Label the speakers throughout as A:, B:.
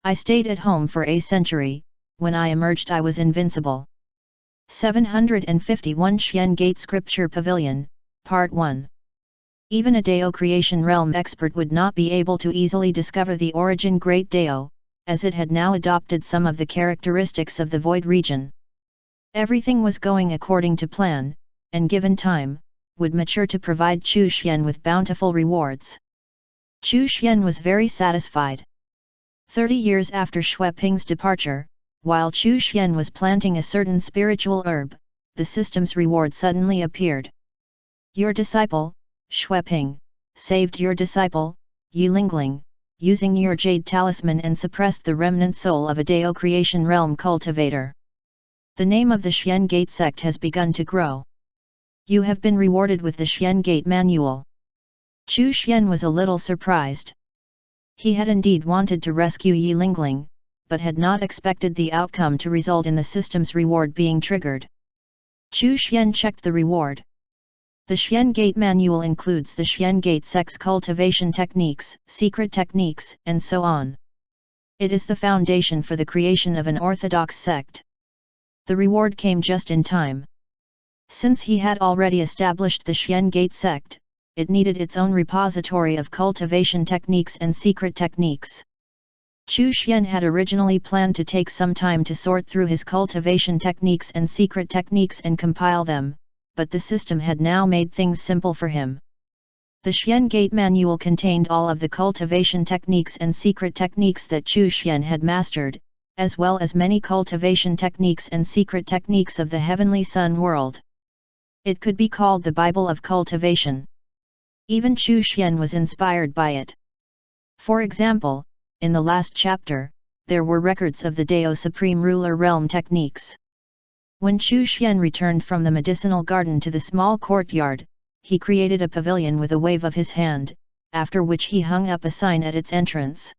A: I stayed at home for a century. When I emerged I was invincible. 751 Xian Gate Scripture Pavilion, Part 1. Even a Dao creation realm expert would not be able to easily discover the origin Great Dao, as it had now adopted some of the characteristics of the Void region. Everything was going according to plan, and given time, would mature to provide Chu Xian with bountiful rewards. Chu Xian was very satisfied. 30 years after Xue Ping's departure, while Chu Xian was planting a certain spiritual herb, the system's reward suddenly appeared. Your disciple, Xue Ping, saved your disciple, Yi Lingling, using your jade talisman and suppressed the remnant soul of a Dao creation realm cultivator. The name of the Xian Gate sect has begun to grow. You have been rewarded with the Xian Gate manual. Chu Xian was a little surprised. He had indeed wanted to rescue Yi Lingling, but had not expected the outcome to result in the system's reward being triggered. Chu Xian checked the reward. The Xian Gate manual includes the Xian Gate sect's cultivation techniques, secret techniques, and so on. It is the foundation for the creation of an orthodox sect. The reward came just in time. Since he had already established the Xian Gate sect, it needed its own repository of cultivation techniques and secret techniques. Chu Xian had originally planned to take some time to sort through his cultivation techniques and secret techniques and compile them, but the system had now made things simple for him. The Xian Gate manual contained all of the cultivation techniques and secret techniques that Chu Xian had mastered, as well as many cultivation techniques and secret techniques of the Heavenly Sun world. It could be called the Bible of cultivation. Even Chu Xian was inspired by it. For example, in the last chapter, there were records of the Dao Supreme Ruler Realm techniques. When Chu Xian returned from the medicinal garden to the small courtyard, he created a pavilion with a wave of his hand, after which he hung up a sign at its entrance.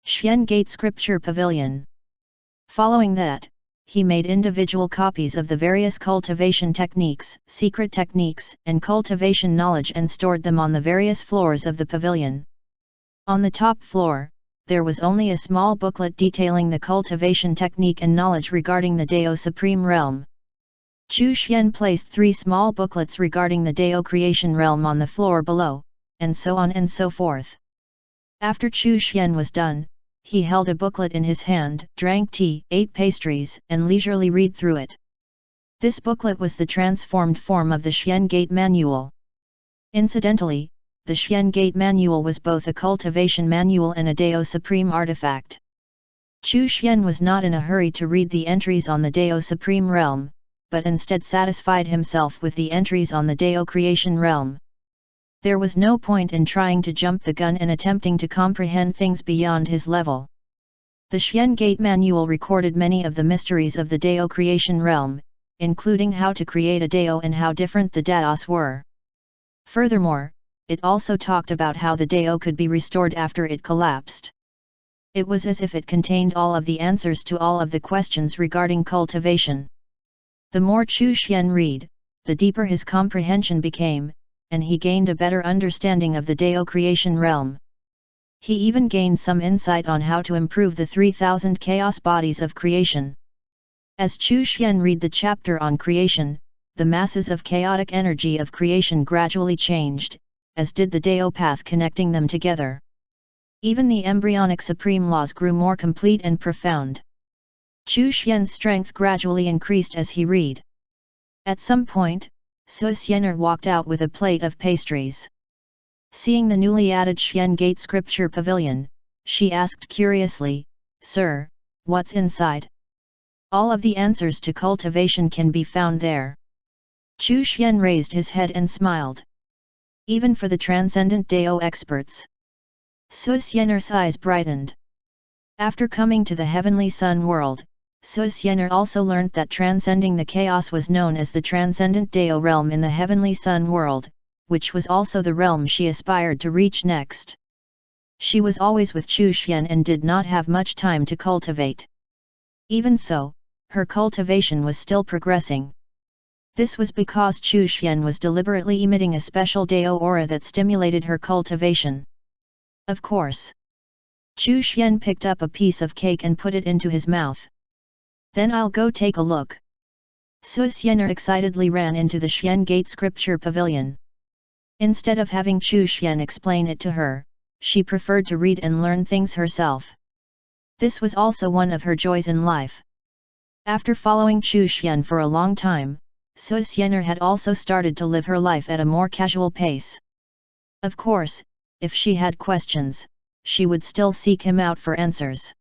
A: Xian Gate Scripture Pavilion. Following that, he made individual copies of the various cultivation techniques, secret techniques, and cultivation knowledge and stored them on the various floors of the pavilion. On the top floor, there was only a small booklet detailing the cultivation technique and knowledge regarding the Dao Supreme Realm. Chu Xian placed 3 small booklets regarding the Dao creation realm on the floor below, and so on and so forth. After Chu Xian was done, he held a booklet in his hand, drank tea, ate pastries, and leisurely read through it. This booklet was the transformed form of the Xian Gate manual. Incidentally, the Xian Gate manual was both a cultivation manual and a Dao Supreme artifact. Chu Xian was not in a hurry to read the entries on the Dao Supreme realm, but instead satisfied himself with the entries on the Dao creation realm. There was no point in trying to jump the gun and attempting to comprehend things beyond his level. The Xian Gate manual recorded many of the mysteries of the Dao creation realm, including how to create a Dao and how different the Daos were. Furthermore, it also talked about how the Dao could be restored after it collapsed. It was as if it contained all of the answers to all of the questions regarding cultivation. The more Chu Xian read, the deeper his comprehension became, and he gained a better understanding of the Dao creation realm. He even gained some insight on how to improve the 3000 chaos bodies of creation. As Chu Xian read the chapter on creation, the masses of chaotic energy of creation gradually changed, as did the Dao path connecting them together. Even the embryonic supreme laws grew more complete and profound. Chu Xian's strength gradually increased as he read. At some point, Su Xianer walked out with a plate of pastries. Seeing the newly added Xian Gate Scripture Pavilion, she asked curiously, "Sir, what's inside?" "All of the answers to cultivation can be found there." Chu Xian raised his head and smiled. Even for the transcendent Dao experts. Su Xianer's eyes brightened. After coming to the Heavenly Sun world, Su Xianer also learnt that transcending the chaos was known as the transcendent Dao realm in the Heavenly Sun world, which was also the realm she aspired to reach next. She was always with Chu Xian and did not have much time to cultivate. Even so, her cultivation was still progressing. This was because Chu Xian was deliberately emitting a special Dao aura that stimulated her cultivation. Of course, Chu Xian picked up a piece of cake and put it into his mouth. Then I'll go take a look. Su Xianer excitedly ran into the Xian Gate Scripture Pavilion. Instead of having Chu Xian explain it to her, she preferred to read and learn things herself. This was also one of her joys in life. After following Chu Xian for a long time, Su Xianer had also started to live her life at a more casual pace. Of course, if she had questions, she would still seek him out for answers.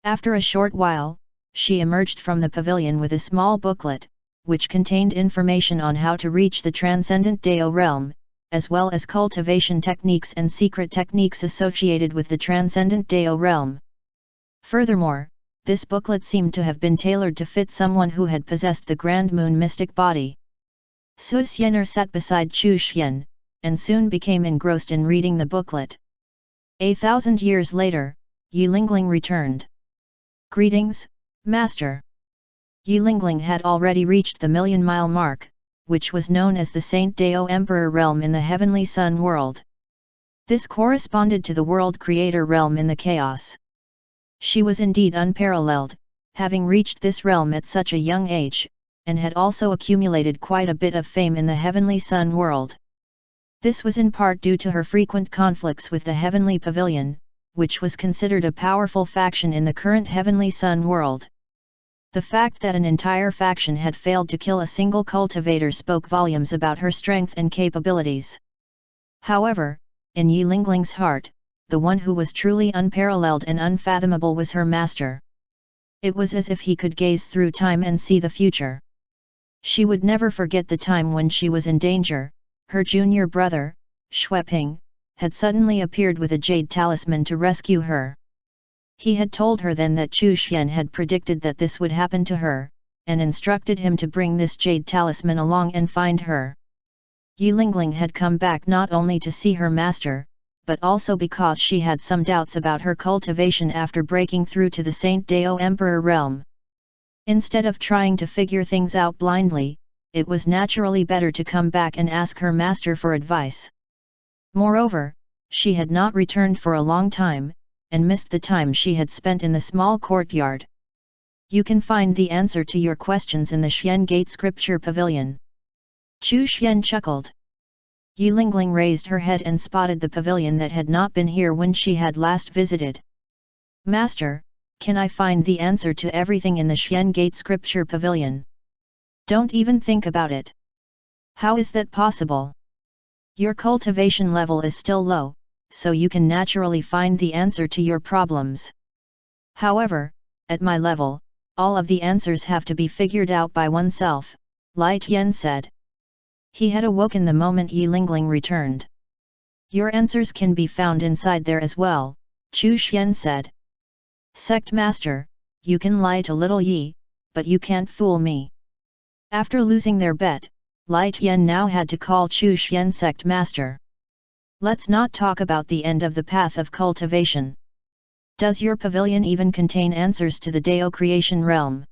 A: After a short while, she emerged from the pavilion with a small booklet, which contained information on how to reach the transcendent Dao realm, as well as cultivation techniques and secret techniques associated with the transcendent Dao realm. Furthermore, this booklet seemed to have been tailored to fit someone who had possessed the Grand Moon mystic body. Su Xianer sat beside Chu Xian, and soon became engrossed in reading the booklet. 1,000 years later, Yi Lingling returned. Greetings, Master. Yi Lingling had already reached the million-mile mark, which was known as the Saint Dao Emperor realm in the Heavenly Sun world. This corresponded to the World Creator realm in the Chaos. She was indeed unparalleled, having reached this realm at such a young age, and had also accumulated quite a bit of fame in the Heavenly Sun world. This was in part due to her frequent conflicts with the Heavenly Pavilion, which was considered a powerful faction in the current Heavenly Sun world. The fact that an entire faction had failed to kill a single cultivator spoke volumes about her strength and capabilities. However, in Yi Lingling's heart, the one who was truly unparalleled and unfathomable was her master. It was as if he could gaze through time and see the future. She would never forget the time when she was in danger. Her junior brother, Xueping, had suddenly appeared with a jade talisman to rescue her. He had told her then that Chu Xian had predicted that this would happen to her, and instructed him to bring this jade talisman along and find her. Yi Lingling had come back not only to see her master, but also because she had some doubts about her cultivation after breaking through to the Saint Dao Emperor realm. Instead of trying to figure things out blindly, it was naturally better to come back and ask her master for advice. Moreover, she had not returned for a long time, and missed the time she had spent in the small courtyard. You can find the answer to your questions in the Xian Gate Scripture Pavilion. Chu Xian chuckled. Yi Lingling raised her head and spotted the pavilion that had not been here when she had last visited. Master, can I find the answer to everything in the Xian Gate Scripture Pavilion? Don't even think about it. How is that possible? Your cultivation level is still low, so you can naturally find the answer to your problems. However, at my level, all of the answers have to be figured out by oneself, Lai Tian said. He had awoken the moment Yi Lingling returned. Your answers can be found inside there as well, Chu Xian said. Sect Master, you can lie to little Yi, but you can't fool me. After losing their bet, Lai Tian now had to call Chu Xian Sect Master. Let's not talk about the end of the path of cultivation. Does your pavilion even contain answers to the Dao creation realm?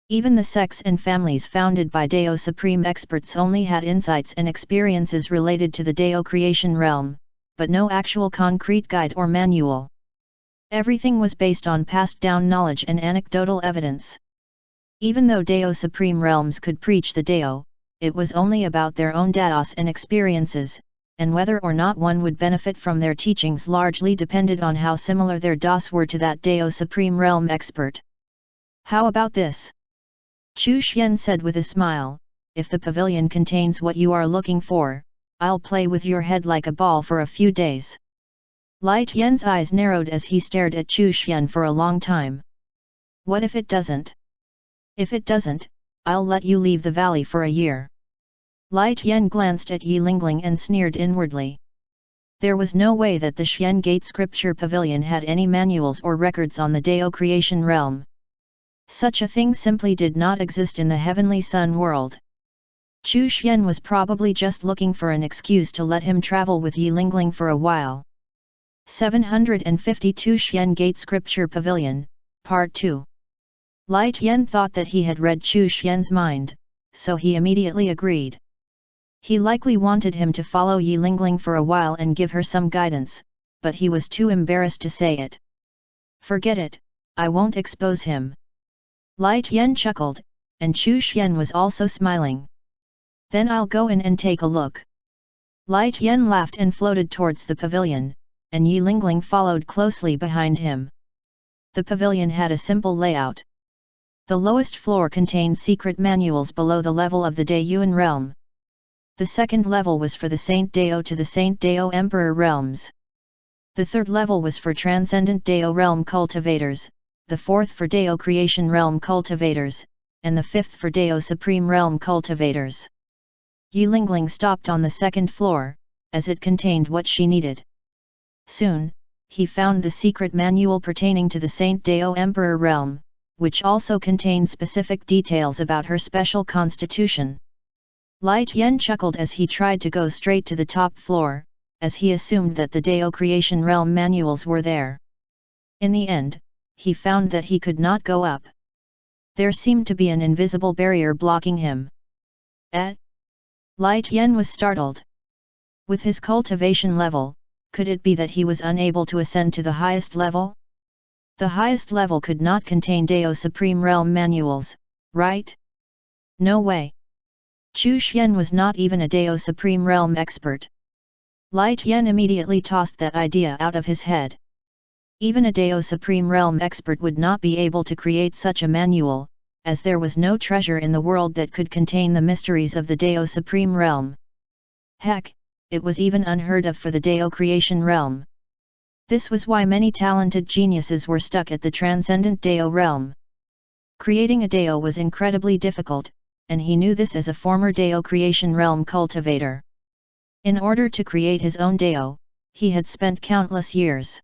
A: Even the sects and families founded by Dao Supreme experts only had insights and experiences related to the Dao creation realm, but no actual concrete guide or manual. Everything was based on passed down knowledge and anecdotal evidence. Even though Dao Supreme realms could preach the Dao, it was only about their own daos and experiences, and whether or not one would benefit from their teachings largely depended on how similar their daos were to that Dao Supreme realm expert. How about this? Chu Xian said with a smile, if the pavilion contains what you are looking for, I'll play with your head like a ball for a few days. Lai Tian's eyes narrowed as he stared at Chu Xian for a long time. What if it doesn't? If it doesn't, I'll let you leave the valley for a year. Lai Tian glanced at Yi Lingling and sneered inwardly. There was no way that the Xian Gate Scripture Pavilion had any manuals or records on the Dao creation realm. Such a thing simply did not exist in the Heavenly Sun world. Chu Xian was probably just looking for an excuse to let him travel with Yi Lingling for a while. 752 Xian Gate Scripture Pavilion, Part 2. Lai Tian thought that he had read Chu Xian's mind, so he immediately agreed. He likely wanted him to follow Yi Lingling for a while and give her some guidance, but he was too embarrassed to say it. "Forget it, I won't expose him." Light Yen chuckled, and Chu Xian was also smiling. "Then I'll go in and take a look." Light Yen laughed and floated towards the pavilion, and Yi Lingling followed closely behind him. The pavilion had a simple layout. The lowest floor contained secret manuals below the level of the Daiyuan realm. The second level was for the Saint Dao to the Saint Dao Emperor realms. The third level was for Transcendent Dao realm cultivators, the fourth for Dao Creation realm cultivators, and the fifth for Dao Supreme realm cultivators. Yi Lingling stopped on the second floor, as it contained what she needed. Soon, he found the secret manual pertaining to the Saint Dao Emperor realm, which also contained specific details about her special constitution. Light Yen chuckled as he tried to go straight to the top floor, as he assumed that the Dao Creation realm manuals were there. In the end, he found that he could not go up. There seemed to be an invisible barrier blocking him. Light Yen was startled. With his cultivation level, could it be that he was unable to ascend to the highest level? The highest level could not contain Dao Supreme Realm manuals, right? No way. Chu Xian was not even a Dao Supreme Realm expert. Light Yen immediately tossed that idea out of his head. Even a Dao Supreme Realm expert would not be able to create such a manual, as there was no treasure in the world that could contain the mysteries of the Dao Supreme Realm. Heck, it was even unheard of for the Dao Creation Realm. This was why many talented geniuses were stuck at the Transcendent Dao realm. Creating a Dao was incredibly difficult, and he knew this as a former Dao Creation Realm cultivator. In order to create his own Dao, he had spent countless years.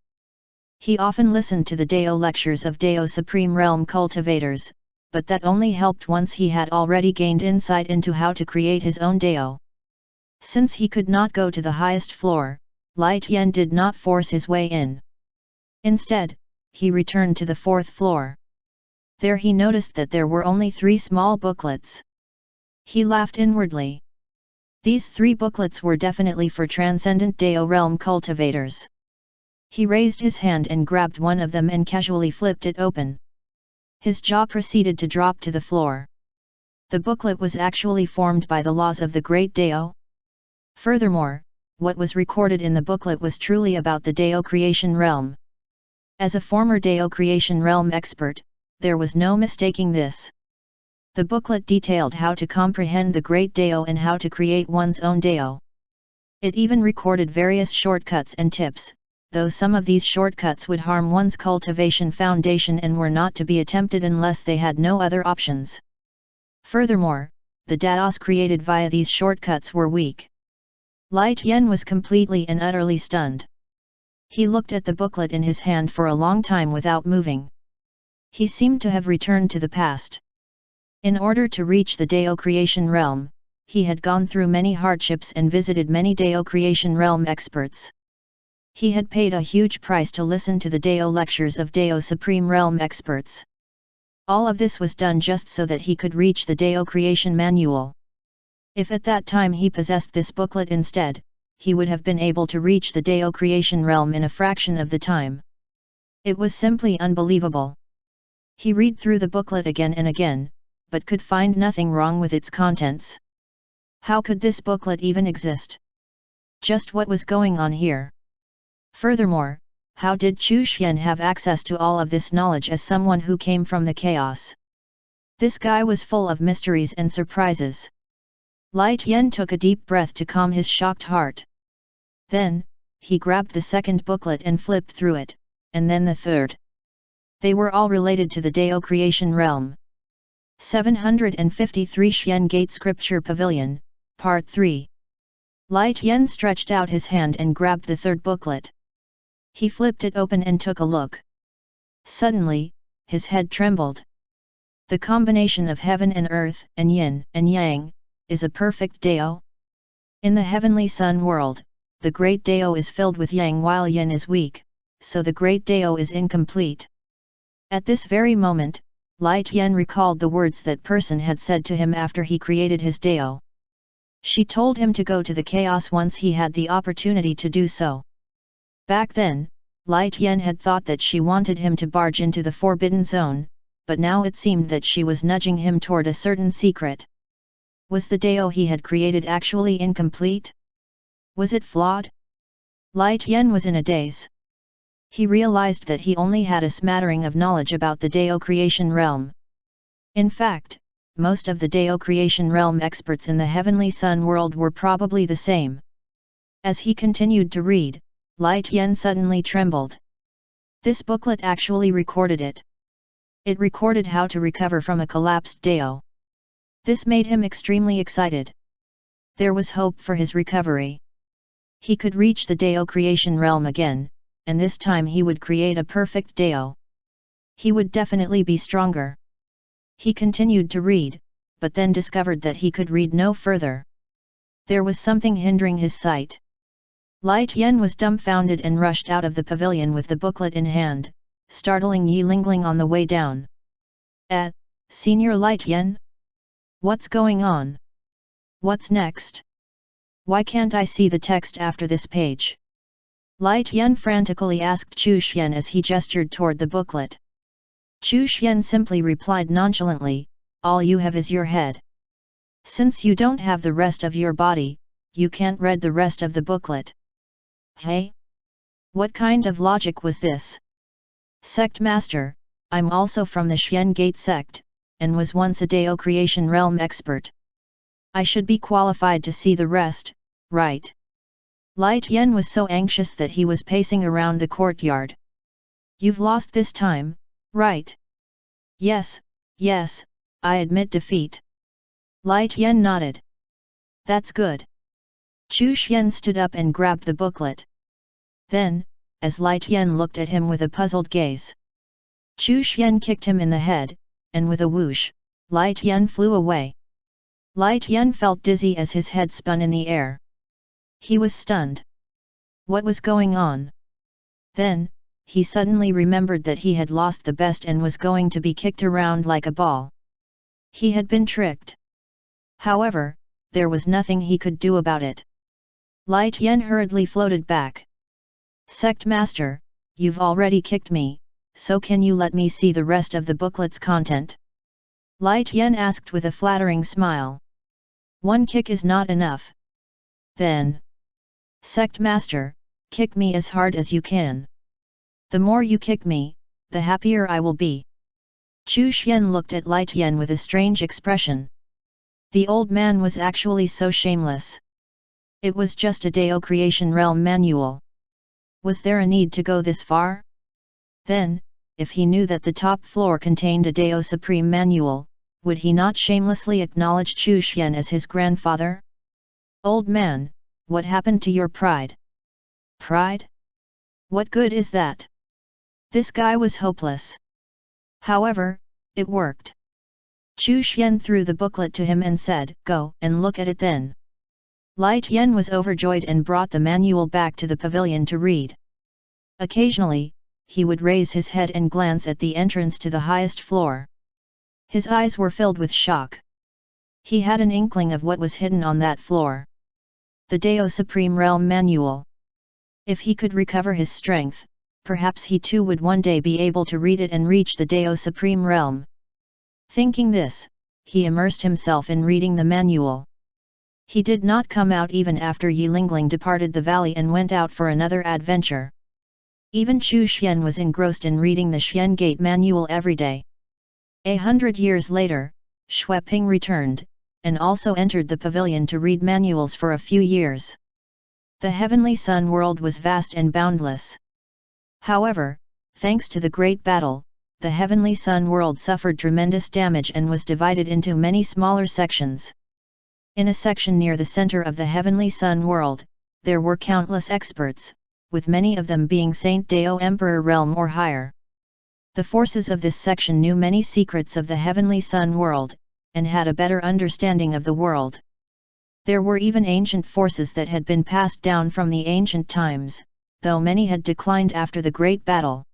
A: He often listened to the Dao lectures of Dao Supreme Realm cultivators, but that only helped once he had already gained insight into how to create his own Dao. Since he could not go to the highest floor, Light Yen did not force his way in. Instead, he returned to the fourth floor. There he noticed that there were only 3 small booklets. He laughed inwardly. These 3 booklets were definitely for Transcendent Dao realm cultivators. He raised his hand and grabbed one of them and casually flipped it open. His jaw proceeded to drop to the floor. The booklet was actually formed by the laws of the Great Dao. Furthermore, what was recorded in the booklet was truly about the Dao Creation Realm. As a former Dao Creation Realm expert, there was no mistaking this. The booklet detailed how to comprehend the Great Dao and how to create one's own Dao. It even recorded various shortcuts and tips, though some of these shortcuts would harm one's cultivation foundation and were not to be attempted unless they had no other options. Furthermore, the Daos created via these shortcuts were weak. Light Yen was completely and utterly stunned. He looked at the booklet in his hand for a long time without moving. He seemed to have returned to the past. In order to reach the Dao Creation Realm, he had gone through many hardships and visited many Dao Creation Realm experts. He had paid a huge price to listen to the Dao lectures of Dao Supreme Realm experts. All of this was done just so that he could reach the Dao Creation Manual. If at that time he possessed this booklet instead, he would have been able to reach the Dao Creation Realm in a fraction of the time. It was simply unbelievable. He read through the booklet again and again, but could find nothing wrong with its contents. How could this booklet even exist? Just what was going on here? Furthermore, how did Chu Xian have access to all of this knowledge as someone who came from the chaos? This guy was full of mysteries and surprises. Light Yen took a deep breath to calm his shocked heart. Then, he grabbed the second booklet and flipped through it, and then the third. They were all related to the Dao Creation Realm. 753 Xian Gate Scripture Pavilion, Part 3. Light Yen stretched out his hand and grabbed the third booklet. He flipped it open and took a look. Suddenly, his head trembled. The combination of heaven and earth, and yin and yang, is a perfect Dao. In the heavenly sun world, the great Dao is filled with yang while yin is weak, so the great Dao is incomplete. At this very moment, Light Yen recalled the words that person had said to him after he created his Dao. She told him to go to the chaos once he had the opportunity to do so. Back then, Light Yen had thought that she wanted him to barge into the forbidden zone, but now it seemed that she was nudging him toward a certain secret. Was the Dao he had created actually incomplete? Was it flawed? Light Yen was in a daze. He realized that he only had a smattering of knowledge about the Dao creation realm. In fact, most of the Dao creation realm experts in the Heavenly Sun world were probably the same. As he continued to read, Light Yen suddenly trembled. This booklet actually recorded it. It recorded how to recover from a collapsed Dao. This made him extremely excited. There was hope for his recovery. He could reach the Dao creation realm again, and this time he would create a perfect Dao. He would definitely be stronger. He continued to read, but then discovered that he could read no further. There was something hindering his sight. Light Yen was dumbfounded and rushed out of the pavilion with the booklet in hand, startling Yi Lingling on the way down. Senior Light Yen? What's going on? What's next? Why can't I see the text after this page? Light Yen frantically asked Chu Xian as he gestured toward the booklet. Chu Xian simply replied nonchalantly, all you have is your head. Since you don't have the rest of your body, you can't read the rest of the booklet. Hey? What kind of logic was this? Sect Master, I'm also from the Xian Gate sect, and was once a Dao creation realm expert. I should be qualified to see the rest, right? Light Yen was so anxious that he was pacing around the courtyard. You've lost this time, right? Yes, I admit defeat. Light Yen nodded. That's good. Chu Xian stood up and grabbed the booklet. Then, as Light Yen looked at him with a puzzled gaze, Chu Xian kicked him in the head, and with a whoosh, Light Yen flew away. Light Yen felt dizzy as his head spun in the air. He was stunned. What was going on? Then, he suddenly remembered that he had lost the best and was going to be kicked around like a ball. He had been tricked. However, there was nothing he could do about it. Light Yen hurriedly floated back. Sect Master, you've already kicked me, so can you let me see the rest of the booklet's content? Light Yen asked with a flattering smile. One kick is not enough. Then, Sect Master, kick me as hard as you can. The more you kick me, the happier I will be. Chu Xian looked at Light Yen with a strange expression. The old man was actually so shameless. It was just a Dao creation realm manual. Was there a need to go this far? Then, if he knew that the top floor contained a Dao Supreme manual, would he not shamelessly acknowledge Chu Xian as his grandfather? Old man, what happened to your pride? Pride? What good is that? This guy was hopeless. However, it worked. Chu Xian threw the booklet to him and said, go and look at it then. Light Yen was overjoyed and brought the manual back to the pavilion to read. Occasionally, he would raise his head and glance at the entrance to the highest floor. His eyes were filled with shock. He had an inkling of what was hidden on that floor. The Dao Supreme Realm Manual. If he could recover his strength, perhaps he too would one day be able to read it and reach the Dao Supreme Realm. Thinking this, he immersed himself in reading the manual. He did not come out even after Yi Lingling departed the valley and went out for another adventure. Even Chu Xian was engrossed in reading the Xian Gate manual every day. 100 years later, Xue Ping returned, and also entered the pavilion to read manuals for a few years. The Heavenly Sun world was vast and boundless. However, thanks to the Great Battle, the Heavenly Sun world suffered tremendous damage and was divided into many smaller sections. In a section near the center of the Heavenly Sun world, there were countless experts, with many of them being Saint Dao Emperor realm or higher. The forces of this section knew many secrets of the Heavenly Sun world, and had a better understanding of the world. There were even ancient forces that had been passed down from the ancient times, though many had declined after the Great Battle.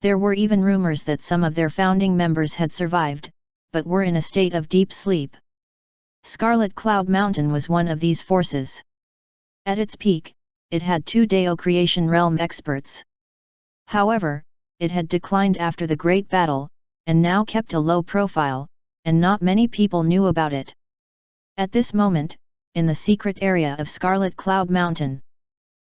A: There were even rumors that some of their founding members had survived, but were in a state of deep sleep. Scarlet Cloud Mountain was one of these forces. At its peak, it had 2 Dao creation realm experts. However, it had declined after the Great Battle, and now kept a low profile, and not many people knew about it. At this moment, in the secret area of Scarlet Cloud Mountain,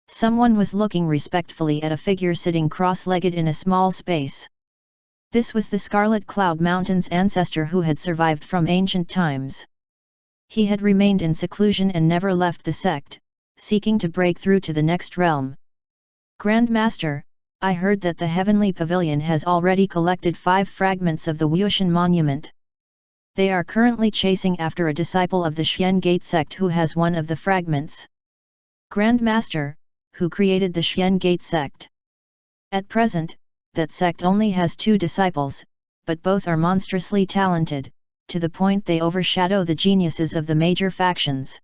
A: someone was looking respectfully at a figure sitting cross-legged in a small space. This was the Scarlet Cloud Mountain's ancestor who had survived from ancient times. He had remained in seclusion and never left the sect, seeking to break through to the next realm. Grand Master, I heard that the Heavenly Pavilion has already collected 5 fragments of the Wuxian monument. They are currently chasing after a disciple of the Xian Gate sect who has one of the fragments. Grand Master, who created the Xian Gate sect? At present, that sect only has 2 disciples, but both are monstrously talented, to the point they overshadow the geniuses of the major factions.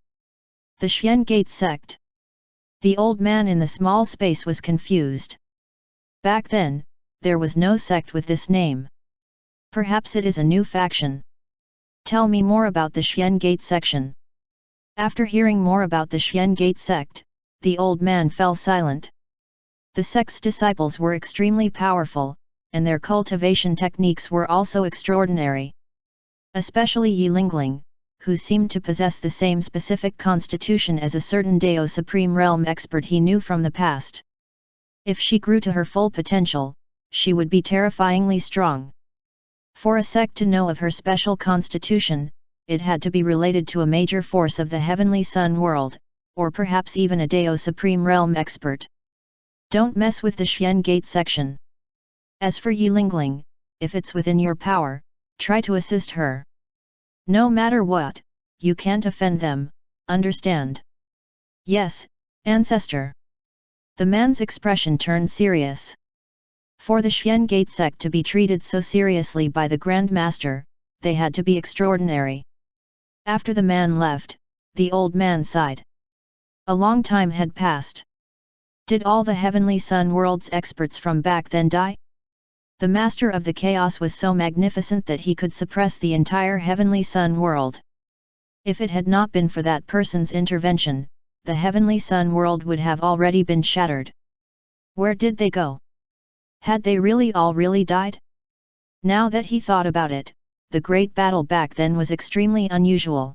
A: The Xian Gate sect. The old man in the small space was confused. Back then, there was no sect with this name. Perhaps it is a new faction. Tell me more about the Xian Gate section. After hearing more about the Xian Gate sect, the old man fell silent. The sect's disciples were extremely powerful, and their cultivation techniques were also extraordinary. Especially Yi Lingling, who seemed to possess the same specific constitution as a certain Dao Supreme Realm expert he knew from the past. If she grew to her full potential, she would be terrifyingly strong. For a sect to know of her special constitution, it had to be related to a major force of the Heavenly Sun world, or perhaps even a Dao Supreme Realm expert. Don't mess with the Xian Gate section. As for Yi Lingling, if it's within your power, try to assist her. No matter what, you can't offend them, understand? Yes, Ancestor. The man's expression turned serious. For the Xian Gate sect to be treated so seriously by the Grand Master, they had to be extraordinary. After the man left, the old man sighed. A long time had passed. Did all the Heavenly Sun world's experts from back then die? The Master of the Chaos was so magnificent that he could suppress the entire Heavenly Sun world. If it had not been for that person's intervention, the Heavenly Sun world would have already been shattered. Where did they go? Had they all really died? Now that he thought about it, the great battle back then was extremely unusual.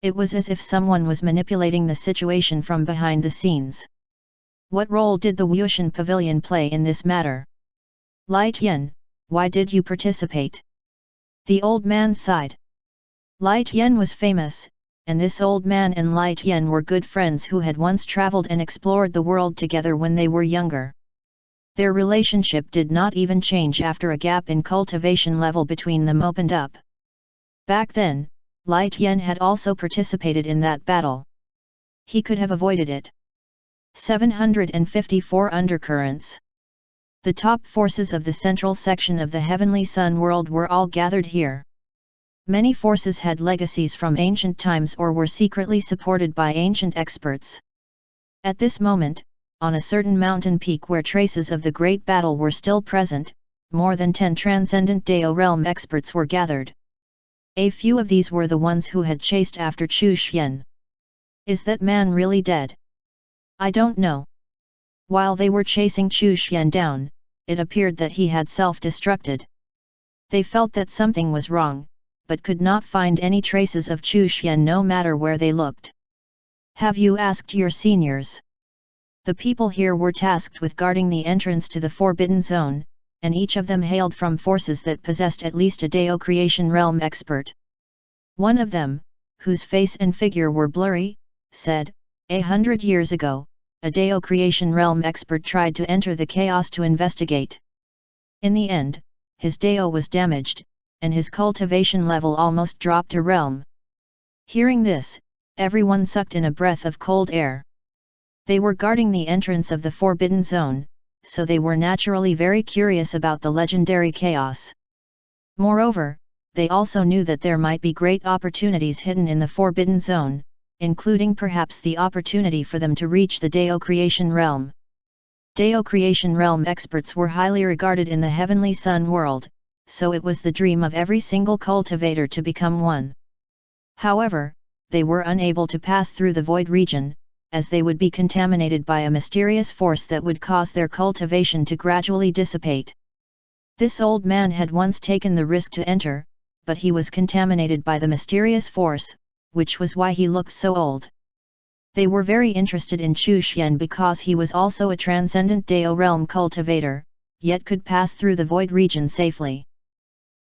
A: It was as if someone was manipulating the situation from behind the scenes. What role did the Wuxian Pavilion play in this matter? Light Yen, why did you participate? The old man sighed. Light Yen was famous, and this old man and Light Yen were good friends who had once traveled and explored the world together when they were younger. Their relationship did not even change after a gap in cultivation level between them opened up. Back then, Light Yen had also participated in that battle. He could have avoided it. 754 Undercurrents. The top forces of the central section of the Heavenly Sun world were all gathered here. Many forces had legacies from ancient times or were secretly supported by ancient experts. At this moment, on a certain mountain peak where traces of the great battle were still present, more than 10 transcendent Dao realm experts were gathered. A few of these were the ones who had chased after Chu Xian. Is that man really dead? I don't know. While they were chasing Chu Xian down, it appeared that he had self-destructed. They felt that something was wrong, but could not find any traces of Chu Xian no matter where they looked. Have you asked your seniors? The people here were tasked with guarding the entrance to the Forbidden Zone, and each of them hailed from forces that possessed at least a Dao creation realm expert. One of them, whose face and figure were blurry, said, 100 years ago, a Dao creation realm expert tried to enter the chaos to investigate. In the end, his Dao was damaged, and his cultivation level almost dropped a realm. Hearing this, everyone sucked in a breath of cold air. They were guarding the entrance of the Forbidden Zone, so they were naturally very curious about the legendary chaos. Moreover, they also knew that there might be great opportunities hidden in the Forbidden Zone, including perhaps the opportunity for them to reach the Dao creation realm. Dao creation realm experts were highly regarded in the Heavenly Sun world, so it was the dream of every single cultivator to become one. However, they were unable to pass through the Void region, as they would be contaminated by a mysterious force that would cause their cultivation to gradually dissipate. This old man had once taken the risk to enter, but he was contaminated by the mysterious force, which was why he looked so old. They were very interested in Chu Xian because he was also a transcendent Dao realm cultivator, yet could pass through the void region safely.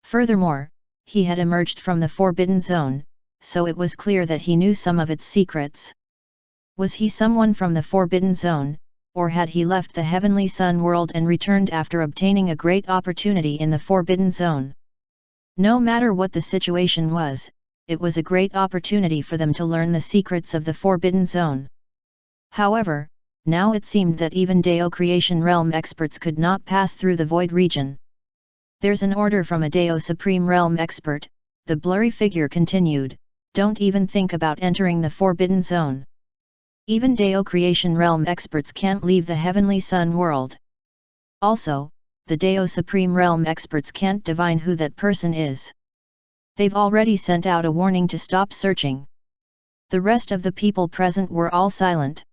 A: Furthermore, he had emerged from the forbidden zone, so it was clear that he knew some of its secrets. Was he someone from the forbidden zone, or had he left the heavenly sun world and returned after obtaining a great opportunity in the forbidden zone? No matter what the situation was, it was a great opportunity for them to learn the secrets of the forbidden zone. However, now it seemed that even Dao creation realm experts could not pass through the void region. There's an order from a Dao supreme realm expert, the blurry figure continued, don't even think about entering the forbidden zone. Even Dao creation realm experts can't leave the heavenly sun world. Also, the Dao supreme realm experts can't divine who that person is. They've already sent out a warning to stop searching. The rest of the people present were all silent.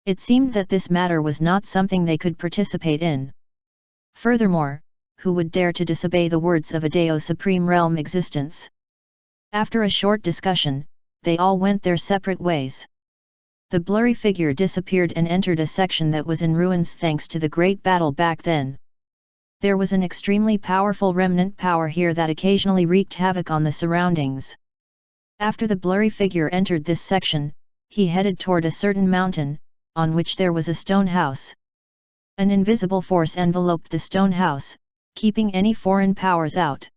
A: It seemed that this matter was not something they could participate in. Furthermore, who would dare to disobey the words of a Dao supreme realm existence? After a short discussion, they all went their separate ways. The blurry figure disappeared and entered a section that was in ruins thanks to the great battle back then. There was an extremely powerful remnant power here that occasionally wreaked havoc on the surroundings. After the blurry figure entered this section, he headed toward a certain mountain, on which there was a stone house. An invisible force enveloped the stone house, keeping any foreign powers out.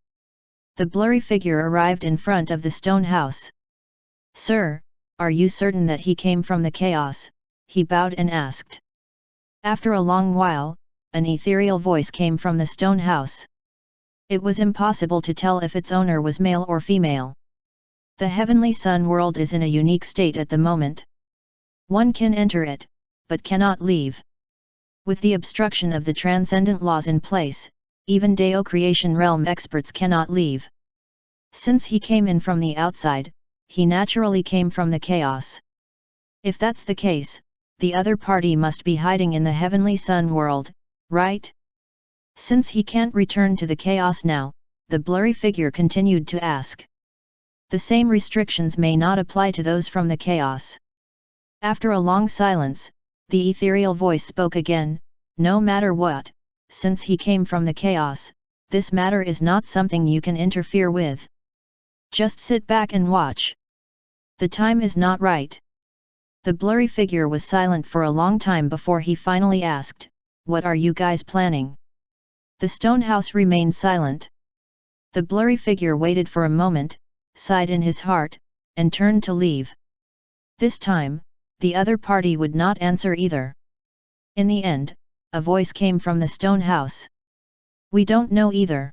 A: The blurry figure arrived in front of the stone house. "Sir, are you certain that he came from the chaos?" he bowed and asked. After a long while, an ethereal voice came from the stone house. It was impossible to tell if its owner was male or female. The heavenly sun world is in a unique state at the moment. One can enter it, but cannot leave. With the obstruction of the transcendent laws in place, even Dao creation realm experts cannot leave. Since he came in from the outside, he naturally came from the chaos. If that's the case, the other party must be hiding in the heavenly sun world, right? Since he can't return to the chaos now, the blurry figure continued to ask. The same restrictions may not apply to those from the chaos. After a long silence, the ethereal voice spoke again, "No matter what, since he came from the chaos, this matter is not something you can interfere with. Just sit back and watch. The time is not right." The blurry figure was silent for a long time before he finally asked, "What are you guys planning?" The stone house remained silent. The blurry figure waited for a moment, sighed in his heart, and turned to leave. This time, the other party would not answer either. In the end, a voice came from the stone house. "We don't know either.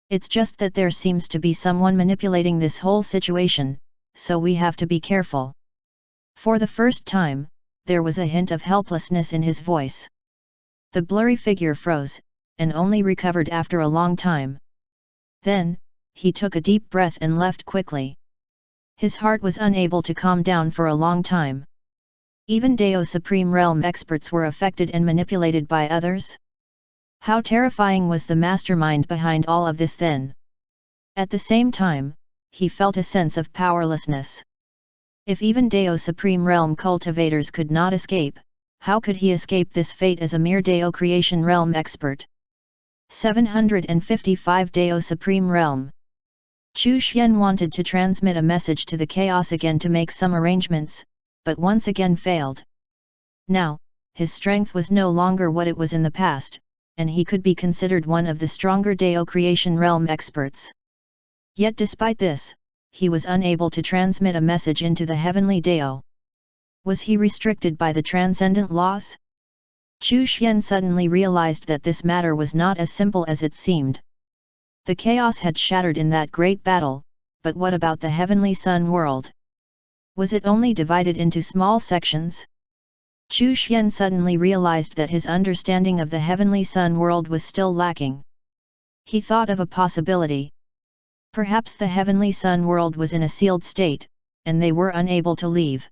A: It's just that there seems to be someone manipulating this whole situation, so we have to be careful." For the first time, there was a hint of helplessness in his voice. The blurry figure froze, and only recovered after a long time. Then, he took a deep breath and left quickly. His heart was unable to calm down for a long time. Even Dao Supreme Realm experts were affected and manipulated by others? How terrifying was the mastermind behind all of this then? At the same time, he felt a sense of powerlessness. If even Dao Supreme Realm cultivators could not escape, how could he escape this fate as a mere Dao Creation Realm expert? 755 Dao Supreme Realm. Chu Xian wanted to transmit a message to the chaos again to make some arrangements, but once again failed. Now, his strength was no longer what it was in the past, and he could be considered one of the stronger Dao Creation Realm experts. Yet despite this, he was unable to transmit a message into the heavenly Dao. Was he restricted by the transcendent laws? Chu Xian suddenly realized that this matter was not as simple as it seemed. The chaos had shattered in that great battle, but what about the heavenly sun world? Was it only divided into small sections? Chu Xian suddenly realized that his understanding of the heavenly sun world was still lacking. He thought of a possibility. Perhaps the heavenly sun world was in a sealed state, and they were unable to leave.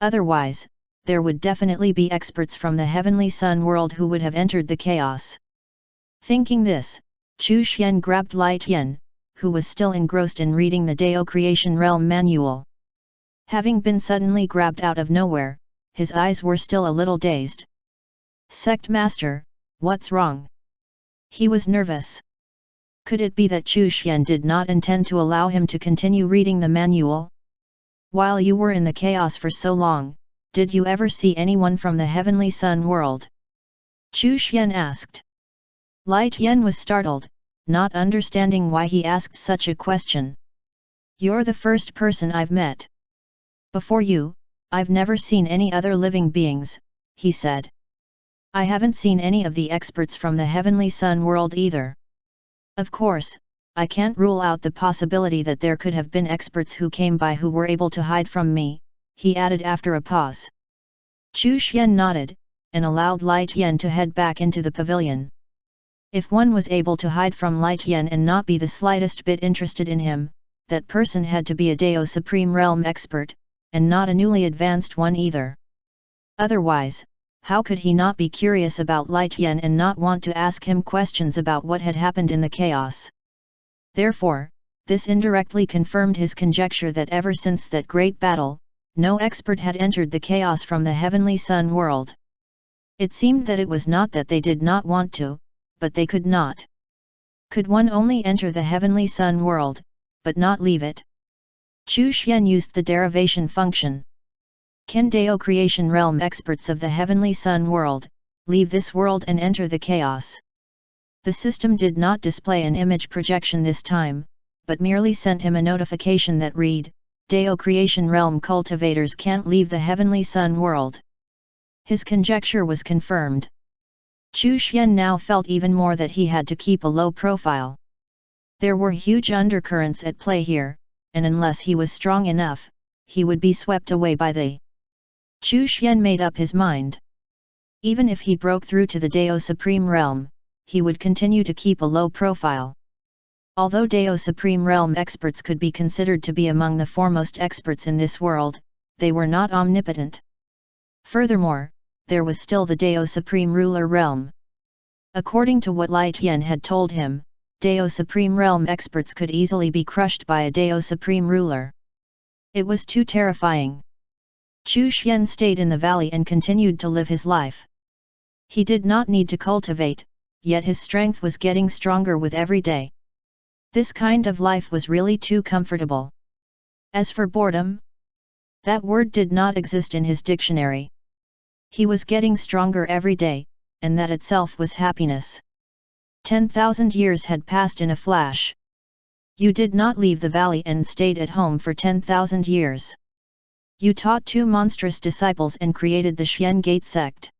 A: Otherwise, there would definitely be experts from the Heavenly Sun world who would have entered the chaos. Thinking this, Chu Xian grabbed Light Yen, who was still engrossed in reading the Dao Creation Realm manual. Having been suddenly grabbed out of nowhere, his eyes were still a little dazed. "Sect Master, what's wrong?" He was nervous. Could it be that Chu Xian did not intend to allow him to continue reading the manual? "While you were in the chaos for so long, did you ever see anyone from the Heavenly Sun world?" Chu Xian asked. Light Yen was startled, not understanding why he asked such a question. "You're the first person I've met. Before you, I've never seen any other living beings," he said. "I haven't seen any of the experts from the Heavenly Sun world either. Of course, I can't rule out the possibility that there could have been experts who came by who were able to hide from me," he added after a pause. Chu Xian nodded, and allowed Light Yen to head back into the pavilion. If one was able to hide from Light Yen and not be the slightest bit interested in him, that person had to be a Dao Supreme Realm expert, and not a newly advanced one either. Otherwise, how could he not be curious about Light Yen and not want to ask him questions about what had happened in the chaos? Therefore, this indirectly confirmed his conjecture that ever since that great battle, no expert had entered the chaos from the Heavenly Sun world. It seemed that it was not that they did not want to, but they could not. Could one only enter the Heavenly Sun world, but not leave it? Chu Xian used the derivation function. Can Dao Creation Realm experts of the Heavenly Sun world leave this world and enter the chaos? The system did not display an image projection this time, but merely sent him a notification that read, "Dao Creation Realm cultivators can't leave the Heavenly Sun world." His conjecture was confirmed. Chu Xian now felt even more that he had to keep a low profile. There were huge undercurrents at play here, and unless he was strong enough, he would be swept away by the. Chu Xian made up his mind. Even if he broke through to the Dao Supreme Realm, he would continue to keep a low profile. Although Dao Supreme Realm experts could be considered to be among the foremost experts in this world, they were not omnipotent. Furthermore, there was still the Dao Supreme Ruler Realm. According to what Light Yen had told him, Dao Supreme Realm experts could easily be crushed by a Dao Supreme Ruler. It was too terrifying. Chu Xian stayed in the valley and continued to live his life. He did not need to cultivate, yet his strength was getting stronger with every day. This kind of life was really too comfortable. As for boredom, that word did not exist in his dictionary. He was getting stronger every day, and that itself was happiness. 10,000 years had passed in a flash. You did not leave the valley and stayed at home for 10,000 years. You taught 2 monstrous disciples and created the Xian Gate sect.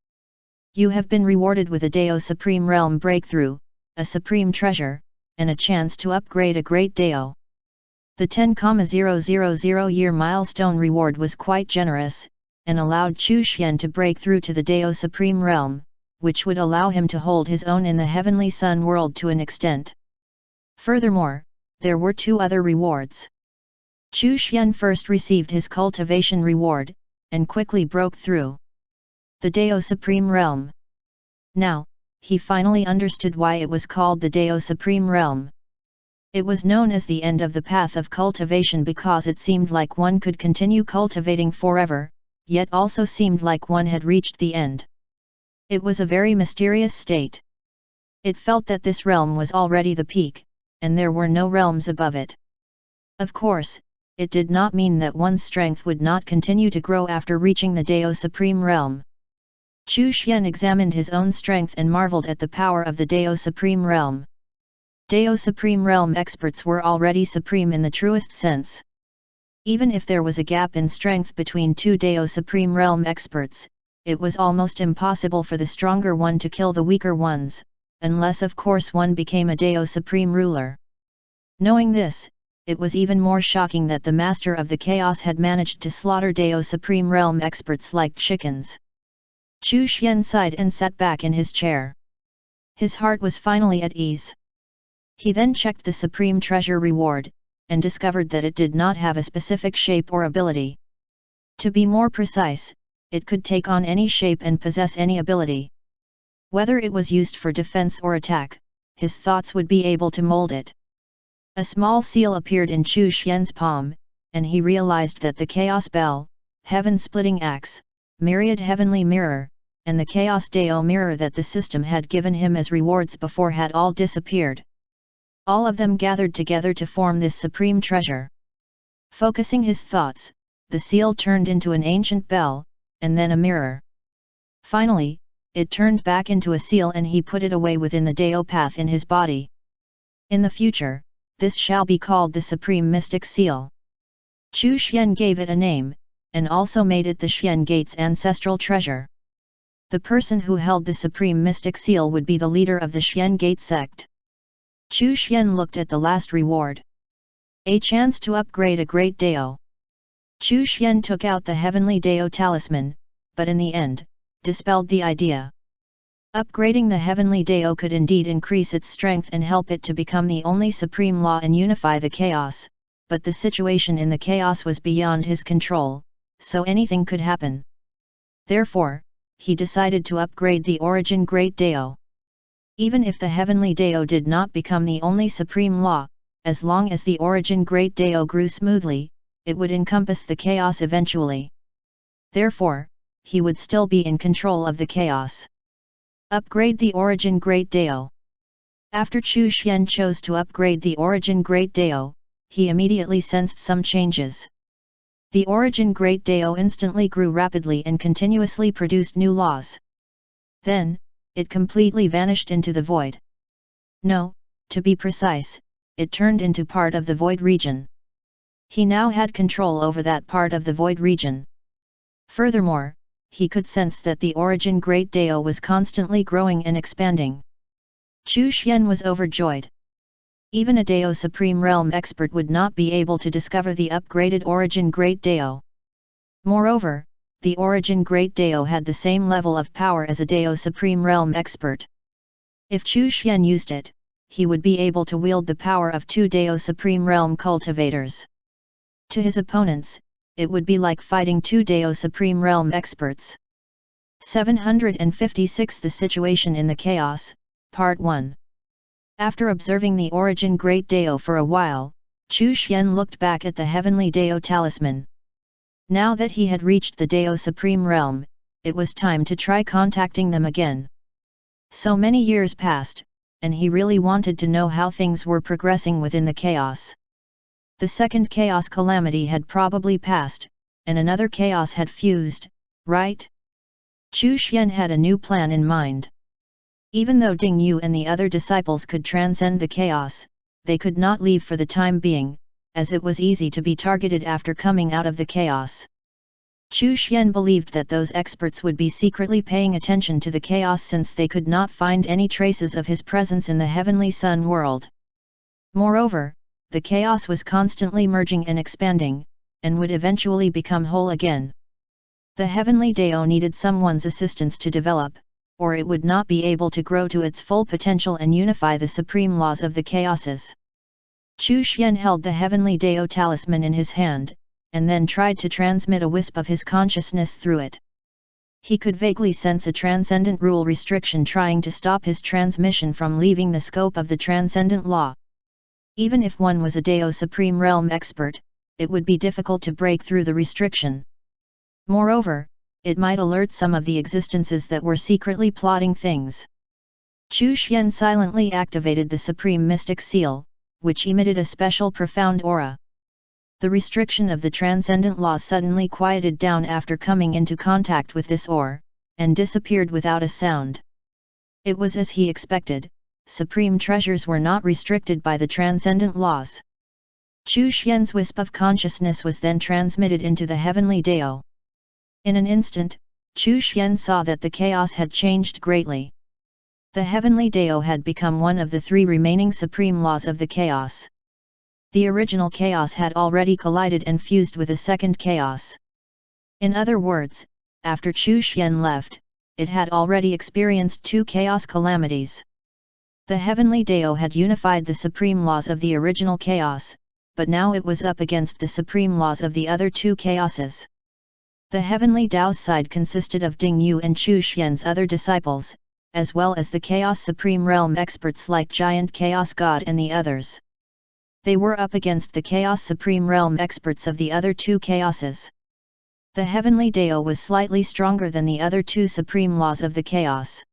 A: You have been rewarded with a Dao Supreme Realm breakthrough, a supreme treasure, and a chance to upgrade a great Dao. The 10,000 year milestone reward was quite generous, and allowed Chu Xian to break through to the Dao Supreme Realm, which would allow him to hold his own in the Heavenly Sun world to an extent. Furthermore, there were 2 other rewards. Chu Xian first received his cultivation reward, and quickly broke through the Dao Supreme Realm. Now, he finally understood why it was called the Dao Supreme Realm. It was known as the end of the path of cultivation because it seemed like one could continue cultivating forever, yet also seemed like one had reached the end. It was a very mysterious state. It felt that this realm was already the peak, and there were no realms above it. Of course, it did not mean that one's strength would not continue to grow after reaching the Dao Supreme Realm. Chu Xian examined his own strength and marveled at the power of the Dao Supreme Realm. Dao Supreme Realm experts were already supreme in the truest sense. Even if there was a gap in strength between 2 Dao Supreme Realm experts, it was almost impossible for the stronger one to kill the weaker ones, unless of course one became a Dao Supreme Ruler. Knowing this, it was even more shocking that the Master of the Chaos had managed to slaughter Dao Supreme Realm experts like chickens. Chu Xian sighed and sat back in his chair. His heart was finally at ease. He then checked the Supreme Treasure reward, and discovered that it did not have a specific shape or ability. To be more precise, it could take on any shape and possess any ability. Whether it was used for defense or attack, his thoughts would be able to mold it. A small seal appeared in Chu Xian's palm, and he realized that the Chaos Bell, Heaven-Splitting Axe, Myriad Heavenly Mirror, and the Chaos Dao Mirror that the system had given him as rewards before had all disappeared. All of them gathered together to form this supreme treasure. Focusing his thoughts, the seal turned into an ancient bell, and then a mirror. Finally, it turned back into a seal and he put it away within the Dao path in his body. In the future, this shall be called the Supreme Mystic Seal. Chu Xian gave it a name, and also made it the Xian Gate's ancestral treasure. The person who held the Supreme Mystic Seal would be the leader of the Xian Gate sect. Chu Xian looked at the last reward. A chance to upgrade a great Dao. Chu Xian took out the Heavenly Dao Talisman, but in the end, dispelled the idea. Upgrading the Heavenly Dao could indeed increase its strength and help it to become the only supreme law and unify the chaos, but the situation in the chaos was beyond his control, so anything could happen. Therefore, he decided to upgrade the Origin Great Dao. Even if the Heavenly Dao did not become the only supreme law, as long as the Origin Great Dao grew smoothly, it would encompass the chaos eventually. Therefore, he would still be in control of the chaos. Upgrade the Origin Great Dao. After Chu Xian chose to upgrade the Origin Great Dao, he immediately sensed some changes. The Origin Great Dao instantly grew rapidly and continuously produced new laws. Then, it completely vanished into the void. No, to be precise, it turned into part of the void region. He now had control over that part of the void region. Furthermore, he could sense that the Origin Great Dao was constantly growing and expanding. Chu Xian was overjoyed. Even a Dao Supreme Realm expert would not be able to discover the upgraded Origin Great Dao. Moreover, the Origin Great Dao had the same level of power as a Dao Supreme Realm expert. If Chu Xian used it, he would be able to wield the power of 2 Dao Supreme Realm cultivators. To his opponents, it would be like fighting 2 Dao Supreme Realm experts. 756 The Situation in the Chaos, Part 1. After observing the Origin Great Dao for a while, Chu Xian looked back at the Heavenly Dao Talisman. Now that he had reached the Dao Supreme Realm, it was time to try contacting them again. So many years passed, and he really wanted to know how things were progressing within the chaos. The second chaos calamity had probably passed, and another chaos had fused, right? Chu Xian had a new plan in mind. Even though Ding Yu and the other disciples could transcend the chaos, they could not leave for the time being, as it was easy to be targeted after coming out of the chaos. Chu Xian believed that those experts would be secretly paying attention to the chaos since they could not find any traces of his presence in the Heavenly Sun world. Moreover, the chaos was constantly merging and expanding, and would eventually become whole again. The Heavenly Dao needed someone's assistance to develop, or it would not be able to grow to its full potential and unify the supreme laws of the chaoses. Chu Xian held the Heavenly Dao Talisman in his hand, and then tried to transmit a wisp of his consciousness through it. He could vaguely sense a transcendent rule restriction trying to stop his transmission from leaving the scope of the transcendent law. Even if one was a Dao Supreme Realm expert, it would be difficult to break through the restriction. Moreover, it might alert some of the existences that were secretly plotting things. Chu Xian silently activated the Supreme Mystic Seal, which emitted a special profound aura. The restriction of the transcendent law suddenly quieted down after coming into contact with this ore, and disappeared without a sound. It was as he expected. Supreme treasures were not restricted by the transcendent laws. Chu Xian's wisp of consciousness was then transmitted into the Heavenly Dao. In an instant, Chu Xian saw that the chaos had changed greatly. The Heavenly Dao had become one of the 3 remaining supreme laws of the chaos. The original chaos had already collided and fused with a second chaos. In other words, after Chu Xian left, it had already experienced 2 chaos calamities. The Heavenly Dao had unified the supreme laws of the original chaos, but now it was up against the supreme laws of the other 2 chaoses. The Heavenly Tao's side consisted of Ding Yu and Chu Xian's other disciples, as well as the Chaos Supreme Realm experts like Giant Chaos God and the others. They were up against the Chaos Supreme Realm experts of the other two Chaoses. The Heavenly Tao was slightly stronger than the other two Supreme Laws of the Chaos.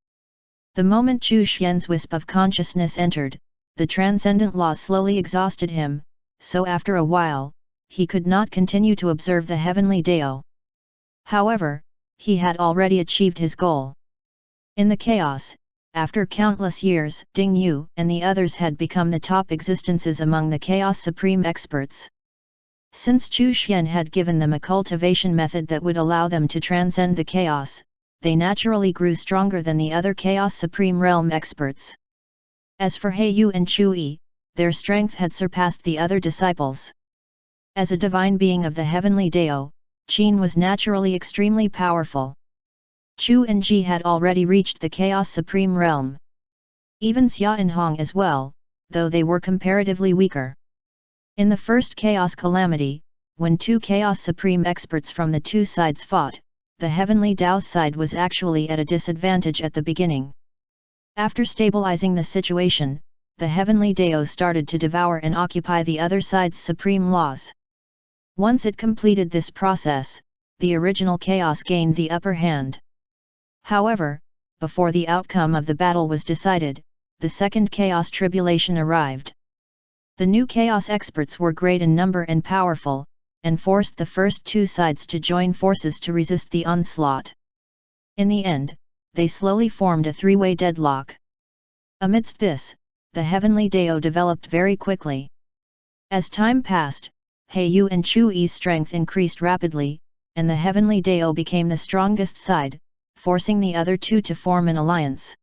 A: The moment Chu Xian's wisp of consciousness entered, the transcendent law slowly exhausted him, so after a while, he could not continue to observe the Heavenly Tao. However, he had already achieved his goal. In the chaos, after countless years, Ding Yu and the others had become the top existences among the Chaos Supreme experts. Since Chu Xian had given them a cultivation method that would allow them to transcend the chaos, they naturally grew stronger than the other Chaos Supreme Realm experts. As for He Yu and Chu Yi, their strength had surpassed the other disciples. As a divine being of the Heavenly Tao, Qin was naturally extremely powerful. Chu and Ji had already reached the Chaos Supreme Realm. Even Xia and Hong as well, though they were comparatively weaker. In the first Chaos Calamity, when two Chaos Supreme experts from the two sides fought, the Heavenly Tao's side was actually at a disadvantage at the beginning. After stabilizing the situation, the Heavenly Tao started to devour and occupy the other side's supreme laws. Once it completed this process, the original chaos gained the upper hand. However, before the outcome of the battle was decided, the second chaos tribulation arrived. The new chaos experts were great in number and powerful, and forced the first two sides to join forces to resist the onslaught. In the end, they slowly formed a three-way deadlock. Amidst this, the Heavenly Tao developed very quickly. As time passed, He Yu and Chu Yi's strength increased rapidly, and the Heavenly Tao became the strongest side, forcing the other two to form an alliance.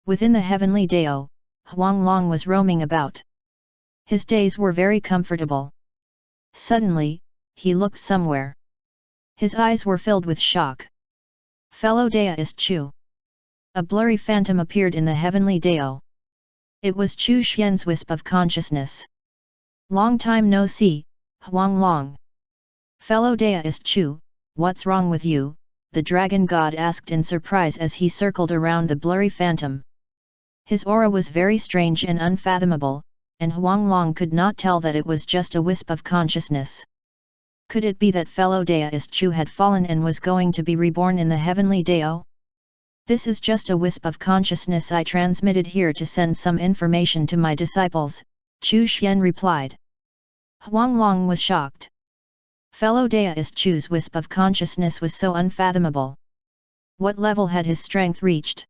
A: Within the Heavenly Tao, Huang Long was roaming about. His days were very comfortable. Suddenly, he looked somewhere. His eyes were filled with shock. Fellow Daoist Chu. A blurry phantom appeared in the Heavenly Tao. It was Chu Xian's wisp of consciousness. Long time no see, Huang Long. Fellow Daoist Chu, what's wrong with you? The Dragon God asked in surprise as he circled around the blurry phantom. His aura was very strange and unfathomable, and Huang Long could not tell that it was just a wisp of consciousness. Could it be that fellow Daoist Chu had fallen and was going to be reborn in the Heavenly Tao? This is just a wisp of consciousness I transmitted here to send some information to my disciples, Chu Xian replied. Huang Long was shocked. Fellow Daoist Chu's wisp of consciousness was so unfathomable. What level had his strength reached?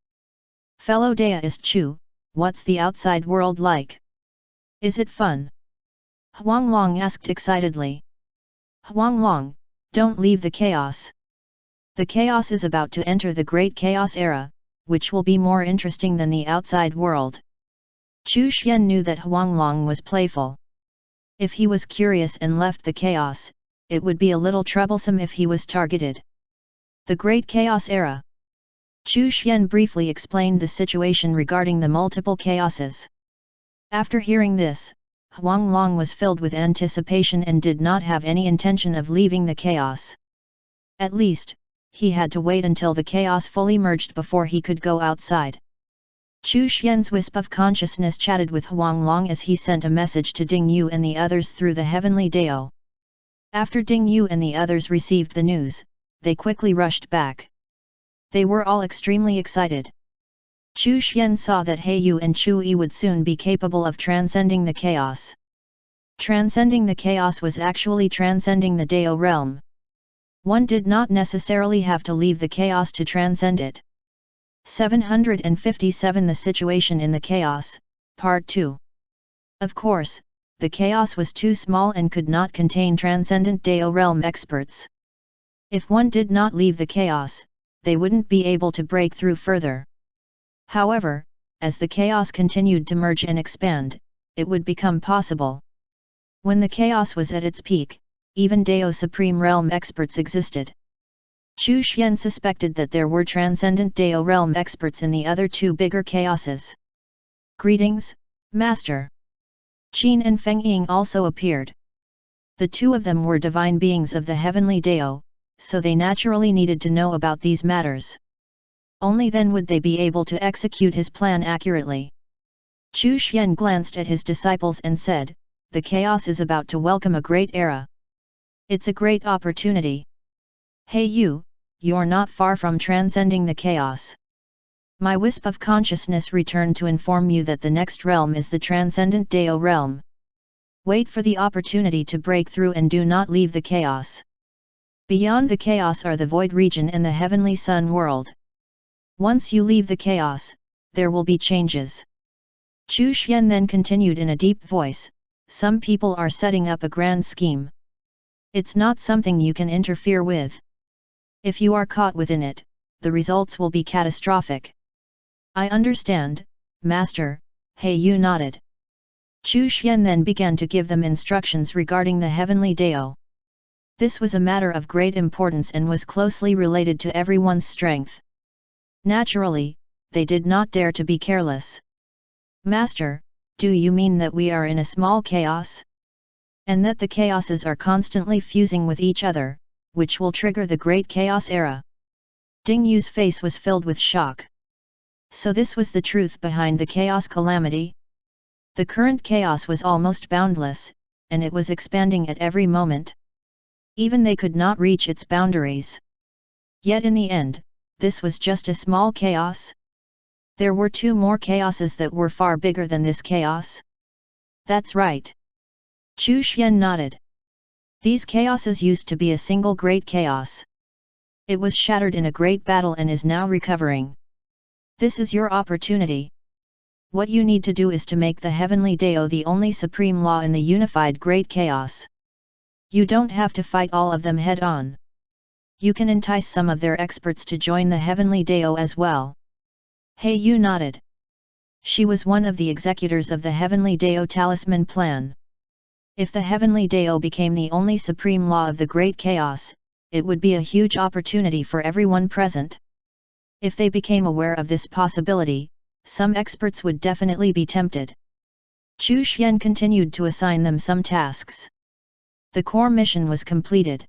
A: Fellow Daoist Chu, what's the outside world like? Is it fun? Huang Long asked excitedly. Huang Long, don't leave the chaos. The chaos is about to enter the Great Chaos Era, which will be more interesting than the outside world. Chu Xian knew that Huang Long was playful. If he was curious and left the chaos, it would be a little troublesome if he was targeted. The Great Chaos Era. Chu Xian briefly explained the situation regarding the multiple chaoses. After hearing this, Huang Long was filled with anticipation and did not have any intention of leaving the chaos. At least, he had to wait until the chaos fully merged before he could go outside. Chu Xian's wisp of consciousness chatted with Huang Long as he sent a message to Ding Yu and the others through the Heavenly Tao. After Ding Yu and the others received the news, they quickly rushed back. They were all extremely excited. Chu Xian saw that He Yu and Chu Yi would soon be capable of transcending the chaos. Transcending the chaos was actually transcending the Tao realm. One did not necessarily have to leave the chaos to transcend it. 757 The Situation in the Chaos, Part 2. Of course, the chaos was too small and could not contain transcendent Tao realm experts. If one did not leave the chaos, they wouldn't be able to break through further. However, as the chaos continued to merge and expand, it would become possible. When the chaos was at its peak, even Tao Supreme Realm experts existed. Chu Xian suspected that there were transcendent Tao realm experts in the other two bigger chaoses. Greetings, Master. Qin and Feng Ying also appeared. The two of them were divine beings of the Heavenly Tao, so they naturally needed to know about these matters. Only then would they be able to execute his plan accurately. Chu Xian glanced at his disciples and said, "The chaos is about to welcome a great era. It's a great opportunity. Hey you, you're not far from transcending the chaos. My wisp of consciousness returned to inform you that the next realm is the transcendent Dao realm. Wait for the opportunity to break through and do not leave the chaos. Beyond the chaos are the void region and the heavenly sun world. Once you leave the chaos, there will be changes." Chu Xian then continued in a deep voice, "Some people are setting up a grand scheme. It's not something you can interfere with. If you are caught within it, the results will be catastrophic." "I understand, Master," He Yu nodded. Chu Xian then began to give them instructions regarding the heavenly Dao. This was a matter of great importance and was closely related to everyone's strength. Naturally, they did not dare to be careless. "Master, do you mean that we are in a small chaos? And that the chaoses are constantly fusing with each other, which will trigger the great chaos era?" Ding Yu's face was filled with shock. So this was the truth behind the chaos calamity? The current chaos was almost boundless, and it was expanding at every moment. Even they could not reach its boundaries. Yet in the end, this was just a small chaos? There were two more chaoses that were far bigger than this chaos? That's right. Chu Xian nodded. These chaoses used to be a single great chaos. It was shattered in a great battle and is now recovering. This is your opportunity. What you need to do is to make the heavenly Dao the only supreme law in the unified great chaos. You don't have to fight all of them head-on. You can entice some of their experts to join the heavenly Dao as well. He Yu nodded. She was one of the executors of the heavenly Dao talisman plan. If the heavenly Dao became the only supreme law of the great chaos, it would be a huge opportunity for everyone present. If they became aware of this possibility, some experts would definitely be tempted. Chu Xian continued to assign them some tasks. The core mission was completed.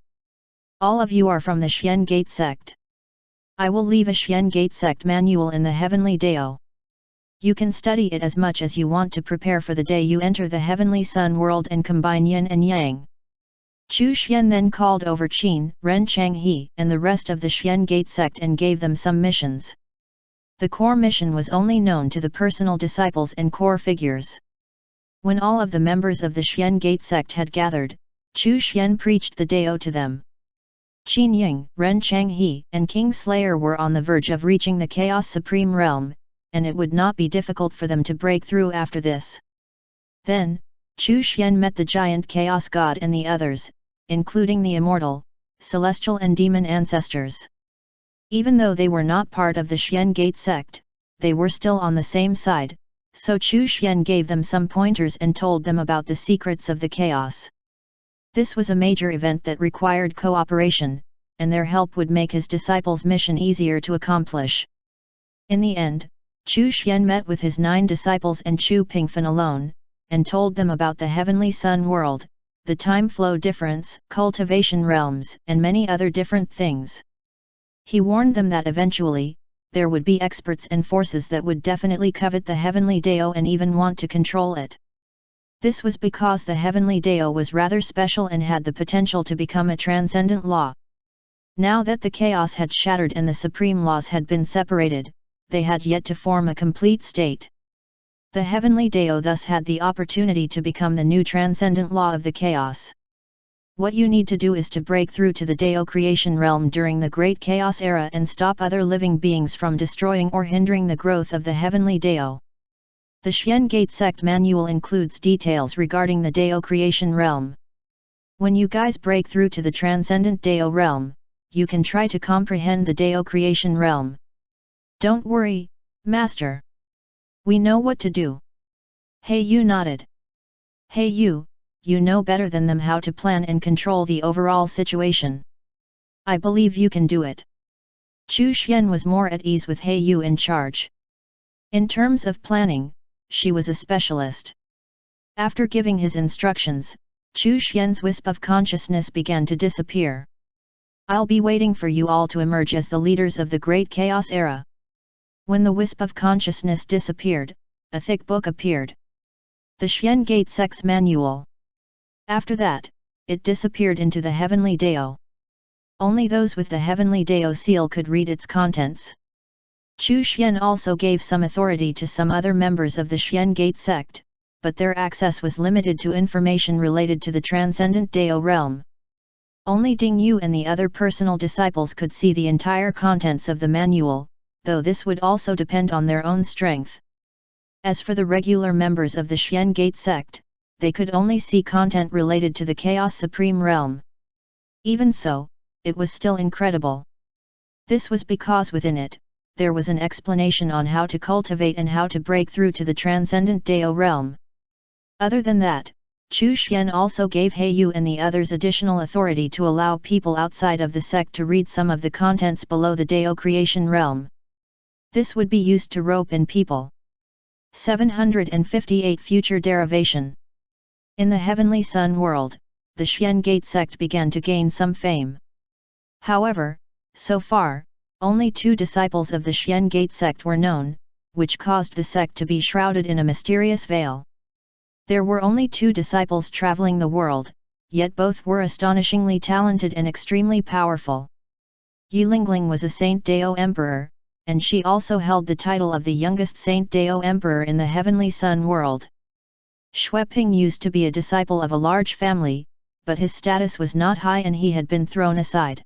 A: All of you are from the Xian Gate sect. I will leave a Xian Gate sect manual in the heavenly Dao. You can study it as much as you want to prepare for the day you enter the heavenly sun world and combine yin and yang. Chu Xian then called over Qin, Ren Changhe, and the rest of the Xian Gate sect and gave them some missions. The core mission was only known to the personal disciples and core figures. When all of the members of the Xian Gate sect had gathered, Chu Xian preached the Dao to them. Qin Ying, Ren Changhe, and King Slayer were on the verge of reaching the Chaos Supreme Realm, and it would not be difficult for them to break through after this. Then, Chu Xian met the giant Chaos God and the others, including the immortal, celestial and demon ancestors. Even though they were not part of the Xian Gate sect, they were still on the same side, so Chu Xian gave them some pointers and told them about the secrets of the chaos. This was a major event that required cooperation, and their help would make his disciples' mission easier to accomplish. In the end, Chu Xian met with his 9 disciples and Chu Pingfen alone, and told them about the heavenly sun world, the time flow difference, cultivation realms, and many other different things. He warned them that eventually, there would be experts and forces that would definitely covet the heavenly Dao and even want to control it. This was because the heavenly Dao was rather special and had the potential to become a transcendent law. Now that the chaos had shattered and the supreme laws had been separated, they had yet to form a complete state. The heavenly Dao thus had the opportunity to become the new transcendent law of the chaos. What you need to do is to break through to the Dao creation realm during the Great Chaos era and stop other living beings from destroying or hindering the growth of the heavenly Dao. The Xian Gate sect manual includes details regarding the Dao creation realm. When you guys break through to the transcendent Dao realm, you can try to comprehend the Dao creation realm. Don't worry, Master. We know what to do. He Yu nodded. He Yu, you know better than them how to plan and control the overall situation. I believe you can do it. Chu Xian was more at ease with He Yu in charge. In terms of planning, she was a specialist. After giving his instructions, Chu Xian's wisp of consciousness began to disappear. I'll be waiting for you all to emerge as the leaders of the Great Chaos Era. When the wisp of consciousness disappeared, a thick book appeared. The Xian Gate Sect's Manual. After that, it disappeared into the Heavenly Dao. Only those with the Heavenly Dao seal could read its contents. Chu Xian also gave some authority to some other members of the Xian Gate sect, but their access was limited to information related to the transcendent Dao realm. Only Ding Yu and the other personal disciples could see the entire contents of the manual, though this would also depend on their own strength. As for the regular members of the Xian Gate sect, they could only see content related to the Chaos Supreme Realm. Even so, it was still incredible. This was because within it, there was an explanation on how to cultivate and how to break through to the transcendent Dao realm. Other than that, Chu Xian also gave He Yu and the others additional authority to allow people outside of the sect to read some of the contents below the Dao creation realm. This would be used to rope in people. 758 Future Derivation. In the Heavenly Sun world, the Xian Gate sect began to gain some fame. However, so far, only 2 disciples of the Xian Gate sect were known, which caused the sect to be shrouded in a mysterious veil. There were only 2 disciples traveling the world, yet both were astonishingly talented and extremely powerful. Yi Lingling was a Saint Dao Emperor, and she also held the title of the youngest Saint Dao Emperor in the Heavenly Sun world. Xueping used to be a disciple of a large family, but his status was not high and he had been thrown aside.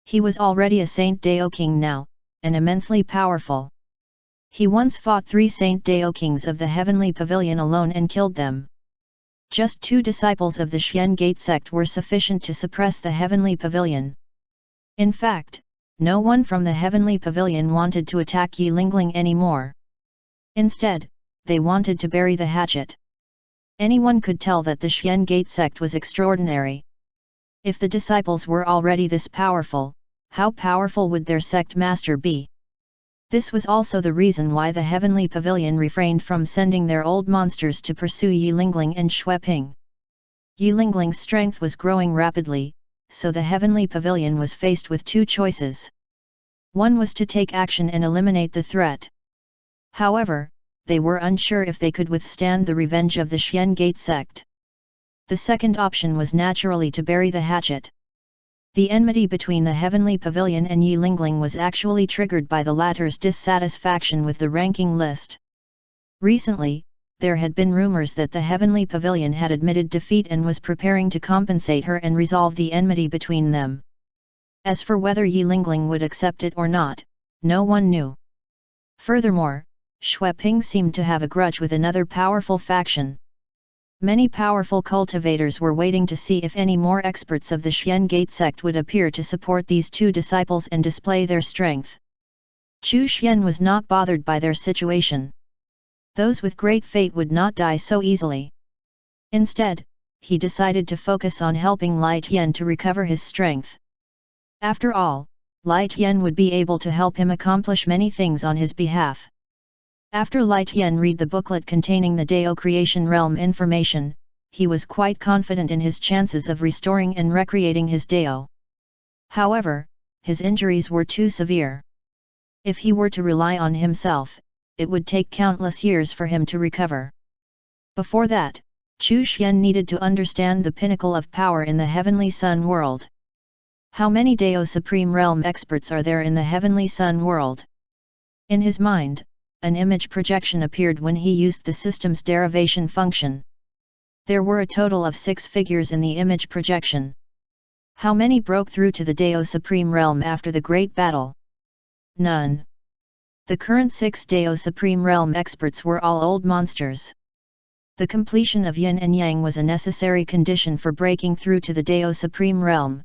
A: He was already a Saint Dao King now, and immensely powerful. He once fought 3 Saint Dao Kings of the Heavenly Pavilion alone and killed them. Just 2 disciples of the Xian Gate sect were sufficient to suppress the Heavenly Pavilion. In fact, no one from the Heavenly Pavilion wanted to attack Yi Lingling anymore. Instead, they wanted to bury the hatchet. Anyone could tell that the Xian Gate sect was extraordinary. If the disciples were already this powerful, how powerful would their sect master be? This was also the reason why the Heavenly Pavilion refrained from sending their old monsters to pursue Yi Lingling and Xueping. Yi Lingling's strength was growing rapidly, so the Heavenly Pavilion was faced with 2 choices. One was to take action and eliminate the threat. However, they were unsure if they could withstand the revenge of the Xian Gate sect. The second option was naturally to bury the hatchet. The enmity between the Heavenly Pavilion and Yi Lingling was actually triggered by the latter's dissatisfaction with the ranking list. Recently, there had been rumors that the Heavenly Pavilion had admitted defeat and was preparing to compensate her and resolve the enmity between them. As for whether Yi Lingling would accept it or not, no one knew. Furthermore, Xueping seemed to have a grudge with another powerful faction. Many powerful cultivators were waiting to see if any more experts of the Xian Gate sect would appear to support these 2 disciples and display their strength. Chu Xian was not bothered by their situation. Those with great fate would not die so easily. Instead, he decided to focus on helping Lai Tian to recover his strength. After all, Lai Tian would be able to help him accomplish many things on his behalf. After Lai Tian read the booklet containing the Dao creation realm information, he was quite confident in his chances of restoring and recreating his Dao. However, his injuries were too severe. If he were to rely on himself, it would take countless years for him to recover. Before that, Chu Xian needed to understand the pinnacle of power in the Heavenly Sun world. How many Dao Supreme Realm experts are there in the Heavenly Sun world? In his mind, an image projection appeared when he used the system's derivation function. There were a total of 6 figures in the image projection. How many broke through to the Dao Supreme Realm after the Great Battle? None. The current 6 Dao Supreme Realm experts were all old monsters. The completion of Yin and Yang was a necessary condition for breaking through to the Dao Supreme Realm.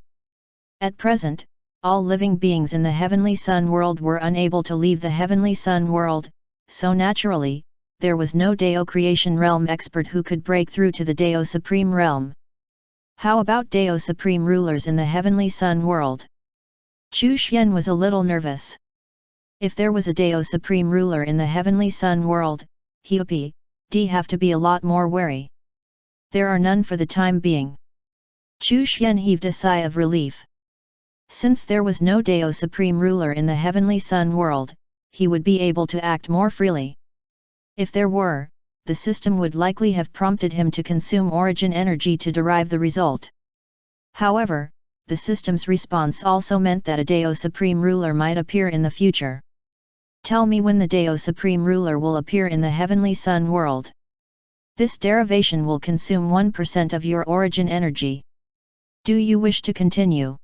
A: At present, all living beings in the Heavenly Sun world were unable to leave the Heavenly Sun world, so naturally, there was no Dao creation realm expert who could break through to the Dao Supreme Realm. How about Dao Supreme rulers in the Heavenly Sun world? Chu Xian was a little nervous. If there was a Dao Supreme ruler in the Heavenly Sun world, he would have to be a lot more wary. There are none for the time being. Chu Xian heaved a sigh of relief. Since there was no Dao Supreme Ruler in the heavenly Sun world, he would be able to act more freely. If there were, the system would likely have prompted him to consume origin energy to derive the result. However, the system's response also meant that a Dao Supreme Ruler might appear in the future. Tell me when the Dao Supreme Ruler will appear in the heavenly Sun world. This derivation will consume 1% of your origin energy. Do you wish to continue?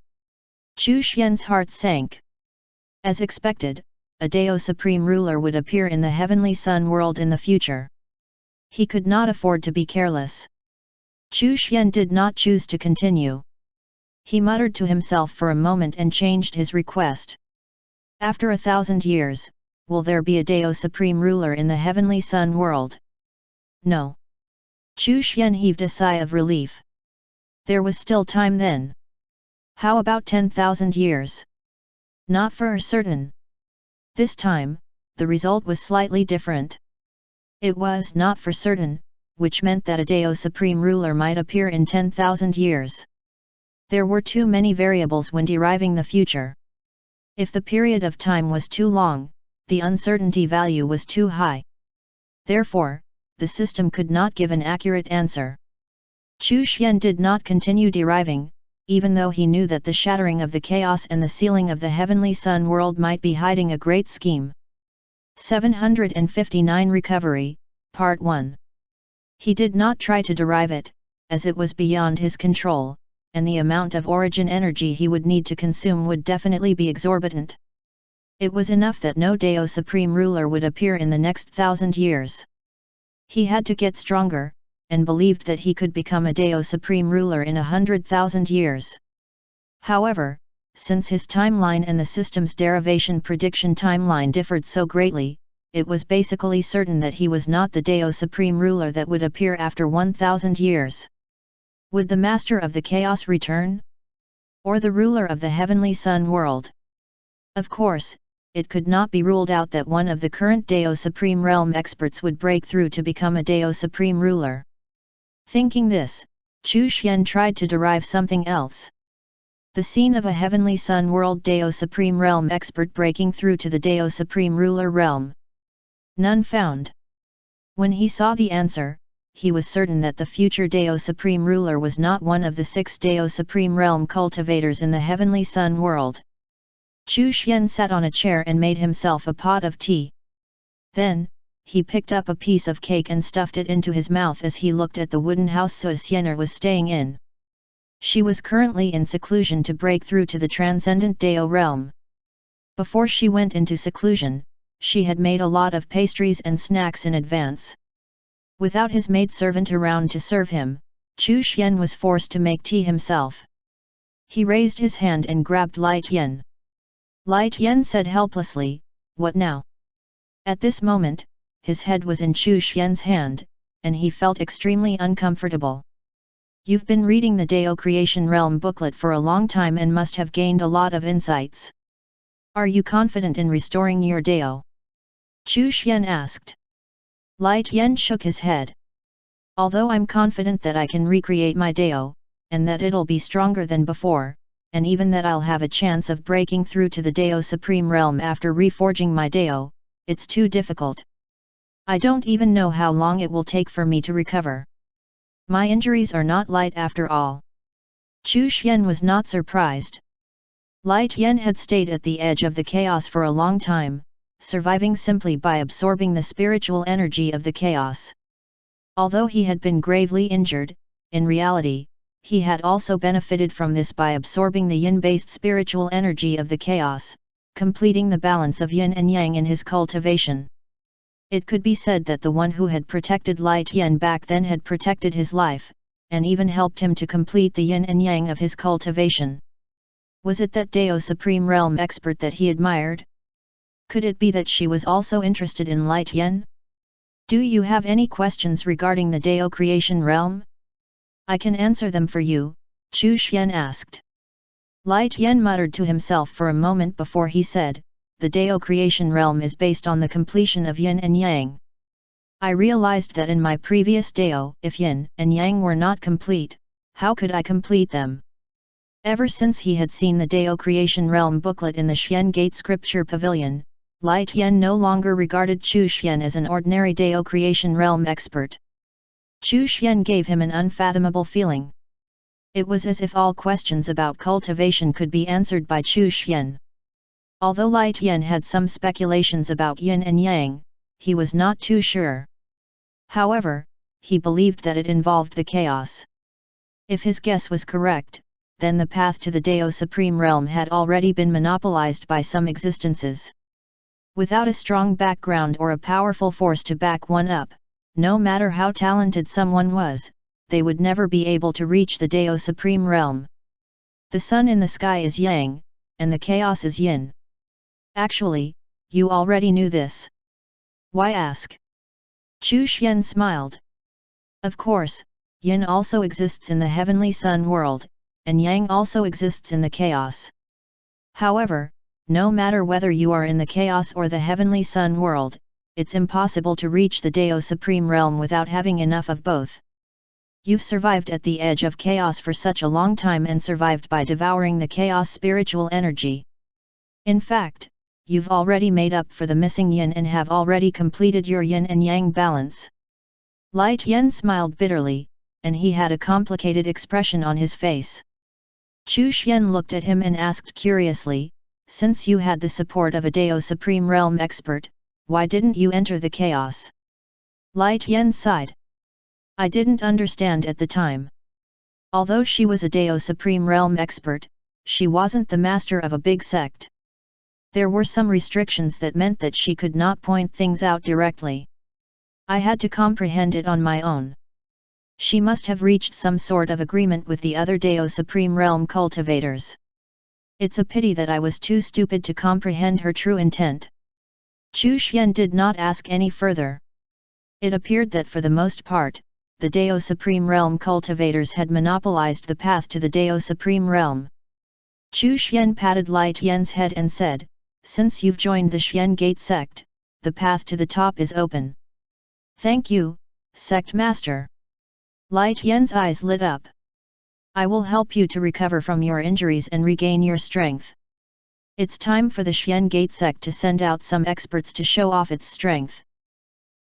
A: Chu Xian's heart sank. As expected, a Dao Supreme Ruler would appear in the heavenly Sun world in the future. He could not afford to be careless. Chu Xian did not choose to continue. He muttered to himself for a moment and changed his request. After 1,000 years, will there be a Dao Supreme Ruler in the heavenly Sun world? No. Chu Xian heaved a sigh of relief. There was still time then. How about 10,000 years? Not for certain. This time, the result was slightly different. It was not for certain, which meant that a Dao Supreme Ruler might appear in 10,000 years. There were too many variables when deriving the future. If the period of time was too long, the uncertainty value was too high. Therefore, the system could not give an accurate answer. Chu Xian did not continue deriving, even though he knew that the shattering of the chaos and the sealing of the heavenly Sun world might be hiding a great scheme. 759 Recovery, Part 1. He did not try to derive it, as it was beyond his control, and the amount of origin energy he would need to consume would definitely be exorbitant. It was enough that no Dao Supreme Ruler would appear in the next 1,000 years. He had to get stronger, and believed that he could become a Dao Supreme Ruler in 100,000 years. However, since his timeline and the system's derivation prediction timeline differed so greatly, it was basically certain that he was not the Dao Supreme Ruler that would appear after 1,000 years. Would the Master of the Chaos return? Or the ruler of the heavenly Sun world? Of course, it could not be ruled out that one of the current Dao Supreme Realm experts would break through to become a Dao Supreme Ruler. Thinking this, Chu Xian tried to derive something else. The scene of a heavenly Sun world Dao Supreme Realm expert breaking through to the Dao Supreme Ruler realm. None found. When he saw the answer, he was certain that the future Dao Supreme Ruler was not one of the 6 Dao Supreme Realm cultivators in the heavenly Sun world. Chu Xian sat on a chair and made himself a pot of tea. Then, he picked up a piece of cake and stuffed it into his mouth as he looked at the wooden house Su Xianer was staying in. She was currently in seclusion to break through to the transcendent Dao realm. Before she went into seclusion, she had made a lot of pastries and snacks in advance. Without his maidservant around to serve him, Chu Xian was forced to make tea himself. He raised his hand and grabbed Lai Tian. Lai Tian said helplessly, "What now?" At this moment, his head was in Chu Xian's hand, and he felt extremely uncomfortable. "You've been reading the Dao Creation Realm booklet for a long time and must have gained a lot of insights. Are you confident in restoring your Dao?" Chu Xian asked. Lai Tian shook his head. "Although I'm confident that I can recreate my Dao, and that it'll be stronger than before, and even that I'll have a chance of breaking through to the Dao Supreme Realm after reforging my Dao, it's too difficult. I don't even know how long it will take for me to recover. My injuries are not light after all." Chu Xian was not surprised. Lai Tian had stayed at the edge of the chaos for a long time, surviving simply by absorbing the spiritual energy of the chaos. Although he had been gravely injured, in reality, he had also benefited from this by absorbing the yin-based spiritual energy of the chaos, completing the balance of yin and yang in his cultivation. It could be said that the one who had protected Lai Tian back then had protected his life, and even helped him to complete the yin and yang of his cultivation. Was it that Dao Supreme Realm expert that he admired? Could it be that she was also interested in Lai Tian? Do you have any questions regarding the Dao Creation Realm? I can answer them for you, Chu Xian asked. Lai Tian muttered to himself for a moment before he said, "The Dao Creation Realm is based on the completion of yin and yang. I realized that in my previous Dao, if yin and yang were not complete, how could I complete them? Ever since he had seen the Dao Creation Realm booklet in the Xian Gate Scripture Pavilion, Lai Tian no longer regarded Chu Xian as an ordinary Dao Creation Realm expert. Chu Xian gave him an unfathomable feeling. It was as if all questions about cultivation could be answered by Chu Xian. Although Lai Tian had some speculations about yin and yang, he was not too sure. However, he believed that it involved the chaos. If his guess was correct, then the path to the Dao Supreme Realm had already been monopolized by some existences. Without a strong background or a powerful force to back one up, no matter how talented someone was, they would never be able to reach the Dao Supreme Realm. The sun in the sky is yang, and the chaos is yin. Actually, you already knew this. Why ask? Chu Xian smiled. Of course, yin also exists in the heavenly sun world, and yang also exists in the chaos. However, no matter whether you are in the chaos or the heavenly sun world, it's impossible to reach the Dao Supreme Realm without having enough of both. You've survived at the edge of chaos for such a long time and survived by devouring the chaos spiritual energy. In fact, you've already made up for the missing yin and have already completed your yin and yang balance. Lai Tian smiled bitterly, and he had a complicated expression on his face. Chu Xian looked at him and asked curiously, since you had the support of a Dao Supreme Realm expert, why didn't you enter the chaos? Lai Tian sighed. I didn't understand at the time. Although she was a Dao Supreme Realm expert, she wasn't the master of a big sect. There were some restrictions that meant that she could not point things out directly. I had to comprehend it on my own. She must have reached some sort of agreement with the other Dao Supreme Realm cultivators. It's a pity that I was too stupid to comprehend her true intent. Chu Xian did not ask any further. It appeared that for the most part, the Dao Supreme Realm cultivators had monopolized the path to the Dao Supreme Realm. Chu Xian patted Lai Tian's head and said, since you've joined the Xian Gate sect, the path to the top is open. Thank you, Sect Master. Lai Tian's eyes lit up. I will help you to recover from your injuries and regain your strength. It's time for the Xian Gate sect to send out some experts to show off its strength.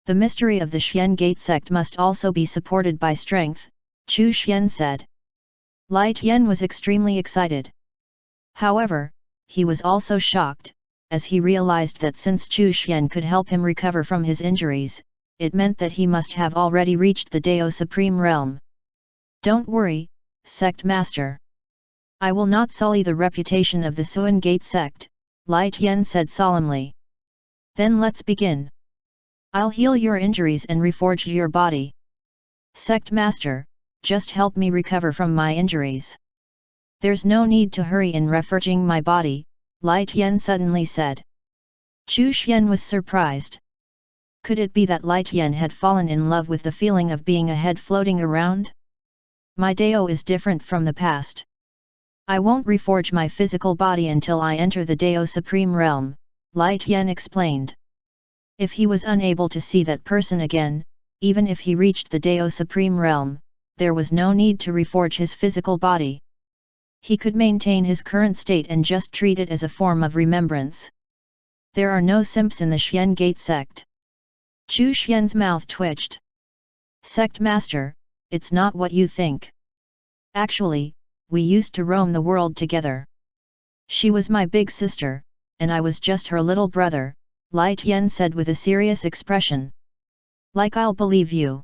A: The mystery of the Xian Gate sect must also be supported by strength, Chu Xian said. Lai Tian was extremely excited. However, he was also shocked, as he realized that since Chu Xian could help him recover from his injuries, it meant that he must have already reached the Dao Supreme Realm. Don't worry, Sect Master. I will not sully the reputation of the Xian Gate sect, Lai Tian said solemnly. Then let's begin. I'll heal your injuries and reforge your body. Sect Master, just help me recover from my injuries. There's no need to hurry in reforging my body, Lai Tian suddenly said. Chu Xian was surprised. Could it be that Lai Tian had fallen in love with the feeling of being a head floating around? My Dao is different from the past. I won't reforge my physical body until I enter the Dao Supreme Realm, Lai Tian explained. If he was unable to see that person again, even if he reached the Dao Supreme Realm, there was no need to reforge his physical body. He could maintain his current state and just treat it as a form of remembrance. There are no simps in the Xian Gate sect. Chu Xian's mouth twitched. Sect Master, it's not what you think. Actually, we used to roam the world together. She was my big sister, and I was just her little brother, Lai Tian said with a serious expression. Like I'll believe you.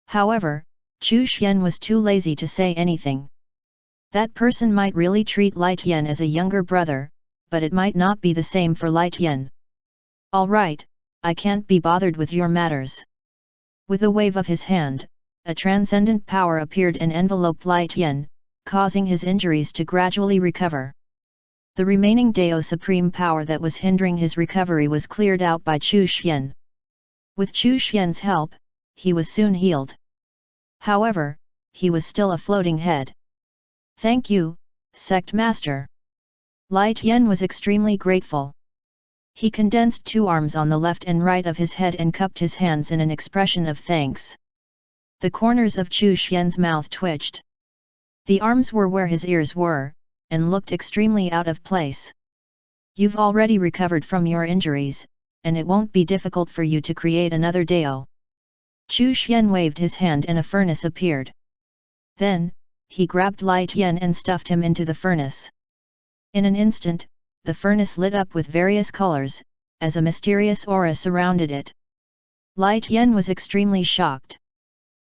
A: However, Chu Xian was too lazy to say anything. That person might really treat Lai Tian as a younger brother, but it might not be the same for Lai Tian. All right, I can't be bothered with your matters. With a wave of his hand, a transcendent power appeared and enveloped Lai Tian, causing his injuries to gradually recover. The remaining Dao Supreme power that was hindering his recovery was cleared out by Chu Xian. With Chu Xian's help, he was soon healed. However, he was still a floating head. Thank you, Sect Master. Lai Tian was extremely grateful. He condensed two arms on the left and right of his head and cupped his hands in an expression of thanks. The corners of Chu Xian's mouth twitched. The arms were where his ears were, and looked extremely out of place. You've already recovered from your injuries, and it won't be difficult for you to create another Dao. Chu Xian waved his hand and a furnace appeared. Then, he grabbed Lai Tian and stuffed him into the furnace. In an instant, the furnace lit up with various colors, as a mysterious aura surrounded it. Lai Tian was extremely shocked.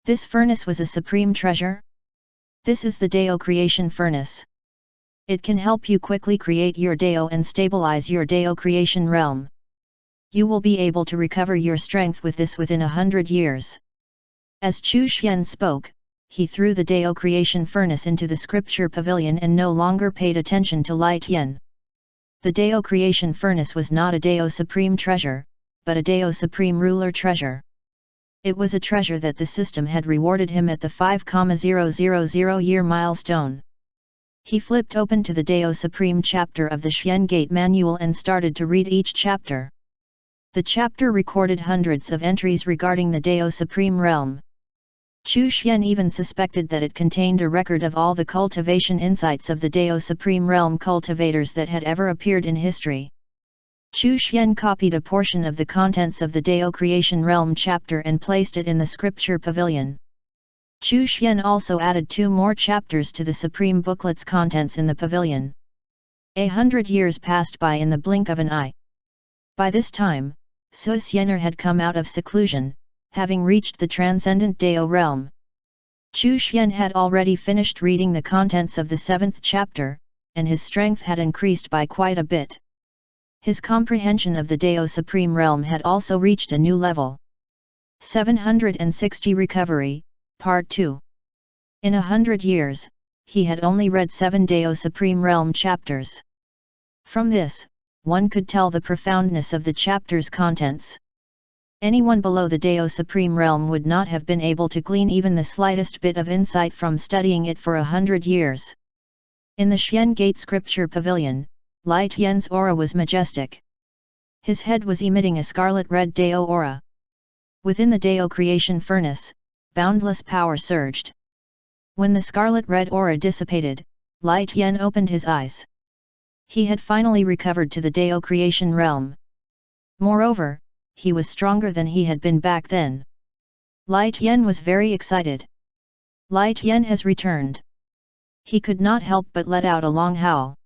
A: This furnace was a supreme treasure? This is the Dao creation furnace. It can help you quickly create your Dao and stabilize your Dao creation realm. You will be able to recover your strength with this within 100 years. As Chu Xian spoke, he threw the Dao creation furnace into the scripture pavilion and no longer paid attention to Lai Tian. The Dao creation furnace was not a Dao supreme treasure, but a Dao supreme ruler treasure. It was a treasure that the system had rewarded him at the 5,000-year milestone. He flipped open to the Dao Supreme chapter of the Xian Gate Manual and started to read each chapter. The chapter recorded hundreds of entries regarding the Dao Supreme realm. Chu Xian even suspected that it contained a record of all the cultivation insights of the Dao Supreme realm cultivators that had ever appeared in history. Chu Xian copied a portion of the contents of the Dao Creation Realm chapter and placed it in the scripture pavilion. Chu Xian also added 2 more chapters to the Supreme Booklet's contents in the pavilion. 100 years passed by in the blink of an eye. By this time, Su Xianer had come out of seclusion, having reached the transcendent Dao realm. Chu Xian had already finished reading the contents of the 7th chapter, and his strength had increased by quite a bit. His comprehension of the Dao Supreme Realm had also reached a new level. 760 Recovery, Part 2. In 100 years, he had only read 7 Dao Supreme Realm chapters. From this, one could tell the profoundness of the chapter's contents. Anyone below the Dao Supreme Realm would not have been able to glean even the slightest bit of insight from studying it for 100 years. In the Xian Gate Scripture Pavilion, Lai Tian's aura was majestic. His head was emitting a scarlet-red Dao aura. Within the Dao creation furnace, boundless power surged. When the scarlet-red aura dissipated, Lai Tian opened his eyes. He had finally recovered to the Dao creation realm. Moreover, he was stronger than he had been back then. Lai Tian was very excited. Lai Tian has returned. He could not help but let out a long howl.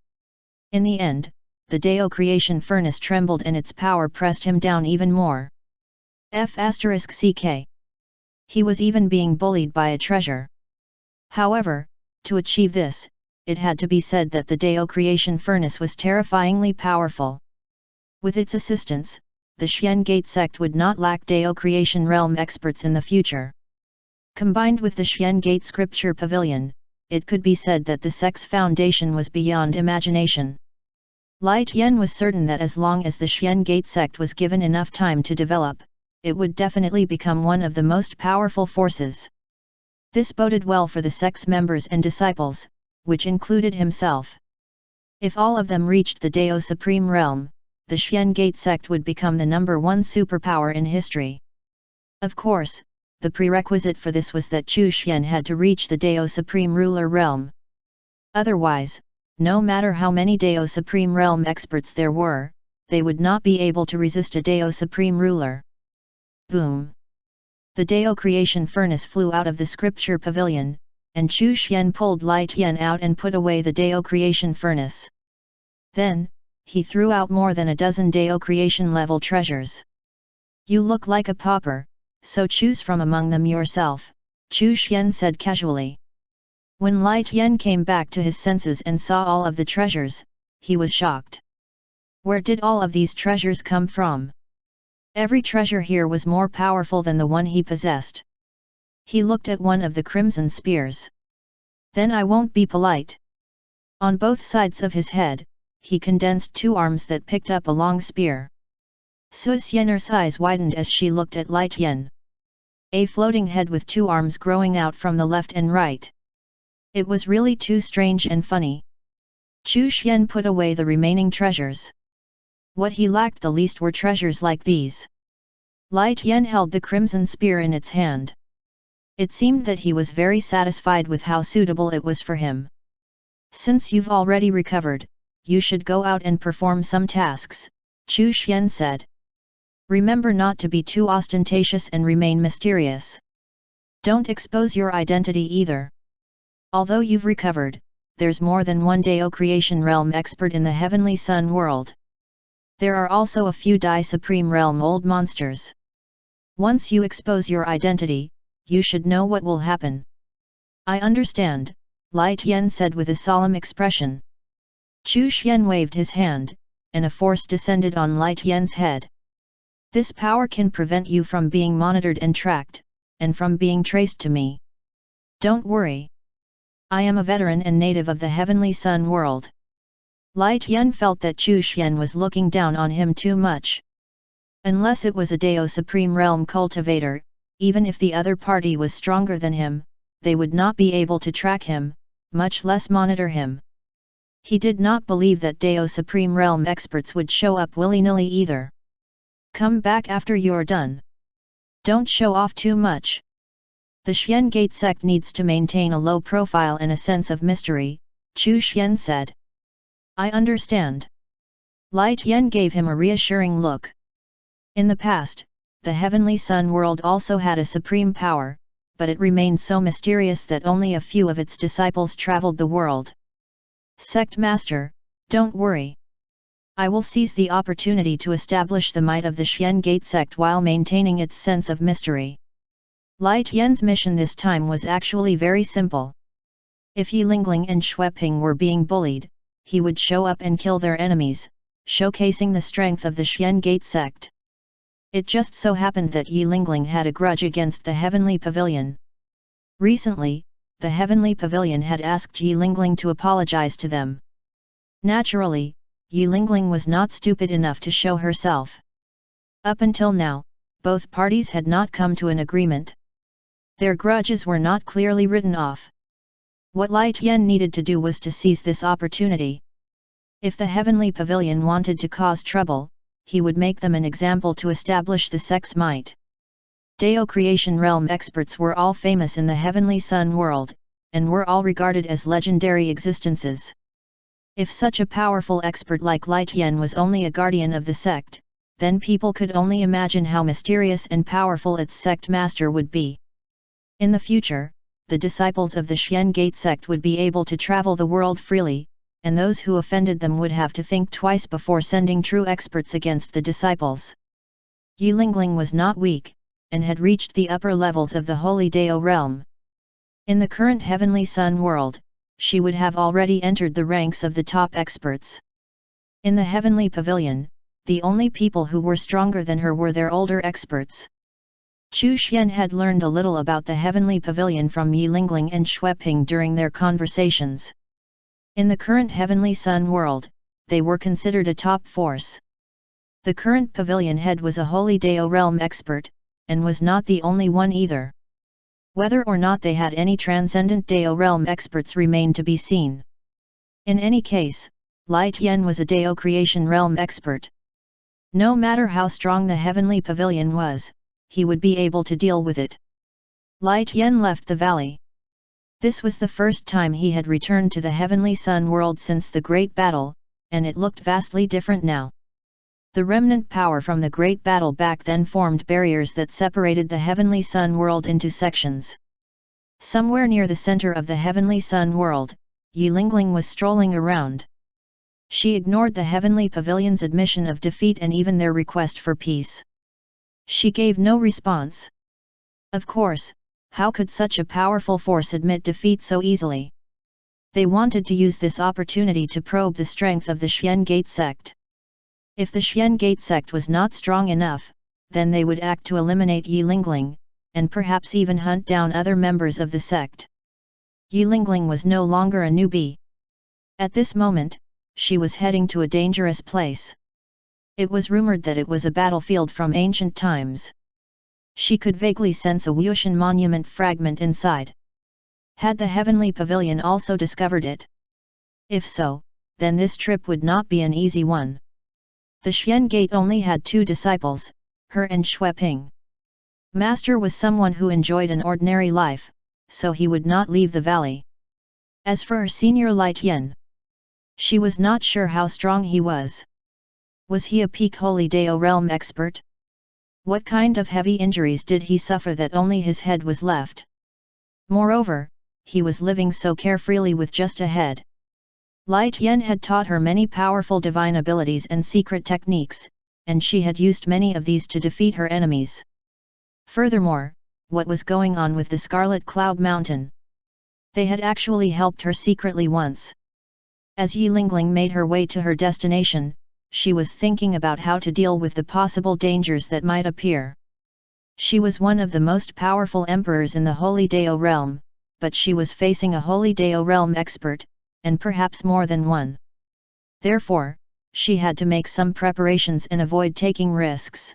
A: In the end, the Dao creation furnace trembled and its power pressed him down even more. F***ck. He was even being bullied by a treasure. However, to achieve this, it had to be said that the Dao creation furnace was terrifyingly powerful. With its assistance, the Xian Gate sect would not lack Dao creation realm experts in the future. Combined with the Xian Gate scripture pavilion, it could be said that the sect's foundation was beyond imagination. Lai Tian was certain that as long as the Xian Gate sect was given enough time to develop, it would definitely become one of the most powerful forces. This boded well for the sect's members and disciples, which included himself. If all of them reached the Dao Supreme Realm, the Xian Gate sect would become the #1 superpower in history. Of course, the prerequisite for this was that Chu Xian had to reach the Dao Supreme Ruler Realm. Otherwise, no matter how many Dao Supreme Realm experts there were, they would not be able to resist a Dao Supreme Ruler. Boom! The Dao creation furnace flew out of the scripture pavilion, and Chu Xian pulled Lai Tian out and put away the Dao creation furnace. Then, he threw out more than a dozen Dao creation level treasures. You look like a pauper, so choose from among them yourself, Chu Xian said casually. When Lai Tian came back to his senses and saw all of the treasures, he was shocked. Where did all of these treasures come from? Every treasure here was more powerful than the one he possessed. He looked at one of the crimson spears. Then I won't be polite. On both sides of his head, he condensed 2 arms that picked up a long spear. Su Xianer's eyes widened as she looked at Lai Tian. A floating head with 2 arms growing out from the left and right. It was really too strange and funny. Chu Xian put away the remaining treasures. What he lacked the least were treasures like these. Lai Tian held the crimson spear in its hand. It seemed that he was very satisfied with how suitable it was for him. Since you've already recovered, you should go out and perform some tasks, Chu Xian said. Remember not to be too ostentatious and remain mysterious. Don't expose your identity either. Although you've recovered, there's more than one Dao creation realm expert in the Heavenly Sun world. There are also a few Dai Supreme Realm old monsters. Once you expose your identity, you should know what will happen. I understand, Lai Tian said with a solemn expression. Chu Xian waved his hand, and a force descended on Lai Tian's head. This power can prevent you from being monitored and tracked, and from being traced to me. Don't worry. I am a veteran and native of the Heavenly Sun world. Lai Tian felt that Chu Xian was looking down on him too much. Unless it was a Dao Supreme Realm cultivator, even if the other party was stronger than him, they would not be able to track him, much less monitor him. He did not believe that Dao Supreme Realm experts would show up willy-nilly either. Come back after you're done. Don't show off too much. The Xian Gate sect needs to maintain a low profile and a sense of mystery, Chu Xian said. I understand. Lai Tian gave him a reassuring look. In the past, the Heavenly Sun world also had a supreme power, but it remained so mysterious that only a few of its disciples traveled the world. Sect Master, don't worry. I will seize the opportunity to establish the might of the Xian Gate sect while maintaining its sense of mystery. Lai Tian's mission this time was actually very simple. If Yi Lingling and Xueping were being bullied, he would show up and kill their enemies, showcasing the strength of the Xian Gate sect. It just so happened that Yi Lingling had a grudge against the Heavenly Pavilion. Recently, the Heavenly Pavilion had asked Yi Lingling to apologize to them. Naturally, Yi Lingling was not stupid enough to show herself. Up until now, both parties had not come to an agreement. Their grudges were not clearly written off. What Lai Tian needed to do was to seize this opportunity. If the Heavenly Pavilion wanted to cause trouble, he would make them an example to establish the sect's might. Dao Creation Realm experts were all famous in the Heavenly Sun world, and were all regarded as legendary existences. If such a powerful expert like Lai Tian was only a guardian of the sect, then people could only imagine how mysterious and powerful its sect master would be. In the future, the disciples of the Xian Gate sect would be able to travel the world freely, and those who offended them would have to think twice before sending true experts against the disciples. Yi Lingling was not weak, and had reached the upper levels of the Holy Dao realm. In the current Heavenly Sun world, she would have already entered the ranks of the top experts. In the Heavenly Pavilion, the only people who were stronger than her were their older experts. Chu Xian had learned a little about the Heavenly Pavilion from Yi Lingling and Xueping during their conversations. In the current Heavenly Sun world, they were considered a top force. The current pavilion head was a Holy Dao realm expert, and was not the only one either. Whether or not they had any transcendent Dao realm experts remained to be seen. In any case, Lai Tian was a Dao creation realm expert. No matter how strong the Heavenly Pavilion was, he would be able to deal with it. Lai Tian left the valley. This was the first time he had returned to the Heavenly Sun world since the Great Battle, and it looked vastly different now. The remnant power from the Great Battle back then formed barriers that separated the Heavenly Sun world into sections. Somewhere near the center of the Heavenly Sun world, Yi Lingling was strolling around. She ignored the Heavenly Pavilion's admission of defeat and even their request for peace. She gave no response. Of course, how could such a powerful force admit defeat so easily? They wanted to use this opportunity to probe the strength of the Xian Gate sect. If the Xian Gate sect was not strong enough, then they would act to eliminate Yi Lingling, and perhaps even hunt down other members of the sect. Yi Lingling was no longer a newbie. At this moment, she was heading to a dangerous place. It was rumored that it was a battlefield from ancient times. She could vaguely sense a Wuxian monument fragment inside. Had the Heavenly Pavilion also discovered it? If so, then this trip would not be an easy one. The Xian Gate only had 2 disciples, her and Xueping. Master was someone who enjoyed an ordinary life, so he would not leave the valley. As for her senior Light Yen, she was not sure how strong he was. Was he a peak Holy Dao realm expert? What kind of heavy injuries did he suffer that only his head was left? Moreover, he was living so carefreely with just a head. Light Yen had taught her many powerful divine abilities and secret techniques, and she had used many of these to defeat her enemies. Furthermore, what was going on with the Scarlet Cloud Mountain? They had actually helped her secretly once. As Yi Lingling made her way to her destination, she was thinking about how to deal with the possible dangers that might appear. She was one of the most powerful emperors in the Holy Dao realm, but she was facing a Holy Dao realm expert, and perhaps more than one. Therefore, she had to make some preparations and avoid taking risks.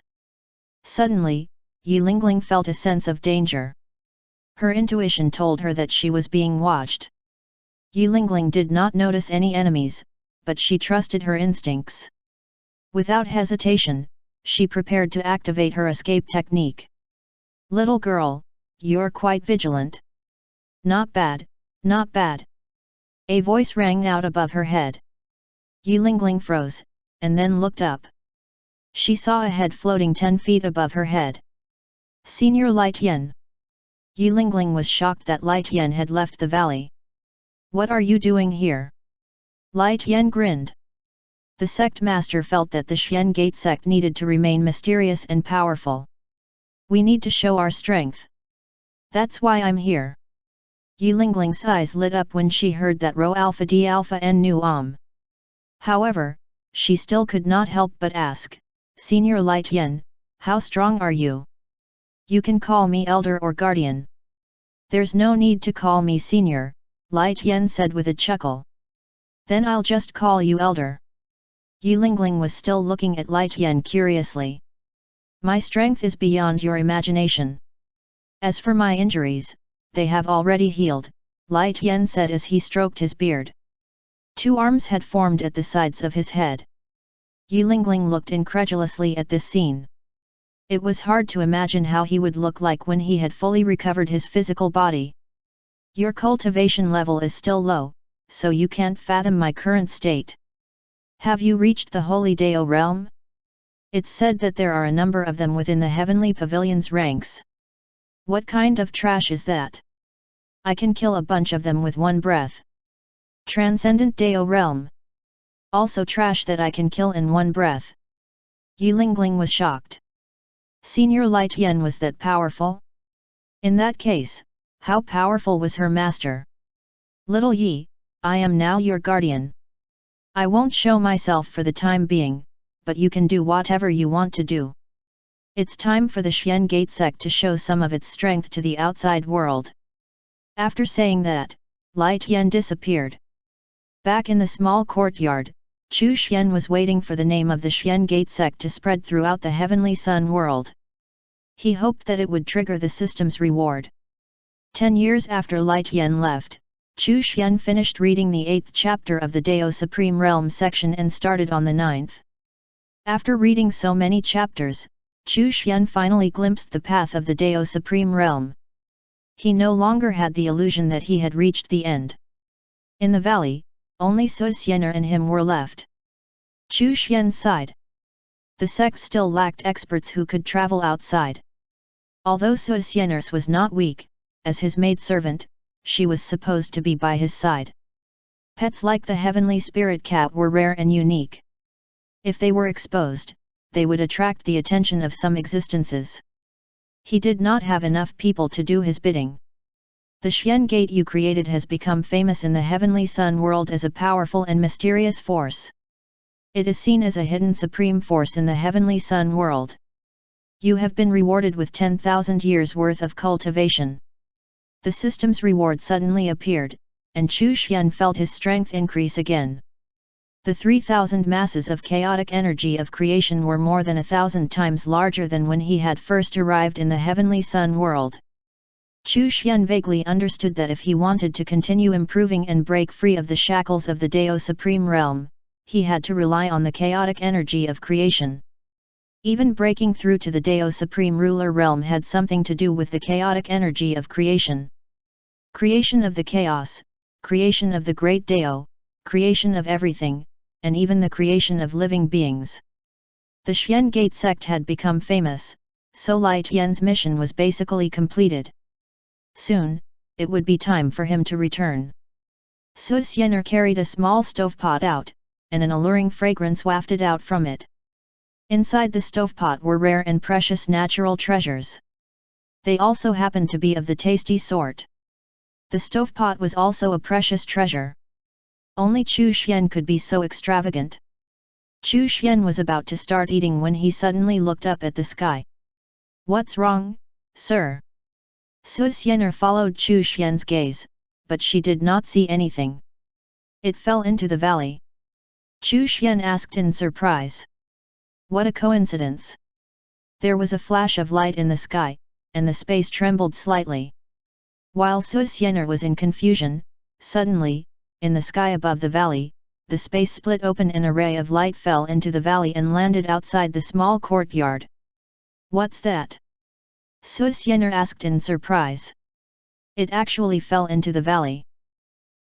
A: Suddenly, Yi Lingling felt a sense of danger. Her intuition told her that she was being watched. Yi Lingling did not notice any enemies, but she trusted her instincts. Without hesitation, she prepared to activate her escape technique. "Little girl, you're quite vigilant." "Not bad, not bad." A voice rang out above her head. Yi Lingling froze, and then looked up. She saw a head floating 10 feet above her head. Senior Light Yen. Yi Lingling was shocked that Light Yen had left the valley. "What are you doing here?" Light Yen grinned. The sect master felt that the Xian Gate sect needed to remain mysterious and powerful. "We need to show our strength. That's why I'm here." Yi Lingling's eyes lit up when she heard that Rho Alpha D Alpha N Nu Om. However, she still could not help but ask, "Senior Light Yen, how strong are you?" "You can call me Elder or Guardian." "There's no need to call me Senior," Light Yen said with a chuckle. "Then I'll just call you Elder." Yi Lingling was still looking at Light Yen curiously. "My strength is beyond your imagination. As for my injuries, they have already healed," Light Yen said as he stroked his beard. 2 arms had formed at the sides of his head. Yi Lingling looked incredulously at this scene. It was hard to imagine how he would look like when he had fully recovered his physical body. "Your cultivation level is still low, so you can't fathom my current state. Have you reached the Holy Dao realm? It's said that there are a number of them within the Heavenly Pavilion's ranks. What kind of trash is that? I can kill a bunch of them with one breath." "Transcendent Dao realm. Also trash that I can kill in one breath." Yi Lingling was shocked. Senior Light Yen was that powerful? In that case, how powerful was her master? "Little Yi, I am now your guardian. I won't show myself for the time being, but you can do whatever you want to do. It's time for the Xian Gate sect to show some of its strength to the outside world." After saying that, Light Yen disappeared. Back in the small courtyard, Chu Xian was waiting for the name of the Xian Gate sect to spread throughout the Heavenly Sun world. He hoped that it would trigger the system's reward. 10 years after Light Yen left, Chu Xian finished reading the 8th chapter of the Dao Supreme Realm section and started on the 9th. After reading so many chapters, Chu Xian finally glimpsed the path of the Dao Supreme Realm. He no longer had the illusion that he had reached the end. In the valley, only Su Xianer and him were left. Chu Xian sighed. The sect still lacked experts who could travel outside. Although Su Xianer was not weak, as his maidservant, she was supposed to be by his side. Pets like the heavenly spirit cat were rare and unique. If they were exposed, they would attract the attention of some existences. He did not have enough people to do his bidding. The Xian Gate you created has become famous in the Heavenly Sun world as a powerful and mysterious force. It is seen as a hidden supreme force in the Heavenly Sun world. You have been rewarded with 10,000 years worth of cultivation. The system's reward suddenly appeared, and Chu Xian felt his strength increase again. The 3,000 masses of chaotic energy of creation were more than 1,000 times larger than when he had first arrived in the Heavenly Sun world. Chu Xian vaguely understood that if he wanted to continue improving and break free of the shackles of the Dao Supreme Realm, he had to rely on the chaotic energy of creation. Even breaking through to the Dao Supreme Ruler realm had something to do with the chaotic energy of creation. Creation of the chaos, creation of the great Dao, creation of everything, and even the creation of living beings. The Xian Gate sect had become famous, so Lai Tian's mission was basically completed. Soon, it would be time for him to return. Su Xianer carried a small stovepot out, and an alluring fragrance wafted out from it. Inside the stovepot were rare and precious natural treasures. They also happened to be of the tasty sort. The stovepot was also a precious treasure. Only Chu Xian could be so extravagant. Chu Xian was about to start eating when he suddenly looked up at the sky. "What's wrong, sir?" Su Xianer followed Chu Xian's gaze, but she did not see anything. "It fell into the valley." Chu Xian asked in surprise. "What a coincidence!" There was a flash of light in the sky, and the space trembled slightly. While Su Xianer was in confusion, suddenly, in the sky above the valley, the space split open and a ray of light fell into the valley and landed outside the small courtyard. "What's that?" Su Xianer asked in surprise. It actually fell into the valley.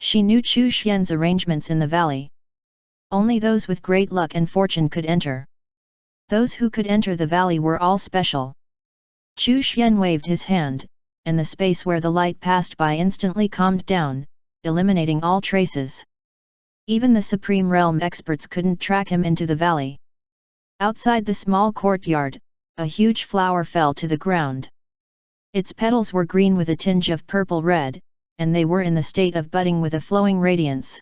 A: She knew Chu Xian's arrangements in the valley. Only those with great luck and fortune could enter. Those who could enter the valley were all special. Chu Xian waved his hand, and the space where the light passed by instantly calmed down, eliminating all traces. Even the Supreme Realm experts couldn't track him into the valley. Outside the small courtyard, a huge flower fell to the ground. Its petals were green with a tinge of purple-red, and they were in the state of budding with a flowing radiance.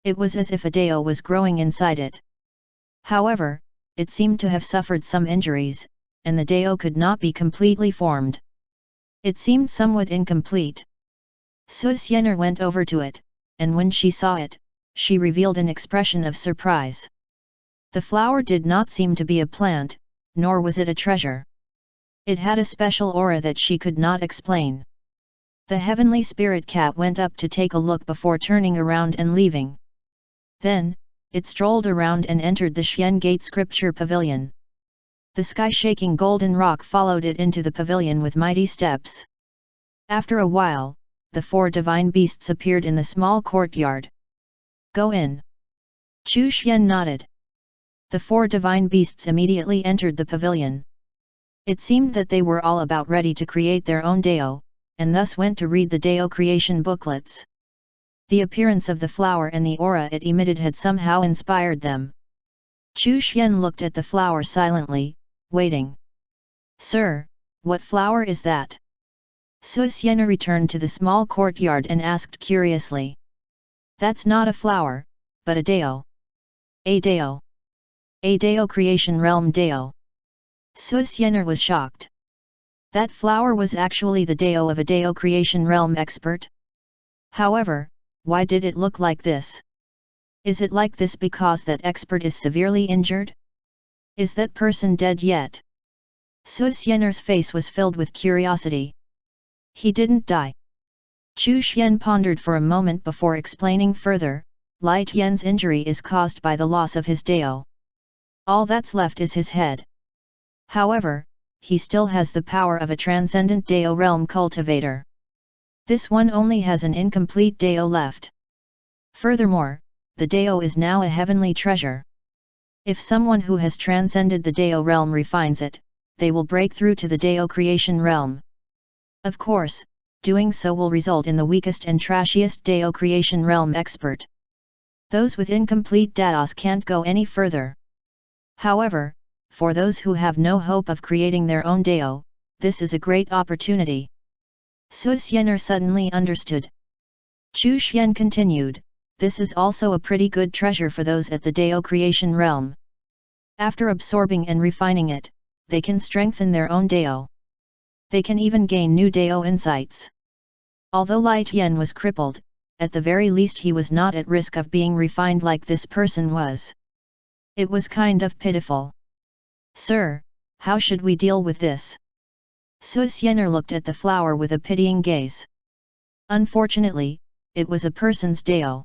A: It was as if a Dao was growing inside it. However, it seemed to have suffered some injuries, and the Dao could not be completely formed. It seemed somewhat incomplete. Su Xianer went over to it, and when she saw it, she revealed an expression of surprise. The flower did not seem to be a plant, nor was it a treasure. It had a special aura that she could not explain. The heavenly spirit cat went up to take a look before turning around and leaving. Then, it strolled around and entered the Xian Gate Scripture Pavilion. The sky-shaking golden rock followed it into the pavilion with mighty steps. After a while, the 4 divine beasts appeared in the small courtyard. "Go in." Chu Xian nodded. The 4 divine beasts immediately entered the pavilion. It seemed that they were all about ready to create their own Dao, and thus went to read the Dao creation booklets. The appearance of the flower and the aura it emitted had somehow inspired them. Chu Xian looked at the flower silently, waiting. "Sir, what flower is that?" Su Xianer returned to the small courtyard and asked curiously. "That's not a flower, but a Dao." "A Dao? A Dao creation realm Dao?" Su Xianer was shocked. That flower was actually the Dao of a Dao creation realm expert? However, why did it look like this? Is it like this because that expert is severely injured? Is that person dead yet? Su Xianer's face was filled with curiosity. He didn't die. Chu Xian pondered for a moment before explaining further. Lai Tian's injury is caused by the loss of his Dao. All that's left is his head. However, he still has the power of a transcendent Dao realm cultivator. This one only has an incomplete Dao left. Furthermore, the Dao is now a heavenly treasure. If someone who has transcended the Dao realm refines it, they will break through to the Dao creation realm. Of course, doing so will result in the weakest and trashiest Dao creation realm expert. Those with incomplete Daos can't go any further. However, for those who have no hope of creating their own Dao, this is a great opportunity. Su Xianer suddenly understood. Chu Xian continued, "This is also a pretty good treasure for those at the Dao creation realm. After absorbing and refining it, they can strengthen their own Dao. They can even gain new Dao insights." Although Lai Tian was crippled, at the very least he was not at risk of being refined like this person was. It was kind of pitiful. "Sir, how should we deal with this?" Su Xianer looked at the flower with a pitying gaze. Unfortunately, it was a person's Dao.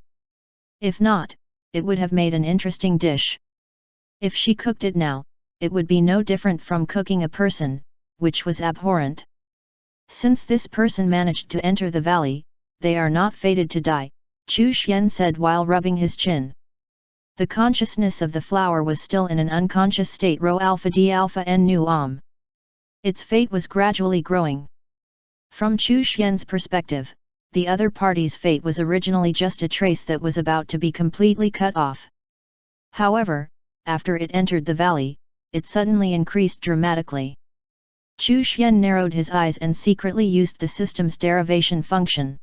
A: If not, it would have made an interesting dish. If she cooked it now, it would be no different from cooking a person, which was abhorrent. Since this person managed to enter the valley, they are not fated to die, Chu Xian said while rubbing his chin. The consciousness of the flower was still in an unconscious state Rho alpha d alpha n nu om. Its fate was gradually growing. From Chu Xian's perspective, the other party's fate was originally just a trace that was about to be completely cut off. However, after it entered the valley, it suddenly increased dramatically. Chu Xian narrowed his eyes and secretly used the system's derivation function.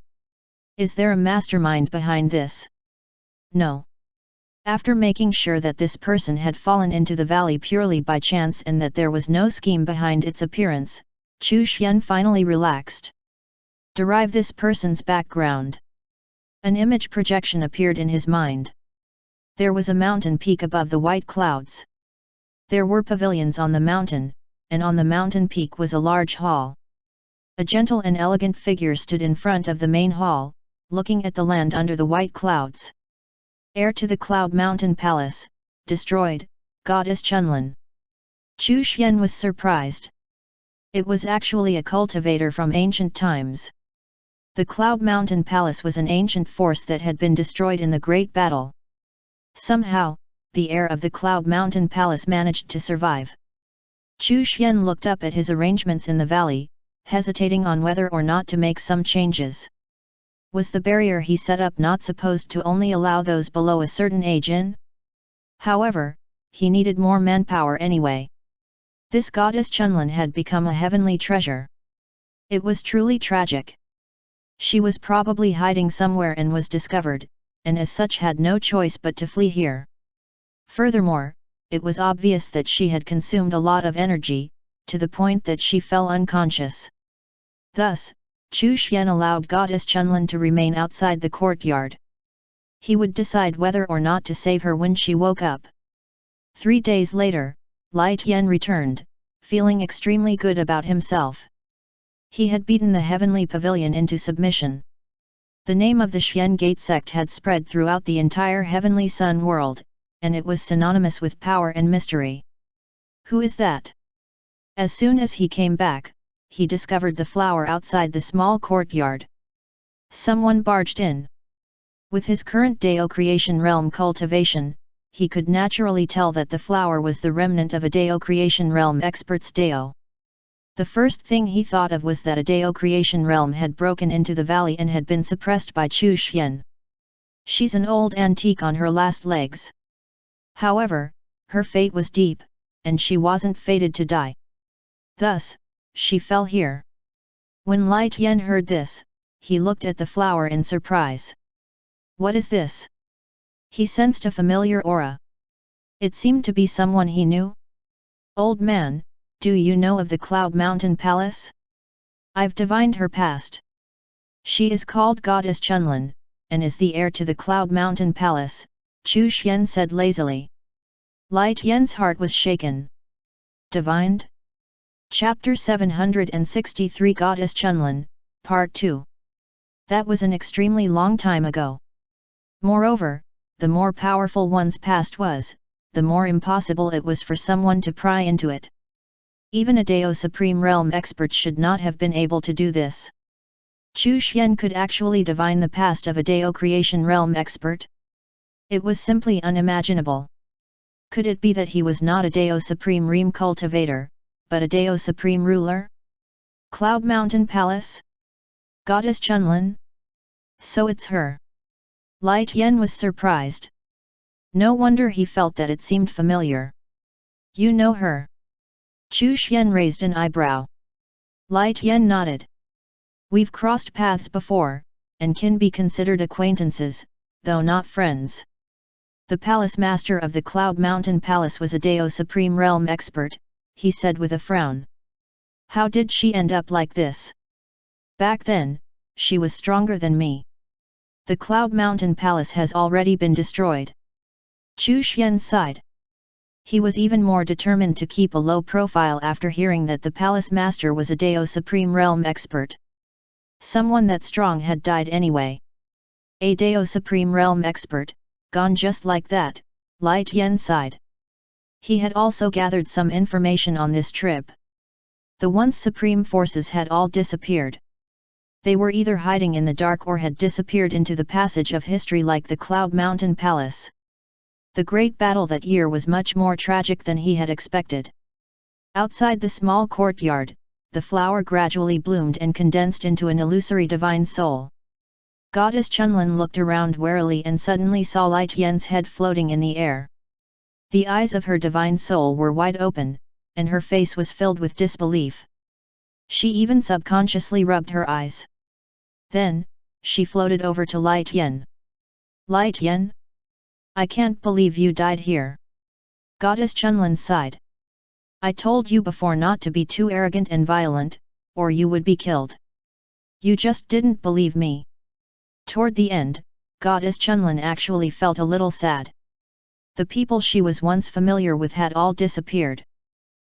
A: Is there a mastermind behind this? No. After making sure that this person had fallen into the valley purely by chance and that there was no scheme behind its appearance, Chu Xian finally relaxed. Derive this person's background. An image projection appeared in his mind. There was a mountain peak above the white clouds. There were pavilions on the mountain, and on the mountain peak was a large hall. A gentle and elegant figure stood in front of the main hall, looking at the land under the white clouds. Heir to the Cloud Mountain Palace, destroyed, Goddess Chunlin. Chu Xian was surprised. It was actually a cultivator from ancient times. The Cloud Mountain Palace was an ancient force that had been destroyed in the Great Battle. Somehow, the heir of the Cloud Mountain Palace managed to survive. Chu Xian looked up at his arrangements in the valley, hesitating on whether or not to make some changes. Was the barrier he set up not supposed to only allow those below a certain age in? However, he needed more manpower anyway. This goddess Chunlin had become a heavenly treasure. It was truly tragic. She was probably hiding somewhere and was discovered, and as such had no choice but to flee here. Furthermore, it was obvious that she had consumed a lot of energy, to the point that she fell unconscious. Thus, Chu Xian allowed Goddess Chunlin to remain outside the courtyard. He would decide whether or not to save her when she woke up. 3 days later, Lai Tian returned, feeling extremely good about himself. He had beaten the Heavenly Pavilion into submission. The name of the Xian Gate sect had spread throughout the entire Heavenly Sun world, and it was synonymous with power and mystery. Who is that? As soon as he came back, he discovered the flower outside the small courtyard. Someone barged in. With his current Dao creation realm cultivation, he could naturally tell that the flower was the remnant of a Dao creation realm expert's Dao. The first thing he thought of was that a Dao creation realm had broken into the valley and had been suppressed by Chu Xian. She's an old antique on her last legs. However, her fate was deep, and she wasn't fated to die. Thus, she fell here. When Lai Tian heard this, he looked at the flower in surprise. What is this? He sensed a familiar aura. It seemed to be someone he knew. Old man, do you know of the Cloud Mountain Palace? I've divined her past. She is called Goddess Chunlin, and is the heir to the Cloud Mountain Palace, Chu Xian said lazily. Lai Tian's heart was shaken. Divined? Chapter 763 Goddess Chunlin, Part 2. That was an extremely long time ago. Moreover, the more powerful one's past was, the more impossible it was for someone to pry into it. Even a Dao Supreme Realm expert should not have been able to do this. Chu Xian could actually divine the past of a Dao Creation Realm expert? It was simply unimaginable. Could it be that he was not a Dao Supreme Realm cultivator, but a Dao Supreme Ruler? Cloud Mountain Palace? Goddess Chunlin? So it's her. Lai Tian was surprised. No wonder he felt that it seemed familiar. You know her? Chu Xian raised an eyebrow. Lai Tian nodded. We've crossed paths before, and can be considered acquaintances, though not friends. The palace master of the Cloud Mountain Palace was a Dao Supreme Realm expert, he said with a frown. How did she end up like this? Back then, she was stronger than me. The Cloud Mountain Palace has already been destroyed. Chu Xian sighed. He was even more determined to keep a low profile after hearing that the palace master was a Dao Supreme Realm expert. Someone that strong had died anyway. A Dao Supreme Realm expert, gone just like that, Lai Tian sighed. He had also gathered some information on this trip. The once supreme forces had all disappeared. They were either hiding in the dark or had disappeared into the passage of history like the Cloud Mountain Palace. The great battle that year was much more tragic than he had expected. Outside the small courtyard, the flower gradually bloomed and condensed into an illusory divine soul. Goddess Chunlin looked around warily and suddenly saw Light Yen's head floating in the air. The eyes of her divine soul were wide open, and her face was filled with disbelief. She even subconsciously rubbed her eyes. Then, she floated over to Light Yen. Light Yen? I can't believe you died here. Goddess Chunlin sighed. I told you before not to be too arrogant and violent, or you would be killed. You just didn't believe me. Toward the end, Goddess Chunlin actually felt a little sad. The people she was once familiar with had all disappeared.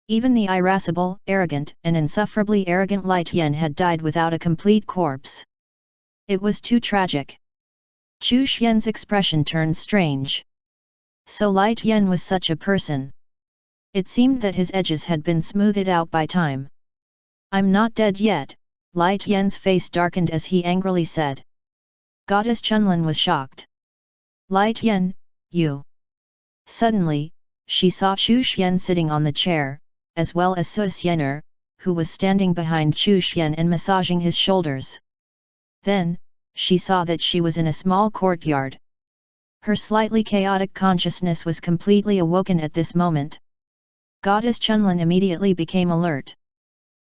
A: Even the irascible, arrogant, and insufferably arrogant Light Yen had died without a complete corpse. It was too tragic. Chu Xian's expression turned strange. So Light Yen was such a person. It seemed that his edges had been smoothed out by time. I'm not dead yet, Light Yen's face darkened as he angrily said. Goddess Chunlin was shocked. Light Yen, you. Suddenly, she saw Chu Xian sitting on the chair, as well as Su Xianer, who was standing behind Chu Xian and massaging his shoulders. Then, she saw that she was in a small courtyard. Her slightly chaotic consciousness was completely awoken at this moment. Goddess Chunlin immediately became alert.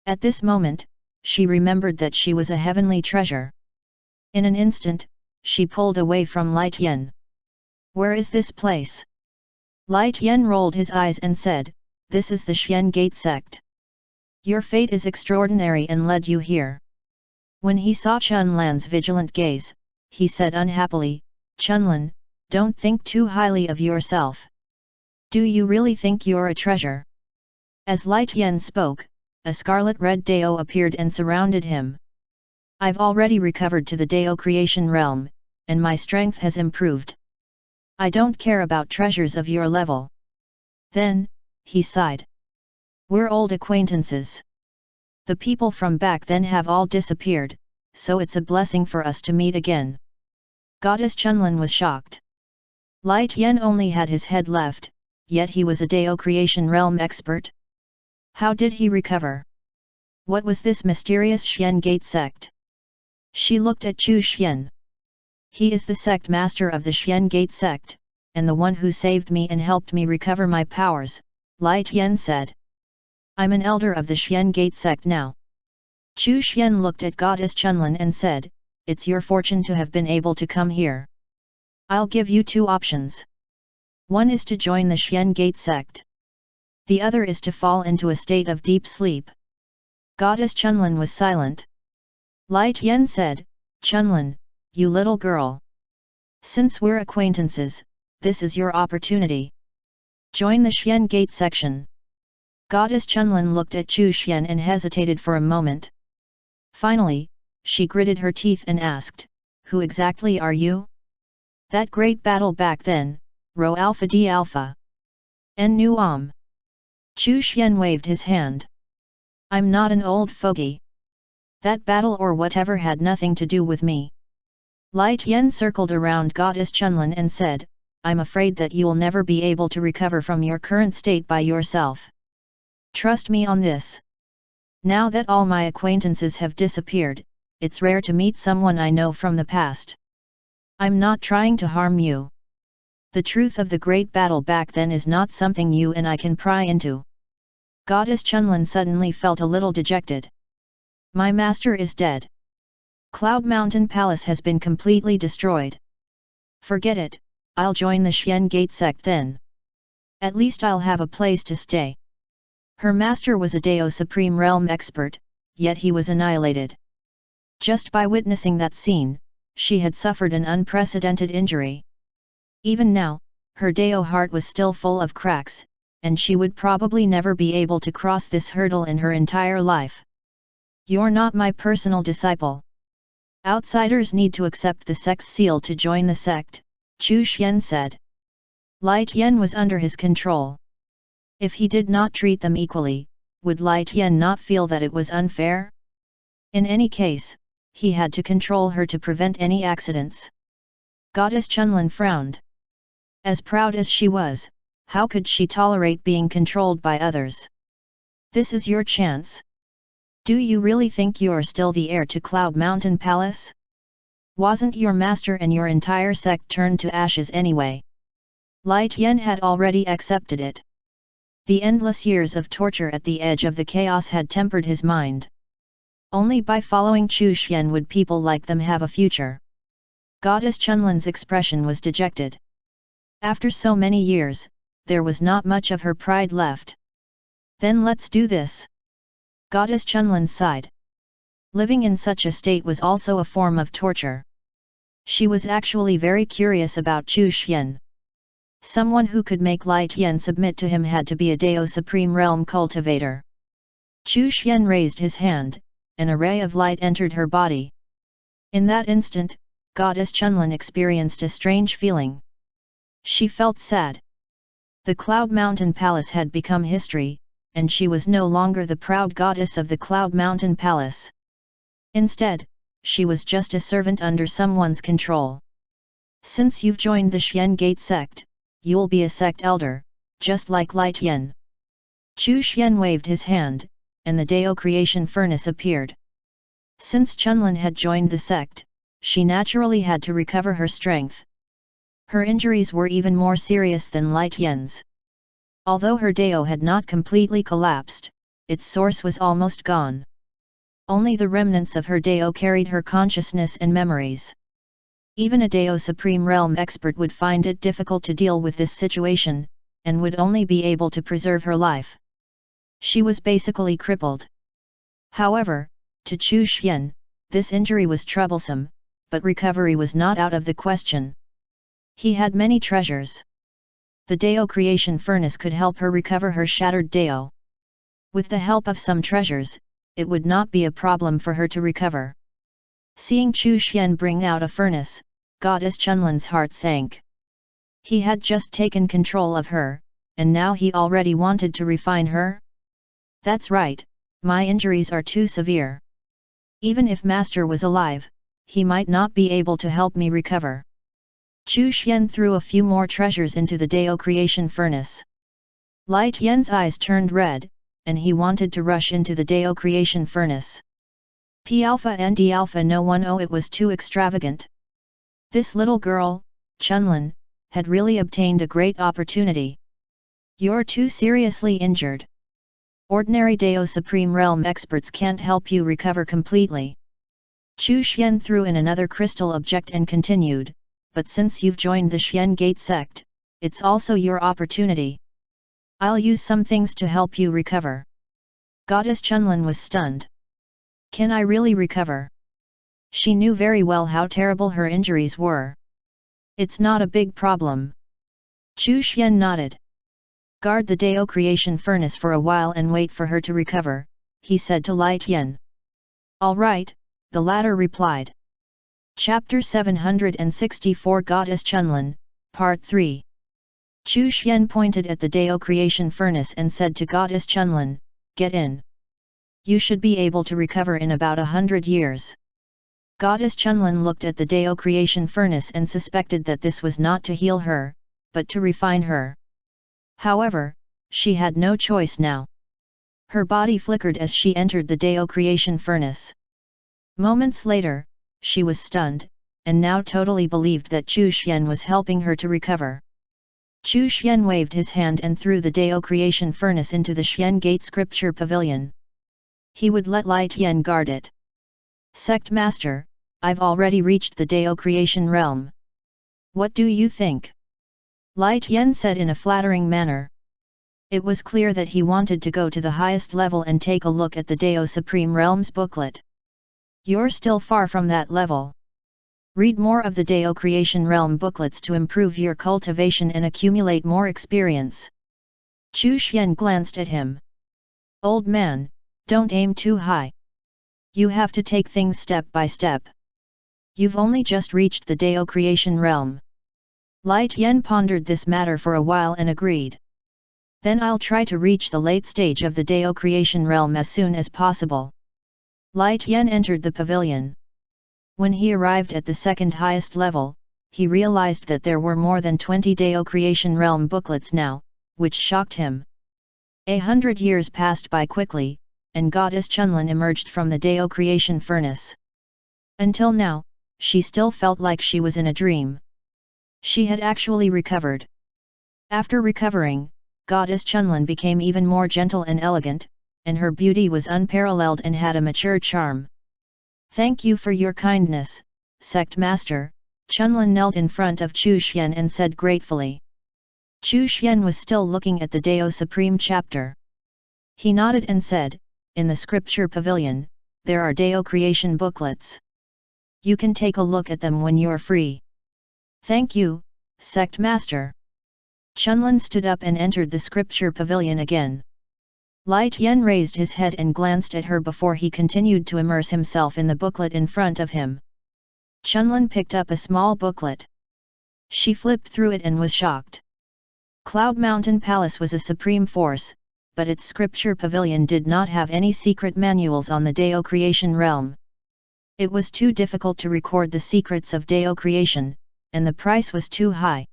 A: At this moment, she remembered that she was a heavenly treasure. In an instant, she pulled away from Light Yen. Where is this place? Light Yen rolled his eyes and said, This is the Xian Gate sect. Your fate is extraordinary and led you here. When he saw Chunlan's vigilant gaze, he said unhappily, Chunlan, don't think too highly of yourself. Do you really think you're a treasure? As Light Yen spoke, a scarlet-red Dao appeared and surrounded him. I've already recovered to the Dao creation realm, and my strength has improved. I don't care about treasures of your level. Then, he sighed. We're old acquaintances. The people from back then have all disappeared, so it's a blessing for us to meet again. Goddess Chunlin was shocked. Light Yen only had his head left, yet he was a Dao creation realm expert. How did he recover? What was this mysterious Xian Gate sect? She looked at Chu Xian. He is the sect master of the Xian Gate sect, and the one who saved me and helped me recover my powers, Light Yen said. I'm an elder of the Xian Gate sect now. Chu Xian looked at Goddess Chunlin and said, It's your fortune to have been able to come here. I'll give you two options. One is to join the Xian Gate sect. The other is to fall into a state of deep sleep. Goddess Chunlin was silent. Light Yen said, Chunlin, you little girl. Since we're acquaintances, this is your opportunity. Join the Xian Gate section. Goddess Chunlin looked at Chu Xian and hesitated for a moment. Finally, she gritted her teeth and asked, Who exactly are you? That great battle back then, Rho Alpha D Alpha. En Nu Am. Chu Xian waved his hand. I'm not an old fogey. That battle or whatever had nothing to do with me. Light Yen circled around Goddess Chunlin and said, I'm afraid that you'll never be able to recover from your current state by yourself. Trust me on this. Now that all my acquaintances have disappeared, it's rare to meet someone I know from the past. I'm not trying to harm you. The truth of the great battle back then is not something you and I can pry into. Goddess Chunlin suddenly felt a little dejected. My master is dead. Cloud Mountain Palace has been completely destroyed. Forget it, I'll join the Xian Gate sect then. At least I'll have a place to stay. Her master was a Dao Supreme Realm expert, yet he was annihilated. Just by witnessing that scene, she had suffered an unprecedented injury. Even now, her Dao heart was still full of cracks, and she would probably never be able to cross this hurdle in her entire life. You're not my personal disciple. Outsiders need to accept the sect's seal to join the sect, Chu Xian said. Light Yen was under his control. If he did not treat them equally, would Lai Tian not feel that it was unfair? In any case, he had to control her to prevent any accidents. Goddess Chunlin frowned. As proud as she was, how could she tolerate being controlled by others? This is your chance. Do you really think you're still the heir to Cloud Mountain Palace? Wasn't your master and your entire sect turned to ashes anyway? Lai Tian had already accepted it. The endless years of torture at the edge of the chaos had tempered his mind. Only by following Chu Xian would people like them have a future. Goddess Chunlin's expression was dejected. After so many years, there was not much of her pride left. Then let's do this. Goddess Chunlin sighed. Living in such a state was also a form of torture. She was actually very curious about Chu Xian. Someone who could make Lai Tian submit to him had to be a Dao Supreme Realm cultivator. Chu Xian raised his hand, and a ray of light entered her body. In that instant, Goddess Chunlin experienced a strange feeling. She felt sad. The Cloud Mountain Palace had become history, and she was no longer the proud goddess of the Cloud Mountain Palace. Instead, she was just a servant under someone's control. Since you've joined the Xian Gate sect, you'll be a sect elder, just like Lai Tian. Chu Xian waved his hand, and the Dao creation furnace appeared. Since Chunlin had joined the sect, she naturally had to recover her strength. Her injuries were even more serious than Lai Tian's. Although her Dao had not completely collapsed, its source was almost gone. Only the remnants of her Dao carried her consciousness and memories. Even a Dao Supreme Realm expert would find it difficult to deal with this situation, and would only be able to preserve her life. She was basically crippled. However, to Chu Xian, this injury was troublesome, but recovery was not out of the question. He had many treasures. The Dao creation furnace could help her recover her shattered Dao. With the help of some treasures, it would not be a problem for her to recover. Seeing Chu Xian bring out a furnace, Goddess Chunlin's heart sank. He had just taken control of her, and now he already wanted to refine her? That's right, my injuries are too severe. Even if Master was alive, he might not be able to help me recover. Chu Xian threw a few more treasures into the Dao creation furnace. Lai Tian's eyes turned red, and he wanted to rush into the Dao creation furnace. P alpha and D alpha no one, oh, it was too extravagant. This little girl, Chunlin, had really obtained a great opportunity. You're too seriously injured. Ordinary Dao Supreme Realm experts can't help you recover completely. Chu Xian threw in another crystal object and continued, but since you've joined the Xian Gate sect, it's also your opportunity. I'll use some things to help you recover. Goddess Chunlin was stunned. Can I really recover? She knew very well how terrible her injuries were. It's not a big problem. Chu Xian nodded. Guard the Dao creation furnace for a while and wait for her to recover, he said to Lai Tian. All right, the latter replied. Chapter 764 Goddess Chunlin, Part 3. Chu Xian pointed at the Dao creation furnace and said to Goddess Chunlin, get in. You should be able to recover in about 100 years. Goddess Chunlin looked at the Dao creation furnace and suspected that this was not to heal her, but to refine her. However, she had no choice now. Her body flickered as she entered the Dao creation furnace. Moments later, she was stunned, and now totally believed that Chu Xian was helping her to recover. Chu Xian waved his hand and threw the Dao creation furnace into the Xian Gate scripture pavilion. He would let Lai Tian guard it. Sect Master, I've already reached the Dao creation realm. What do you think? Lai Tian said in a flattering manner. It was clear that he wanted to go to the highest level and take a look at the Dao Supreme Realms booklet. You're still far from that level. Read more of the Dao Creation Realm booklets to improve your cultivation and accumulate more experience. Chu Xian glanced at him. Old man, don't aim too high. You have to take things step by step. You've only just reached the Dao Creation Realm. Lai Tian pondered this matter for a while and agreed. Then I'll try to reach the late stage of the Dao creation realm as soon as possible. Lai Tian entered the pavilion. When he arrived at the second highest level, he realized that there were more than 20 Dao creation realm booklets now, which shocked him. 100 years passed by quickly, and Goddess Chunlin emerged from the Dao creation furnace. Until now, she still felt like she was in a dream. She had actually recovered. After recovering, Goddess Chunlin became even more gentle and elegant, and her beauty was unparalleled and had a mature charm. Thank you for your kindness, Sect Master. Chunlin knelt in front of Chu Xian and said gratefully. Chu Xian was still looking at the Dao Supreme chapter. He nodded and said, in the scripture pavilion, there are Dao creation booklets. You can take a look at them when you're free. Thank you, Sect Master. Chunlin stood up and entered the scripture pavilion again. Lai Tian raised his head and glanced at her before he continued to immerse himself in the booklet in front of him. Chunlin picked up a small booklet. She flipped through it and was shocked. Cloud Mountain Palace was a supreme force, but its scripture pavilion did not have any secret manuals on the Dao creation realm. It was too difficult to record the secrets of Dao creation, and the price was too high.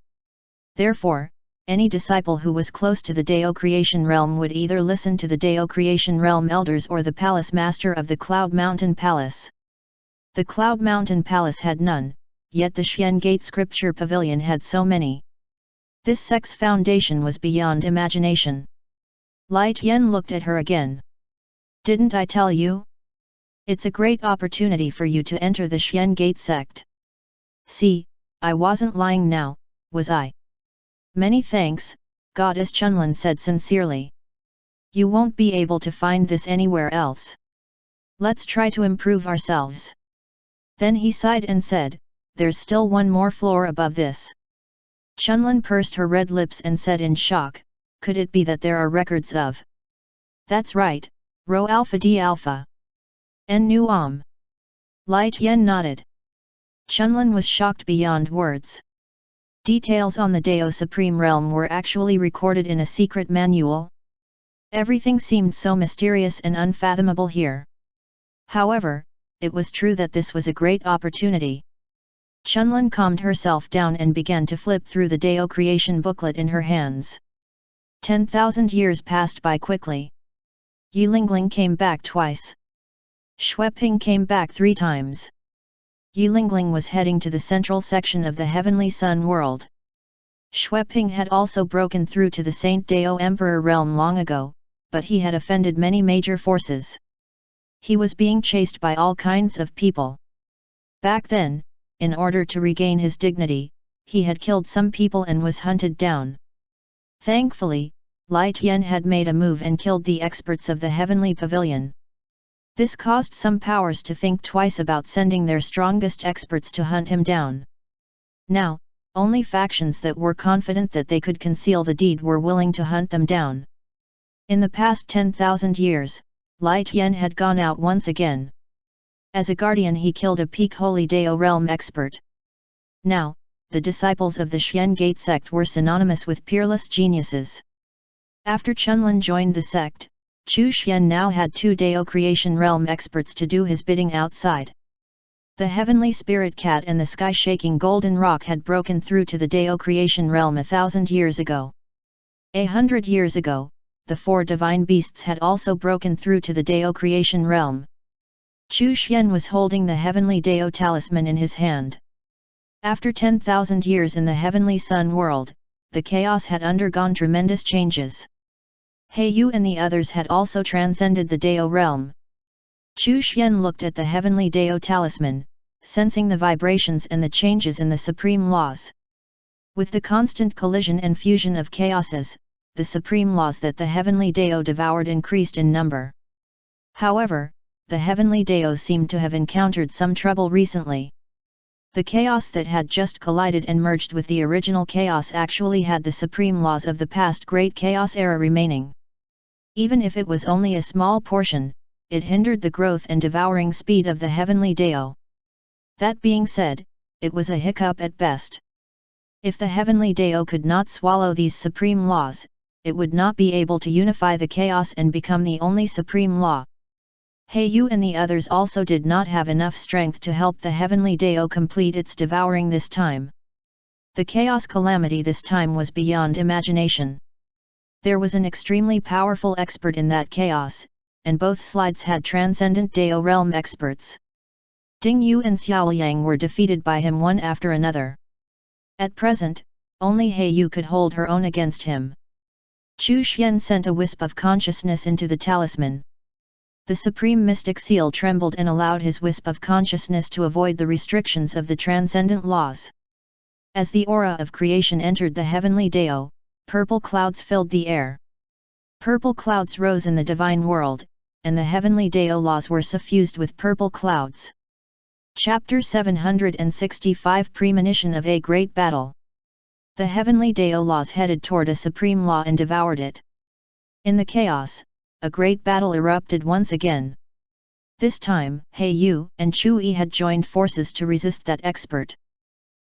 A: Therefore, any disciple who was close to the Dao creation realm would either listen to the Dao creation realm elders or the palace master of the Cloud Mountain Palace. The Cloud Mountain Palace had none, yet the Xian Gate Scripture Pavilion had so many. This sect's foundation was beyond imagination. Lai Tian looked at her again. Didn't I tell you? It's a great opportunity for you to enter the Xian Gate sect. See, I wasn't lying now, was I? Many thanks, Goddess Chunlin said sincerely. You won't be able to find this anywhere else. Let's try to improve ourselves. Then he sighed and said, there's still one more floor above this. Chunlin pursed her red lips and said in shock, could it be that there are records of? That's right, Rho Alpha D Alpha. En Nu Am. Lai Tian nodded. Chunlin was shocked beyond words. Details on the Dao Supreme Realm were actually recorded in a secret manual. Everything seemed so mysterious and unfathomable here. However, it was true that this was a great opportunity. Chunlin calmed herself down and began to flip through the Dao creation booklet in her hands. 10,000 years passed by quickly. Yulingling came back twice. Xueping came back 3 times. Yulingling was heading to the central section of the Heavenly Sun world. Xueping had also broken through to the Saint Dao Emperor realm long ago, but he had offended many major forces. He was being chased by all kinds of people. Back then, in order to regain his dignity, he had killed some people and was hunted down. Thankfully, Lai Tian had made a move and killed the experts of the Heavenly Pavilion. This caused some powers to think twice about sending their strongest experts to hunt him down. Now, only factions that were confident that they could conceal the deed were willing to hunt them down. In the past 10,000 years, Lai Tian had gone out once again. As a guardian he killed a peak Holy Dao realm expert. Now, the disciples of the Xian Gate sect were synonymous with peerless geniuses. After Chunlin joined the sect, Chu Xian now had 2 Dao creation realm experts to do his bidding outside. The heavenly spirit cat and the sky-shaking golden rock had broken through to the Dao creation realm 1,000 years ago. 100 years ago, the 4 divine beasts had also broken through to the Dao creation realm. Chu Xian was holding the heavenly Dao talisman in his hand. After 10,000 years in the heavenly sun world, the chaos had undergone tremendous changes. Heiyu and the others had also transcended the Dao realm. Chu Xian looked at the heavenly Dao talisman, sensing the vibrations and the changes in the supreme laws. With the constant collision and fusion of chaoses, the supreme laws that the heavenly Dao devoured increased in number. However, the heavenly Dao seemed to have encountered some trouble recently. The chaos that had just collided and merged with the original chaos actually had the supreme laws of the past Great Chaos era remaining. Even if it was only a small portion, it hindered the growth and devouring speed of the heavenly Dao. That being said, it was a hiccup at best. If the heavenly Dao could not swallow these supreme laws, it would not be able to unify the chaos and become the only supreme law. Heiyu and the others also did not have enough strength to help the heavenly Dao complete its devouring this time. The chaos calamity this time was beyond imagination. There was an extremely powerful expert in that chaos, and both sides had transcendent Dao realm experts. Ding Yu and Xiao Yang were defeated by him one after another. At present, only Heiyu could hold her own against him. Chu Xian sent a wisp of consciousness into the talisman. The supreme mystic seal trembled and allowed his wisp of consciousness to avoid the restrictions of the transcendent laws. As the aura of creation entered the heavenly Dao, purple clouds filled the air. Purple clouds rose in the divine world, and the heavenly Dao laws were suffused with purple clouds. Chapter 765 Premonition of a Great Battle. The heavenly Dao laws headed toward a supreme law and devoured it. In the chaos, a great battle erupted once again. This time, Heiyu and Chu Yi had joined forces to resist that expert.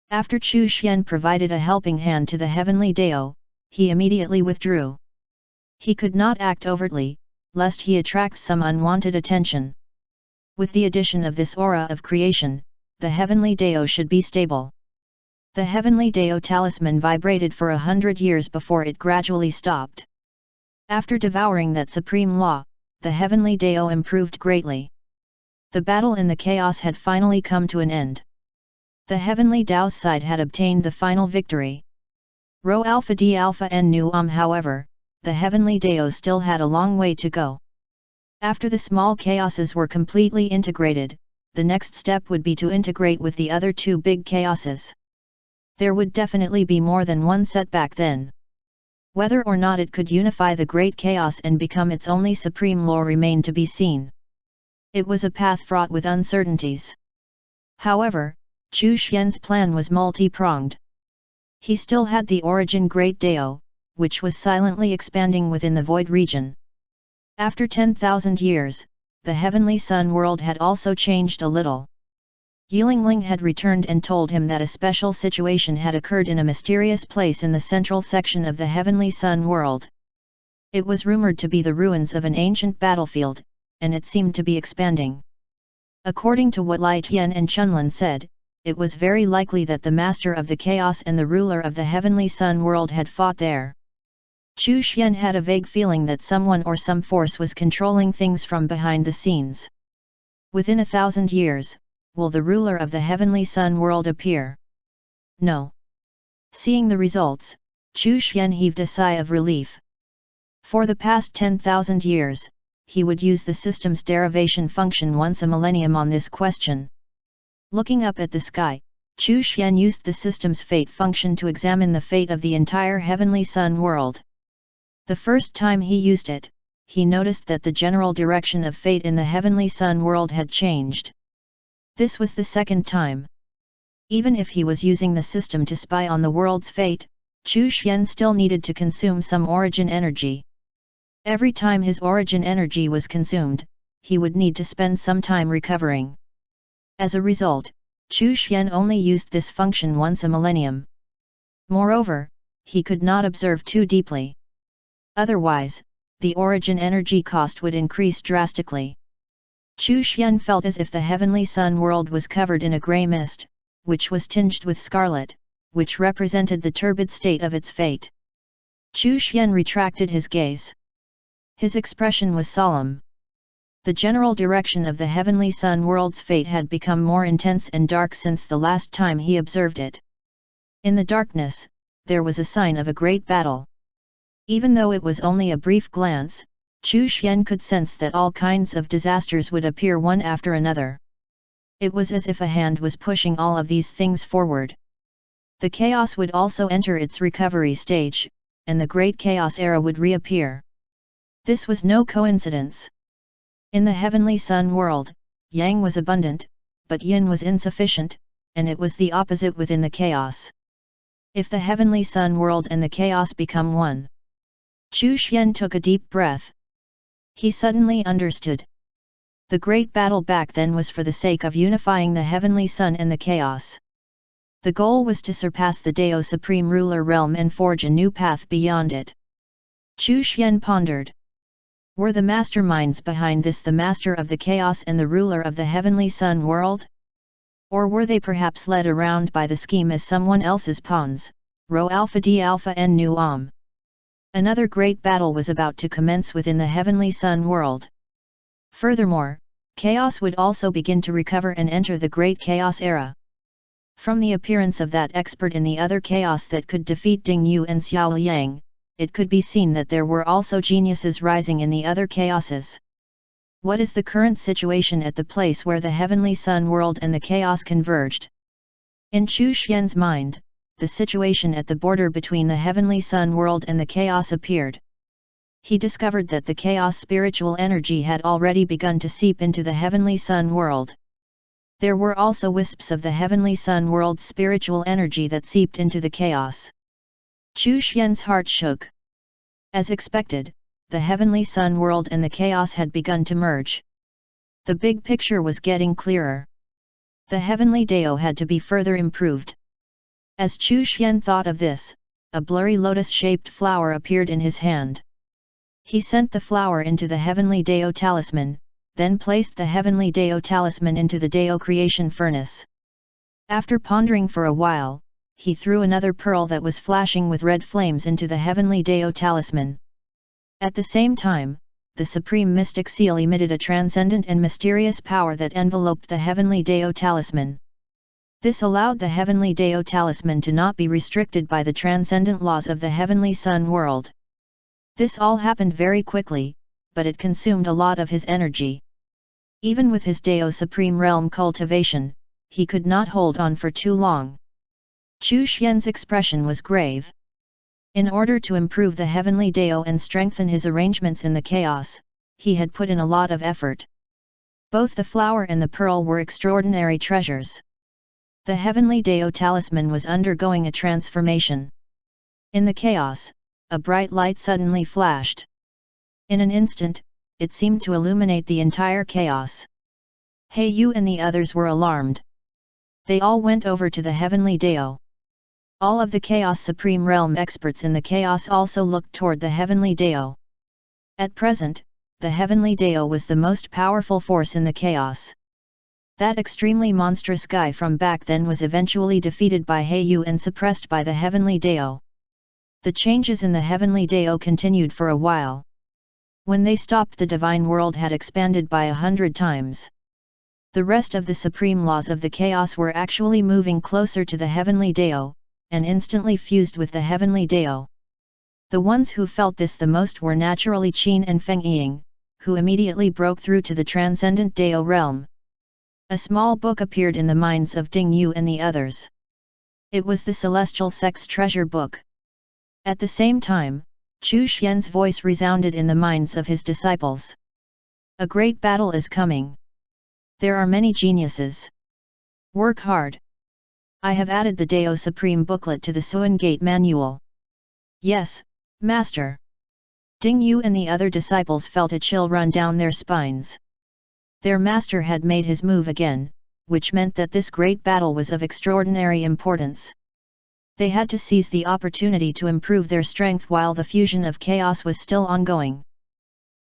A: After Chu Xian provided a helping hand to the heavenly Dao, he immediately withdrew. He could not act overtly, lest he attract some unwanted attention. With the addition of this aura of creation, the heavenly Dao should be stable. The heavenly Dao talisman vibrated for 100 years before it gradually stopped. After devouring that supreme law, the heavenly Dao improved greatly. The battle in the chaos had finally come to an end. The heavenly Dao's side had obtained the final victory. Rho Alpha D Alpha N Nu however, the heavenly Dao still had a long way to go. After the small chaoses were completely integrated, the next step would be to integrate with the other two big chaoses. There would definitely be more than one setback then. Whether or not it could unify the great chaos and become its only supreme law remained to be seen. It was a path fraught with uncertainties. However, Chu Xian's plan was multi-pronged. He still had the origin Great Dao, which was silently expanding within the void region. After 10,000 years, the heavenly sun world had also changed a little. Yilingling had returned and told him that a special situation had occurred in a mysterious place in the central section of the heavenly sun world. It was rumored to be the ruins of an ancient battlefield, and it seemed to be expanding. According to what Lai Tian and Chunlin said, it was very likely that the master of the chaos and the ruler of the heavenly sun world had fought there. Chu Xian had a vague feeling that someone or some force was controlling things from behind the scenes. Within 1,000 years, will the ruler of the heavenly sun world appear? No. Seeing the results, Chu Xian heaved a sigh of relief. For the past 10,000 years, he would use the system's derivation function once a millennium on this question. Looking up at the sky, Chu Xian used the system's fate function to examine the fate of the entire heavenly sun world. The first time he used it, he noticed that the general direction of fate in the heavenly sun world had changed. This was the second time. Even if he was using the system to spy on the world's fate, Chu Xian still needed to consume some origin energy. Every time his origin energy was consumed, he would need to spend some time recovering. As a result, Chu Xian only used this function once a millennium. Moreover, he could not observe too deeply. Otherwise, the origin energy cost would increase drastically. Chu Xian felt as if the heavenly sun world was covered in a grey mist, which was tinged with scarlet, which represented the turbid state of its fate. Chu Xian retracted his gaze. His expression was solemn. The general direction of the heavenly sun world's fate had become more intense and dark since the last time he observed it. In the darkness, there was a sign of a great battle. Even though it was only a brief glance, Chu Xian could sense that all kinds of disasters would appear one after another. It was as if a hand was pushing all of these things forward. The chaos would also enter its recovery stage, and the great chaos era would reappear. This was no coincidence. In the heavenly sun world, yang was abundant, but yin was insufficient, and it was the opposite within the chaos. If the heavenly sun world and the chaos become one. Chu Xian took a deep breath. He suddenly understood. The great battle back then was for the sake of unifying the heavenly sun and the chaos. The goal was to surpass the Dao Supreme Ruler realm and forge a new path beyond it. Chu Xian pondered. Were the masterminds behind this the master of the chaos and the ruler of the heavenly sun world? Or were they perhaps led around by the scheme as someone else's pawns? Rho Alpha D Alpha N Nu Om. Another great battle was about to commence within the heavenly sun world. Furthermore, chaos would also begin to recover and enter the great chaos era. From the appearance of that expert in the other chaos that could defeat Ding Yu and Xiao Yang, it could be seen that there were also geniuses rising in the other chaoses. What is the current situation at the place where the heavenly sun world and the chaos converged? In Chu Xian's mind, the situation at the border between the heavenly sun world and the chaos appeared. He discovered that the chaos spiritual energy had already begun to seep into the heavenly sun world. There were also wisps of the heavenly sun world's spiritual energy that seeped into the chaos. Chu Xian's heart shook. As expected, the heavenly sun world and the chaos had begun to merge. The big picture was getting clearer. The heavenly Dao had to be further improved. As Chu Xian thought of this, a blurry lotus-shaped flower appeared in his hand. He sent the flower into the heavenly Dao talisman, then placed the heavenly Dao talisman into the Dao creation furnace. After pondering for a while, he threw another pearl that was flashing with red flames into the heavenly Dao talisman. At the same time, the supreme mystic seal emitted a transcendent and mysterious power that enveloped the heavenly Dao talisman. This allowed the heavenly Dao talisman to not be restricted by the transcendent laws of the heavenly sun world. This all happened very quickly, but it consumed a lot of his energy. Even with his Dao Supreme Realm cultivation, he could not hold on for too long. Chu Xian's expression was grave. In order to improve the heavenly Dao and strengthen his arrangements in the chaos, he had put in a lot of effort. Both the flower and the pearl were extraordinary treasures. The heavenly Dao talisman was undergoing a transformation. In the chaos, a bright light suddenly flashed. In an instant, it seemed to illuminate the entire chaos. He Yu and the others were alarmed. They all went over to the heavenly Dao. All of the Chaos Supreme Realm experts in the chaos also looked toward the heavenly Dao. At present, the heavenly Dao was the most powerful force in the chaos. That extremely monstrous guy from back then was eventually defeated by He Yu and suppressed by the heavenly Dao. The changes in the heavenly Dao continued for a while. When they stopped, the divine world had expanded by 100 times. The rest of the supreme laws of the chaos were actually moving closer to the heavenly Dao, and instantly fused with the heavenly Dao. The ones who felt this the most were naturally Qin and Feng Ying, who immediately broke through to the transcendent Dao realm. A small book appeared in the minds of Ding Yu and the others. It was the Celestial Sex Treasure Book. At the same time, Chu Xian's voice resounded in the minds of his disciples. A great battle is coming. There are many geniuses. Work hard. I have added the Dao Supreme booklet to the Suan Gate manual. Yes, Master. Ding Yu and the other disciples felt a chill run down their spines. Their master had made his move again, which meant that this great battle was of extraordinary importance. They had to seize the opportunity to improve their strength while the fusion of chaos was still ongoing.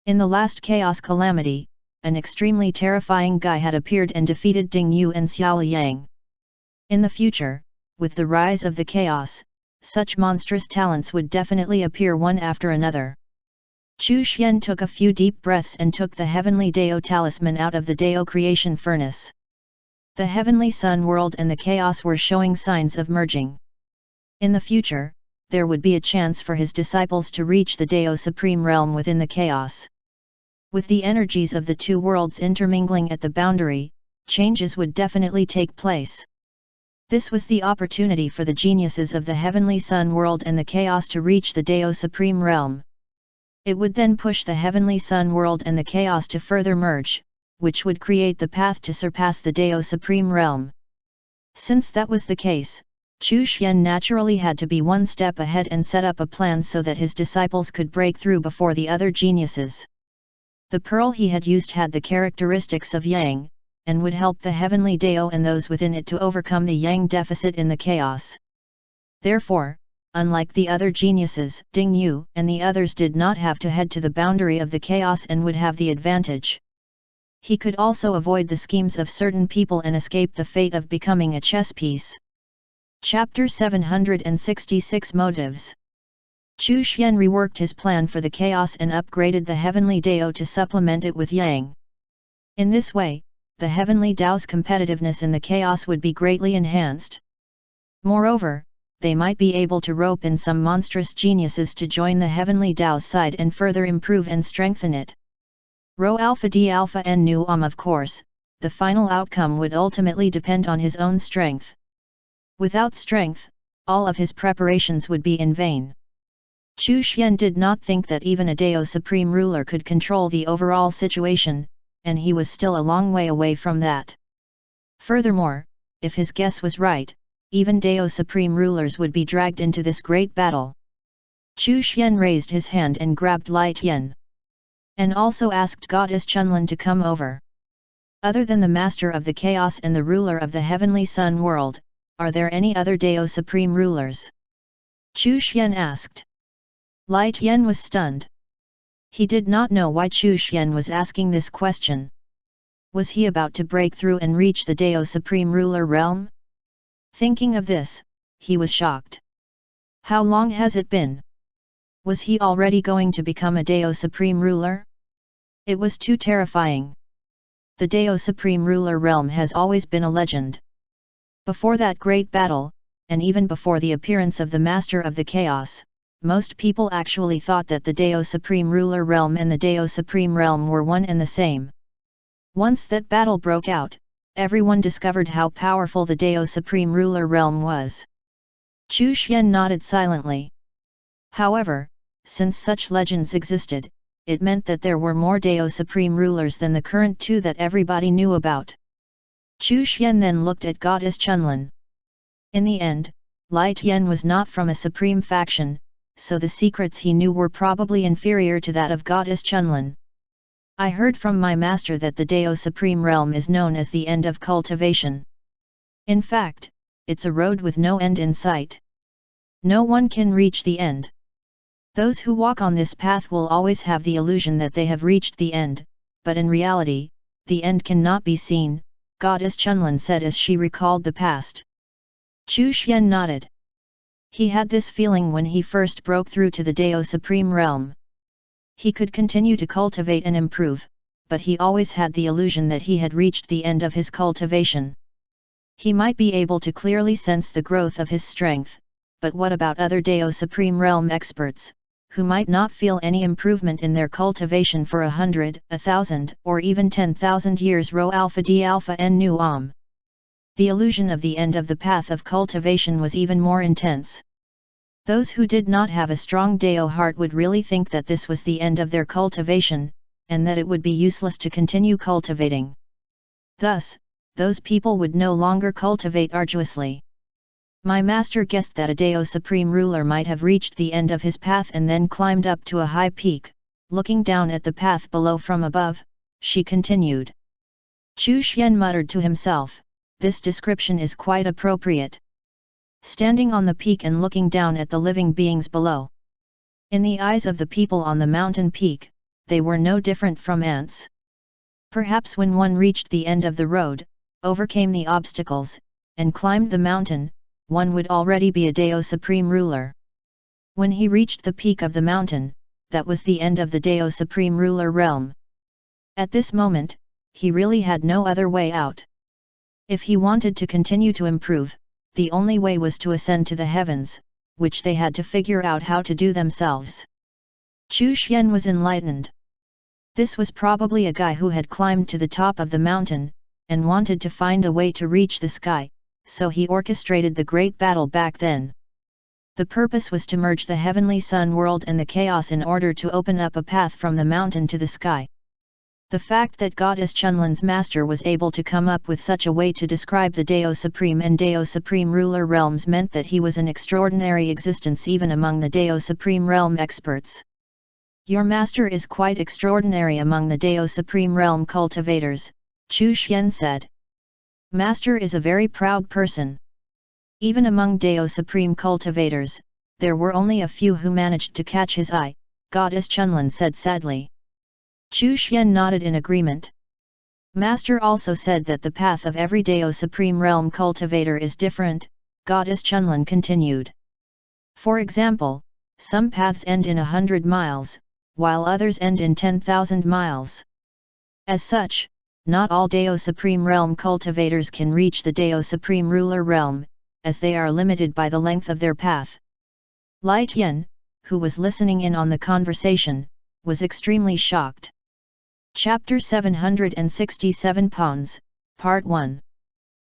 A: In the last chaos calamity, an extremely terrifying guy had appeared and defeated Ding Yu and Xiao Yang. In the future, with the rise of the chaos, such monstrous talents would definitely appear one after another. Chu Xian took a few deep breaths and took the heavenly Dao talisman out of the Dao creation furnace. The heavenly sun world and the chaos were showing signs of merging. In the future, there would be a chance for his disciples to reach the Dao Supreme Realm within the chaos. With the energies of the two worlds intermingling at the boundary, changes would definitely take place. This was the opportunity for the geniuses of the heavenly sun world and the chaos to reach the Dao Supreme Realm. It would then push the heavenly sun world and the chaos to further merge, which would create the path to surpass the Dao Supreme Realm. Since that was the case, Chu Xian naturally had to be one step ahead and set up a plan so that his disciples could break through before the other geniuses. The pearl he had used had the characteristics of Yang, and would help the heavenly Dao and those within it to overcome the Yang deficit in the chaos. Therefore, unlike the other geniuses, Ding Yu and the others did not have to head to the boundary of the chaos and would have the advantage. He could also avoid the schemes of certain people and escape the fate of becoming a chess piece. Chapter 766 Motives. Chu Xian reworked his plan for the chaos and upgraded the heavenly Dao to supplement it with Yang. In this way, the heavenly Dao's competitiveness in the chaos would be greatly enhanced. Moreover, they might be able to rope in some monstrous geniuses to join the heavenly Dao's side and further improve and strengthen it. Rho Alpha D Alpha N Nu Of course, the final outcome would ultimately depend on his own strength. Without strength, all of his preparations would be in vain. Chu Xian did not think that even a Dao Supreme Ruler could control the overall situation, and he was still a long way away from that. Furthermore, if his guess was right, even Dao Supreme Rulers would be dragged into this great battle. Chu Xian raised his hand and grabbed Light Yen. And also asked Goddess Chunlin to come over. Other than the Master of the Chaos and the ruler of the Heavenly Sun world, are there any other Dao Supreme Rulers? Chu Xian asked. Light Yen was stunned. He did not know why Chu Xian was asking this question. Was he about to break through and reach the Dao Supreme Ruler realm? Thinking of this, he was shocked. How long has it been? Was he already going to become a Dao Supreme Ruler? It was too terrifying. The Dao Supreme Ruler realm has always been a legend. Before that great battle, and even before the appearance of the Master of the Chaos, most people actually thought that the Dao Supreme Ruler realm and the Dao Supreme realm were one and the same. Once that battle broke out, everyone discovered how powerful the Dao Supreme Ruler realm was. Chu Xian nodded silently. However, since such legends existed, it meant that there were more Dao Supreme Rulers than the current two that everybody knew about. Chu Xian then looked at Goddess Chunlin. In the end, Light Yen was not from a supreme faction, so the secrets he knew were probably inferior to that of Goddess Chunlin. I heard from my master that the Dao Supreme Realm is known as the end of cultivation. In fact, it's a road with no end in sight. No one can reach the end. Those who walk on this path will always have the illusion that they have reached the end, but in reality, the end cannot be seen, Goddess Chunlin said as she recalled the past. Chu Xian nodded. He had this feeling when he first broke through to the Dao Supreme Realm. He could continue to cultivate and improve, but he always had the illusion that he had reached the end of his cultivation. He might be able to clearly sense the growth of his strength, but what about other Dao Supreme Realm experts, who might not feel any improvement in their cultivation for 100, 1,000, or even 10,000 years? Rho Alpha D Alpha N Nu Om. The illusion of the end of the path of cultivation was even more intense. Those who did not have a strong Dao heart would really think that this was the end of their cultivation, and that it would be useless to continue cultivating. Thus, those people would no longer cultivate arduously. My master guessed that a Dao Supreme Ruler might have reached the end of his path and then climbed up to a high peak, looking down at the path below from above, she continued. Chu Xian muttered to himself, this description is quite appropriate. Standing on the peak and looking down at the living beings below. In the eyes of the people on the mountain peak, they were no different from ants. Perhaps when one reached the end of the road, overcame the obstacles, and climbed the mountain, one would already be a Dao Supreme Ruler. When he reached the peak of the mountain, that was the end of the Dao Supreme Ruler realm. At this moment, he really had no other way out. If he wanted to continue to improve, the only way was to ascend to the heavens, which they had to figure out how to do themselves. Chu Xian was enlightened. This was probably a guy who had climbed to the top of the mountain, and wanted to find a way to reach the sky, so he orchestrated the great battle back then. The purpose was to merge the heavenly sun world and the chaos in order to open up a path from the mountain to the sky. The fact that Goddess Chunlin's master was able to come up with such a way to describe the Dao Supreme and Dao Supreme Ruler realms meant that he was an extraordinary existence even among the Dao Supreme Realm experts. Your master is quite extraordinary among the Dao Supreme Realm cultivators, Chu Xian said. Master is a very proud person. Even among Dao Supreme cultivators, there were only a few who managed to catch his eye, Goddess Chunlin said sadly. Chu Xian nodded in agreement. Master also said that the path of every Dao Supreme Realm cultivator is different, Goddess Chunlin continued. For example, some paths end in 100 miles, while others end in 10,000 miles. As such, not all Dao Supreme Realm cultivators can reach the Dao Supreme Ruler Realm, as they are limited by the length of their path. Lai Tian, who was listening in on the conversation, was extremely shocked. Chapter 767 Pawns, Part 1.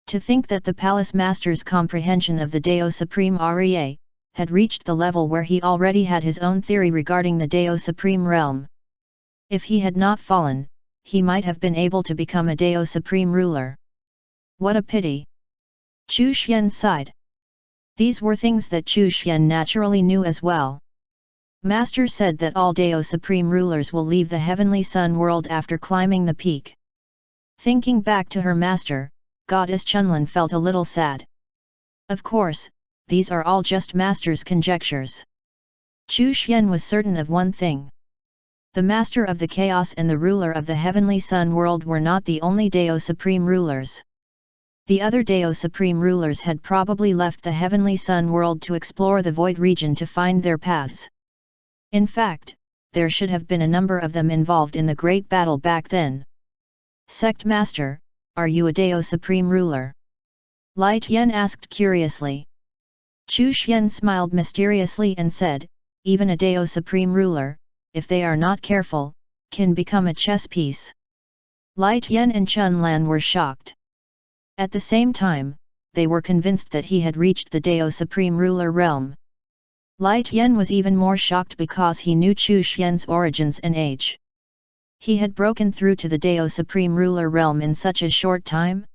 A: To think that the Palace Master's comprehension of the Dao Supreme REA had reached the level where he already had his own theory regarding the Dao Supreme Realm. If he had not fallen, he might have been able to become a Dao Supreme Ruler. What a pity! Chu Xian sighed. These were things that Chu Xian naturally knew as well. Master said that all Dao Supreme Rulers will leave the Heavenly Sun world after climbing the peak. Thinking back to her master, Goddess Chunlin felt a little sad. Of course, these are all just Master's conjectures. Chu Xian was certain of one thing. The Master of the Chaos and the ruler of the Heavenly Sun world were not the only Dao Supreme Rulers. The other Dao Supreme Rulers had probably left the Heavenly Sun world to explore the Void region to find their paths. In fact, there should have been a number of them involved in the great battle back then. Sect Master, are you a Dao Supreme Ruler? Lai Tian asked curiously. Chu Xian smiled mysteriously and said, even a Dao Supreme Ruler, if they are not careful, can become a chess piece. Lai Tian and Chun Lan were shocked. At the same time, they were convinced that he had reached the Dao Supreme Ruler realm. Lai Tian was even more shocked because he knew Chu Xian's origins and age. He had broken through to the Dao Supreme Ruler realm in such a short time?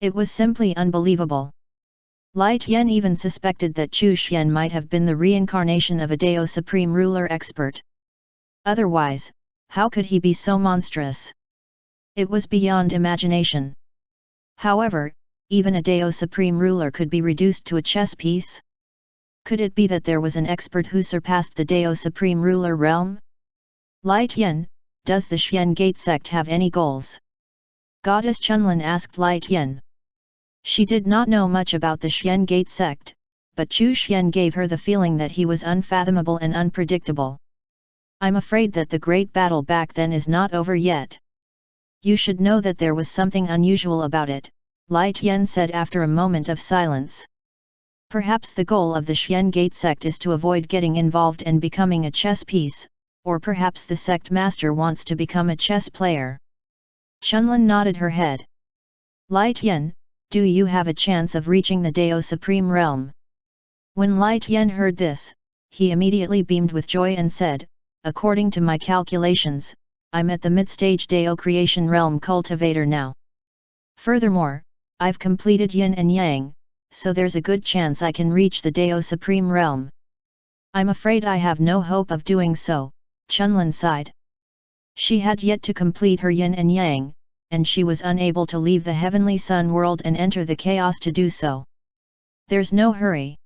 A: It was simply unbelievable. Lai Tian even suspected that Chu Xian might have been the reincarnation of a Dao Supreme Ruler expert. Otherwise, how could he be so monstrous? It was beyond imagination. However, even a Dao Supreme Ruler could be reduced to a chess piece? Could it be that there was an expert who surpassed the Dao Supreme Ruler realm? Lai Tian, does the Xian Gate sect have any goals? Goddess Chunlin asked Lai Tian. She did not know much about the Xian Gate sect, but Chu Xian gave her the feeling that he was unfathomable and unpredictable. I'm afraid that the great battle back then is not over yet. You should know that there was something unusual about it, Lai Tian said after a moment of silence. Perhaps the goal of the Xian Gate sect is to avoid getting involved and becoming a chess piece, or perhaps the sect master wants to become a chess player. Chunlin nodded her head. Lai Tian, do you have a chance of reaching the Dao Supreme Realm? When Lai Tian heard this, he immediately beamed with joy and said, according to my calculations, I'm at the mid-stage Dao Creation Realm cultivator now. Furthermore, I've completed Yin and Yang, so there's a good chance I can reach the Dao Supreme Realm. I'm afraid I have no hope of doing so, Chunlin sighed. She had yet to complete her Yin and Yang, and she was unable to leave the Heavenly Sun world and enter the chaos to do so. There's no hurry.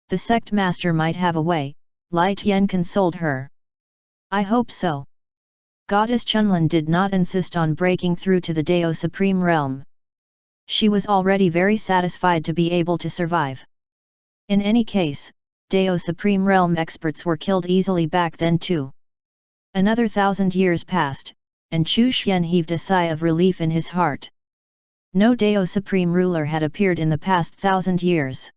A: The sect master might have a way, Lai Tian consoled her. I hope so. Goddess Chunlin did not insist on breaking through to the Dao Supreme Realm. She was already very satisfied to be able to survive. In any case, Dao Supreme Realm experts were killed easily back then too. Another 1,000 years passed, and Chu Xian heaved a sigh of relief in his heart. No Dao Supreme Ruler had appeared in the past 1,000 years.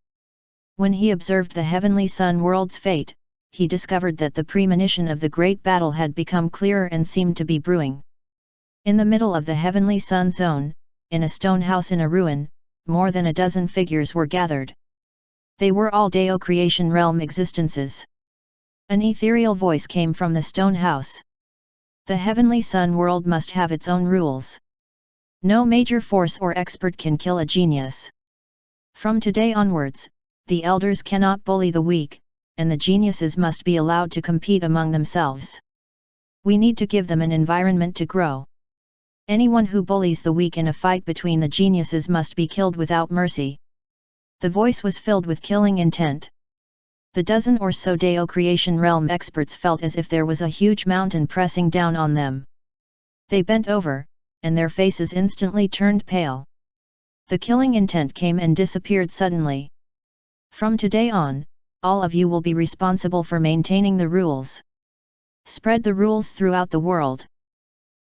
A: When he observed the Heavenly Sun world's fate, he discovered that the premonition of the great battle had become clearer and seemed to be brewing. In the middle of the Heavenly Sun zone, in a stone house in a ruin, more than a dozen figures were gathered. They were all Dao Creation Realm existences. An ethereal voice came from the stone house. The Heavenly Sun world must have its own rules. No major force or expert can kill a genius. From today onwards, the elders cannot bully the weak, and the geniuses must be allowed to compete among themselves. We need to give them an environment to grow. Anyone who bullies the weak in a fight between the geniuses must be killed without mercy. The voice was filled with killing intent. The dozen or so Dao creation realm experts felt as if there was a huge mountain pressing down on them. They bent over, and their faces instantly turned pale. The killing intent came and disappeared suddenly. From today on, all of you will be responsible for maintaining the rules. Spread the rules throughout the world.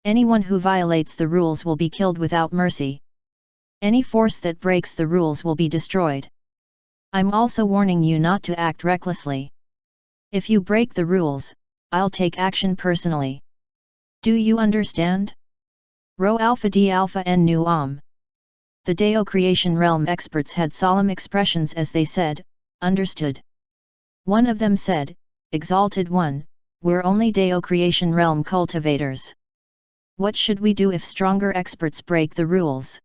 A: Anyone who violates the rules will be killed without mercy. Any force that breaks the rules will be destroyed. I'm also warning you not to act recklessly. If you break the rules, I'll take action personally. Do you understand? Rho Alpha D Alpha N Nu Om. The Dao creation realm experts had solemn expressions as they said, understood. One of them said, Exalted One, we're only Dao creation realm cultivators. What should we do if stronger experts break the rules?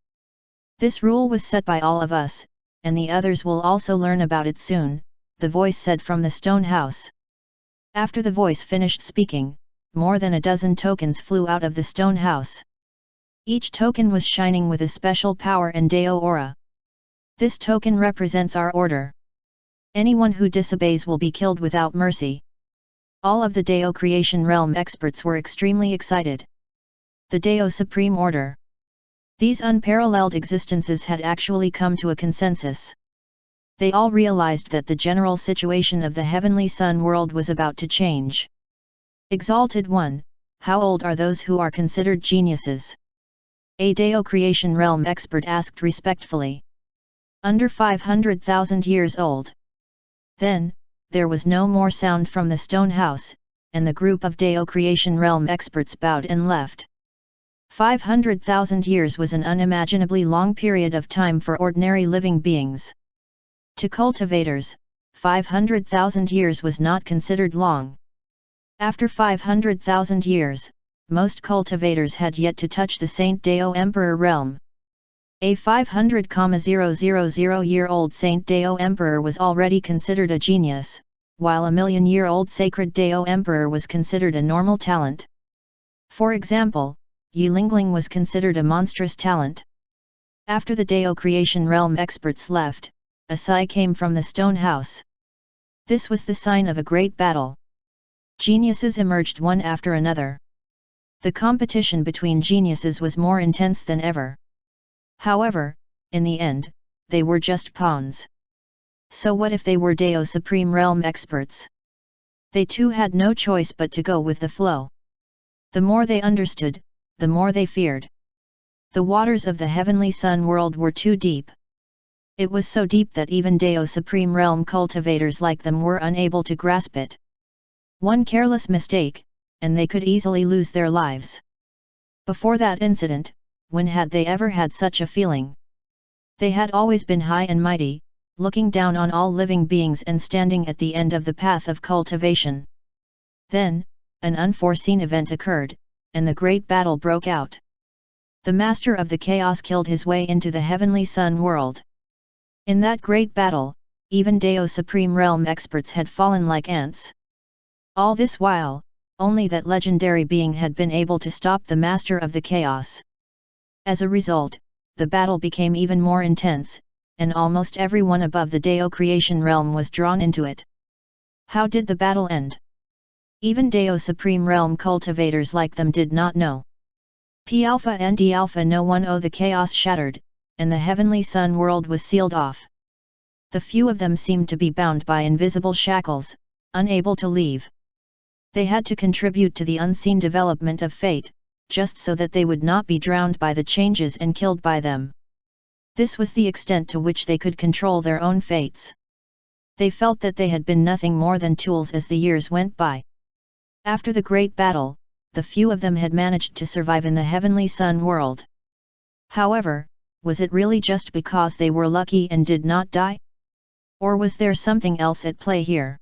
A: This rule was set by all of us, and the others will also learn about it soon, the voice said from the stone house. After the voice finished speaking, more than a dozen tokens flew out of the stone house. Each token was shining with a special power and Dao aura. This token represents our order. Anyone who disobeys will be killed without mercy. All of the Dao creation realm experts were extremely excited. The Dao Supreme Order. These unparalleled existences had actually come to a consensus. They all realized that the general situation of the heavenly sun world was about to change. Exalted One, how old are those who are considered geniuses? A Dao creation realm expert asked respectfully. Under 500,000 years old. Then, there was no more sound from the stone house, and the group of Dao creation realm experts bowed and left. 500,000 years was an unimaginably long period of time for ordinary living beings. To cultivators, 500,000 years was not considered long. After 500,000 years, most cultivators had yet to touch the Saint Dao Emperor realm. A 500,000-year-old Saint Dao Emperor was already considered a genius, while a million-year-old Sacred Dao Emperor was considered a normal talent. For example, Yilingling was considered a monstrous talent. After the Dao creation realm experts left, a sigh came from the stone house. This was the sign of a great battle. Geniuses emerged one after another. The competition between geniuses was more intense than ever. However, in the end, they were just pawns. So what if they were Dao Supreme Realm experts? They too had no choice but to go with the flow. The more they understood, the more they feared. The waters of the heavenly sun world were too deep. It was so deep that even Dao Supreme Realm cultivators like them were unable to grasp it. One careless mistake, and they could easily lose their lives. Before that incident, when had they ever had such a feeling? They had always been high and mighty, looking down on all living beings and standing at the end of the path of cultivation. Then, an unforeseen event occurred, and the great battle broke out. The Master of the Chaos killed his way into the heavenly sun world. In that great battle, even Dao Supreme Realm experts had fallen like ants. All this while, only that legendary being had been able to stop the Master of the Chaos. As a result, the battle became even more intense, and almost everyone above the Dao creation realm was drawn into it. How did the battle end? Even Dao Supreme Realm cultivators like them did not know. P Alpha and D Alpha no one the chaos shattered, and the heavenly sun world was sealed off. The few of them seemed to be bound by invisible shackles, unable to leave. They had to contribute to the unseen development of fate, just so that they would not be drowned by the changes and killed by them. This was the extent to which they could control their own fates. They felt that they had been nothing more than tools as the years went by. After the great battle, the few of them had managed to survive in the heavenly sun world. However, was it really just because they were lucky and did not die? Or was there something else at play here?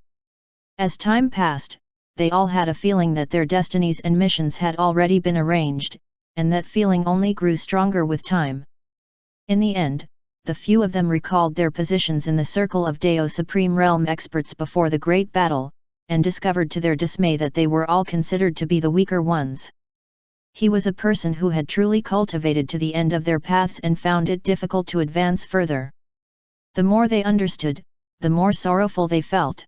A: As time passed, they all had a feeling that their destinies and missions had already been arranged, and that feeling only grew stronger with time. In the end, the few of them recalled their positions in the circle of Dao Supreme Realm experts before the great battle, and discovered to their dismay that they were all considered to be the weaker ones. He was a person who had truly cultivated to the end of their paths and found it difficult to advance further. The more they understood, the more sorrowful they felt.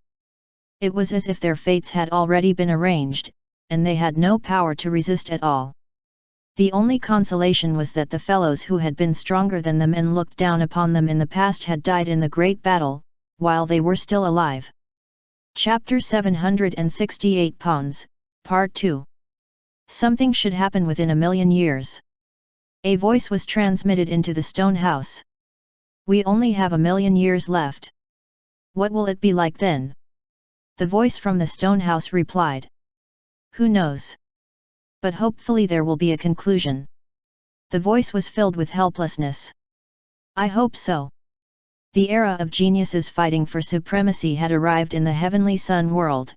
A: It was as if their fates had already been arranged, and they had no power to resist at all. The only consolation was that the fellows who had been stronger than them and looked down upon them in the past had died in the great battle, while they were still alive. Chapter 768 Pawns, Part 2. Something should happen within 1,000,000 years. A voice was transmitted into the stone house. We only have 1,000,000 years left. What will it be like then? The voice from the stone house replied. Who knows? But hopefully there will be a conclusion. The voice was filled with helplessness. I hope so. The era of geniuses fighting for supremacy had arrived in the heavenly sun world.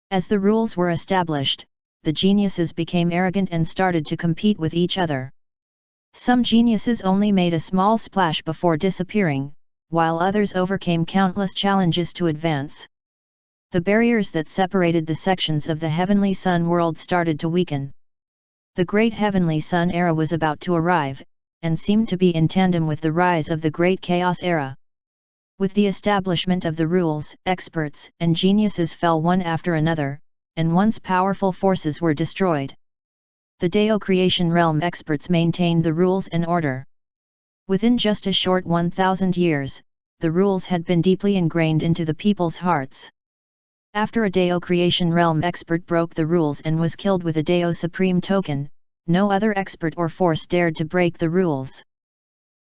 A: As the rules were established, the geniuses became arrogant and started to compete with each other. Some geniuses only made a small splash before disappearing, while others overcame countless challenges to advance. The barriers that separated the sections of the heavenly sun world started to weaken. The great heavenly sun era was about to arrive, and seemed to be in tandem with the rise of the great chaos era. With the establishment of the rules, experts and geniuses fell one after another, and once powerful forces were destroyed. The Dao creation realm experts maintained the rules and order. Within just a short 1,000 years, the rules had been deeply ingrained into the people's hearts. After a Dao creation realm expert broke the rules and was killed with a Dao supreme token, no other expert or force dared to break the rules.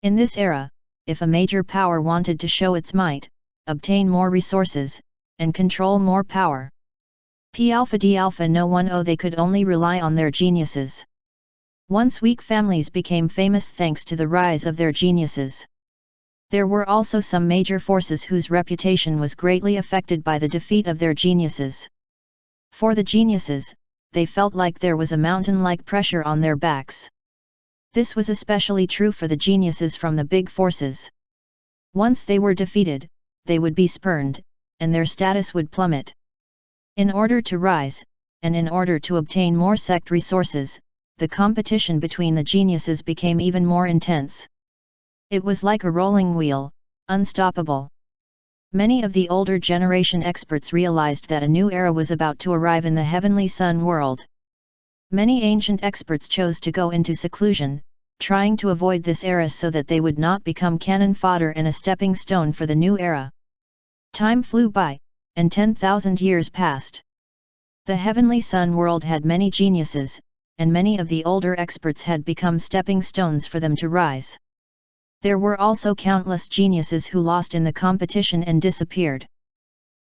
A: In this era, if a major power wanted to show its might, obtain more resources, and control more power, P alpha D alpha no one they could only rely on their geniuses. Once weak families became famous thanks to the rise of their geniuses. There were also some major forces whose reputation was greatly affected by the defeat of their geniuses. For the geniuses, they felt like there was a mountain-like pressure on their backs. This was especially true for the geniuses from the big forces. Once they were defeated, they would be spurned, and their status would plummet. In order to rise, and in order to obtain more sect resources, the competition between the geniuses became even more intense. It was like a rolling wheel, unstoppable. Many of the older generation experts realized that a new era was about to arrive in the heavenly sun world. Many ancient experts chose to go into seclusion, trying to avoid this era so that they would not become cannon fodder and a stepping stone for the new era. Time flew by, and 10,000 years passed. The heavenly sun world had many geniuses, and many of the older experts had become stepping stones for them to rise. There were also countless geniuses who lost in the competition and disappeared.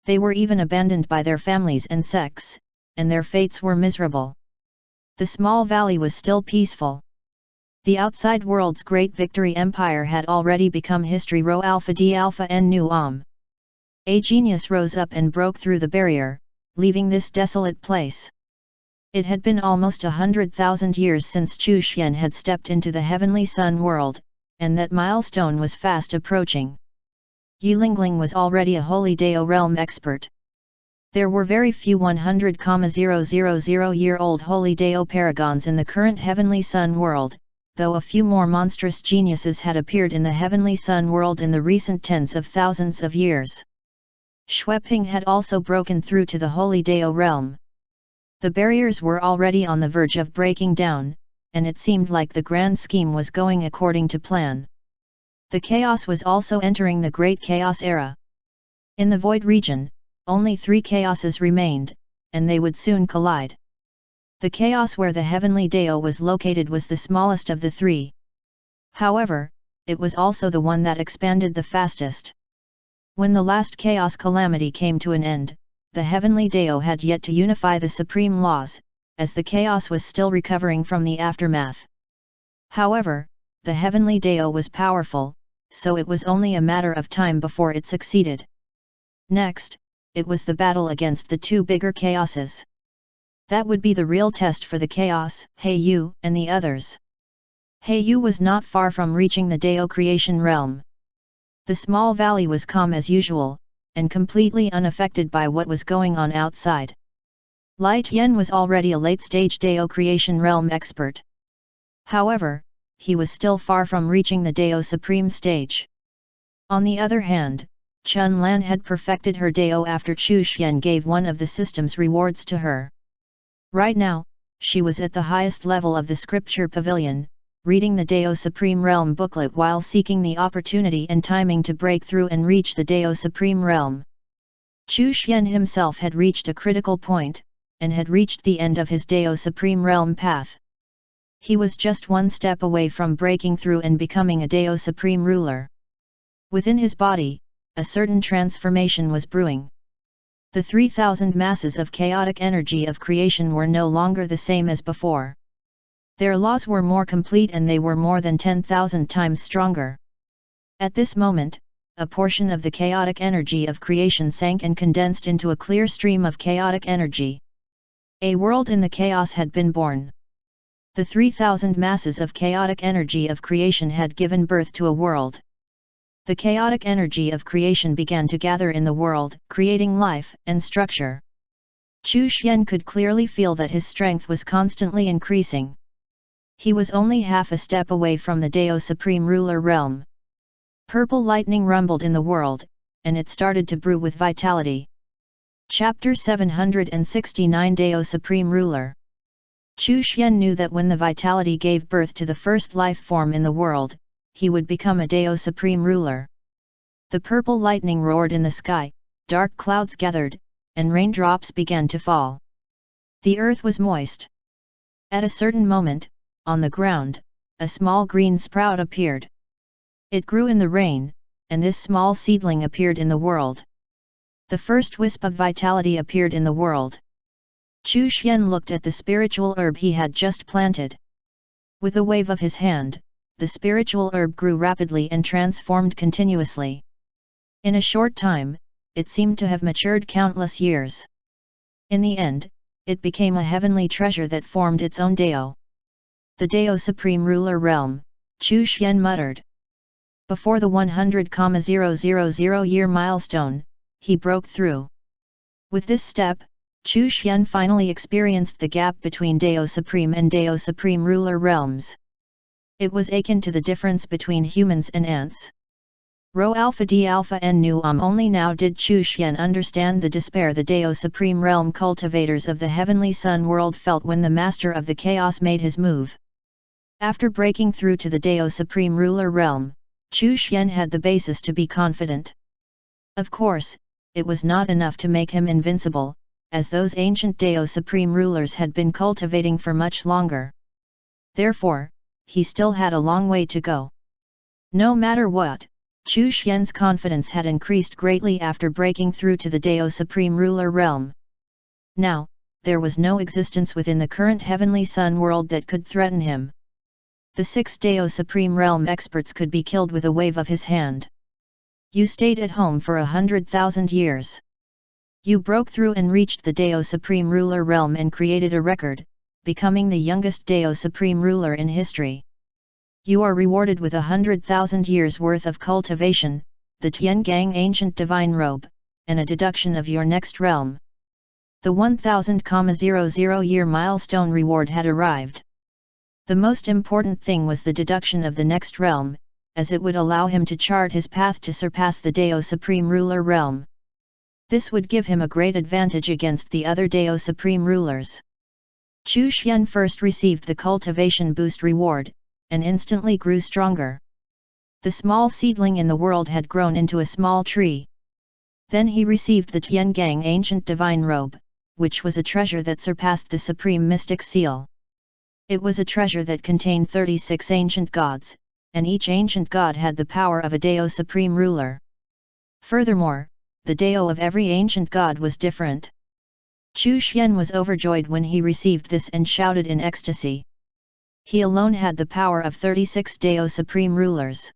A: They were even abandoned by their families and sects, and their fates were miserable. The small valley was still peaceful. The outside world's great victory empire had already become history. Rho alpha D alpha N nu A genius rose up and broke through the barrier, leaving this desolate place. It had been almost 100,000 years since Chu Xian had stepped into the heavenly sun world, and that milestone was fast approaching. Yulingling was already a holy Dao realm expert. There were very few 100,000-year-old holy Dao paragons in the current heavenly sun world, though a few more monstrous geniuses had appeared in the heavenly sun world in the recent tens of thousands of years. Xueping had also broken through to the holy Dao realm. The barriers were already on the verge of breaking down, and it seemed like the grand scheme was going according to plan. The chaos was also entering the great chaos era. In the void region, only 3 chaoses remained, and they would soon collide. The chaos where the heavenly Dao was located was the smallest of the 3. However, it was also the one that expanded the fastest. When the last chaos calamity came to an end, the heavenly Dao had yet to unify the supreme laws, as the chaos was still recovering from the aftermath. However, the heavenly Dao was powerful, so it was only a matter of time before it succeeded. Next, it was the battle against the 2 bigger chaoses. That would be the real test for the chaos, Heiyu, and the others. Heiyu was not far from reaching the Dao creation realm. The small valley was calm as usual, and completely unaffected by what was going on outside. Light Yen was already a late-stage Dao creation realm expert. However, he was still far from reaching the Dao supreme stage. On the other hand, Chun Lan had perfected her Dao after Chu Xian gave one of the system's rewards to her. Right now, she was at the highest level of the scripture pavilion, reading the Dao Supreme Realm booklet while seeking the opportunity and timing to break through and reach the Dao Supreme Realm. Chu Xian himself had reached a critical point, and had reached the end of his Dao Supreme Realm path. He was just one step away from breaking through and becoming a Dao Supreme Ruler. Within his body, a certain transformation was brewing. The 3,000 masses of chaotic energy of creation were no longer the same as before. Their laws were more complete and they were more than 10,000 times stronger. At this moment, a portion of the chaotic energy of creation sank and condensed into a clear stream of chaotic energy. A world in the chaos had been born. The 3,000 masses of chaotic energy of creation had given birth to a world. The chaotic energy of creation began to gather in the world, creating life and structure. Chu Xian could clearly feel that his strength was constantly increasing. He was only half a step away from the Dao Supreme Ruler realm. Purple lightning rumbled in the world, and it started to brew with vitality. Chapter 769 Dao Supreme Ruler. Chu Xian knew that when the vitality gave birth to the first life form in the world, he would become a Dao Supreme Ruler. The purple lightning roared in the sky, dark clouds gathered, and raindrops began to fall. The earth was moist. At a certain moment, on the ground, a small green sprout appeared. It grew in the rain, and this small seedling appeared in the world. The first wisp of vitality appeared in the world. Chu Xian looked at the spiritual herb he had just planted. With a wave of his hand, the spiritual herb grew rapidly and transformed continuously. In a short time, it seemed to have matured countless years. In the end, it became a heavenly treasure that formed its own Dao. The Dao Supreme Ruler Realm, Chu Xian muttered. Before the 100,000 year milestone, he broke through. With this step, Chu Xian finally experienced the gap between Dao Supreme and Dao Supreme Ruler realms. It was akin to the difference between humans and ants. Rho Alpha D Alpha N Nu only now did Chu Xian understand the despair the Dao Supreme Realm cultivators of the Heavenly Sun world felt when the Master of the Chaos made his move. After breaking through to the Dao Supreme Ruler realm, Chu Xian had the basis to be confident. Of course, it was not enough to make him invincible, as those ancient Dao Supreme Rulers had been cultivating for much longer. Therefore, he still had a long way to go. No matter what, Chu Xian's confidence had increased greatly after breaking through to the Dao Supreme Ruler realm. Now, there was no existence within the current Heavenly Sun world that could threaten him. The 6 Dao Supreme Realm experts could be killed with a wave of his hand. You stayed at home for 100,000 years. You broke through and reached the Dao Supreme Ruler realm and created a record, becoming the youngest Dao Supreme Ruler in history. You are rewarded with 100,000 years worth of cultivation, the Tiangang Ancient Divine Robe, and a deduction of your next realm. The 1000,000 year milestone reward had arrived. The most important thing was the deduction of the next realm, as it would allow him to chart his path to surpass the Dao Supreme Ruler realm. This would give him a great advantage against the other Dao Supreme Rulers. Chu Xian first received the cultivation boost reward, and instantly grew stronger. The small seedling in the world had grown into a small tree. Then he received the Tiangang Ancient Divine Robe, which was a treasure that surpassed the Supreme Mystic Seal. It was a treasure that contained 36 ancient gods, and each ancient god had the power of a Dao Supreme Ruler. Furthermore, the Dao of every ancient god was different. Chu Xian was overjoyed when he received this and shouted in ecstasy. He alone had the power of 36 Dao Supreme Rulers.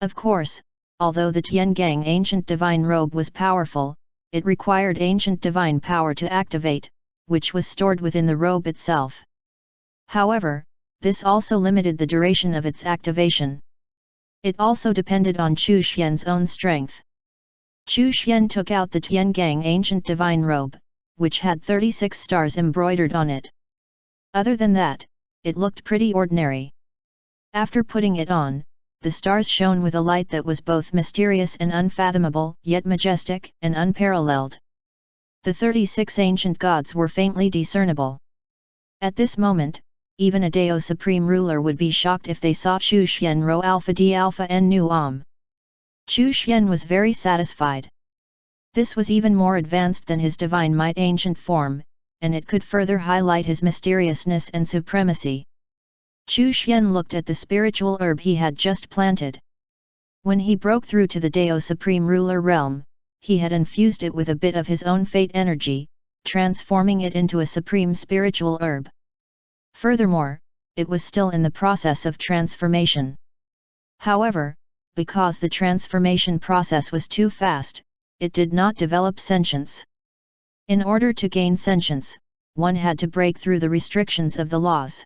A: Of course, although the Tiangang Ancient Divine Robe was powerful, it required ancient divine power to activate, which was stored within the robe itself. However, this also limited the duration of its activation. It also depended on Chu Xian's own strength. Chu Xian took out the Tiangang Ancient Divine Robe, which had 36 stars embroidered on it. Other than that, it looked pretty ordinary. After putting it on, the stars shone with a light that was both mysterious and unfathomable, yet majestic and unparalleled. The 36 ancient gods were faintly discernible. At this moment, even a Dao Supreme Ruler would be shocked if they saw Chu Xian Rho Alpha D Alpha N Nu Om. Chu Xian was very satisfied. This was even more advanced than his divine might ancient form, and it could further highlight his mysteriousness and supremacy. Chu Xian looked at the spiritual herb he had just planted. When he broke through to the Dao Supreme Ruler realm, he had infused it with a bit of his own fate energy, transforming it into a supreme spiritual herb. Furthermore, it was still in the process of transformation. However, because the transformation process was too fast, it did not develop sentience. In order to gain sentience, one had to break through the restrictions of the laws.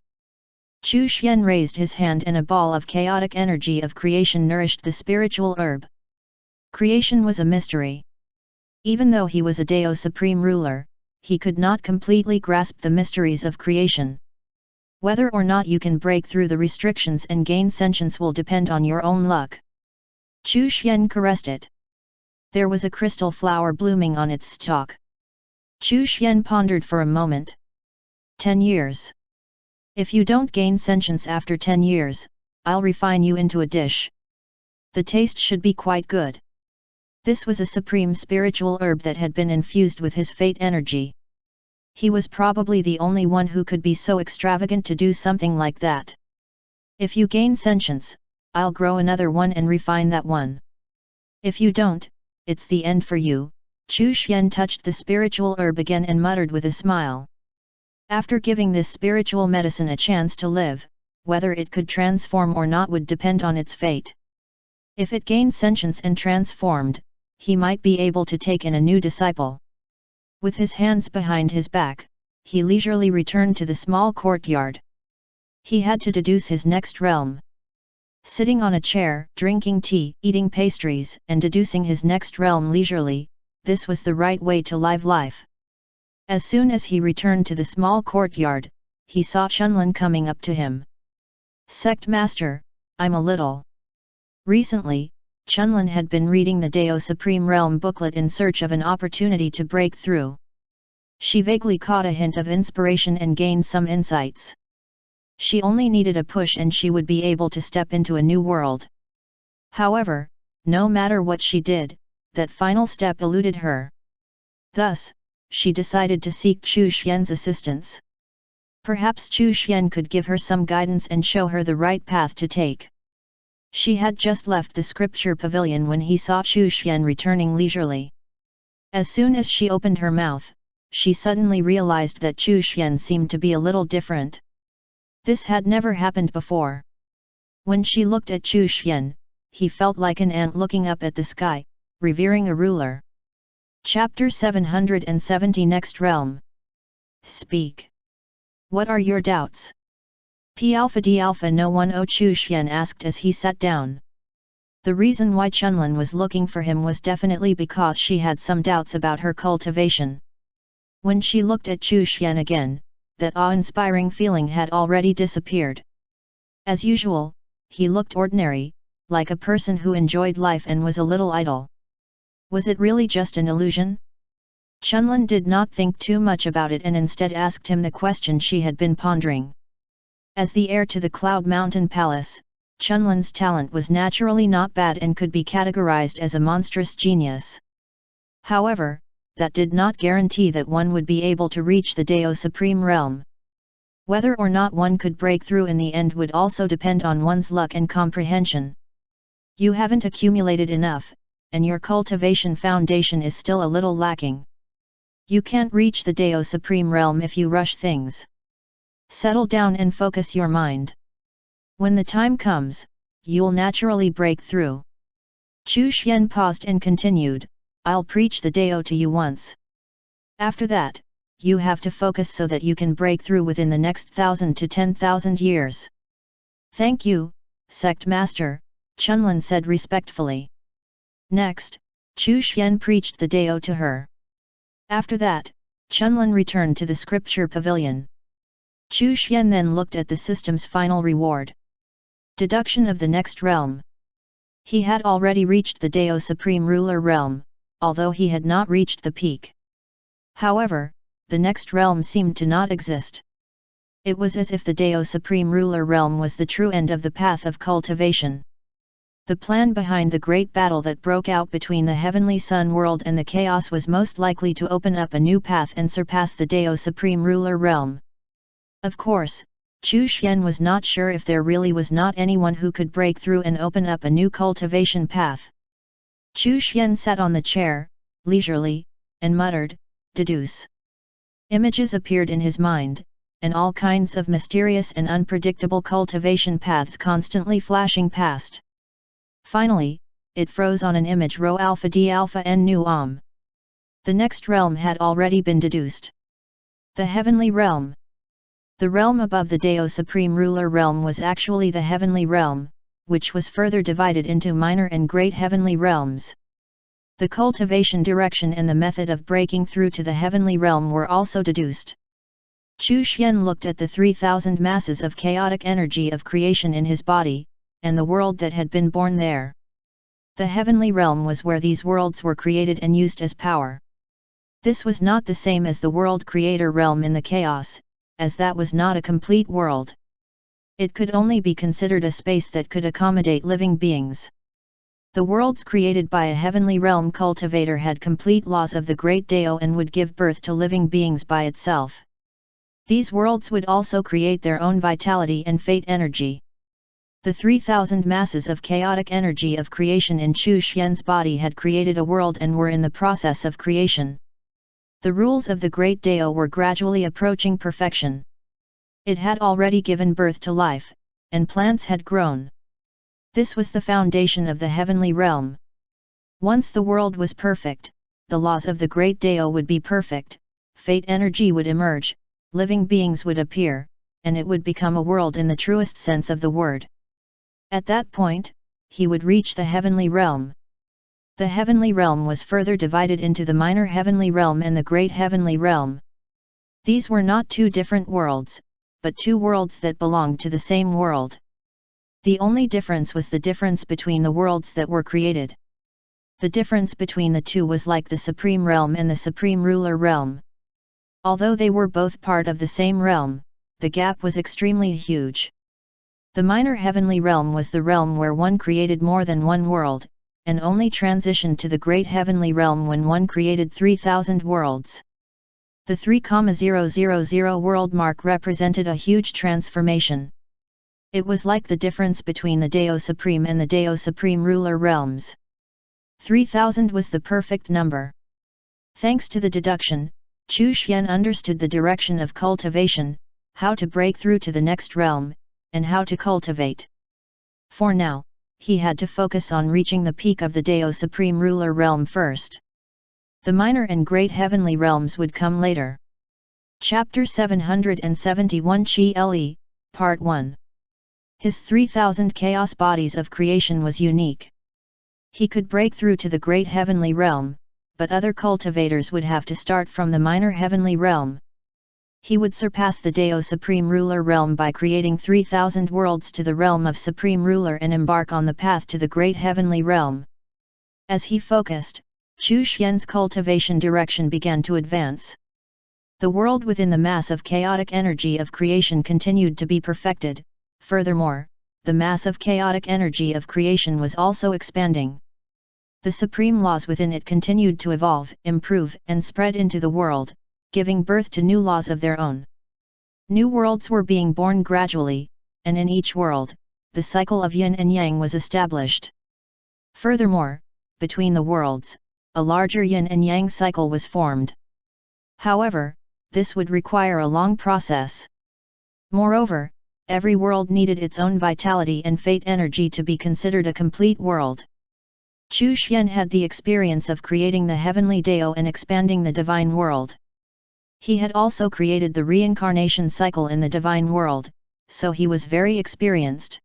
A: Chu Xian raised his hand and a ball of chaotic energy of creation nourished the spiritual herb. Creation was a mystery. Even though he was a Dao Supreme Ruler, he could not completely grasp the mysteries of creation. Whether or not you can break through the restrictions and gain sentience will depend on your own luck. Chu Xian caressed it. There was a crystal flower blooming on its stalk. Chu Xian pondered for a moment. 10 years. If you don't gain sentience after 10 years, I'll refine you into a dish. The taste should be quite good. This was a supreme spiritual herb that had been infused with his fate energy. He was probably the only one who could be so extravagant to do something like that. If you gain sentience, I'll grow another one and refine that one. If you don't, it's the end for you. Chu Xian touched the spiritual herb again and muttered with a smile. After giving this spiritual medicine a chance to live, whether it could transform or not would depend on its fate. If it gained sentience and transformed, he might be able to take in a new disciple. With his hands behind his back, he leisurely returned to the small courtyard. He had to deduce his next realm. Sitting on a chair, drinking tea, eating pastries, and deducing his next realm leisurely, this was the right way to live life. As soon as he returned to the small courtyard, he saw Chunlin coming up to him. Sect Master, I'm a little. Recently, Chunlin had been reading the Dao Supreme Realm booklet in search of an opportunity to break through. She vaguely caught a hint of inspiration and gained some insights. She only needed a push and she would be able to step into a new world. However, no matter what she did, that final step eluded her. Thus, she decided to seek Chu Xian's assistance. Perhaps Chu Xian could give her some guidance and show her the right path to take. She had just left the scripture pavilion when he saw Chu Xian returning leisurely. As soon as she opened her mouth, she suddenly realized that Chu Xian seemed to be a little different. This had never happened before. When she looked at Chu Xian, he felt like an ant looking up at the sky, revering a ruler. Chapter 770 Next Realm. Speak. What are your doubts? P Alpha D Alpha No 10 Chu Xian asked as he sat down. The reason why Chunlin was looking for him was definitely because she had some doubts about her cultivation. When she looked at Chu Xian again, that awe-inspiring feeling had already disappeared. As usual, he looked ordinary, like a person who enjoyed life and was a little idle. Was it really just an illusion? Chunlin did not think too much about it and instead asked him the question she had been pondering. As the heir to the Cloud Mountain Palace, Chunlin's talent was naturally not bad and could be categorized as a monstrous genius. However, that did not guarantee that one would be able to reach the Dao Supreme Realm. Whether or not one could break through in the end would also depend on one's luck and comprehension. You haven't accumulated enough, and your cultivation foundation is still a little lacking. You can't reach the Dao Supreme Realm if you rush things. Settle down and focus your mind. When the time comes, you'll naturally break through. Chu Xian paused and continued, I'll preach the Dao to you once. After that, you have to focus so that you can break through within the next 1,000 to 10,000 years. Thank you, Sect Master, Chunlin said respectfully. Next, Chu Xian preached the Dao to her. After that, Chunlin returned to the scripture pavilion. Chu Xian then looked at the system's final reward. Deduction of the next realm. He had already reached the Dao Supreme Ruler realm, although he had not reached the peak. However, the next realm seemed to not exist. It was as if the Dao Supreme Ruler realm was the true end of the path of cultivation. The plan behind the great battle that broke out between the Heavenly Sun world and the chaos was most likely to open up a new path and surpass the Dao Supreme Ruler realm. Of course, Chu Xian was not sure if there really was not anyone who could break through and open up a new cultivation path. Chu Xian sat on the chair, leisurely, and muttered, "Deduce." Images appeared in his mind, and all kinds of mysterious and unpredictable cultivation paths constantly flashing past. Finally, it froze on an image Rho Alpha D Alpha N Nu Om. The next realm had already been deduced. The Heavenly Realm. The realm above the Dao Supreme Ruler realm was actually the Heavenly Realm, which was further divided into minor and great heavenly realms. The cultivation direction and the method of breaking through to the Heavenly Realm were also deduced. Chu Xian looked at the 3,000 masses of chaotic energy of creation in his body, and the world that had been born there. The Heavenly Realm was where these worlds were created and used as power. This was not the same as the World Creator Realm in the chaos, as that was not a complete world. It could only be considered a space that could accommodate living beings. The worlds created by a Heavenly Realm cultivator had complete laws of the Great Dao and would give birth to living beings by itself. These worlds would also create their own vitality and fate energy. The 3,000 masses of chaotic energy of creation in Chu Xian's body had created a world and were in the process of creation. The rules of the Great Dao were gradually approaching perfection. It had already given birth to life, and plants had grown. This was the foundation of the Heavenly Realm. Once the world was perfect, the laws of the Great Dao would be perfect, fate energy would emerge, living beings would appear, and it would become a world in the truest sense of the word. At that point, he would reach the Heavenly Realm. The Heavenly Realm was further divided into the Minor Heavenly Realm and the Great Heavenly Realm. These were not two different worlds, but two worlds that belonged to the same world. The only difference was the difference between the worlds that were created. The difference between the two was like the Supreme Realm and the Supreme Ruler Realm. Although they were both part of the same realm, the gap was extremely huge. The Minor Heavenly Realm was the realm where one created more than one world, and only transitioned to the Great Heavenly Realm when one created 3,000 worlds. The 3,000 world mark represented a huge transformation. It was like the difference between the Dao Supreme and the Dao Supreme Ruler realms. 3,000 was the perfect number. Thanks to the deduction, Chu Xian understood the direction of cultivation, how to break through to the next realm, and how to cultivate. For now, he had to focus on reaching the peak of the Dao Supreme Ruler realm first. The minor and great heavenly realms would come later. Chapter 771 Chi Le, Part 1. His 3,000 chaos bodies of creation was unique. He could break through to the great heavenly realm, but other cultivators would have to start from the minor heavenly realm. He would surpass the Dao Supreme Ruler realm by creating 3,000 worlds to the realm of Supreme Ruler and embark on the path to the great heavenly realm. As he focused, Chu Xian's cultivation direction began to advance. The world within the mass of chaotic energy of creation continued to be perfected. Furthermore, the mass of chaotic energy of creation was also expanding. The supreme laws within it continued to evolve, improve, and spread into the world, giving birth to new laws of their own. New worlds were being born gradually, and in each world, the cycle of yin and yang was established. Furthermore, between the worlds, a larger yin and yang cycle was formed. However, this would require a long process. Moreover, every world needed its own vitality and fate energy to be considered a complete world. Chu Xian had the experience of creating the heavenly Dao and expanding the divine world. He had also created the reincarnation cycle in the divine world, so he was very experienced.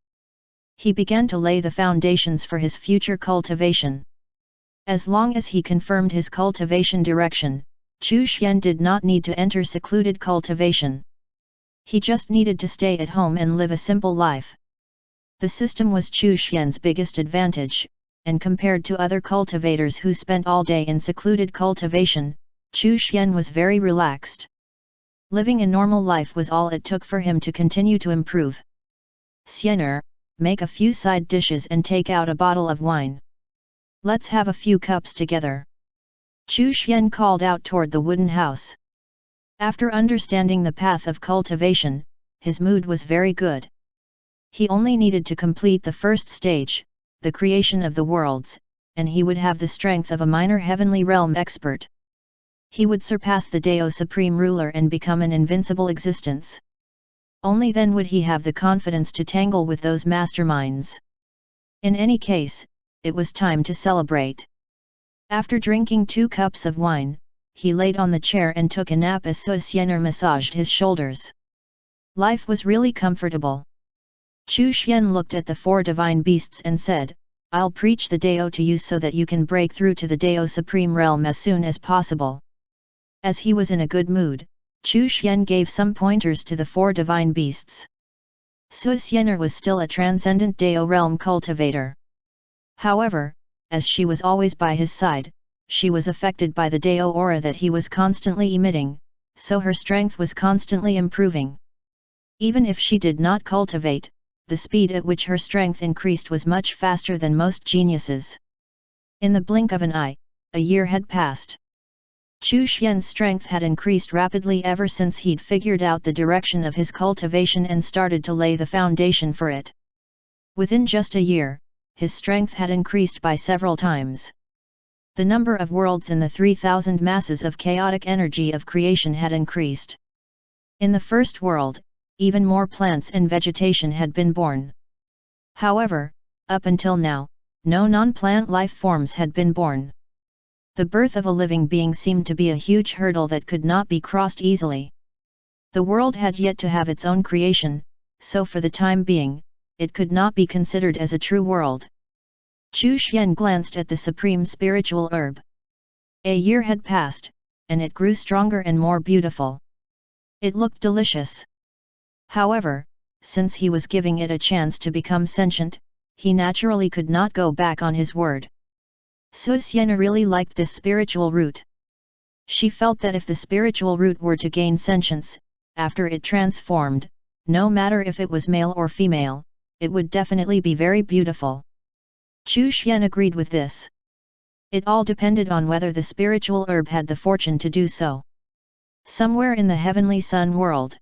A: He began to lay the foundations for his future cultivation. As long as he confirmed his cultivation direction, Chu Xian did not need to enter secluded cultivation. He just needed to stay at home and live a simple life. The system was Chu Xian's biggest advantage, and compared to other cultivators who spent all day in secluded cultivation, Chu Xian was very relaxed. Living a normal life was all it took for him to continue to improve. Xianer, make a few side dishes and take out a bottle of wine. Let's have a few cups together. Chu Xian called out toward the wooden house. After understanding the path of cultivation, his mood was very good. He only needed to complete the first stage, the creation of the worlds, and he would have the strength of a minor heavenly realm expert. He would surpass the Dao Supreme Ruler and become an invincible existence. Only then would he have the confidence to tangle with those masterminds. In any case, it was time to celebrate. After drinking 2 cups of wine, he laid on the chair and took a nap as Su Xianer massaged his shoulders. Life was really comfortable. Chu Xian looked at the 4 divine beasts and said, I'll preach the Dao to you so that you can break through to the Dao Supreme Realm as soon as possible. As he was in a good mood, Chu Xian gave some pointers to the 4 divine beasts. Su Xianer was still a transcendent Dao realm cultivator. However, as she was always by his side, she was affected by the Dao aura that he was constantly emitting, so her strength was constantly improving. Even if she did not cultivate, the speed at which her strength increased was much faster than most geniuses. In the blink of an eye, a year had passed. Chu Xian's strength had increased rapidly ever since he'd figured out the direction of his cultivation and started to lay the foundation for it. Within just a year, his strength had increased by several times. The number of worlds in the 3,000 masses of chaotic energy of creation had increased. In the first world, even more plants and vegetation had been born. However, up until now, no non-plant life forms had been born. The birth of a living being seemed to be a huge hurdle that could not be crossed easily. The world had yet to have its own creation, so for the time being, it could not be considered as a true world. Chu Xian glanced at the supreme spiritual herb. A year had passed, and it grew stronger and more beautiful. It looked delicious. However, since he was giving it a chance to become sentient, he naturally could not go back on his word. Su Xianer really liked this spiritual root. She felt that if the spiritual root were to gain sentience, after it transformed, no matter if it was male or female, it would definitely be very beautiful. Chu Xian agreed with this. It all depended on whether the spiritual herb had the fortune to do so. Somewhere in the heavenly sun world,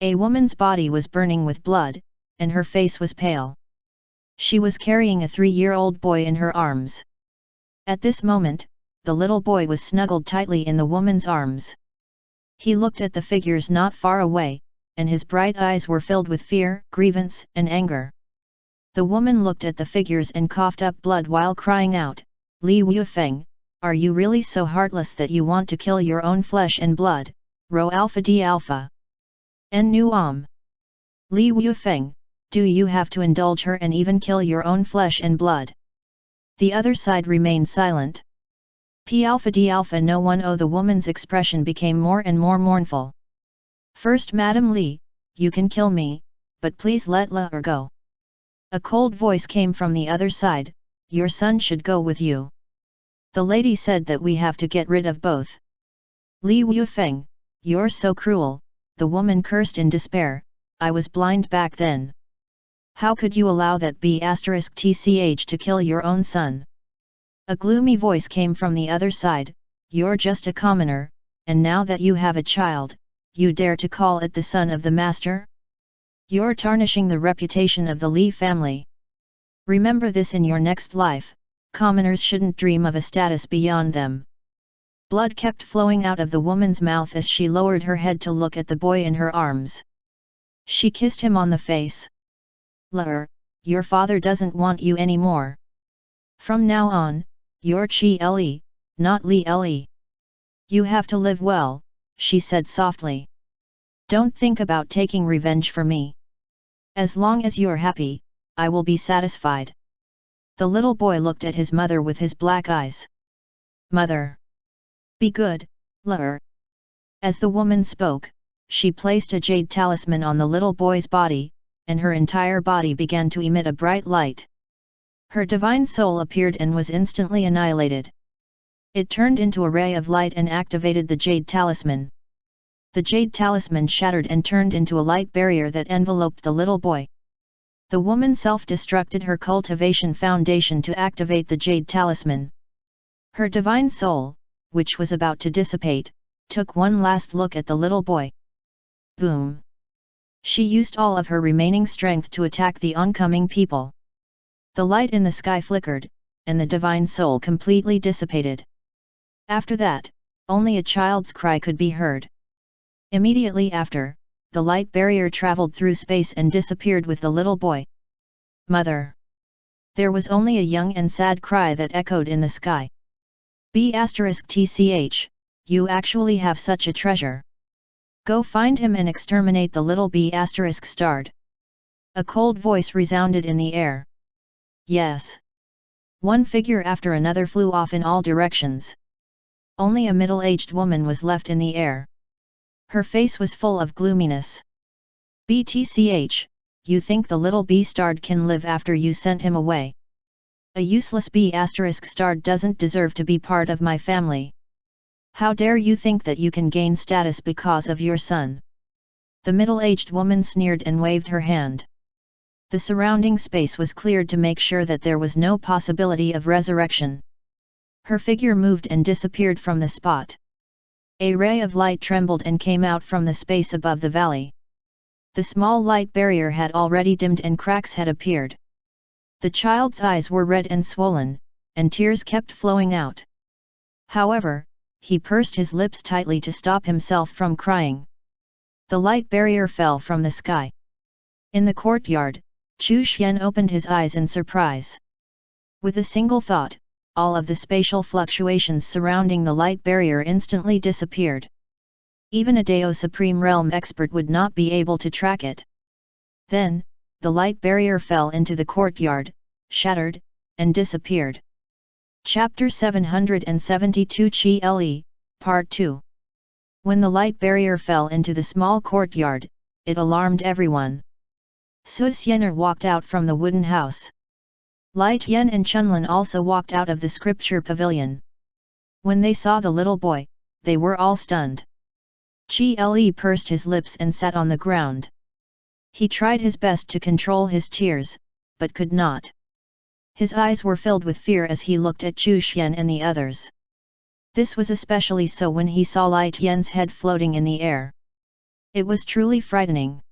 A: a woman's body was burning with blood, and her face was pale. She was carrying a 3-year-old boy in her arms. At this moment, the little boy was snuggled tightly in the woman's arms. He looked at the figures not far away, and his bright eyes were filled with fear, grievance, and anger. The woman looked at the figures and coughed up blood while crying out, Li Wufeng, are you really so heartless that you want to kill your own flesh and blood, Rho Alpha D Alpha? En Nu Li Wufeng, do you have to indulge her and even kill your own flesh and blood? The other side remained silent. P Alpha D Alpha no one. Oh, the woman's expression became more and more mournful. First, Madam Li, you can kill me, but please let La Er go. A cold voice came from the other side, your son should go with you. The lady said that we have to get rid of both. Li Wufeng, you're so cruel, the woman cursed in despair, I was blind back then. How could you allow that B*TCH to kill your own son? A gloomy voice came from the other side, you're just a commoner, and now that you have a child, you dare to call it the son of the master? You're tarnishing the reputation of the Li family. Remember this in your next life, commoners shouldn't dream of a status beyond them. Blood kept flowing out of the woman's mouth as she lowered her head to look at the boy in her arms. She kissed him on the face. La, your father doesn't want you anymore. From now on, you're Chi Le, not Li Le. You have to live well, she said softly. Don't think about taking revenge for me. As long as you're happy, I will be satisfied. The little boy looked at his mother with his black eyes. Mother! Be good, La. As the woman spoke, she placed a jade talisman on the little boy's body, and her entire body began to emit a bright light. Her divine soul appeared and was instantly annihilated. It turned into a ray of light and activated the jade talisman. The jade talisman shattered and turned into a light barrier that enveloped the little boy. The woman self-destructed her cultivation foundation to activate the jade talisman. Her divine soul, which was about to dissipate, took one last look at the little boy. Boom! She used all of her remaining strength to attack the oncoming people. The light in the sky flickered, and the divine soul completely dissipated. After that, only a child's cry could be heard. Immediately after, the light barrier traveled through space and disappeared with the little boy. Mother! There was only a young and sad cry that echoed in the sky. B*TCH, you actually have such a treasure. Go find him and exterminate the little B****. A cold voice resounded in the air. Yes. One figure after another flew off in all directions. Only a middle-aged woman was left in the air. Her face was full of gloominess. BTCH, you think the little B* can live after you sent him away? A useless B** doesn't deserve to be part of my family. How dare you think that you can gain status because of your son? The middle-aged woman sneered and waved her hand. The surrounding space was cleared to make sure that there was no possibility of resurrection. Her figure moved and disappeared from the spot. A ray of light trembled and came out from the space above the valley. The small light barrier had already dimmed and cracks had appeared. The child's eyes were red and swollen, and tears kept flowing out. However, he pursed his lips tightly to stop himself from crying. The light barrier fell from the sky. In the courtyard, Chu Xian opened his eyes in surprise. With a single thought, all of the spatial fluctuations surrounding the light barrier instantly disappeared. Even a Dao Supreme Realm expert would not be able to track it. Then, the light barrier fell into the courtyard, shattered, and disappeared. Chapter 772 Chi Le, Part 2. When the light barrier fell into the small courtyard, it alarmed everyone. Su Xian'er walked out from the wooden house. Lai Tian and Chunlin also walked out of the scripture pavilion. When they saw the little boy, they were all stunned. Chi Le pursed his lips and sat on the ground. He tried his best to control his tears, but could not. His eyes were filled with fear as he looked at Chu Xian and the others. This was especially so when he saw Lai Tian's head floating in the air. It was truly frightening.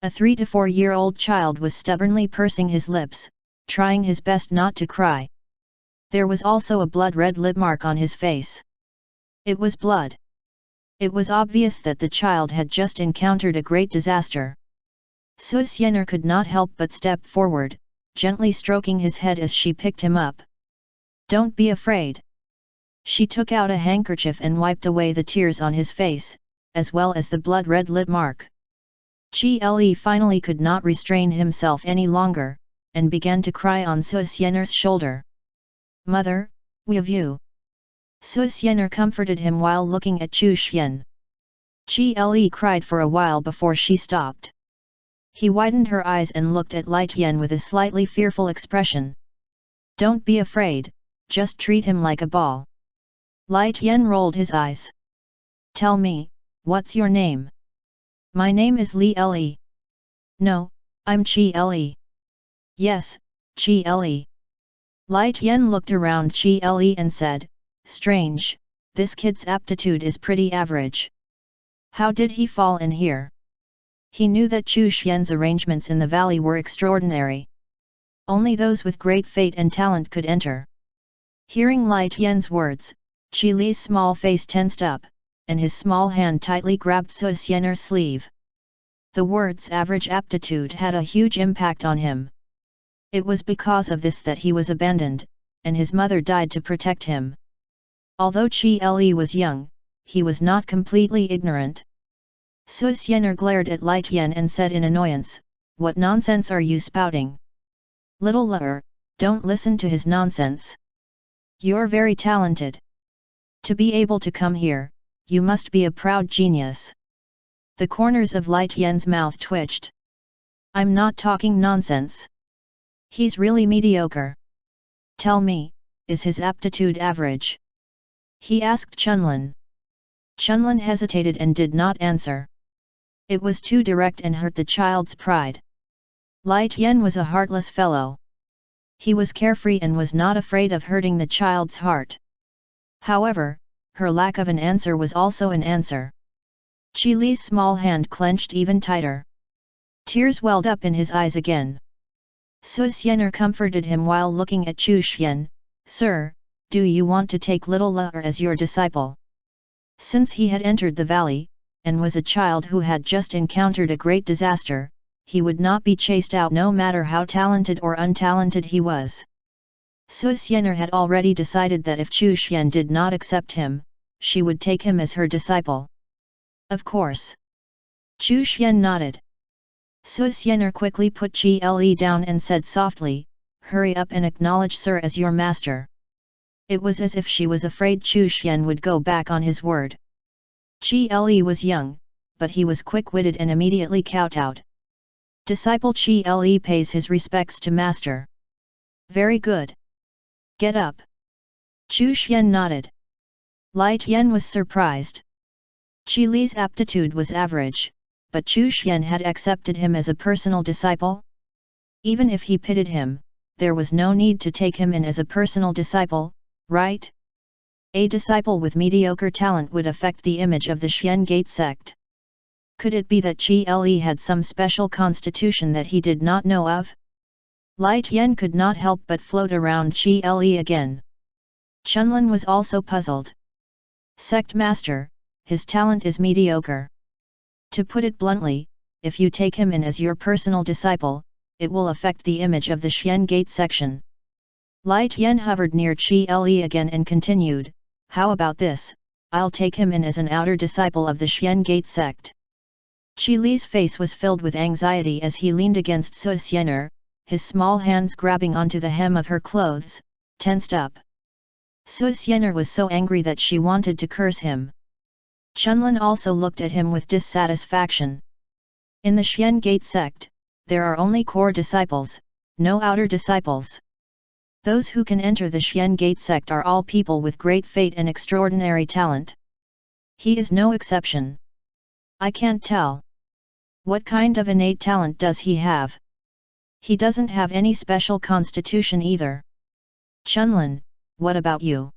A: A 3 to 4-year-old child was stubbornly pursing his lips, trying his best not to cry. There was also a blood-red lip mark on his face. It was blood. It was obvious that the child had just encountered a great disaster. Su Xian'er could not help but step forward, gently stroking his head as she picked him up. Don't be afraid. She took out a handkerchief and wiped away the tears on his face, as well as the blood-red lip mark. Chi Le finally could not restrain himself any longer, and began to cry on Su Xian'er's shoulder. Mother, we have you. Su Xian'er comforted him while looking at Chu Xian. Chi Le cried for a while before she stopped. He widened her eyes and looked at Lai Tian with a slightly fearful expression. Don't be afraid, just treat him like a ball. Lai Tian rolled his eyes. Tell me, what's your name? My name is Li Le. No, I'm Chi Le. Yes, Chi Le. Lai Tian looked around Chi Le and said, strange, this kid's aptitude is pretty average. How did he fall in here? He knew that Chu Xian's arrangements in the valley were extraordinary. Only those with great fate and talent could enter. Hearing Lai Tian's words, Chi Le's small face tensed up, and his small hand tightly grabbed Su Xian'er's sleeve. The words average aptitude had a huge impact on him. It was because of this that he was abandoned, and his mother died to protect him. Although Chi Le was young, he was not completely ignorant. Su Xian'er glared at Lai Tian and said in annoyance, what nonsense are you spouting? Little Le'er, don't listen to his nonsense. You're very talented. To be able to come here, you must be a proud genius. The corners of Lai Tian's mouth twitched. I'm not talking nonsense. He's really mediocre. Tell me, is his aptitude average? He asked Chunlin. Chunlin hesitated and did not answer. It was too direct and hurt the child's pride. Light Yen was a heartless fellow. He was carefree and was not afraid of hurting the child's heart. However, her lack of an answer was also an answer. Qi Li's small hand clenched even tighter. Tears welled up in his eyes again. Su Xian'er comforted him while looking at Chu Xian. Sir, do you want to take little Le as your disciple? Since he had entered the valley, and was a child who had just encountered a great disaster, he would not be chased out no matter how talented or untalented he was. Su Xian'er had already decided that if Chu Xian did not accept him, she would take him as her disciple. Of course. Chu Xian nodded. Su Xian'er quickly put Qi Le down and said softly, hurry up and acknowledge Sir as your master. It was as if she was afraid Chu Xian would go back on his word. Qi Le was young, but he was quick-witted and immediately kowtowed. Disciple Qi Le pays his respects to master. Very good. Get up. Chu Xian nodded. Light Yen was surprised. Qi Li's aptitude was average, but Chu Xian had accepted him as a personal disciple? Even if he pitied him, there was no need to take him in as a personal disciple, right? A disciple with mediocre talent would affect the image of the Xian Gate sect. Could it be that Qi Le had some special constitution that he did not know of? Light Yen could not help but float around Qi Le again. Chunlin was also puzzled. Sect master, his talent is mediocre. To put it bluntly, if you take him in as your personal disciple, it will affect the image of the Xian Gate section. Light Yen hovered near Qi Le again and continued, how about this, I'll take him in as an outer disciple of the Xian Gate sect. Qi Li's face was filled with anxiety as he leaned against Su Xian'er, his small hands grabbing onto the hem of her clothes, tensed up. Su Xian'er was so angry that she wanted to curse him. Chunlin also looked at him with dissatisfaction. In the Xian Gate sect, there are only core disciples, no outer disciples. Those who can enter the Xian Gate sect are all people with great fate and extraordinary talent. He is no exception. I can't tell. What kind of innate talent does he have? He doesn't have any special constitution either. Chunlin, what about you?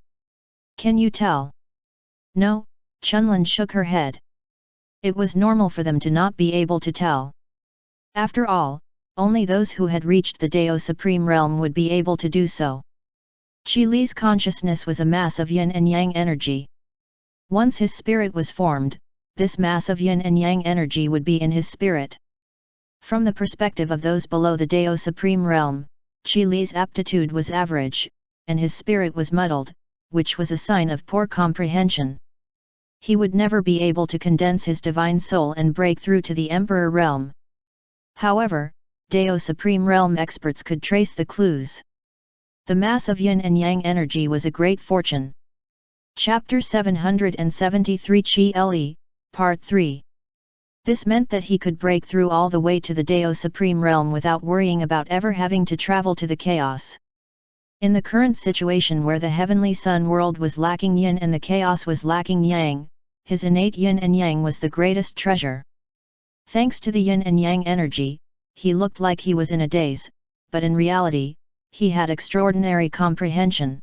A: Can you tell? No, Chunlin shook her head. It was normal for them to not be able to tell. After all, only those who had reached the Dao Supreme Realm would be able to do so. Qi Li's consciousness was a mass of yin and yang energy. Once his spirit was formed, this mass of yin and yang energy would be in his spirit. From the perspective of those below the Dao Supreme Realm, Qi Li's aptitude was average, and his spirit was muddled, which was a sign of poor comprehension. He would never be able to condense his divine soul and break through to the Emperor Realm. However, Dao Supreme Realm experts could trace the clues. The mass of yin and yang energy was a great fortune. Chapter 773 Qi Le, Part 3. This meant that he could break through all the way to the Dao Supreme Realm without worrying about ever having to travel to the chaos. In the current situation where the heavenly sun world was lacking yin and the chaos was lacking yang, his innate yin and yang was the greatest treasure. Thanks to the yin and yang energy, he looked like he was in a daze, but in reality, he had extraordinary comprehension.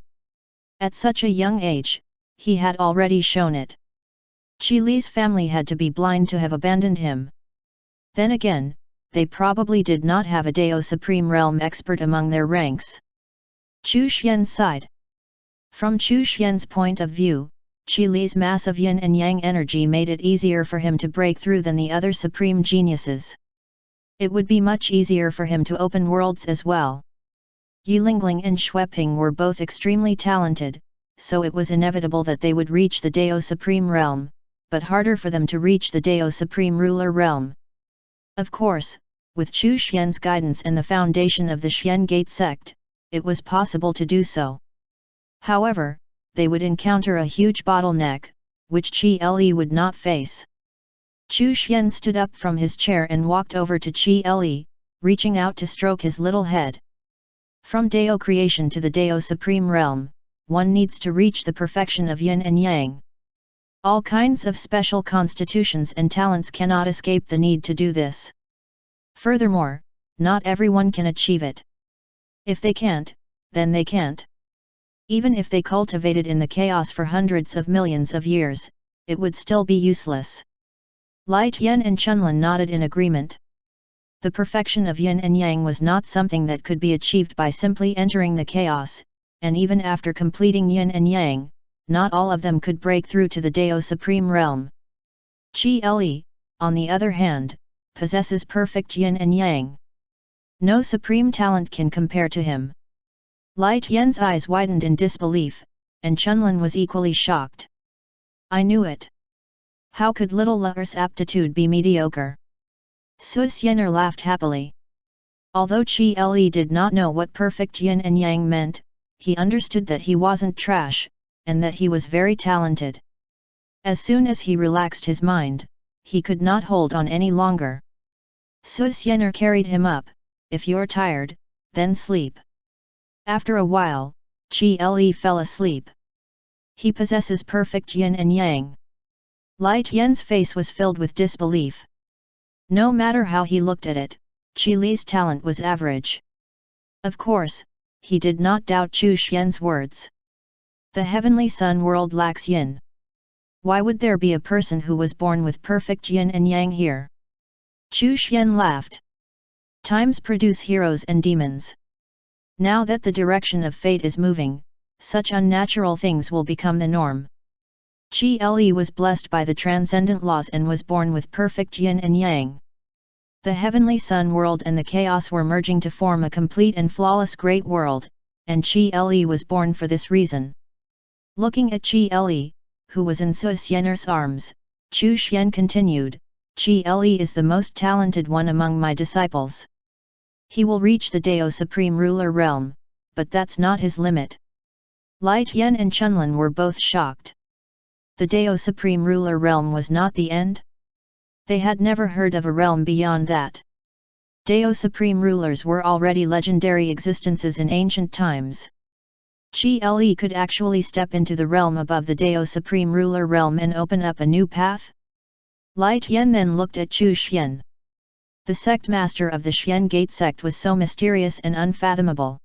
A: At such a young age, he had already shown it. Qi Li's family had to be blind to have abandoned him. Then again, they probably did not have a Dao Supreme Realm expert among their ranks. Chu Xian sighed. From Chu Xian's point of view, Qi Li's mass of yin and yang energy made it easier for him to break through than the other supreme geniuses. It would be much easier for him to open worlds as well. Yulingling and Xueping were both extremely talented, so it was inevitable that they would reach the Dao Supreme Realm, but harder for them to reach the Dao Supreme Ruler Realm. Of course, with Chu Xian's guidance and the foundation of the Xian Gate sect, it was possible to do so. However, they would encounter a huge bottleneck, which Qi Le would not face. Chu Xian stood up from his chair and walked over to Qi Le, reaching out to stroke his little head. From Dao creation to the Dao Supreme Realm, one needs to reach the perfection of yin and yang. All kinds of special constitutions and talents cannot escape the need to do this. Furthermore, not everyone can achieve it. If they can't, then they can't. Even if they cultivated in the chaos for hundreds of millions of years, it would still be useless. Light Yen and Chunlin nodded in agreement. The perfection of yin and yang was not something that could be achieved by simply entering the chaos, and even after completing yin and yang, not all of them could break through to the Dao Supreme Realm. Qi Le, on the other hand, possesses perfect yin and yang. No supreme talent can compare to him. Light Yen's eyes widened in disbelief, and Chunlin was equally shocked. I knew it. How could little Le's aptitude be mediocre? Su Xian'er laughed happily. Although Qi Le did not know what perfect yin and yang meant, he understood that he wasn't trash, and that he was very talented. As soon as he relaxed his mind, he could not hold on any longer. Su Xian'er carried him up. If you're tired, then sleep. After a while, Qi Le fell asleep. He possesses perfect yin and yang. Light Yen's face was filled with disbelief. No matter how he looked at it, Qi Li's talent was average. Of course, he did not doubt Chu Xian's words. The heavenly sun world lacks yin. Why would there be a person who was born with perfect yin and yang here? Chu Xian laughed. Times produce heroes and demons. Now that the direction of fate is moving, such unnatural things will become the norm. Qi Le was blessed by the transcendent laws and was born with perfect yin and yang. The heavenly sun world and the chaos were merging to form a complete and flawless great world, and Qi Le was born for this reason. Looking at Qi Le, who was in Su Xian'er's arms, Chu Xian continued, Qi Le is the most talented one among my disciples. He will reach the Dao Supreme Ruler realm, but that's not his limit. Light Yen and Chunlin were both shocked. The Dao Supreme Ruler realm was not the end? They had never heard of a realm beyond that. Dao Supreme Rulers were already legendary existences in ancient times. Qi Le could actually step into the realm above the Dao Supreme Ruler realm and open up a new path? Light Yen then looked at Chu Xian. The sect master of the Xian Gate sect was so mysterious and unfathomable.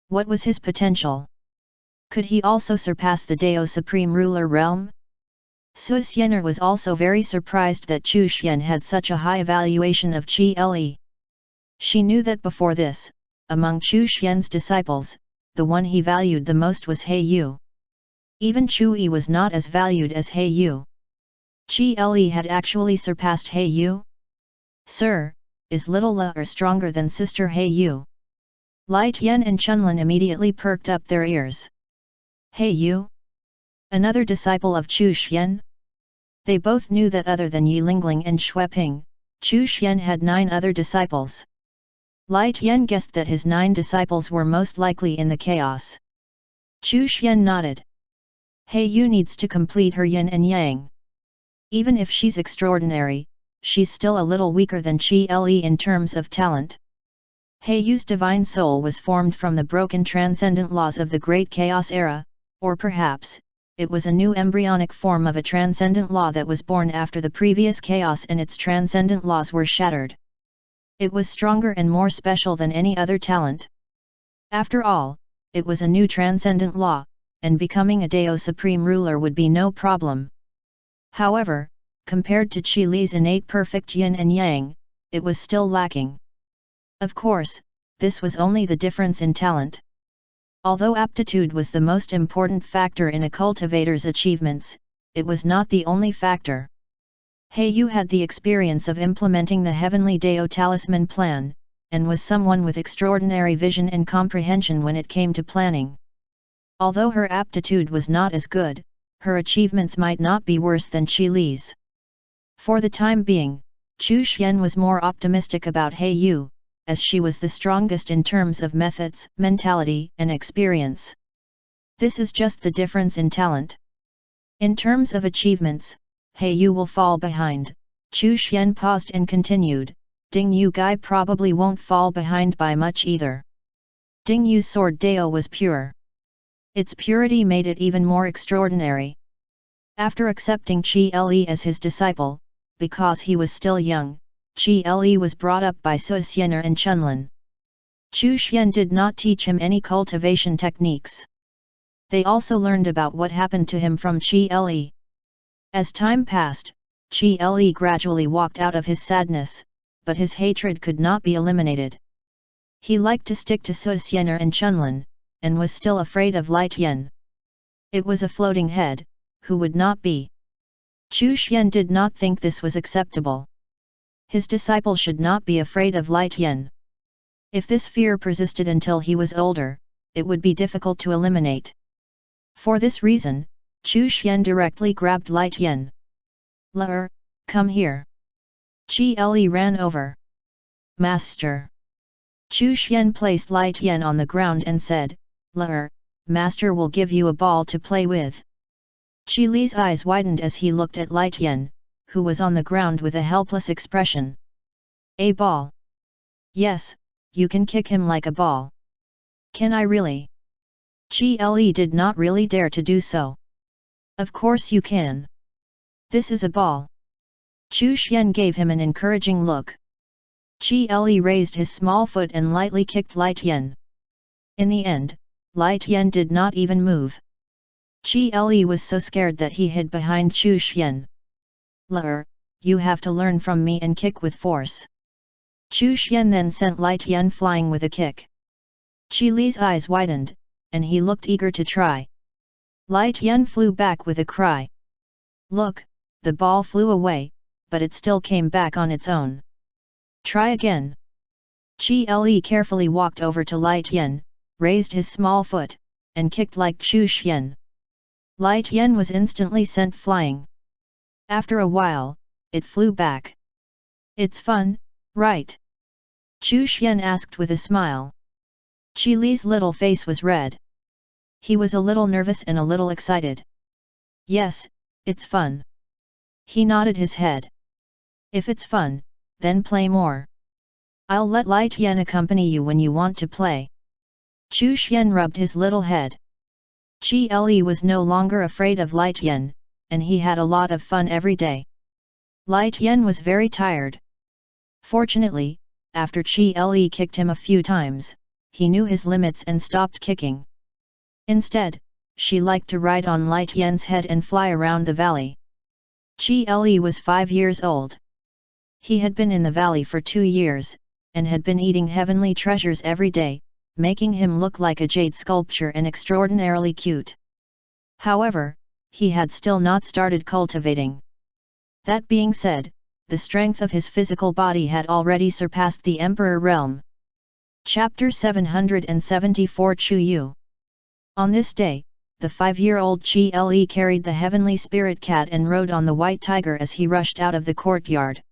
A: What was his potential? Could he also surpass the Dao Supreme Ruler realm? Su Xian'er was also very surprised that Chu Xian had such a high evaluation of Qi Le. She knew that before this, among Chu Xian's disciples, the one he valued the most was He Yu. Even Chu Yi was not as valued as He Yu. Qi Le had actually surpassed He Yu? Sir, is little Le stronger than sister He Yu? Light Yen and Chunlin immediately perked up their ears. He Yu? Another disciple of Chu Xian? They both knew that other than Yi Lingling and Xueping, Chu Xian had 9 other disciples. Light Yen guessed that his 9 disciples were most likely in the chaos. Chu Xian nodded. He Yu needs to complete her yin and yang. Even if she's extraordinary, she's still a little weaker than Qi Le in terms of talent. He Yu's divine soul was formed from the broken transcendent laws of the Great Chaos era, or perhaps, it was a new embryonic form of a transcendent law that was born after the previous chaos and its transcendent laws were shattered. It was stronger and more special than any other talent. After all, it was a new transcendent law, and becoming a Dao Supreme Ruler would be no problem. However, compared to Qi Li's innate perfect yin and yang, it was still lacking. Of course, this was only the difference in talent. Although aptitude was the most important factor in a cultivator's achievements, it was not the only factor. He Yu had the experience of implementing the Heavenly Dao Talisman plan, and was someone with extraordinary vision and comprehension when it came to planning. Although her aptitude was not as good, her achievements might not be worse than Qi Li's. For the time being, Chu Xian was more optimistic about He Yu, as she was the strongest in terms of methods, mentality, and experience. This is just the difference in talent. In terms of achievements, He Yu will fall behind. Chu Xian paused and continued, Ding Yu Guy probably won't fall behind by much either. Ding Yu's sword Dao was pure. Its purity made it even more extraordinary. After accepting Qi Le as his disciple, because he was still young, Qi Le was brought up by Su Xianer and Chunlin. Chu Xian did not teach him any cultivation techniques. They also learned about what happened to him from Qi Le. As time passed, Qi Le gradually walked out of his sadness, but his hatred could not be eliminated. He liked to stick to Su Xianer and Chunlin, and was still afraid of Light Yen. It was a floating head, who would not be? Chu Xian did not think this was acceptable. His disciple should not be afraid of Light Yen. If this fear persisted until he was older, it would be difficult to eliminate. For this reason, Chu Xian directly grabbed Light Yen. "Lur, come here." Qi Le ran over. "Master." Chu Xian placed Light Yen on the ground and said, "Lur, Master will give you a ball to play with." Qi Li's eyes widened as he looked at Light Yen, who was on the ground with a helpless expression. "A ball? Yes, you can kick him like a ball." "Can I really?" Qi Le did not really dare to do so. "Of course you can. This is a ball." Chu Xian gave him an encouraging look. Qi Le raised his small foot and lightly kicked Light Yen. In the end, Light Yen did not even move. Qi Le was so scared that he hid behind Chu Xian. "Lur, you have to learn from me and kick with force." Chu Xian then sent Light Yen flying with a kick. Qi Li's eyes widened, and he looked eager to try. Light Yen flew back with a cry. "Look, the ball flew away, but it still came back on its own. Try again." Qi Le carefully walked over to Light Yen, raised his small foot, and kicked like Chu Xian. Light Yen was instantly sent flying. After a while, it flew back. "It's fun, right?" Chu Xian asked with a smile. Qi Li's little face was red. He was a little nervous and a little excited. "Yes, it's fun." He nodded his head. "If it's fun, then play more. I'll let Light Yen accompany you when you want to play." Chu Xian rubbed his little head. Qi Le was no longer afraid of Light Yen, and he had a lot of fun every day. Light Yen was very tired. Fortunately, after Qi Le kicked him a few times, he knew his limits and stopped kicking. Instead, she liked to ride on Light Yen's head and fly around the valley. Qi Le was 5 years old. He had been in the valley for 2 years, and had been eating heavenly treasures every day, making him look like a jade sculpture and extraordinarily cute. However, he had still not started cultivating. That being said, the strength of his physical body had already surpassed the Emperor realm. Chapter 774 Chu Yu. On this day, the 5-year-old Qi Le carried the heavenly spirit cat and rode on the white tiger as he rushed out of the courtyard.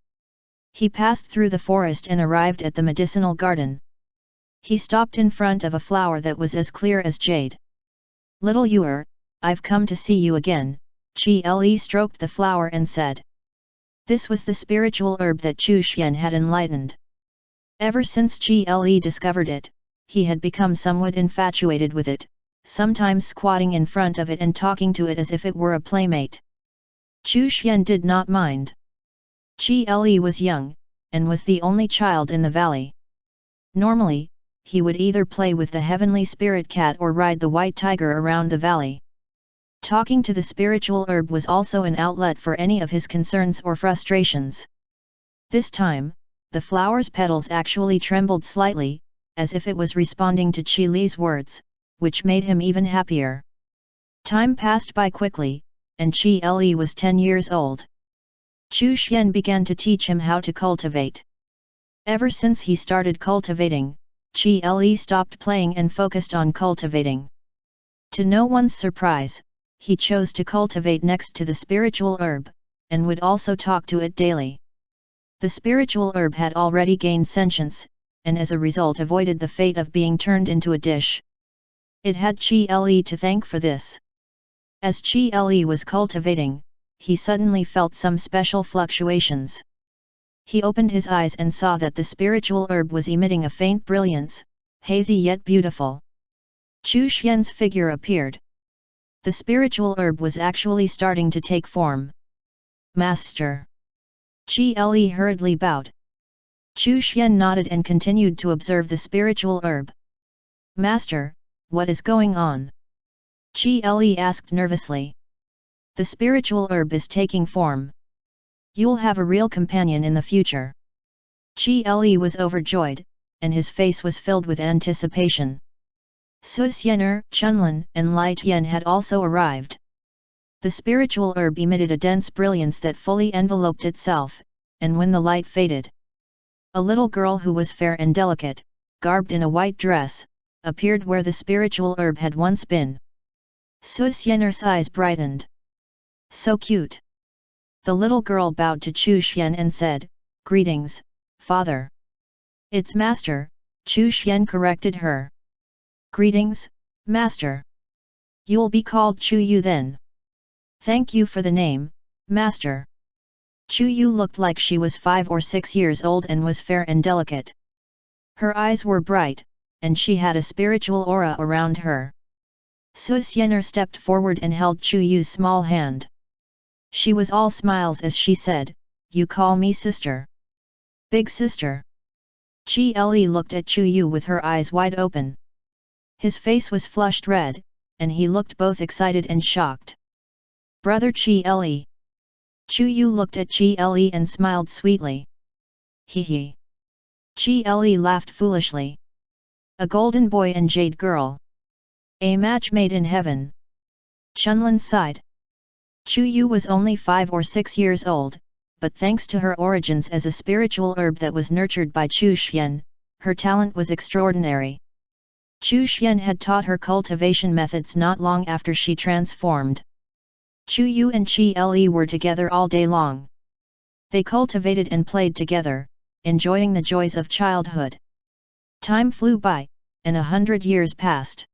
A: He passed through the forest and arrived at the medicinal garden. He stopped in front of a flower that was as clear as jade. "Little Yuer, I've come to see you again," Qi Le stroked the flower and said. This was the spiritual herb that Chu Xian had enlightened. Ever since Qi Le discovered it, he had become somewhat infatuated with it, sometimes squatting in front of it and talking to it as if it were a playmate. Chu Xian did not mind. Qi Le was young, and was the only child in the valley. Normally, he would either play with the heavenly spirit cat or ride the white tiger around the valley. Talking to the spiritual herb was also an outlet for any of his concerns or frustrations. This time, the flower's petals actually trembled slightly, as if it was responding to Qi Li's words, which made him even happier. Time passed by quickly, and Qi Le was 10 years old. Chu Xian began to teach him how to cultivate. Ever since he started cultivating, Qi Le stopped playing and focused on cultivating. To no one's surprise, he chose to cultivate next to the spiritual herb, and would also talk to it daily. The spiritual herb had already gained sentience, and as a result avoided the fate of being turned into a dish. It had Qi Le to thank for this. As Qi Le was cultivating, he suddenly felt some special fluctuations. He opened his eyes and saw that the spiritual herb was emitting a faint brilliance, hazy yet beautiful. Chu Xian's figure appeared. The spiritual herb was actually starting to take form. Master! Qi Le hurriedly bowed. Chu Xian nodded and continued to observe the spiritual herb. Master, what is going on? Qi Le asked nervously. The spiritual herb is taking form. You'll have a real companion in the future. Qi Le was overjoyed, and his face was filled with anticipation. Su Xianer, Chunlin, and Lai Tian had also arrived. The spiritual herb emitted a dense brilliance that fully enveloped itself, and when the light faded, a little girl who was fair and delicate, garbed in a white dress, appeared where the spiritual herb had once been. Su Xianer's eyes brightened. So cute! The little girl bowed to Chu Xian and said, "Greetings, father." "It's master," Chu Xian corrected her. "Greetings, master. You'll be called Chu Yu then." "Thank you for the name, master." Chu Yu looked like she was 5 or 6 years old and was fair and delicate. Her eyes were bright, and she had a spiritual aura around her. Su Xianer stepped forward and held Chu Yu's small hand. She was all smiles as she said, "You call me sister." "Big sister." Qi Le looked at Chu Yu with her eyes wide open. His face was flushed red, and he looked both excited and shocked. "Brother Qi Le." Chu Yu looked at Qi Le and smiled sweetly. "Hee hee." Qi Le laughed foolishly. "A golden boy and jade girl. A match made in heaven." Chunlin sighed. Chu Yu was only 5 or 6 years old, but thanks to her origins as a spiritual herb that was nurtured by Chu Xian, her talent was extraordinary. Chu Xian had taught her cultivation methods not long after she transformed. Chu Yu and Qi Le were together all day long. They cultivated and played together, enjoying the joys of childhood. Time flew by, and 100 years passed.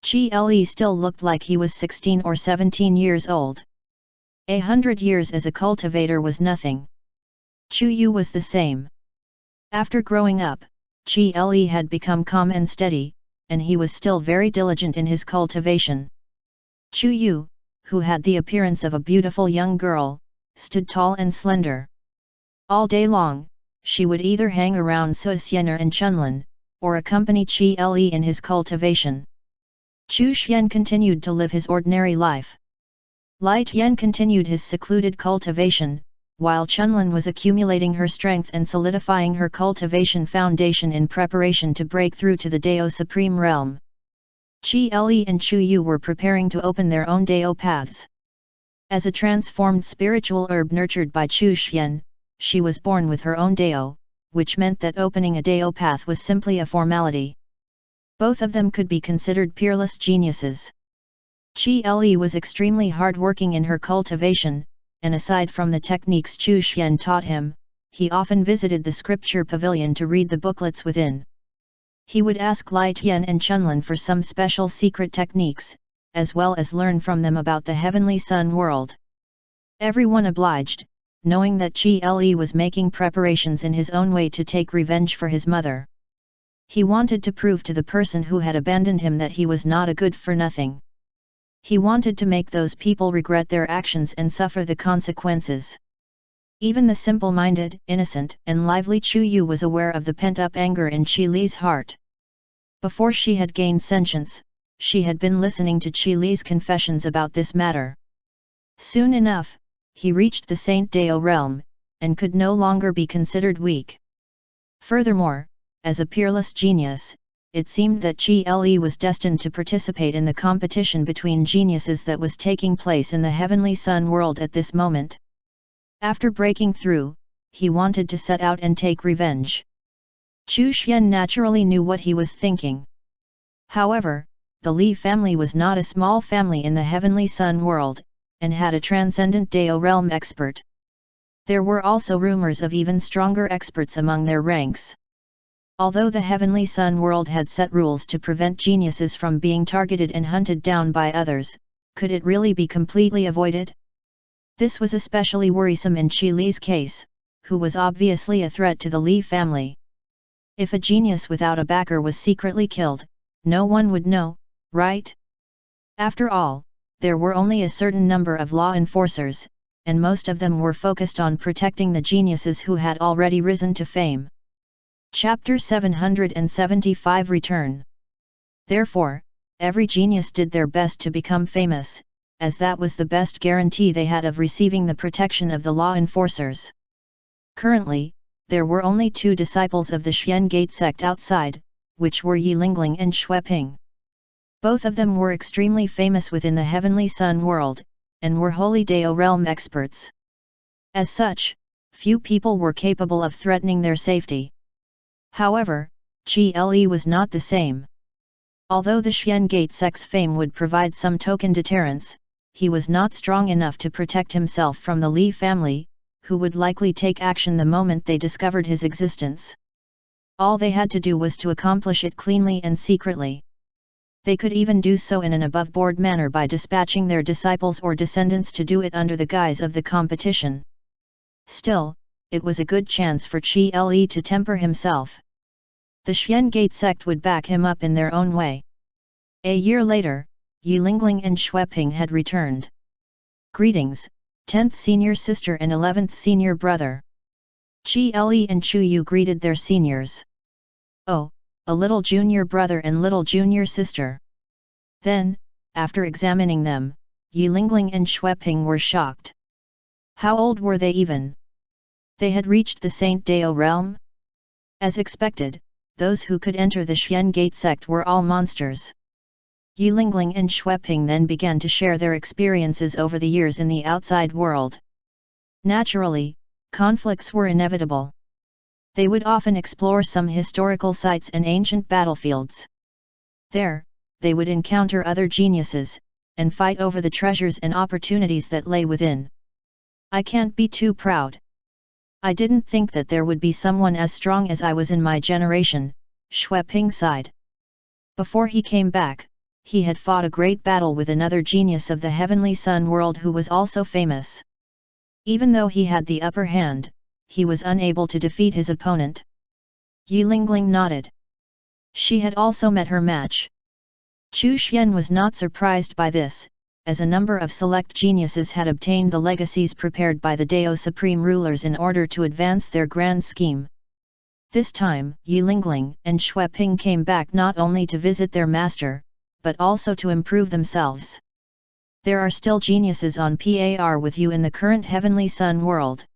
A: Qi Le still looked like he was 16 or 17 years old. 100 years as a cultivator was nothing. Chu Yu was the same. After growing up, Qi Le had become calm and steady, and he was still very diligent in his cultivation. Chu Yu, who had the appearance of a beautiful young girl, stood tall and slender. All day long, she would either hang around Su Xianer and Chunlin, or accompany Qi Le in his cultivation. Chu Xian continued to live his ordinary life. Lai Tian continued his secluded cultivation, while Chunlin was accumulating her strength and solidifying her cultivation foundation in preparation to break through to the Dao Supreme Realm. Qi Le and Chu Yu were preparing to open their own Dao paths. As a transformed spiritual herb nurtured by Chu Xian, she was born with her own Dao, which meant that opening a Dao path was simply a formality. Both of them could be considered peerless geniuses. Qi Le was extremely hard-working in her cultivation, and aside from the techniques Chu Xian taught him, he often visited the scripture pavilion to read the booklets within. He would ask Lai Tian and Chunlin for some special secret techniques, as well as learn from them about the heavenly sun world. Everyone obliged, knowing that Qi Le was making preparations in his own way to take revenge for his mother. He wanted to prove to the person who had abandoned him that he was not a good-for-nothing. He wanted to make those people regret their actions and suffer the consequences. Even the simple-minded, innocent, and lively Chu Yu was aware of the pent-up anger in Qi Li's heart. Before she had gained sentience, she had been listening to Qi Li's confessions about this matter. Soon enough, he reached the Saint Dao realm, and could no longer be considered weak. Furthermore, as a peerless genius, it seemed that Qi Le was destined to participate in the competition between geniuses that was taking place in the heavenly sun world at this moment. After breaking through, he wanted to set out and take revenge. Chu Xian naturally knew what he was thinking. However, the Li family was not a small family in the heavenly sun world, and had a transcendent Dao realm expert. There were also rumors of even stronger experts among their ranks. Although the heavenly sun world had set rules to prevent geniuses from being targeted and hunted down by others, could it really be completely avoided? This was especially worrisome in Qi Li's case, who was obviously a threat to the Li family. If a genius without a backer was secretly killed, no one would know, right? After all, there were only a certain number of law enforcers, and most of them were focused on protecting the geniuses who had already risen to fame. Chapter 775 Return. Therefore, every genius did their best to become famous, as that was the best guarantee they had of receiving the protection of the law enforcers. Currently, there were only 2 disciples of the Xian Gate sect outside, which were Yi Lingling and Xueping. Both of them were extremely famous within the Heavenly Sun world, and were Holy Dao realm experts. As such, few people were capable of threatening their safety. However, Qi Le was not the same. Although the Xian Gate sect's fame would provide some token deterrence, he was not strong enough to protect himself from the Li family, who would likely take action the moment they discovered his existence. All they had to do was to accomplish it cleanly and secretly. They could even do so in an above-board manner by dispatching their disciples or descendants to do it under the guise of the competition. Still, it was a good chance for Qi Le to temper himself. The Xian Gate sect would back him up in their own way. A year later, Yi Lingling and Xueping had returned. Greetings, 10th senior sister and 11th senior brother. Qi Le and Chu Yu greeted their seniors. Oh, a little junior brother and little junior sister. Then, after examining them, Yi Lingling and Xueping were shocked. How old were they even? They had reached the Saint Dao realm? As expected, those who could enter the Xian Gate sect were all monsters. Yi Lingling and Xueping then began to share their experiences over the years in the outside world. Naturally, conflicts were inevitable. They would often explore some historical sites and ancient battlefields. There, they would encounter other geniuses, and fight over the treasures and opportunities that lay within. I can't be too proud. I didn't think that there would be someone as strong as I was in my generation, Xueping sighed. Before he came back, he had fought a great battle with another genius of the Heavenly Sun world who was also famous. Even though he had the upper hand, he was unable to defeat his opponent. Yi Lingling nodded. She had also met her match. Chu Xian was not surprised by this, as a number of select geniuses had obtained the legacies prepared by the Dao Supreme Rulers in order to advance their grand scheme. This time, Yi Lingling and Xueping came back not only to visit their master, but also to improve themselves. There are still geniuses on par with you in the current Heavenly Sun world?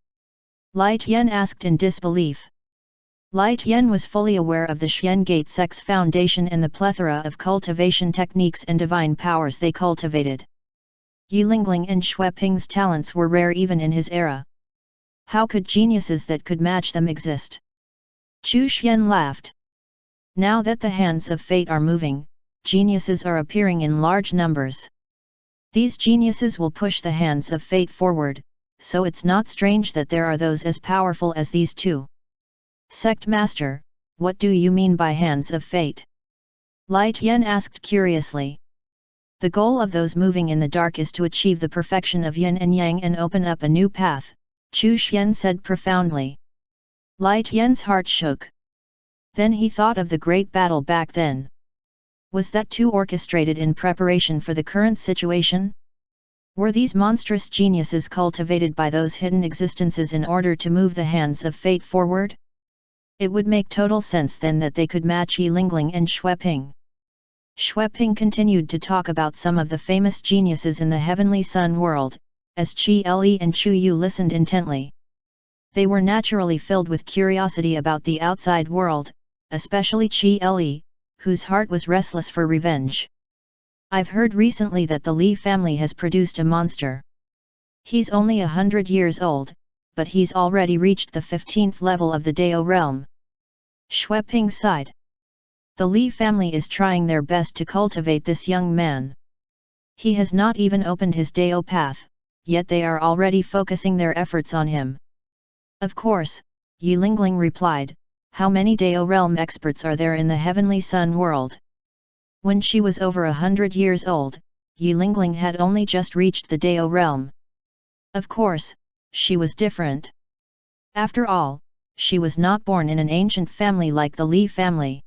A: Lai Tian asked in disbelief. Lai Tian was fully aware of the Xian Gate sect's foundation and the plethora of cultivation techniques and divine powers they cultivated. Yi Lingling and Xueping's talents were rare even in his era. How could geniuses that could match them exist? Chu Xian laughed. Now that the hands of fate are moving, geniuses are appearing in large numbers. These geniuses will push the hands of fate forward, so it's not strange that there are those as powerful as these two. Sect Master, what do you mean by hands of fate? Lai Tian asked curiously. The goal of those moving in the dark is to achieve the perfection of yin and yang and open up a new path, Chu Xian said profoundly. Lai Tian's heart shook. Then he thought of the great battle back then. Was that too orchestrated in preparation for the current situation? Were these monstrous geniuses cultivated by those hidden existences in order to move the hands of fate forward? It would make total sense then that they could match Yi Lingling and Xueping. Xueping continued to talk about some of the famous geniuses in the Heavenly Sun world, as Qi Le and Chu Yu listened intently. They were naturally filled with curiosity about the outside world, especially Qi Le, whose heart was restless for revenge. I've heard recently that the Li family has produced a monster. He's only 100 years old, but he's already reached the 15th level of the Dao realm. Xueping sighed. The Li family is trying their best to cultivate this young man. He has not even opened his Dao path, yet they are already focusing their efforts on him. Of course, Yi Lingling replied, how many Dao realm experts are there in the Heavenly Sun world? When she was over 100 years old, Yi Lingling had only just reached the Dao realm. Of course, she was different. After all, she was not born in an ancient family like the Li family.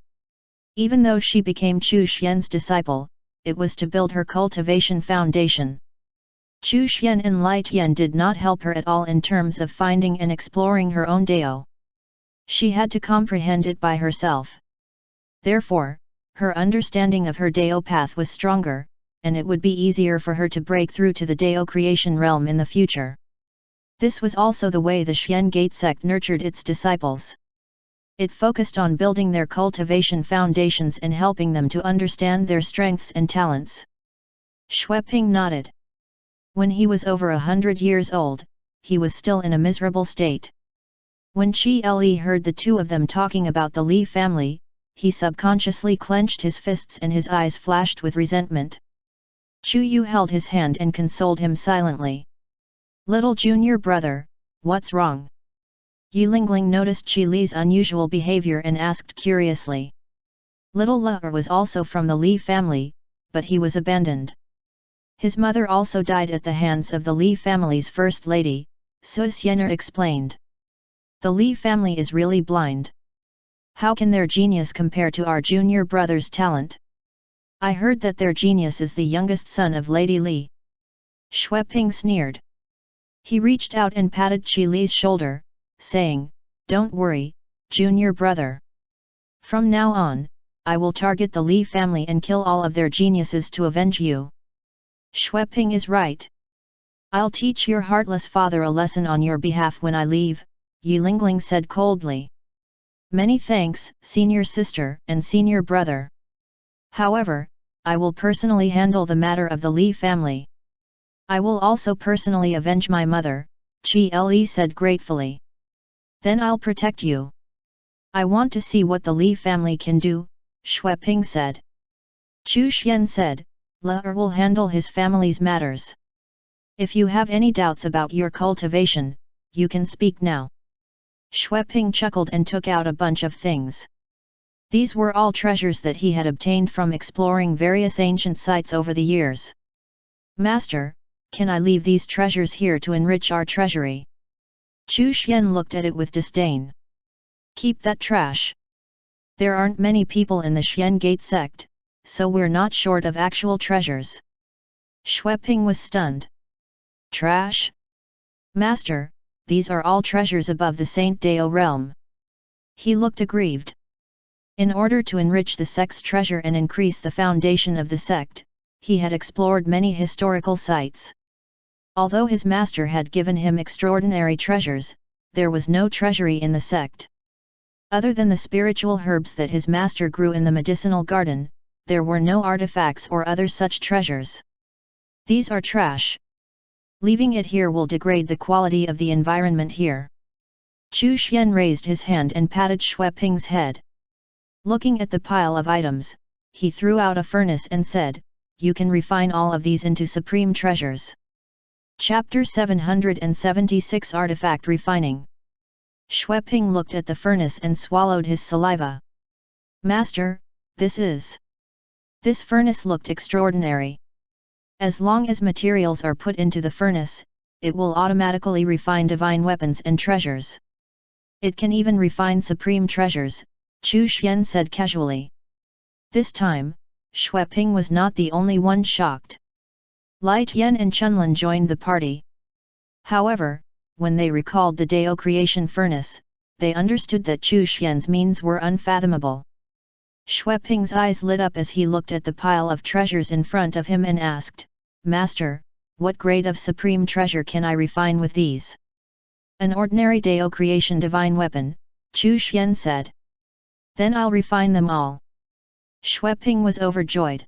A: Even though she became Chu Xian's disciple, it was to build her cultivation foundation. Chu Xian and Lai Tian did not help her at all in terms of finding and exploring her own Dao. She had to comprehend it by herself. Therefore, her understanding of her Dao path was stronger, and it would be easier for her to break through to the Dao creation realm in the future. This was also the way the Xian Gate sect nurtured its disciples. It focused on building their cultivation foundations and helping them to understand their strengths and talents. Xueping nodded. When he was over 100 years old, he was still in a miserable state. When Qi Li heard the two of them talking about the Li family, he subconsciously clenched his fists and his eyes flashed with resentment. Chu Yu held his hand and consoled him silently. "Little junior brother, what's wrong?" Yilingling noticed Qi Li's unusual behavior and asked curiously. Little Le was also from the Li family, but he was abandoned. His mother also died at the hands of the Li family's first lady, Su Xianer explained. The Li family is really blind. How can their genius compare to our junior brother's talent? I heard that their genius is the youngest son of Lady Li. Xueping sneered. He reached out and patted Qi Li's shoulder, saying, "Don't worry, junior brother. From now on, I will target the Li family and kill all of their geniuses to avenge you." Xueping is right. I'll teach your heartless father a lesson on your behalf when I leave, Yilingling said coldly. Many thanks, senior sister and senior brother. However, I will personally handle the matter of the Li family. I will also personally avenge my mother, Qi Li said gratefully. Then I'll protect you. I want to see what the Li family can do, Xueping said. Chu Xian said, Le will handle his family's matters. If you have any doubts about your cultivation, you can speak now. Xueping chuckled and took out a bunch of things. These were all treasures that he had obtained from exploring various ancient sites over the years. Master, can I leave these treasures here to enrich our treasury? Chu Xian looked at it with disdain. Keep that trash. There aren't many people in the Xian Gate sect, so we're not short of actual treasures. Xueping was stunned. Trash? Master, these are all treasures above the Saint Dao realm. He looked aggrieved. In order to enrich the sect's treasure and increase the foundation of the sect, he had explored many historical sites. Although his master had given him extraordinary treasures, there was no treasury in the sect. Other than the spiritual herbs that his master grew in the medicinal garden, there were no artifacts or other such treasures. These are trash. Leaving it here will degrade the quality of the environment here. Chu Xian raised his hand and patted Xueping's head. Looking at the pile of items, he threw out a furnace and said, "You can refine all of these into supreme treasures." Chapter 776 Artifact Refining. Xueping looked at the furnace and swallowed his saliva. Master, this furnace looked extraordinary. As long as materials are put into the furnace, it will automatically refine divine weapons and treasures. It can even refine supreme treasures, Chu Xian said casually. This time, Xueping was not the only one shocked. Lai Tian and Chunlin joined the party. However, when they recalled the Dao creation furnace, they understood that Chu Xian's means were unfathomable. Xueping's eyes lit up as he looked at the pile of treasures in front of him and asked, "Master, what grade of supreme treasure can I refine with these?" "An ordinary Dao creation divine weapon," Chu Xian said. "Then I'll refine them all." Xueping was overjoyed.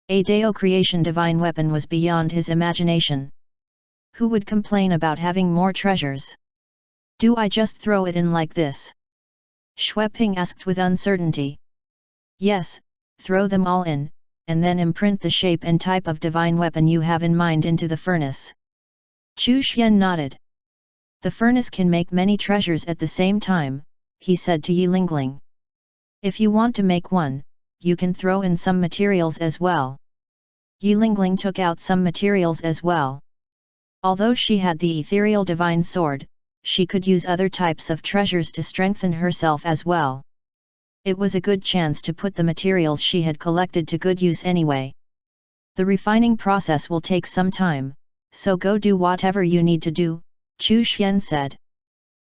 A: A Dao creation divine weapon was beyond his imagination. Who would complain about having more treasures? Do I just throw it in like this? Xueping asked with uncertainty. Yes, throw them all in, and then imprint the shape and type of divine weapon you have in mind into the furnace. Chu Xian nodded. The furnace can make many treasures at the same time, he said to Yilingling. If you want to make one, you can throw in some materials as well. Yilingling took out some materials as well. Although she had the ethereal divine sword, she could use other types of treasures to strengthen herself as well. It was a good chance to put the materials she had collected to good use anyway. The refining process will take some time, so go do whatever you need to do, Chu Xian said.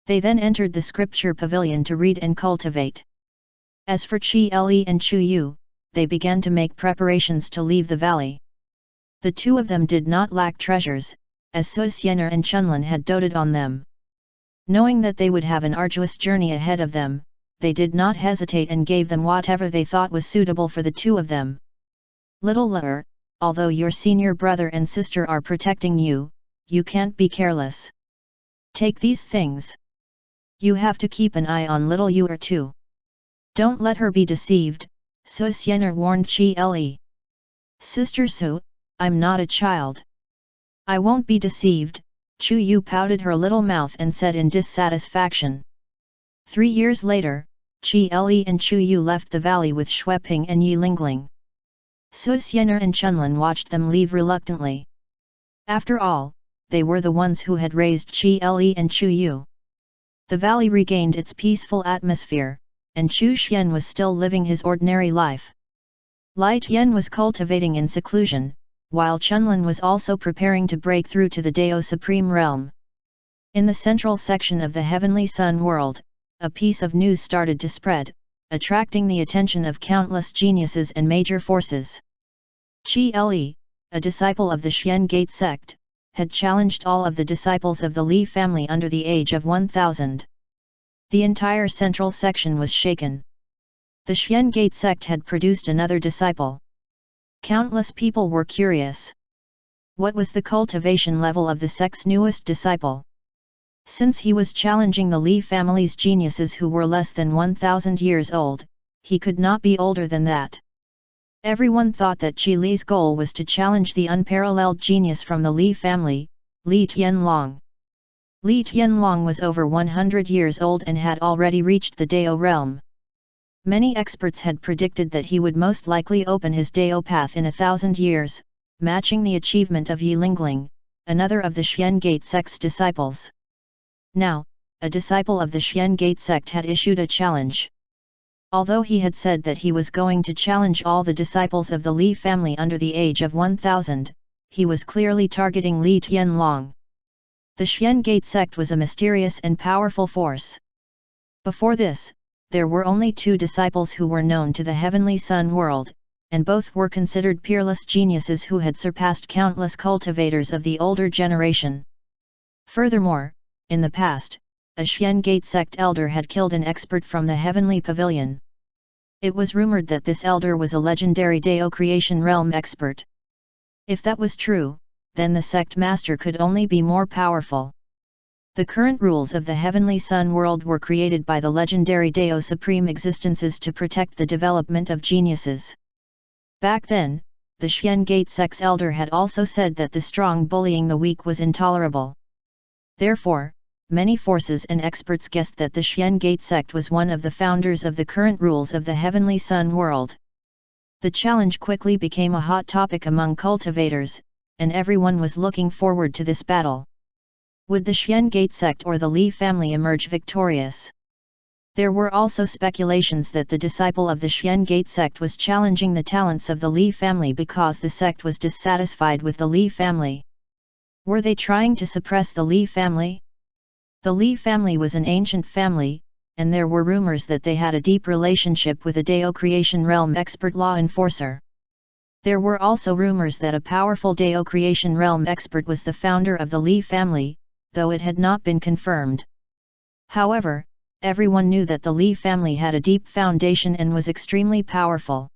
A: They then entered the scripture pavilion to read and cultivate. As for Qi Li and Chu Yu, they began to make preparations to leave the valley. The two of them did not lack treasures, as Su Xianer and Chunlin had doted on them. Knowing that they would have an arduous journey ahead of them, they did not hesitate and gave them whatever they thought was suitable for the two of them. Little Lur, although your senior brother and sister are protecting you, you can't be careless. Take these things. You have to keep an eye on little Yu too. Don't let her be deceived, Su Xianer warned Qi Li. Sister Su, I'm not a child. I won't be deceived, Chu Yu pouted her little mouth and said in dissatisfaction. 3 years later, Qi Li and Chu Yu left the valley with Xueping and Yi Lingling. Su Xianer and Chunlin watched them leave reluctantly. After all, they were the ones who had raised Qi Li and Chu Yu. The valley regained its peaceful atmosphere, and Chu Xian was still living his ordinary life. Lai Tian was cultivating in seclusion, while Chunlin was also preparing to break through to the Dao Supreme Realm. In the central section of the Heavenly Sun world, a piece of news started to spread, attracting the attention of countless geniuses and major forces. Qi Li, a disciple of the Xian Gate sect, had challenged all of the disciples of the Li family under the age of 1000. The entire central section was shaken. The Xian Gate sect had produced another disciple. Countless people were curious. What was the cultivation level of the sect's newest disciple? Since he was challenging the Li family's geniuses who were less than 1000 years old, he could not be older than that. Everyone thought that Qi Li's goal was to challenge the unparalleled genius from the Li family, Li Tianlong. Li Tianlong was over 100 years old and had already reached the Dao realm. Many experts had predicted that he would most likely open his Dao path in 1000 years, matching the achievement of Yi Lingling, another of the Xian Gate sect's disciples. Now, a disciple of the Xian Gate sect had issued a challenge. Although he had said that he was going to challenge all the disciples of the Li family under the age of 1000, he was clearly targeting Li Tianlong. The Xian Gate sect was a mysterious and powerful force. Before this, there were only 2 disciples who were known to the Heavenly Sun world, and both were considered peerless geniuses who had surpassed countless cultivators of the older generation. Furthermore, in the past, a Xian Gate sect elder had killed an expert from the Heavenly Pavilion. It was rumored that this elder was a legendary Dao Creation Realm expert. If that was true, then the sect master could only be more powerful. The current rules of the Heavenly Sun world were created by the legendary Dao Supreme existences to protect the development of geniuses. Back then, the Xian Gate sect's elder had also said that the strong bullying the weak was intolerable. Therefore, many forces and experts guessed that the Xian Gate sect was one of the founders of the current rules of the Heavenly Sun world. The challenge quickly became a hot topic among cultivators, and everyone was looking forward to this battle. Would the Xian Gate sect or the Li family emerge victorious? There were also speculations that the disciple of the Xian Gate sect was challenging the talents of the Li family because the sect was dissatisfied with the Li family. Were they trying to suppress the Li family? The Li family was an ancient family, and there were rumors that they had a deep relationship with a Dao Creation Realm expert law enforcer. There were also rumors that a powerful Dao Creation Realm expert was the founder of the Li family, though it had not been confirmed. However, everyone knew that the Li family had a deep foundation and was extremely powerful.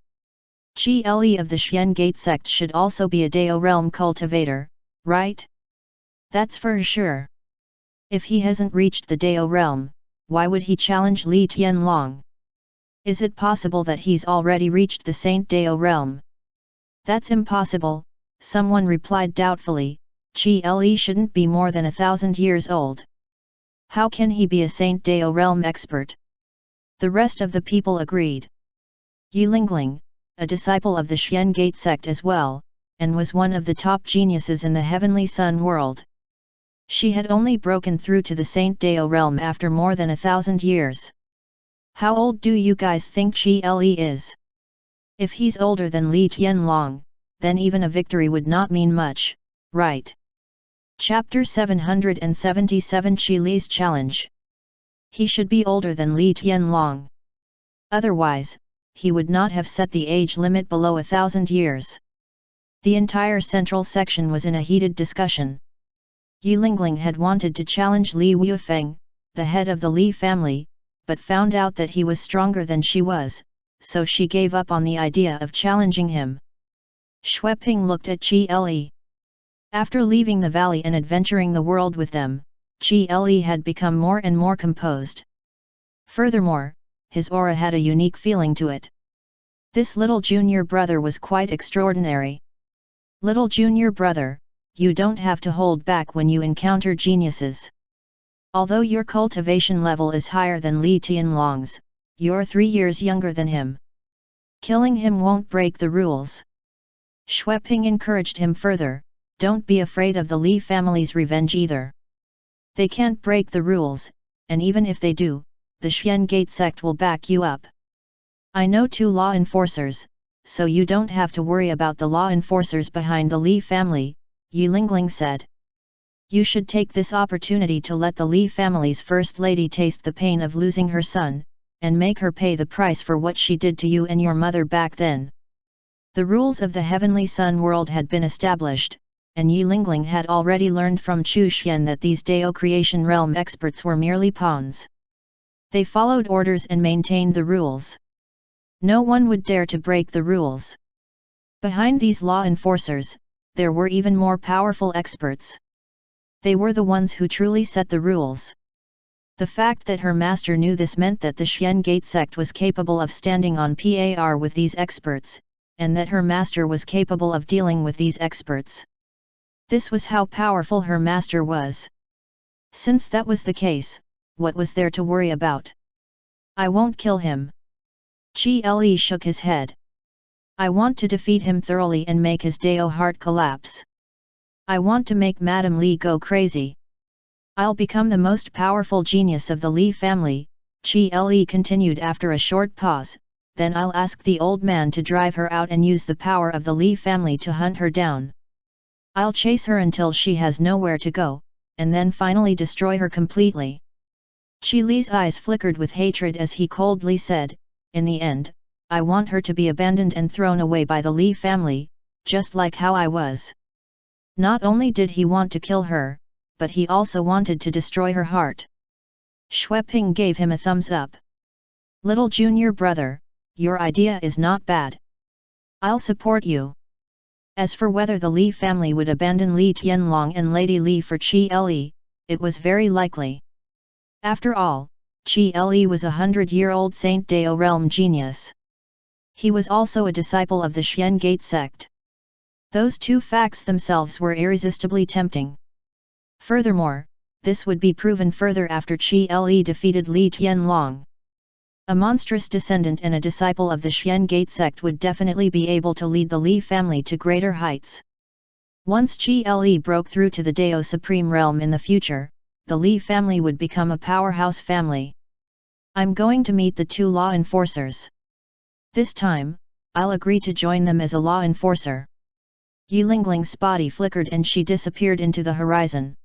A: Qi Li of the Xian Gate sect should also be a Dao realm cultivator, right? That's for sure. If he hasn't reached the Dao realm, why would he challenge Li Tianlong? Is it possible that he's already reached the Saint Dao realm? That's impossible, someone replied doubtfully. Qi Li shouldn't be more than 1000 years old. How can he be a Saint Dao realm expert? The rest of the people agreed. Yi Lingling, a disciple of the Xian Gate sect as well, and was one of the top geniuses in the Heavenly Sun world. She had only broken through to the Saint Dao realm after more than 1,000 years. How old do you guys think Qi Li is? If he's older than Li Tianlong, then even a victory would not mean much, right? Chapter 777 Qi Li's Challenge. He should be older than Li Tianlong. Otherwise, he would not have set the age limit below 1,000 years. The entire central section was in a heated discussion. Yi Lingling had wanted to challenge Li Wuifeng, the head of the Li family, but found out that he was stronger than she was, so she gave up on the idea of challenging him. Xueping looked at Qi Li. After leaving the valley and adventuring the world with them, Qi Li had become more and more composed. Furthermore, his aura had a unique feeling to it. This little junior brother was quite extraordinary. Little junior brother, you don't have to hold back when you encounter geniuses. Although your cultivation level is higher than Li Tianlong's, you're 3 years younger than him. Killing him won't break the rules. Xueping encouraged him further, don't be afraid of the Li family's revenge either. They can't break the rules, and even if they do, the Xian Gate sect will back you up. I know 2 law enforcers, so you don't have to worry about the law enforcers behind the Li family, Yi Lingling said. You should take this opportunity to let the Li family's first lady taste the pain of losing her son, and make her pay the price for what she did to you and your mother back then. The rules of the Heavenly Sun world had been established, and Yi Lingling had already learned from Chu Xian that these Dao creation realm experts were merely pawns. They followed orders and maintained the rules. No one would dare to break the rules. Behind these law enforcers, there were even more powerful experts. They were the ones who truly set the rules. The fact that her master knew this meant that the Xian Gate sect was capable of standing on par with these experts, and that her master was capable of dealing with these experts. This was how powerful her master was. Since that was the case, what was there to worry about? I won't kill him. Qi Li shook his head. I want to defeat him thoroughly and make his Dao heart collapse. I want to make Madame Li go crazy. I'll become the most powerful genius of the Li family, Qi Li continued after a short pause, then I'll ask the old man to drive her out and use the power of the Li family to hunt her down. I'll chase her until she has nowhere to go, and then finally destroy her completely. Qi Li's eyes flickered with hatred as he coldly said, in the end, I want her to be abandoned and thrown away by the Li family, just like how I was. Not only did he want to kill her, but he also wanted to destroy her heart. Xueping gave him a thumbs up. Little junior brother, your idea is not bad. I'll support you. As for whether the Li family would abandon Li Tianlong and Lady Li for Qi Li, it was very likely. After all, Qi Li was a 100-year-old Saint Dao realm genius. He was also a disciple of the Xian Gate sect. Those 2 facts themselves were irresistibly tempting. Furthermore, this would be proven further after Qi Li defeated Li Tianlong. A monstrous descendant and a disciple of the Xian Gate sect would definitely be able to lead the Li family to greater heights. Once Qi Li broke through to the Dao Supreme Realm in the future, the Li family would become a powerhouse family. I'm going to meet the 2 law enforcers. This time, I'll agree to join them as a law enforcer. Yi Lingling's body flickered and she disappeared into the horizon.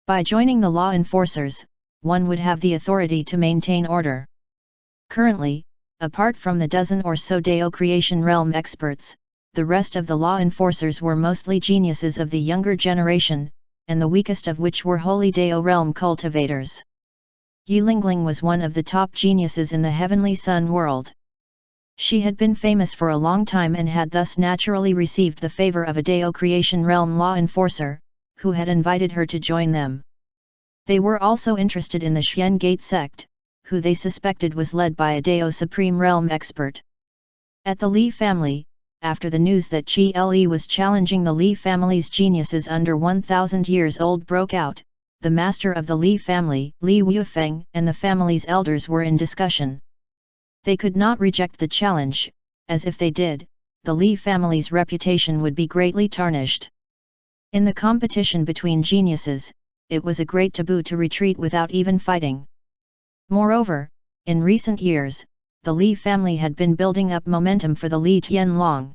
A: By joining the law enforcers, one would have the authority to maintain order. Currently, apart from the dozen or so Dao creation realm experts, the rest of the law enforcers were mostly geniuses of the younger generation, and the weakest of which were holy Dao realm cultivators. Yi Lingling was one of the top geniuses in the Heavenly Sun world. She had been famous for a long time and had thus naturally received the favor of a Dao creation realm law enforcer, who had invited her to join them. They were also interested in the Xian Gate sect, who they suspected was led by a Dao Supreme Realm expert. At the Li family, after the news that Qi Li was challenging the Li family's geniuses under 1,000 years old broke out, the master of the Li family, Li Wuifeng, and the family's elders were in discussion. They could not reject the challenge, as if they did, the Li family's reputation would be greatly tarnished. In the competition between geniuses, it was a great taboo to retreat without even fighting. Moreover, in recent years, the Li family had been building up momentum for the Li Tianlong.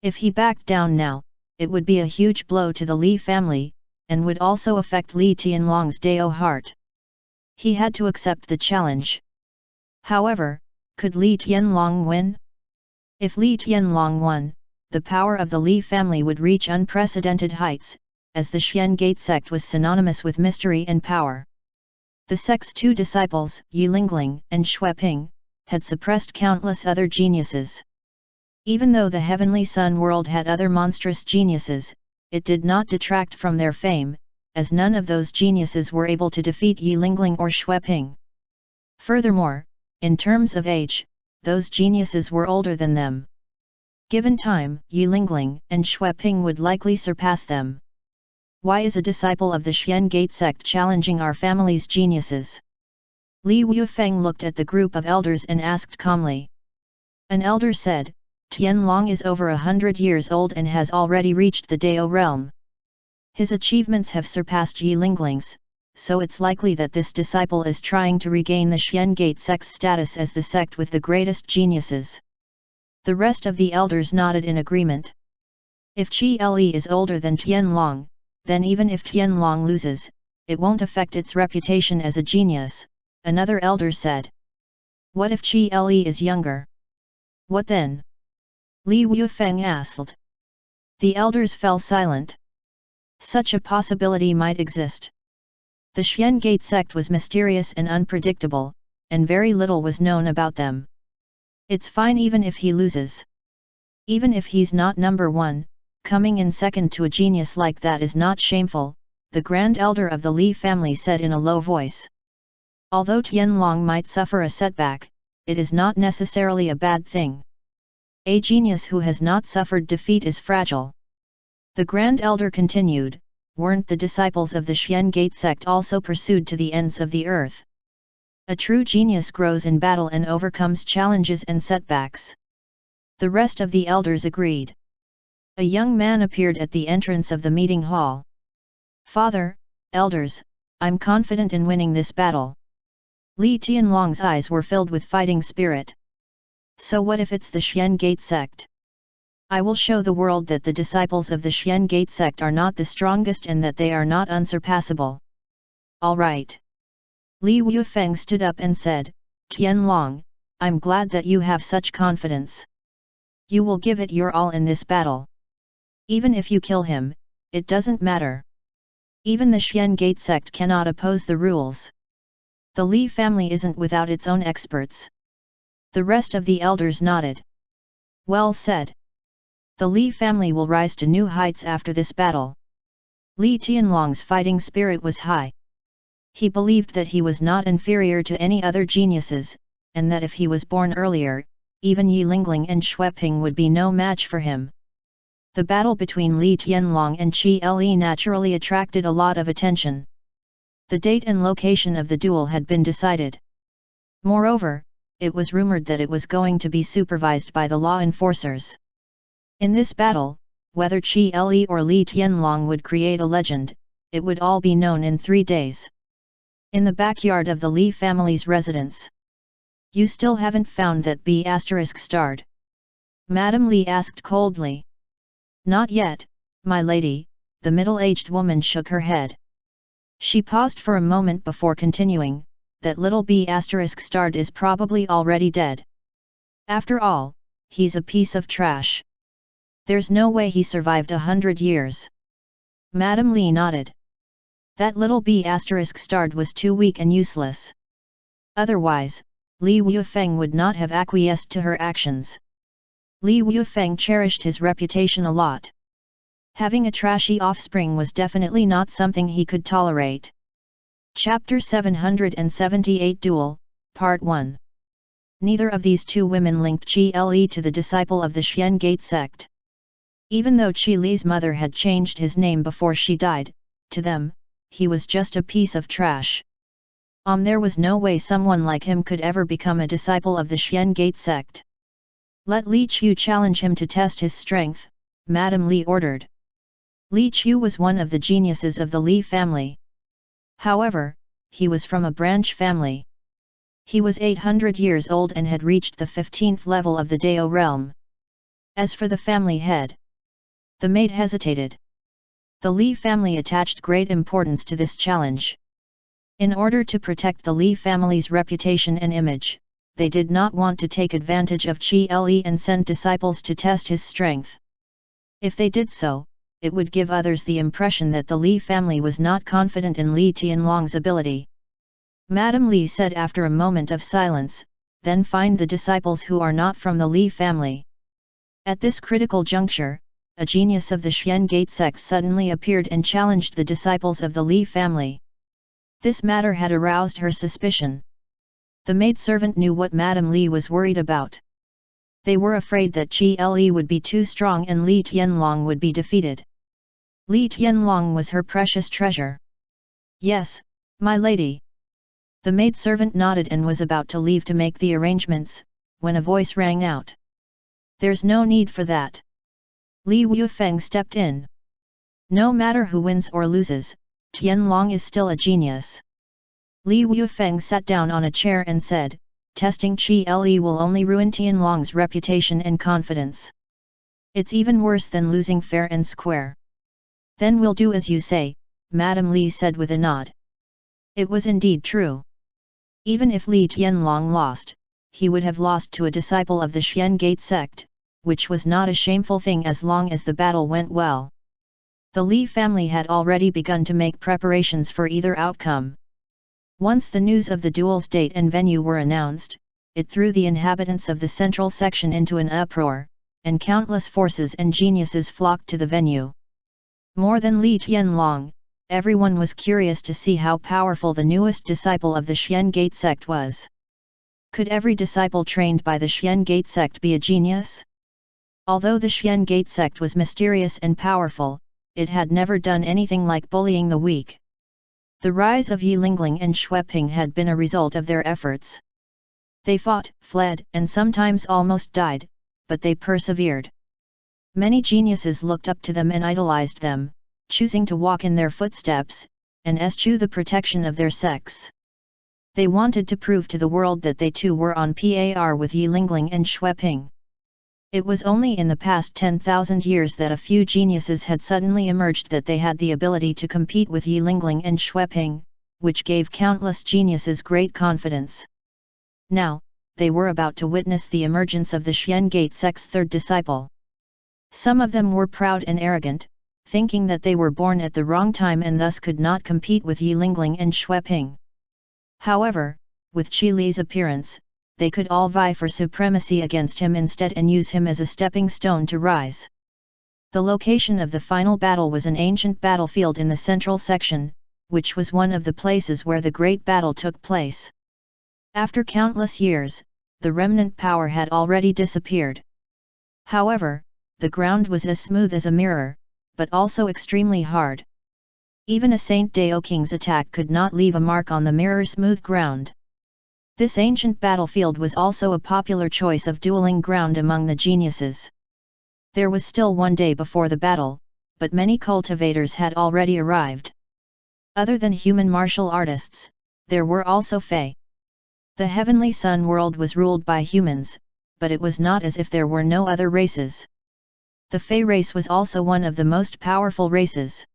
A: If he backed down now, it would be a huge blow to the Li family, and would also affect Li Tianlong's Dao heart. He had to accept the challenge. However, could Li Tianlong win? If Li Tianlong won, the power of the Li family would reach unprecedented heights, as the Xian Gate sect was synonymous with mystery and power. The sect's two disciples, Yi Lingling and Xueping, had suppressed countless other geniuses. Even though the heavenly sun world had other monstrous geniuses, it did not detract from their fame, as none of those geniuses were able to defeat Yi Lingling or Xueping. Furthermore, in terms of age, those geniuses were older than them. Given time, Yi Lingling and Xueping would likely surpass them. Why is a disciple of the Xian Gate sect challenging our family's geniuses? Li Wuifeng looked at the group of elders and asked calmly. An elder said, Tianlong is over 100 years old and has already reached the Dao realm. His achievements have surpassed Yi Lingling's, so it's likely that this disciple is trying to regain the Xian Gate sect's status as the sect with the greatest geniuses. The rest of the elders nodded in agreement. If Qi Le is older than Tianlong, then even if Tianlong loses, it won't affect its reputation as a genius, another elder said. What if Qi Le is younger? What then? Li Wuifeng asked. The elders fell silent. Such a possibility might exist. The Xian Gate sect was mysterious and unpredictable, and very little was known about them. It's fine even if he loses. Even if he's not number one, coming in second to a genius like that is not shameful, the grand elder of the Li family said in a low voice. Although Tianlong might suffer a setback, it is not necessarily a bad thing. A genius who has not suffered defeat is fragile. The grand elder continued, weren't the disciples of the Xian Gate sect also pursued to the ends of the earth? A true genius grows in battle and overcomes challenges and setbacks. The rest of the elders agreed. A young man appeared at the entrance of the meeting hall. Father, elders, I'm confident in winning this battle. Li Tianlong's eyes were filled with fighting spirit. So what if it's the Xian Gate sect? I will show the world that the disciples of the Xian Gate sect are not the strongest and that they are not unsurpassable. All right. Li Wuifeng stood up and said, Tianlong, I'm glad that you have such confidence. You will give it your all in this battle. Even if you kill him, it doesn't matter. Even the Xian Gate sect cannot oppose the rules. The Li family isn't without its own experts. The rest of the elders nodded. Well said. The Li family will rise to new heights after this battle. Li Tianlong's fighting spirit was high. He believed that he was not inferior to any other geniuses, and that if he was born earlier, even Yi Lingling and Xueping would be no match for him. The battle between Li Tianlong and Qi Le naturally attracted a lot of attention. The date and location of the duel had been decided. Moreover, it was rumored that it was going to be supervised by the law enforcers. In this battle, whether Qi Le or Li Tianlong would create a legend, it would all be known in 3 days. In the backyard of the Li family's residence. You still haven't found that B** starred? Madame Li asked coldly. Not yet, my lady, the middle-aged woman shook her head. She paused for a moment before continuing, that little B** starred is probably already dead. After all, he's a piece of trash. There's no way he survived 100 years. Madame Li nodded. That little B** starred was too weak and useless. Otherwise, Li Wuifeng would not have acquiesced to her actions. Li Wuifeng cherished his reputation a lot. Having a trashy offspring was definitely not something he could tolerate. Chapter 778 Duel, Part 1. Neither of these two women linked Qi Le to the disciple of the Xian Gate sect. Even though Qi Li's mother had changed his name before she died, to them, he was just a piece of trash. There was no way someone like him could ever become a disciple of the Xian Gate sect. Let Li Qiu challenge him to test his strength, Madame Li ordered. Li Qiu was one of the geniuses of the Li family. However, he was from a branch family. He was 800 years old and had reached the 15th level of the Dao realm. As for the family head, the maid hesitated. The Li family attached great importance to this challenge. In order to protect the Li family's reputation and image, they did not want to take advantage of Qi Li and send disciples to test his strength. If they did so, it would give others the impression that the Li family was not confident in Li Tianlong's ability. Madame Li said after a moment of silence, then find the disciples who are not from the Li family. At this critical juncture, a genius of the Xian Gate sect suddenly appeared and challenged the disciples of the Li family. This matter had aroused her suspicion. The maidservant knew what Madame Li was worried about. They were afraid that Qi Li would be too strong and Li Tianlong would be defeated. Li Tianlong was her precious treasure. Yes, my lady. The maidservant nodded and was about to leave to make the arrangements, when a voice rang out. There's no need for that. Li Yufeng stepped in. No matter who wins or loses, Tianlong is still a genius. Li Yufeng sat down on a chair and said, testing Qi Li will only ruin Tianlong's reputation and confidence. It's even worse than losing fair and square. Then we'll do as you say, Madame Li said with a nod. It was indeed true. Even if Li Tianlong lost, he would have lost to a disciple of the Xian Gate sect, which was not a shameful thing as long as the battle went well. The Li family had already begun to make preparations for either outcome. Once the news of the duel's date and venue were announced, it threw the inhabitants of the central section into an uproar, and countless forces and geniuses flocked to the venue. More than Li Tianlong, everyone was curious to see how powerful the newest disciple of the Xian Gate sect was. Could every disciple trained by the Xian Gate sect be a genius? Although the Xian Gate sect was mysterious and powerful, it had never done anything like bullying the weak. The rise of Yi Lingling and Xueping had been a result of their efforts. They fought, fled, and sometimes almost died, but they persevered. Many geniuses looked up to them and idolized them, choosing to walk in their footsteps, and eschew the protection of their sex. They wanted to prove to the world that they too were on par with Yi Lingling and Xueping. It was only in the past 10,000 years that a few geniuses had suddenly emerged that they had the ability to compete with Yi Lingling and Xueping, which gave countless geniuses great confidence. Now, they were about to witness the emergence of the Xian Gate sect's third disciple. Some of them were proud and arrogant, thinking that they were born at the wrong time and thus could not compete with Yi Lingling and Xueping. However, with Qi Li's appearance, they could all vie for supremacy against him instead and use him as a stepping stone to rise. The location of the final battle was an ancient battlefield in the central section, which was one of the places where the great battle took place. After countless years, the remnant power had already disappeared. However, the ground was as smooth as a mirror, but also extremely hard. Even a Saint Dao King's attack could not leave a mark on the mirror-smooth ground. This ancient battlefield was also a popular choice of dueling ground among the geniuses. There was still one day before the battle, but many cultivators had already arrived. Other than human martial artists, there were also Fae. The heavenly sun world was ruled by humans, but it was not as if there were no other races. The Fae race was also one of the most powerful races.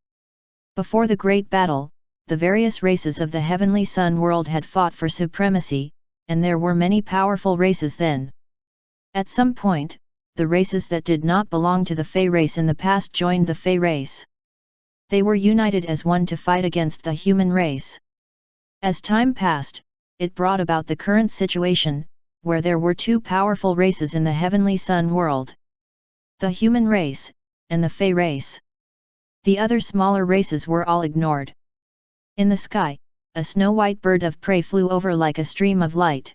A: Before the great battle, the various races of the heavenly sun world had fought for supremacy, and there were many powerful races then. At some point, the races that did not belong to the Fae race in the past joined the Fae race. They were united as one to fight against the human race. As time passed, it brought about the current situation, where there were two powerful races in the heavenly sun world. The human race, and the Fae race. The other smaller races were all ignored. In the sky, a snow-white bird of prey flew over like a stream of light.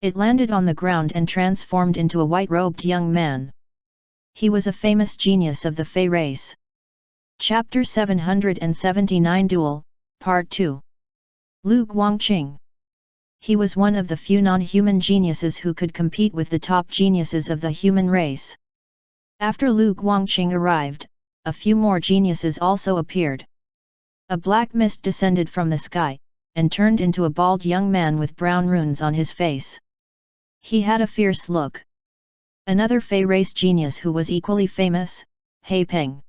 A: It landed on the ground and transformed into a white-robed young man. He was a famous genius of the Fae race. Chapter 779 Duel, Part 2. Lu Guangqing. He was one of the few non-human geniuses who could compete with the top geniuses of the human race. After Lu Guangqing arrived, a few more geniuses also appeared. A black mist descended from the sky, and turned into a bald young man with brown runes on his face. He had a fierce look. Another Fey race genius who was equally famous, He Peng.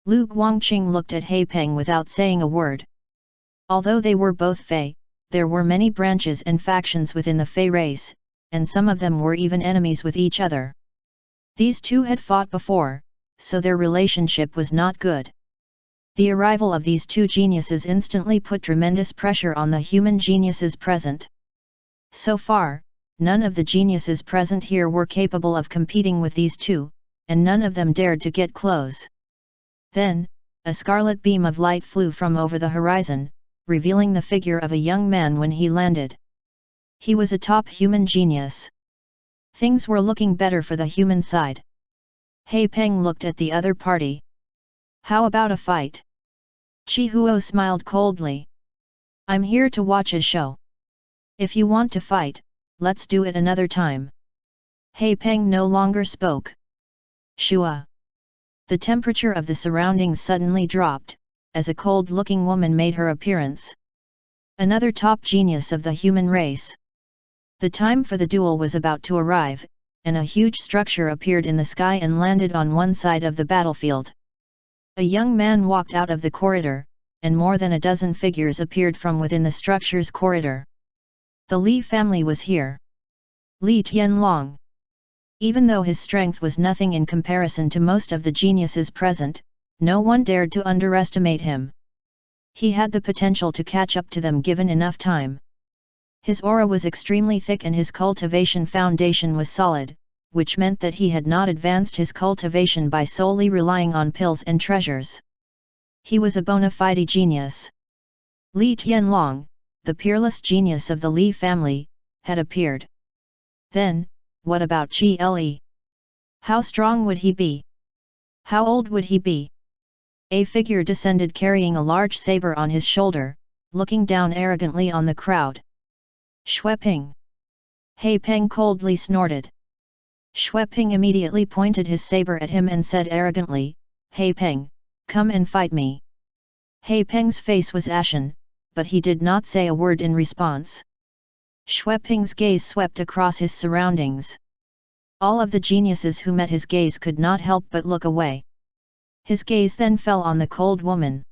A: Lu Guangqing looked at He Peng without saying a word. Although they were both Fey, there were many branches and factions within the Fey race, and some of them were even enemies with each other. These two had fought before, so their relationship was not good. The arrival of these two geniuses instantly put tremendous pressure on the human geniuses present. So far, none of the geniuses present here were capable of competing with these two, and none of them dared to get close. Then, a scarlet beam of light flew from over the horizon, revealing the figure of a young man when he landed. He was a top human genius. Things were looking better for the human side. He Peng looked at the other party. How about a fight? Chi Huo smiled coldly. I'm here to watch a show. If you want to fight, let's do it another time. He Peng no longer spoke. Shua. The temperature of the surroundings suddenly dropped, as a cold-looking woman made her appearance. Another top genius of the human race. The time for the duel was about to arrive, and a huge structure appeared in the sky and landed on one side of the battlefield. A young man walked out of the corridor, and more than a dozen figures appeared from within the structure's corridor. The Li family was here. Li Tianlong. Even though his strength was nothing in comparison to most of the geniuses present, no one dared to underestimate him. He had the potential to catch up to them given enough time. His aura was extremely thick and his cultivation foundation was solid, which meant that he had not advanced his cultivation by solely relying on pills and treasures. He was a bona fide genius. Li Tianlong, the peerless genius of the Li family, had appeared. Then, what about Qi Le? How strong would he be? How old would he be? A figure descended carrying a large saber on his shoulder, looking down arrogantly on the crowd. Xueping. He Peng coldly snorted. Xueping immediately pointed his saber at him and said arrogantly, He Peng, come and fight me. He Peng's face was ashen, but he did not say a word in response. Xueping's gaze swept across his surroundings. All of the geniuses who met his gaze could not help but look away. His gaze then fell on the cold woman.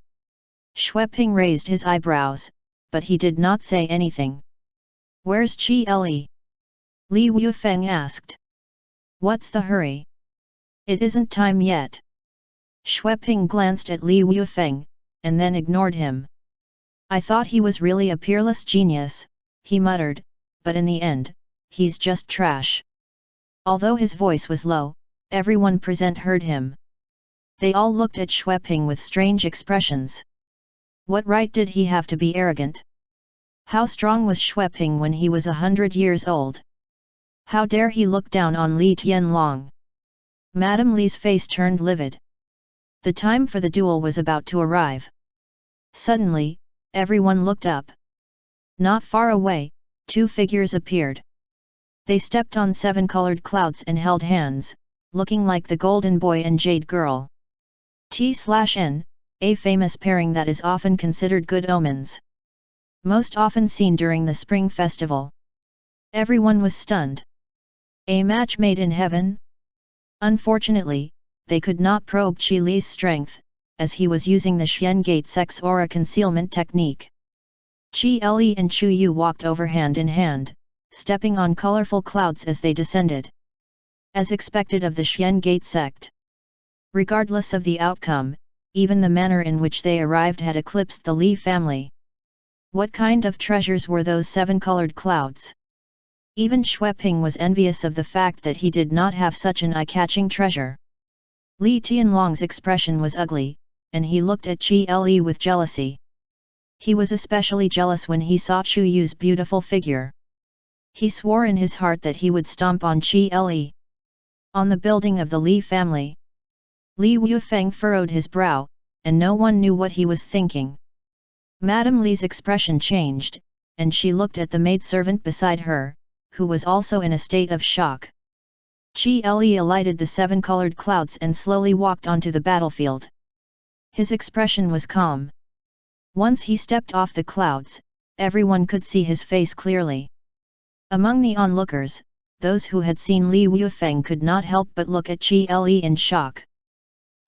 A: Xueping raised his eyebrows, but he did not say anything. Where's Qi Le? Li Wufeng asked. What's the hurry? It isn't time yet. Xueping glanced at Li Wufeng, and then ignored him. I thought he was really a peerless genius, he muttered, but in the end, he's just trash. Although his voice was low, everyone present heard him. They all looked at Xueping with strange expressions. What right did he have to be arrogant? How strong was Xueping when he was 100 years old? How dare he look down on Li Tianlong? Madame Li's face turned livid. The time for the duel was about to arrive. Suddenly, everyone looked up. Not far away, two figures appeared. They stepped on 7-colored clouds and held hands, looking like the Golden Boy and Jade Girl. T/N, a famous pairing that is often considered good omens. Most often seen during the Spring Festival. Everyone was stunned. A match made in heaven? Unfortunately, they could not probe Qi Li's strength, as he was using the Xian Gate Sex Aura Concealment technique. Qi Le and Chu Yu walked over hand in hand, stepping on colorful clouds as they descended. As expected of the Xian Gate sect. Regardless of the outcome, even the manner in which they arrived had eclipsed the Li family. What kind of treasures were those 7-colored clouds? Even Xueping was envious of the fact that he did not have such an eye-catching treasure. Li Tianlong's expression was ugly, and he looked at Qi Le with jealousy. He was especially jealous when he saw Chu Yu's beautiful figure. He swore in his heart that he would stomp on Qi Le. On the building of the Li family. Li Wufeng furrowed his brow, and no one knew what he was thinking. Madame Li's expression changed, and she looked at the maidservant beside her, who was also in a state of shock. Qi Le alighted the 7-colored clouds and slowly walked onto the battlefield. His expression was calm. Once he stepped off the clouds, everyone could see his face clearly. Among the onlookers, those who had seen Li Wuifeng could not help but look at Qi Le in shock.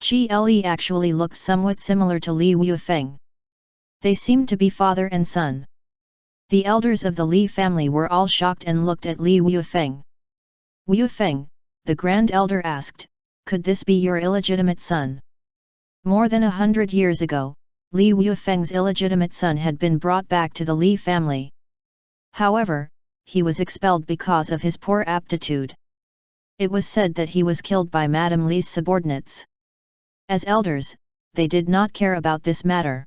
A: Qi Le actually looked somewhat similar to Li Wuifeng. They seemed to be father and son. The elders of the Li family were all shocked and looked at Li Wuifeng. Wuifeng, the grand elder asked, "Could this be your illegitimate son?" More than 100 years ago, Li Wuifeng's illegitimate son had been brought back to the Li family. However, he was expelled because of his poor aptitude. It was said that he was killed by Madame Li's subordinates. As elders, they did not care about this matter.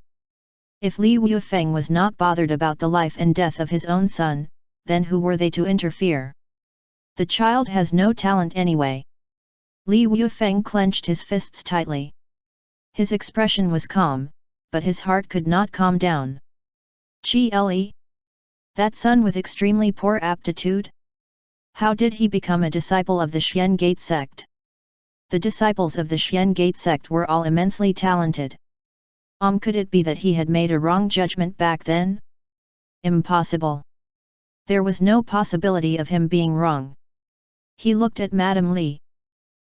A: If Li Wuifeng was not bothered about the life and death of his own son, then who were they to interfere? The child has no talent anyway. Li Wuifeng clenched his fists tightly. His expression was calm, but his heart could not calm down. Qi Le? That son with extremely poor aptitude? How did he become a disciple of the Xian Gate sect? The disciples of the Xian Gate sect were all immensely talented. Could it be that he had made a wrong judgment back then? Impossible. There was no possibility of him being wrong. He looked at Madame Li.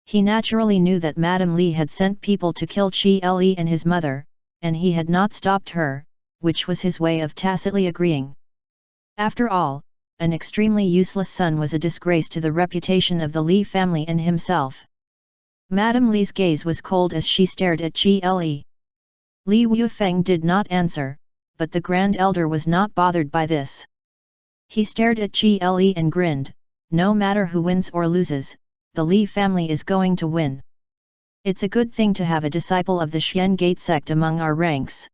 A: He naturally knew that Madame Li had sent people to kill Qi Le and his mother, and he had not stopped her, which was his way of tacitly agreeing. After all, an extremely useless son was a disgrace to the reputation of the Li family and himself. Madame Li's gaze was cold as she stared at Qi Le. Li Wuifeng did not answer, but the grand elder was not bothered by this. He stared at Qi Le and grinned, "No matter who wins or loses, the Li family is going to win. It's a good thing to have a disciple of the Xian Gate sect among our ranks."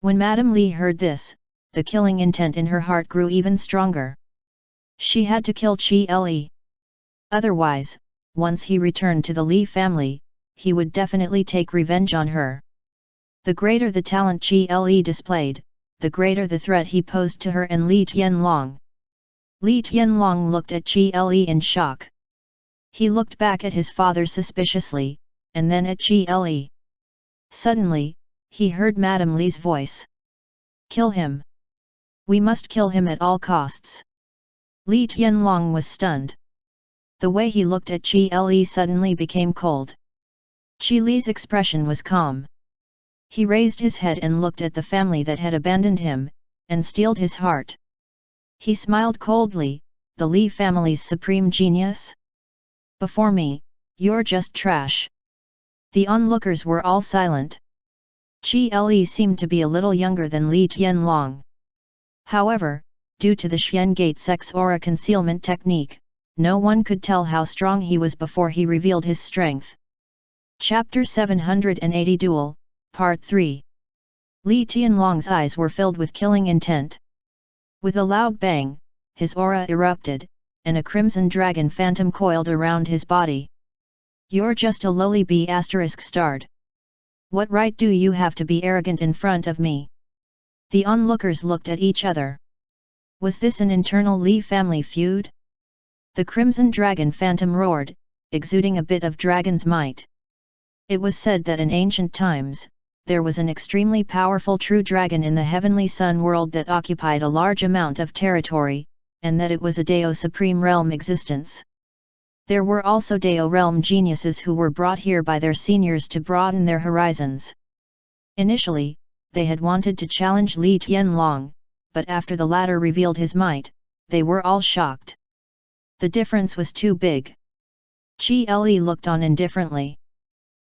A: When Madame Li heard this, the killing intent in her heart grew even stronger. She had to kill Qi Le. Otherwise, once he returned to the Li family, he would definitely take revenge on her. The greater the talent Qi Le displayed, the greater the threat he posed to her and Li Tianlong. Li Tianlong looked at Qi Le in shock. He looked back at his father suspiciously, and then at Qi Le. Suddenly, he heard Madame Li's voice. "Kill him! We must kill him at all costs." Li Tianlong was stunned. The way he looked at Qi Le suddenly became cold. Qi Li's expression was calm. He raised his head and looked at the family that had abandoned him, and steeled his heart. He smiled coldly, "The Li family's supreme genius? Before me, you're just trash." The onlookers were all silent. Qi Le seemed to be a little younger than Li Tianlong. However, due to the Xian Gate sect's aura concealment technique, no one could tell how strong he was before he revealed his strength. Chapter 780 Duel, Part 3. Li Tianlong's eyes were filled with killing intent. With a loud bang, his aura erupted, and a crimson dragon phantom coiled around his body. "You're just a lowly B*****. What right do you have to be arrogant in front of me?" The onlookers looked at each other. Was this an internal Li family feud? The crimson dragon phantom roared, exuding a bit of dragon's might. It was said that in ancient times, there was an extremely powerful true dragon in the heavenly sun world that occupied a large amount of territory, and that it was a Dao Supreme Realm existence. There were also Dao Realm geniuses who were brought here by their seniors to broaden their horizons. Initially, they had wanted to challenge Li Tianlong, but after the latter revealed his might, they were all shocked. The difference was too big. Qi Le looked on indifferently.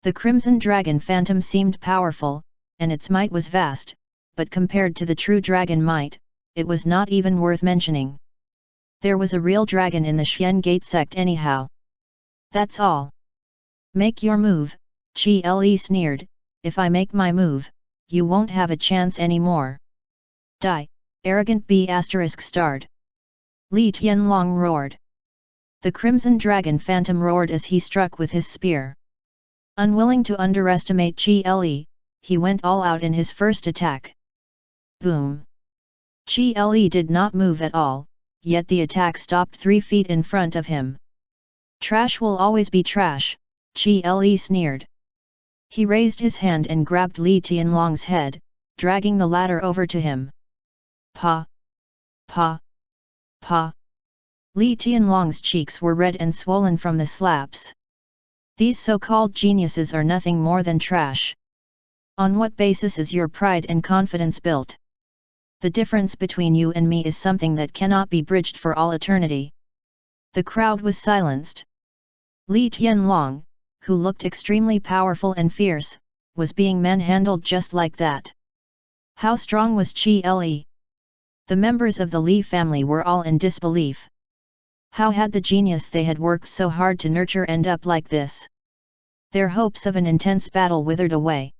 A: The crimson dragon phantom seemed powerful, and its might was vast, but compared to the true dragon might, it was not even worth mentioning. There was a real dragon in the Xian Gate sect anyhow. That's all. "Make your move," Qi Le sneered, "if I make my move, you won't have a chance anymore. Die, arrogant B*****. Li Tianlong roared. The crimson dragon phantom roared as he struck with his spear. Unwilling to underestimate Qi Le, he went all out in his first attack. Boom! Qi Le did not move at all, yet the attack stopped 3 feet in front of him. "Trash will always be trash," Qi Le sneered. He raised his hand and grabbed Li Tianlong's head, dragging the ladder over to him. Pa! Pa! Pa! Li Tianlong's cheeks were red and swollen from the slaps. These so-called geniuses are nothing more than trash. On what basis is your pride and confidence built? The difference between you and me is something that cannot be bridged for all eternity. The crowd was silenced. Li Tianlong, who looked extremely powerful and fierce, was being manhandled just like that. How strong was Qi Le? The members of the Li family were all in disbelief. How had the genius they had worked so hard to nurture end up like this? Their hopes of an intense battle withered away.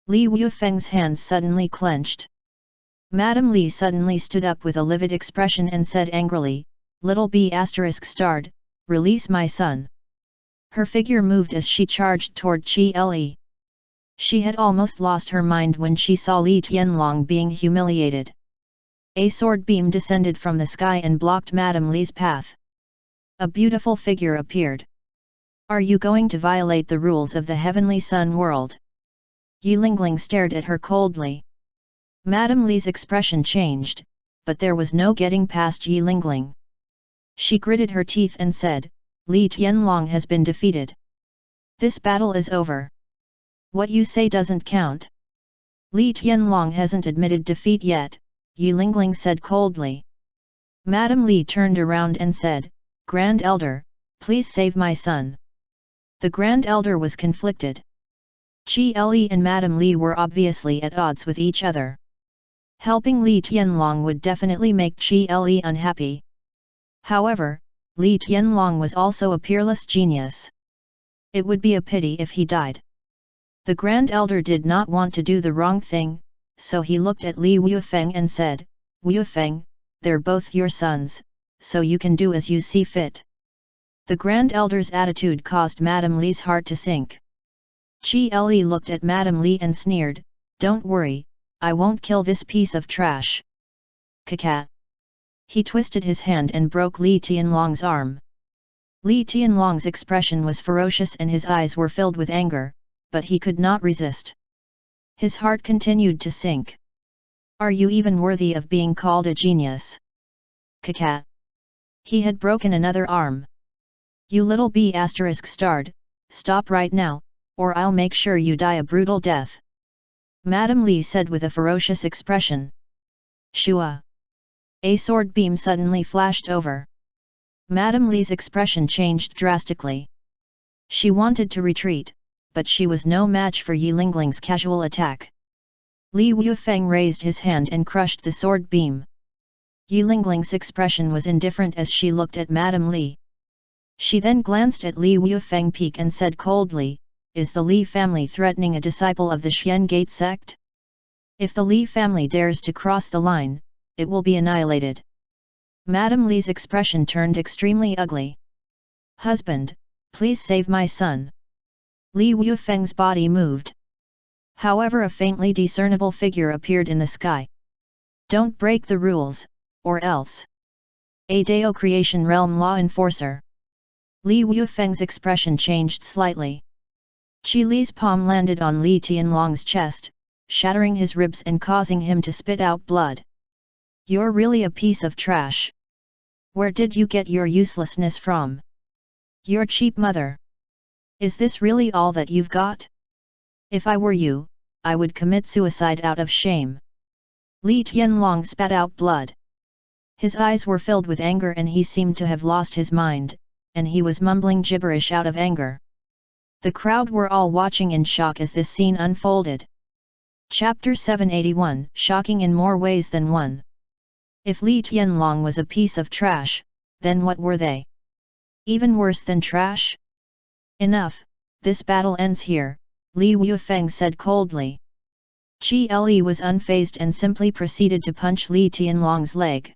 A: Li Yufeng's hands suddenly clenched. Madame Li suddenly stood up with a livid expression and said angrily, "Little b****, release my son." Her figure moved as she charged toward Qi Le. She had almost lost her mind when she saw Li Tianlong being humiliated. A sword beam descended from the sky and blocked Madame Li's path. A beautiful figure appeared. "Are you going to violate the rules of the Heavenly Sun world?" Yi Lingling stared at her coldly. Madame Li's expression changed, but there was no getting past Yi Lingling. She gritted her teeth and said, "Li Tianlong has been defeated. This battle is over. What you say doesn't count." "Li Tianlong hasn't admitted defeat yet," Yi Lingling said coldly. Madame Li turned around and said, "Grand Elder, please save my son." The Grand Elder was conflicted. Qi Le and Madame Li were obviously at odds with each other. Helping Li Tianlong would definitely make Qi Le unhappy. However, Li Tianlong was also a peerless genius. It would be a pity if he died. The Grand Elder did not want to do the wrong thing, so he looked at Li Yufeng and said, "Yufeng, they're both your sons, so you can do as you see fit." The Grand Elder's attitude caused Madame Li's heart to sink. Qi Le looked at Madame Li and sneered, "Don't worry, I won't kill this piece of trash." Kakat. He twisted his hand and broke Li Tianlong's arm. Li Tianlong's expression was ferocious and his eyes were filled with anger, but he could not resist. His heart continued to sink. "Are you even worthy of being called a genius?" Kakat. He had broken another arm. "You little b****, stop right now, or I'll make sure you die a brutal death," Madame Li said with a ferocious expression. Shua! A sword beam suddenly flashed over. Madame Li's expression changed drastically. She wanted to retreat, but she was no match for Yi Lingling's casual attack. Li Yufeng raised his hand and crushed the sword beam. Yi Lingling's expression was indifferent as she looked at Madame Li. She then glanced at Li Yufeng Peak and said coldly, "Is the Li family threatening a disciple of the Xian Gate sect? If the Li family dares to cross the line, it will be annihilated." Madame Li's expression turned extremely ugly. "Husband, please save my son." Li Yufeng's body moved. However, a faintly discernible figure appeared in the sky. "Don't break the rules, or else." A Dao Creation Realm Law Enforcer. Li Yufeng's expression changed slightly. Qi Li's palm landed on Li Tianlong's chest, shattering his ribs and causing him to spit out blood. "You're really a piece of trash. Where did you get your uselessness from? Your cheap mother. Is this really all that you've got? If I were you, I would commit suicide out of shame." Li Tianlong spat out blood. His eyes were filled with anger and he seemed to have lost his mind, and he was mumbling gibberish out of anger. The crowd were all watching in shock as this scene unfolded. Chapter 781, Shocking in more ways than one. If Li Tianlong was a piece of trash, then what were they? Even worse than trash? "Enough, this battle ends here," Li Yufeng said coldly. Qi Le was unfazed and simply proceeded to punch Li Tianlong's leg.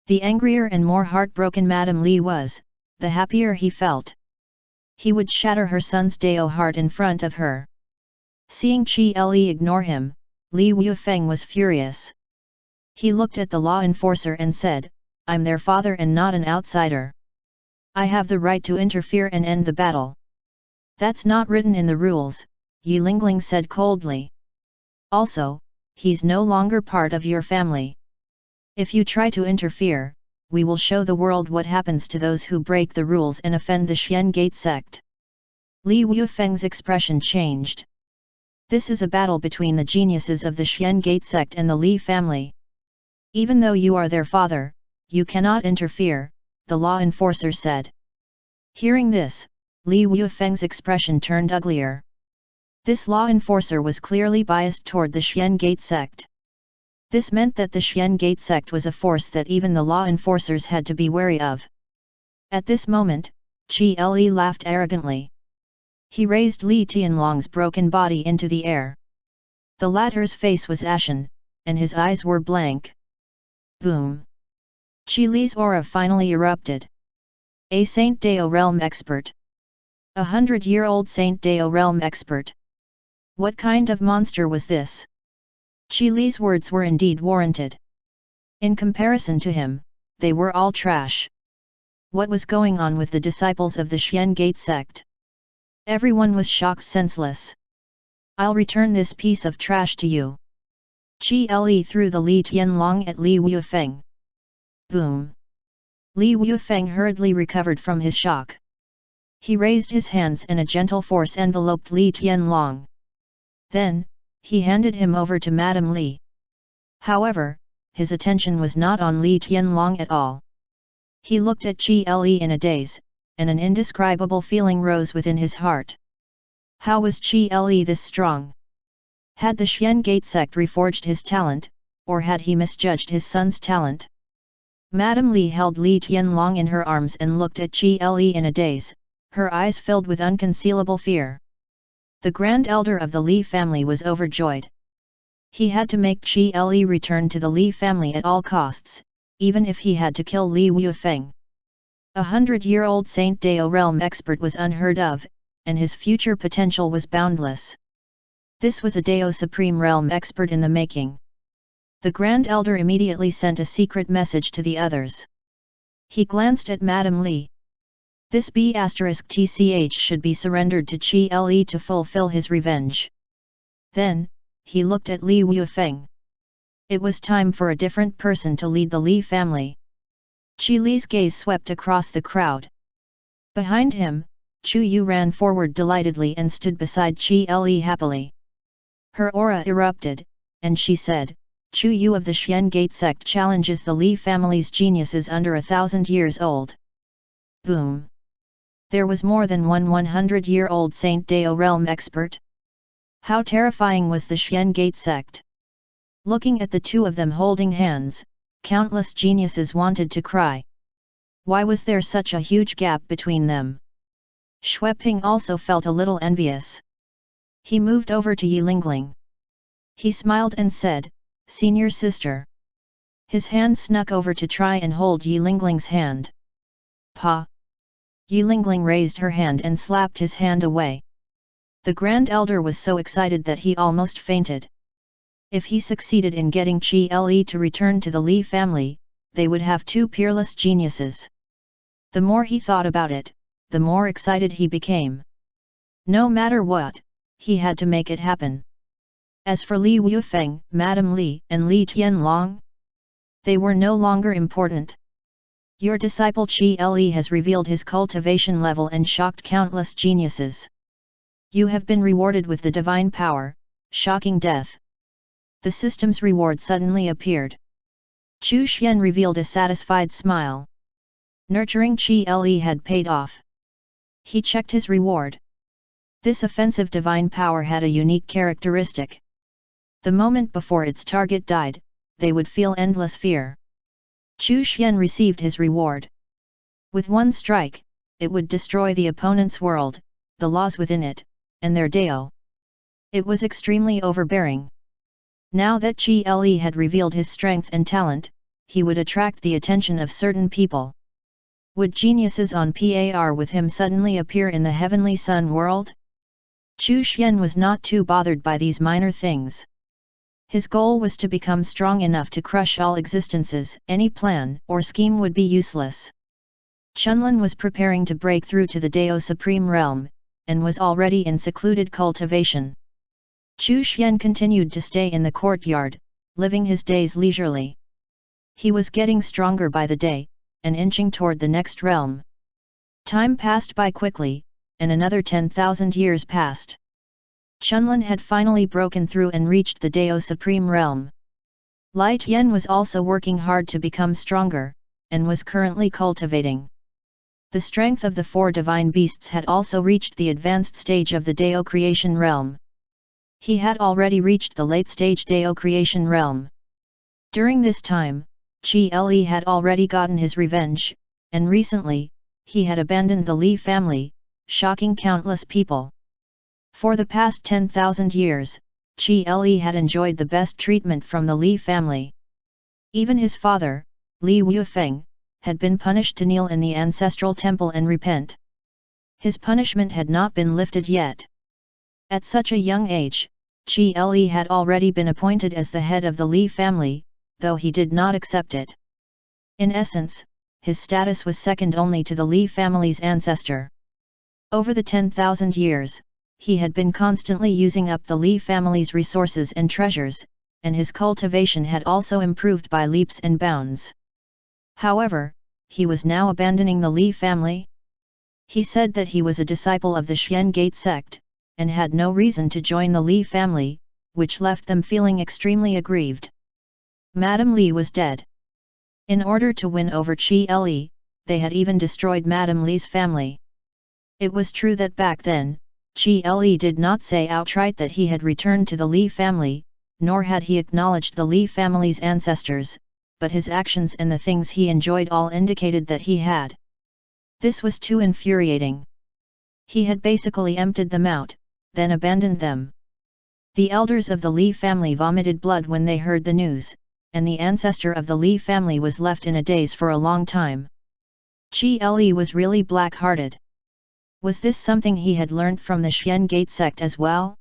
A: The angrier and more heartbroken Madame Li was, the happier he felt. He would shatter her son's Dao heart in front of her. Seeing Qi Le ignore him, Li Yufeng was furious. He looked at the law enforcer and said, "I'm their father and not an outsider. I have the right to interfere and end the battle." "That's not written in the rules," Yi Lingling said coldly. "Also, he's no longer part of your family. If you try to interfere, we will show the world what happens to those who break the rules and offend the Xian Gate sect. Li Yufeng's expression changed. This is a battle between the geniuses of the Xian Gate sect and the Li family. Even though you are their father, you cannot interfere, the law enforcer said. Hearing this, Li Yufeng's expression turned uglier. This law enforcer was clearly biased toward the Xian Gate sect. This meant that the Xian Gate sect was a force that even the law enforcers had to be wary of. At this moment, Qi Le laughed arrogantly. He raised Li Tianlong's broken body into the air. The latter's face was ashen, and his eyes were blank. Boom! Qi Li's aura finally erupted. A Saint Dao realm expert. 100-year-old Saint Dao realm expert. What kind of monster was this? Qi Li's words were indeed warranted. In comparison to him, they were all trash. What was going on with the disciples of the Xian Gate sect? Everyone was shocked senseless. I'll return this piece of trash to you. Qi Le threw the Li Tianlong at Li Yufeng. Boom! Li Yufeng hurriedly recovered from his shock. He raised his hands and a gentle force enveloped Li Tianlong. Then, he handed him over to Madame Li. However, his attention was not on Li Tianlong at all. He looked at Qi Le in a daze, and an indescribable feeling rose within his heart. How was Qi Le this strong? Had the Xian Gate sect reforged his talent, or had he misjudged his son's talent? Madame Li held Li Tianlong in her arms and looked at Qi Le in a daze, her eyes filled with unconcealable fear. The grand elder of the Li family was overjoyed. He had to make Qi Le return to the Li family at all costs, even if he had to kill Li Yufeng. 100-year-old Saint Dao realm expert was unheard of, and his future potential was boundless. This was a Dao Supreme realm expert in the making. The Grand Elder immediately sent a secret message to the others. He glanced at Madame Li. This B*TCH should be surrendered to Qi Le to fulfill his revenge. Then, he looked at Li Yufeng. It was time for a different person to lead the Li family. Qi Li's gaze swept across the crowd. Behind him, Chu Yu ran forward delightedly and stood beside Qi Le happily. Her aura erupted, and she said, Chu Yu of the Xian Gate sect challenges the Li family's geniuses under 1,000 years old. Boom! There was more than one 100-year-old Saint Dao realm expert. How terrifying was the Xian Gate sect! Looking at the two of them holding hands, countless geniuses wanted to cry. Why was there such a huge gap between them? Xueping also felt a little envious. He moved over to Yilingling. He smiled and said, Senior sister. His hand snuck over to try and hold Yilingling's hand. Pa! Yilingling raised her hand and slapped his hand away. The Grand Elder was so excited that he almost fainted. If he succeeded in getting Qi Le to return to the Li family, they would have two peerless geniuses. The more he thought about it, the more excited he became. No matter what, he had to make it happen. As for Li Yufeng, Madame Li, and Li Tianlong, they were no longer important. Your disciple Qi Le has revealed his cultivation level and shocked countless geniuses. You have been rewarded with the divine power, shocking death. The system's reward suddenly appeared. Chu Xian revealed a satisfied smile. Nurturing Qi Le had paid off. He checked his reward. This offensive divine power had a unique characteristic. The moment before its target died, they would feel endless fear. Chu Xian received his reward. With one strike, it would destroy the opponent's world, the laws within it, and their Dao. It was extremely overbearing. Now that Qi Le had revealed his strength and talent, he would attract the attention of certain people. Would geniuses on par with him suddenly appear in the heavenly sun world? Chu Xian was not too bothered by these minor things. His goal was to become strong enough to crush all existences. Any plan or scheme would be useless. Chunlin was preparing to break through to the Dao Supreme Realm, and was already in secluded cultivation. Chu Xian continued to stay in the courtyard, living his days leisurely. He was getting stronger by the day, and inching toward the next realm. Time passed by quickly, and another 10,000 years passed. Chunlin had finally broken through and reached the Dao Supreme Realm. Light Yen was also working hard to become stronger, and was currently cultivating. The strength of the 4 divine beasts had also reached the advanced stage of the Dao creation realm. He had already reached the late stage Dao creation realm. During this time, Qi Li had already gotten his revenge, and recently, he had abandoned the Li family, shocking countless people. For the past 10,000 years, Qi Li had enjoyed the best treatment from the Li family. Even his father, Li Wufeng, had been punished to kneel in the ancestral temple and repent. His punishment had not been lifted yet. At such a young age, Qi Li had already been appointed as the head of the Li family, though he did not accept it. In essence, his status was second only to the Li family's ancestor. Over the 10,000 years, he had been constantly using up the Li family's resources and treasures, and his cultivation had also improved by leaps and bounds. However, he was now abandoning the Li family. He said that he was a disciple of the Xian Gate sect, and had no reason to join the Li family, which left them feeling extremely aggrieved. Madame Li was dead. In order to win over Qi Li, they had even destroyed Madame Li's family. It was true that back then, Qi Li did not say outright that he had returned to the Li family, nor had he acknowledged the Li family's ancestors, but his actions and the things he enjoyed all indicated that he had. This was too infuriating. He had basically emptied them out, then abandoned them. The elders of the Li family vomited blood when they heard the news, and the ancestor of the Li family was left in a daze for a long time. Qi Li was really black-hearted. Was this something he had learnt from the Xian Gate sect as well?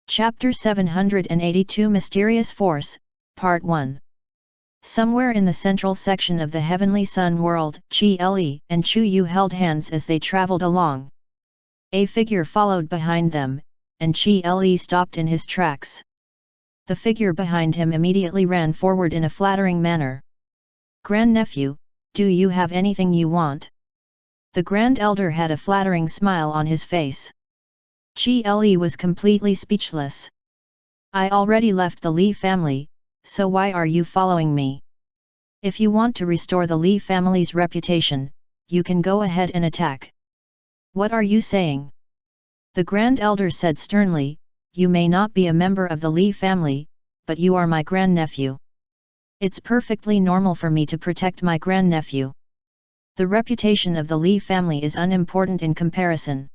A: Chapter 782 Mysterious Force, Part 1. Somewhere in the central section of the Heavenly Sun world, Qi Li and Chu Yu held hands as they traveled along. A figure followed behind them, and Qi Li stopped in his tracks. The figure behind him immediately ran forward in a flattering manner. "Grandnephew, do you have anything you want?" The Grand Elder had a flattering smile on his face. Qi Li was completely speechless. "I already left the Li family, so why are you following me? If you want to restore the Li family's reputation, you can go ahead and attack." "What are you saying?" The Grand Elder said sternly, "You may not be a member of the Li family, but you are my grandnephew. It's perfectly normal for me to protect my grandnephew. The reputation of the Li family is unimportant in comparison."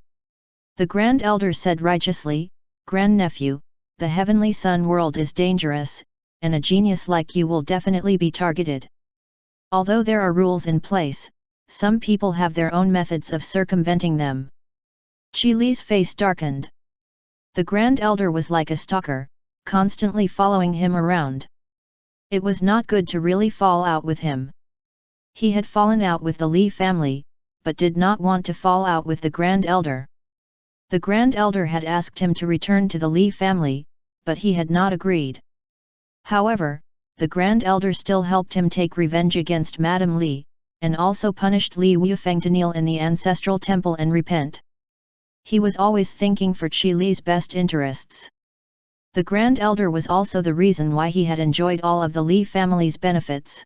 A: The Grand Elder said righteously, "Grandnephew, the Heavenly Sun world is dangerous, and a genius like you will definitely be targeted. Although there are rules in place, some people have their own methods of circumventing them." Qi Li's face darkened. The Grand Elder was like a stalker, constantly following him around. It was not good to really fall out with him. He had fallen out with the Li family, but did not want to fall out with the Grand Elder. The Grand Elder had asked him to return to the Li family, but he had not agreed. However, the Grand Elder still helped him take revenge against Madame Li, and also punished Li Wufeng to kneel in the ancestral temple and repent. He was always thinking for Qi Li's best interests. The Grand Elder was also the reason why he had enjoyed all of the Li family's benefits.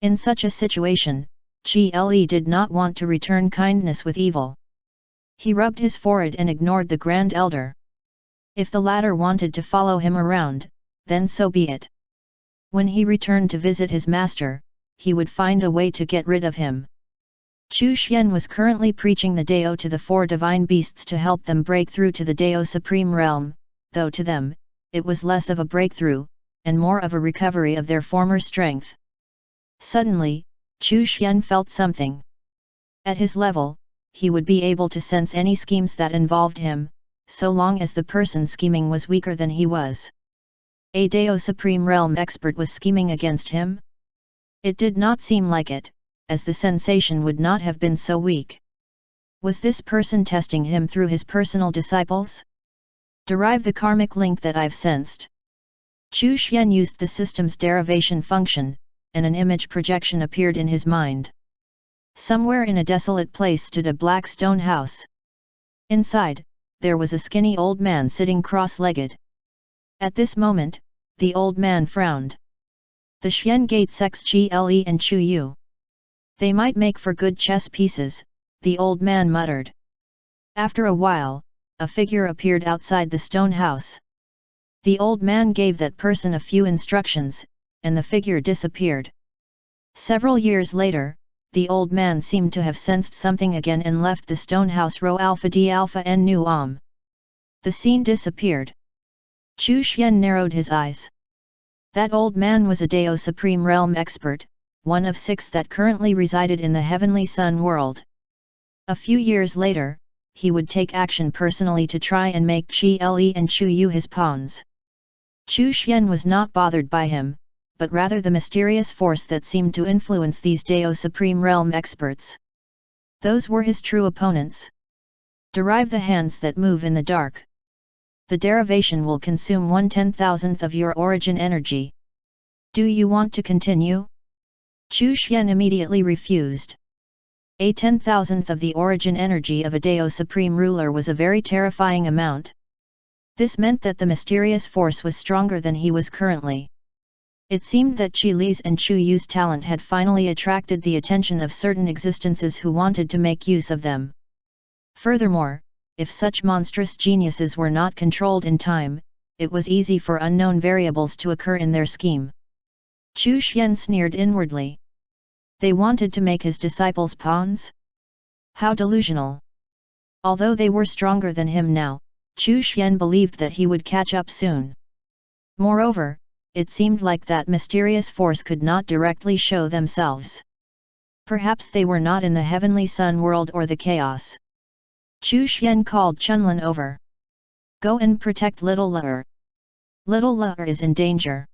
A: In such a situation, Qi Li did not want to return kindness with evil. He rubbed his forehead and ignored the Grand Elder. If the latter wanted to follow him around, then so be it. When he returned to visit his master, he would find a way to get rid of him. Chu Xian was currently preaching the Dao to the 4 divine beasts to help them break through to the Dao Supreme Realm, though to them, it was less of a breakthrough, and more of a recovery of their former strength. Suddenly, Chu Xian felt something. At his level, he would be able to sense any schemes that involved him, so long as the person scheming was weaker than he was. A Dao Supreme Realm expert was scheming against him? It did not seem like it, as the sensation would not have been so weak. Was this person testing him through his personal disciples? Derive the karmic link that I've sensed. Chu Xian used the system's derivation function, and an image projection appeared in his mind. Somewhere in a desolate place stood a black stone house. Inside, there was a skinny old man sitting cross-legged. At this moment, the old man frowned. The Xian Gate sect's Gle and Chu Yu. They might make for good chess pieces, the old man muttered. After a while, a figure appeared outside the stone house. The old man gave that person a few instructions, and the figure disappeared. Several years later, the old man seemed to have sensed something again and left the stone house. Rho Alpha D Alpha N Nu Om. The scene disappeared. Chu Xian narrowed his eyes. That old man was a Dao Supreme Realm expert, one of 6 that currently resided in the Heavenly Sun world. A few years later, he would take action personally to try and make Gle and Chu Yu his pawns. Chu Xian was not bothered by him, but rather the mysterious force that seemed to influence these Dao Supreme Realm experts. Those were his true opponents. Derive the hands that move in the dark. The derivation will consume 1/10,000th of your origin energy. Do you want to continue? Chu Xian immediately refused. A 10,000th of the origin energy of a Dao Supreme Ruler was a very terrifying amount. This meant that the mysterious force was stronger than he was currently. It seemed that Qi Li's and Chu Yu's talent had finally attracted the attention of certain existences who wanted to make use of them. Furthermore, if such monstrous geniuses were not controlled in time, it was easy for unknown variables to occur in their scheme. Chu Xian sneered inwardly. They wanted to make his disciples pawns? How delusional! Although they were stronger than him now, Chu Xian believed that he would catch up soon. Moreover, it seemed like that mysterious force could not directly show themselves. Perhaps they were not in the Heavenly Sun world or the chaos. Chu Xian called Chunlin over. Go and protect little Le. Little Le is in danger.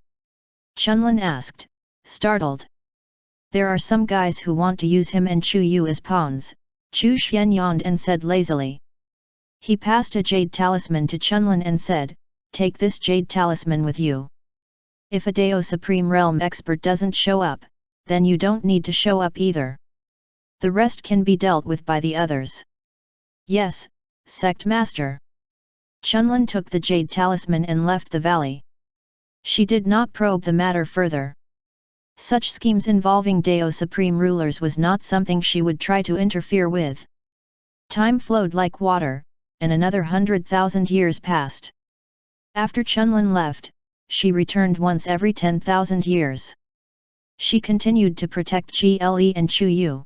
A: Chunlin asked, startled. There are some guys who want to use him and Chu Yu as pawns. Chu Xian yawned and said lazily. He passed a jade talisman to Chunlin and said, take this jade talisman with you. If a Dao Supreme Realm expert doesn't show up, then you don't need to show up either. The rest can be dealt with by the others. Yes, Sect Master. Chunlin took the jade talisman and left the valley. She did not probe the matter further. Such schemes involving Dao Supreme Rulers was not something she would try to interfere with. Time flowed like water, and another 100,000 years passed. After Chunlin left, she returned once every 10,000 years. She continued to protect Gle and Chu Yu.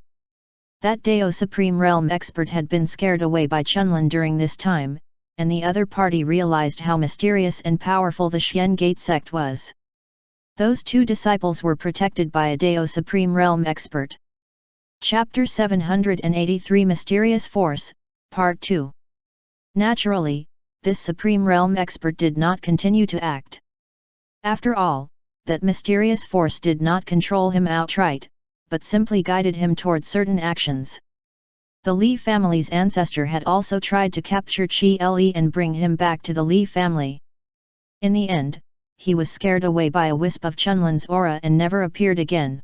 A: That Dao Supreme Realm expert had been scared away by Chunlin during this time, and the other party realized how mysterious and powerful the Xian Gate sect was. Those 2 disciples were protected by a Dao Supreme Realm expert. Chapter 783 Mysterious Force, Part 2. Naturally, this Supreme Realm expert did not continue to act. After all, that mysterious force did not control him outright, but simply guided him toward certain actions. The Li family's ancestor had also tried to capture Gle and bring him back to the Li family. In the end, he was scared away by a wisp of Chunlin's aura and never appeared again.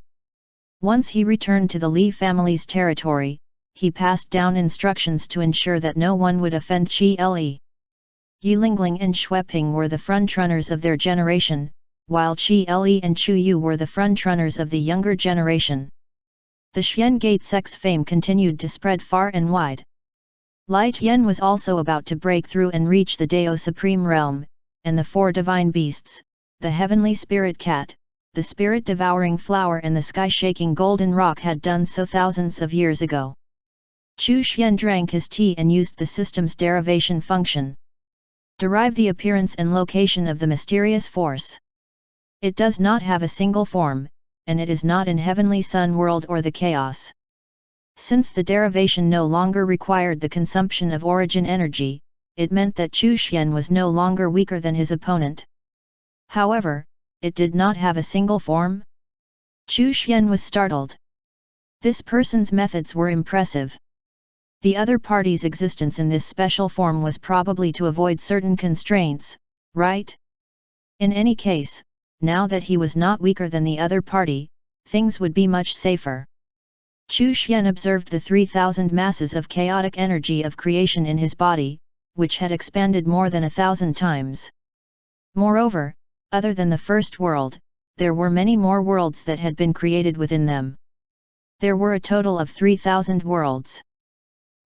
A: Once he returned to the Li family's territory, he passed down instructions to ensure that no one would offend Gle. Yilingling and Xueping were the frontrunners of their generation, while Gle and Chu Yu were the frontrunners of the younger generation. The Xian Gate sect's fame continued to spread far and wide. Light Yen was also about to break through and reach the Dao Supreme Realm, and the 4 divine beasts, the Heavenly Spirit Cat, the Spirit-devouring Flower and the Sky-shaking Golden Rock had done so thousands of years ago. Chu Xian drank his tea and used the system's derivation function. Derive the appearance and location of the mysterious force. It does not have a single form, and it is not in Heavenly Sun world or the chaos. Since the derivation no longer required the consumption of origin energy, it meant that Chu Xian was no longer weaker than his opponent. However, it did not have a single form. Chu Xian was startled. This person's methods were impressive. The other party's existence in this special form was probably to avoid certain constraints, right? In any case, now that he was not weaker than the other party, things would be much safer. Chu Xian observed the 3,000 masses of chaotic energy of creation in his body, which had expanded more than 1,000 times. Moreover, other than the first world, there were many more worlds that had been created within them. There were a total of 3,000 worlds.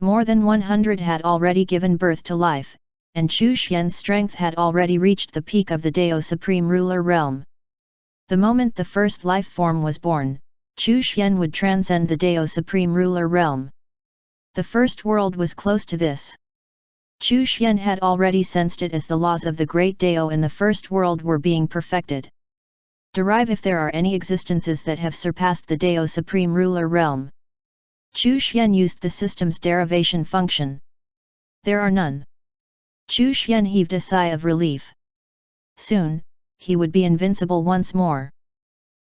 A: More than 100 had already given birth to life, and Chu Xian's strength had already reached the peak of the Dao Supreme Ruler Realm. The moment the first life form was born, Chu Xian would transcend the Dao Supreme Ruler Realm. The first world was close to this. Chu Xian had already sensed it as the laws of the great Dao in the first world were being perfected. Derive if there are any existences that have surpassed the Dao Supreme Ruler Realm. Chu Xian used the system's derivation function. There are none. Chu Xian heaved a sigh of relief. Soon, he would be invincible once more.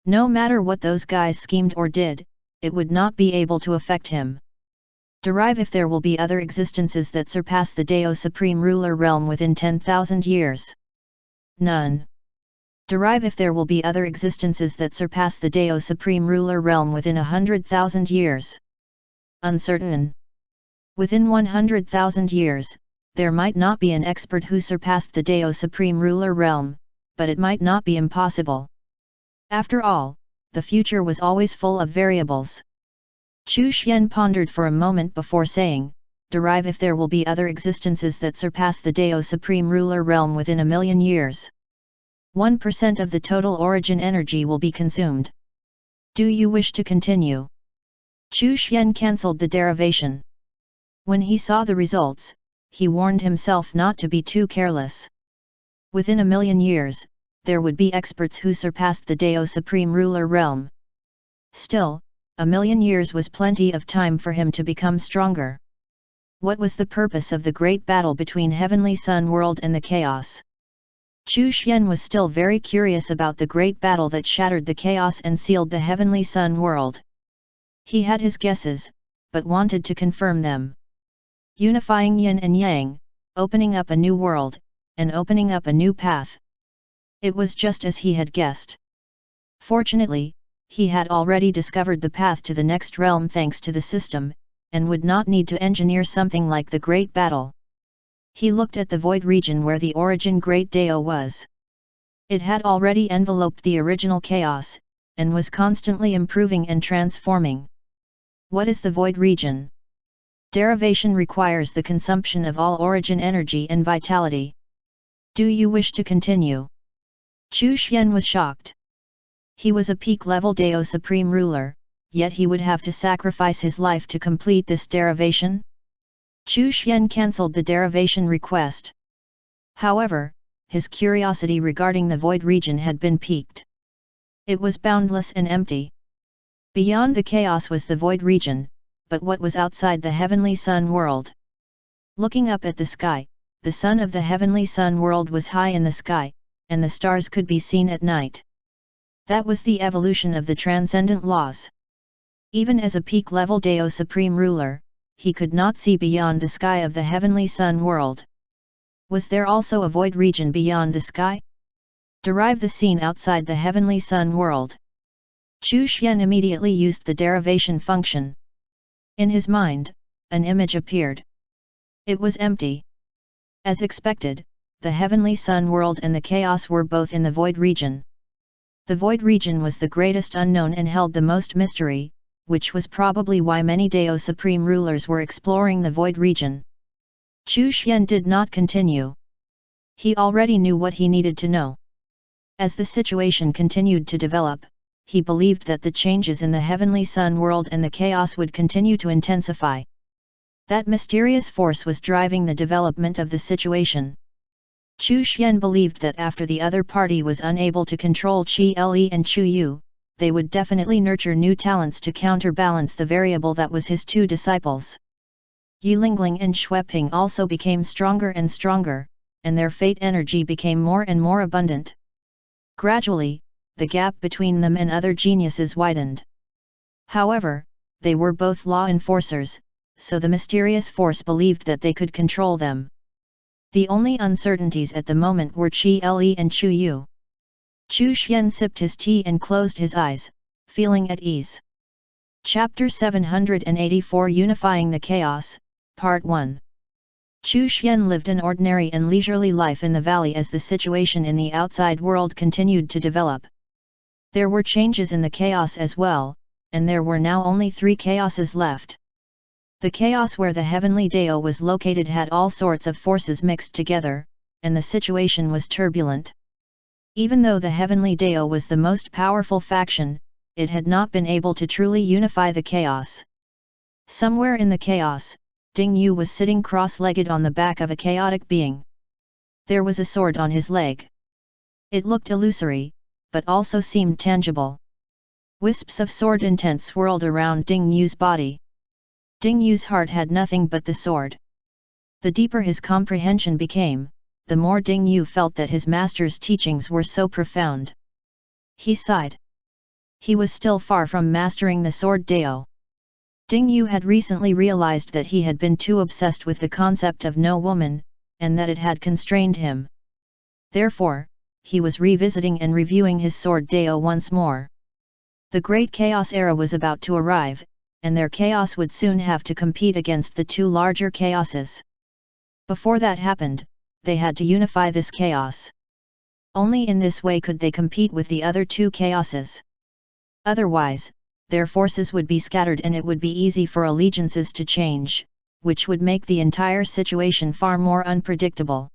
A: No matter what those guys schemed or did, it would not be able to affect him. Derive if there will be other existences that surpass the Dao Supreme Ruler Realm within 10,000 years. None. Derive if there will be other existences that surpass the Dao Supreme Ruler Realm within 100,000 years. Uncertain. Within 100,000 years, there might not be an expert who surpassed the Dao Supreme Ruler Realm, but it might not be impossible. After all, the future was always full of variables. Chu Xian pondered for a moment before saying, derive if there will be other existences that surpass the Dao Supreme Ruler Realm within 1,000,000 years. 1% of the total origin energy will be consumed. Do you wish to continue? Chu Xian cancelled the derivation. When he saw the results, he warned himself not to be too careless. Within 1,000,000 years, there would be experts who surpassed the Dao Supreme Ruler Realm. Still, 1,000,000 years was plenty of time for him to become stronger. What was the purpose of the great battle between Heavenly Sun World and the Chaos? Chu Xian was still very curious about the great battle that shattered the Chaos and sealed the Heavenly Sun World. He had his guesses, but wanted to confirm them. Unifying yin and yang, opening up a new world, and opening up a new path. It was just as he had guessed. Fortunately, he had already discovered the path to the next realm thanks to the system, and would not need to engineer something like the Great Battle. He looked at the void region where the origin Great Dao was. It had already enveloped the original chaos, and was constantly improving and transforming. What is the void region? Derivation requires the consumption of all origin energy and vitality. Do you wish to continue? Chu Xian was shocked. He was a peak-level Dao Supreme Ruler, yet he would have to sacrifice his life to complete this derivation? Chu Xian cancelled the derivation request. However, his curiosity regarding the void region had been piqued. It was boundless and empty. Beyond the chaos was the void region, but what was outside the Heavenly Sun World? Looking up at the sky, the sun of the Heavenly Sun World was high in the sky, and the stars could be seen at night. That was the evolution of the transcendent laws. Even as a peak-level Dao Supreme Ruler, he could not see beyond the sky of the Heavenly Sun World. Was there also a void region beyond the sky? Derive the scene outside the Heavenly Sun World. Chu Xian immediately used the derivation function. In his mind, an image appeared. It was empty. As expected, the Heavenly Sun World and the Chaos were both in the void region. The void region was the greatest unknown and held the most mystery, which was probably why many Dao Supreme Rulers were exploring the void region. Chu Xian did not continue. He already knew what he needed to know. As the situation continued to develop, he believed that the changes in the Heavenly Sun World and the Chaos would continue to intensify. That mysterious force was driving the development of the situation. Chu Xian believed that after the other party was unable to control Qi Le and Chu Yu, they would definitely nurture new talents to counterbalance the variable that was his two disciples. Yulingling and Xueping also became stronger and stronger, and their fate energy became more and more abundant. Gradually, the gap between them and other geniuses widened. However, they were both law enforcers, so the mysterious force believed that they could control them. The only uncertainties at the moment were Qi Le and Chu Yu. Chu Xian sipped his tea and closed his eyes, feeling at ease. Chapter 784 Unifying the Chaos, Part 1. Chu Xian lived an ordinary and leisurely life in the valley as the situation in the outside world continued to develop. There were changes in the chaos as well, and there were now only 3 chaoses left. The chaos where the heavenly Dao was located had all sorts of forces mixed together, and the situation was turbulent. Even though the heavenly Dao was the most powerful faction, it had not been able to truly unify the chaos. Somewhere in the chaos, Ding Yu was sitting cross-legged on the back of a chaotic being. There was a sword on his leg. It looked illusory, but also seemed tangible. Wisps of sword intent swirled around Ding Yu's body. Ding Yu's heart had nothing but the sword. The deeper his comprehension became, the more Ding Yu felt that his master's teachings were so profound. He sighed. He was still far from mastering the sword Dao. Ding Yu had recently realized that he had been too obsessed with the concept of no woman, and that it had constrained him. Therefore, he was revisiting and reviewing his sword Dao once more. The Great Chaos era was about to arrive, and their chaos would soon have to compete against the 2 larger chaoses. Before that happened, they had to unify this chaos. Only in this way could they compete with the other 2 chaoses. Otherwise, their forces would be scattered and it would be easy for allegiances to change, which would make the entire situation far more unpredictable.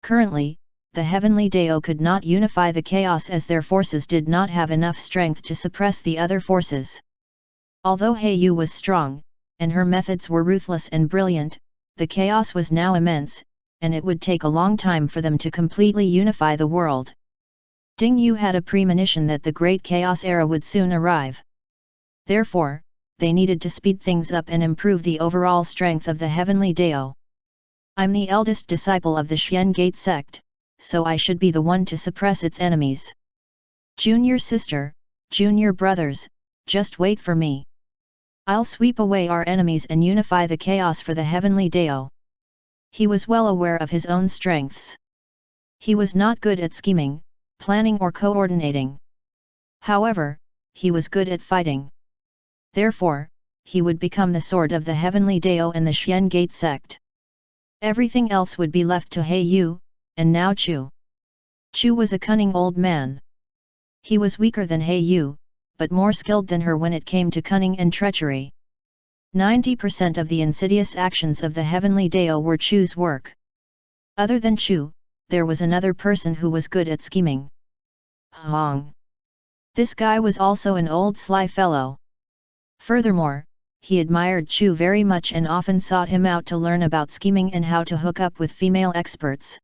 A: Currently, the heavenly Dao could not unify the chaos as their forces did not have enough strength to suppress the other forces. Although He Yu was strong, and her methods were ruthless and brilliant, the chaos was now immense, and it would take a long time for them to completely unify the world. Ding Yu had a premonition that the Great Chaos era would soon arrive. Therefore, they needed to speed things up and improve the overall strength of the heavenly Dao. I'm the eldest disciple of the Xian Gate sect, so I should be the one to suppress its enemies. Junior sister, junior brothers, just wait for me. I'll sweep away our enemies and unify the chaos for the heavenly Dao. He was well aware of his own strengths. He was not good at scheming, planning or coordinating. However, he was good at fighting. Therefore, he would become the sword of the heavenly Dao and the Xian Gate sect. Everything else would be left to He Yu, and now Chu. Chu was a cunning old man. He was weaker than He Yu, but more skilled than her when it came to cunning and treachery. 90% of the insidious actions of the heavenly Dao were Chu's work. Other than Chu, there was another person who was good at scheming. Hong. This guy was also an old sly fellow. Furthermore, he admired Chu very much and often sought him out to learn about scheming and how to hook up with female experts.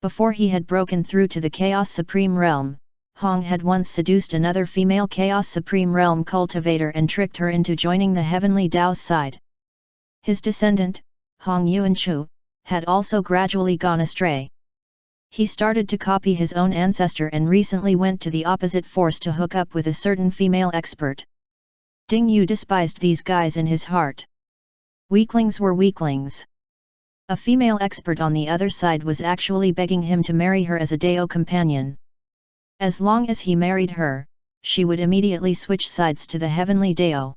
A: Before he had broken through to the Chaos Supreme Realm, Hong had once seduced another female Chaos Supreme Realm cultivator and tricked her into joining the Heavenly Dao's side. His descendant, Hong Yuanchu, had also gradually gone astray. He started to copy his own ancestor and recently went to the opposite force to hook up with a certain female expert. Ding Yu despised these guys in his heart. Weaklings were weaklings. A female expert on the other side was actually begging him to marry her as a Dao companion. As long as he married her, she would immediately switch sides to the heavenly Dao.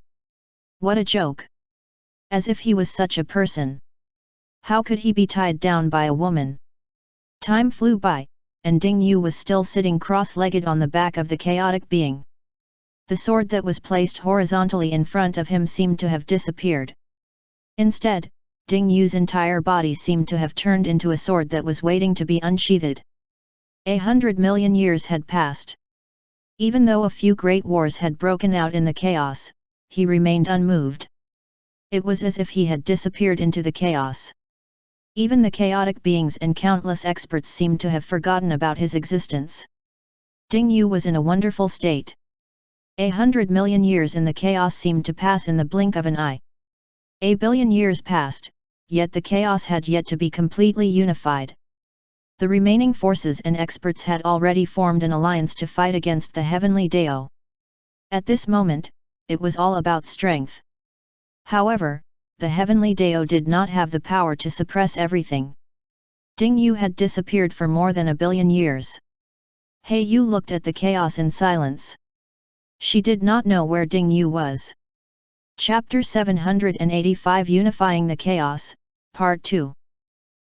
A: What a joke! As if he was such a person. How could he be tied down by a woman? Time flew by, and Ding Yu was still sitting cross-legged on the back of the chaotic being. The sword that was placed horizontally in front of him seemed to have disappeared. Instead, Ding Yu's entire body seemed to have turned into a sword that was waiting to be unsheathed. 100 million years had passed. Even though a few great wars had broken out in the chaos, he remained unmoved. It was as if he had disappeared into the chaos. Even the chaotic beings and countless experts seemed to have forgotten about his existence. Ding Yu was in a wonderful state. 100 million years in the chaos seemed to pass in the blink of an eye. 1 billion years passed, yet the chaos had yet to be completely unified. The remaining forces and experts had already formed an alliance to fight against the heavenly Dao. At this moment, it was all about strength. However, the heavenly Dao did not have the power to suppress everything. Ding Yu had disappeared for more than 1 billion years. He Yu looked at the chaos in silence. She did not know where Ding Yu was. Chapter 785 Unifying the Chaos, Part 2.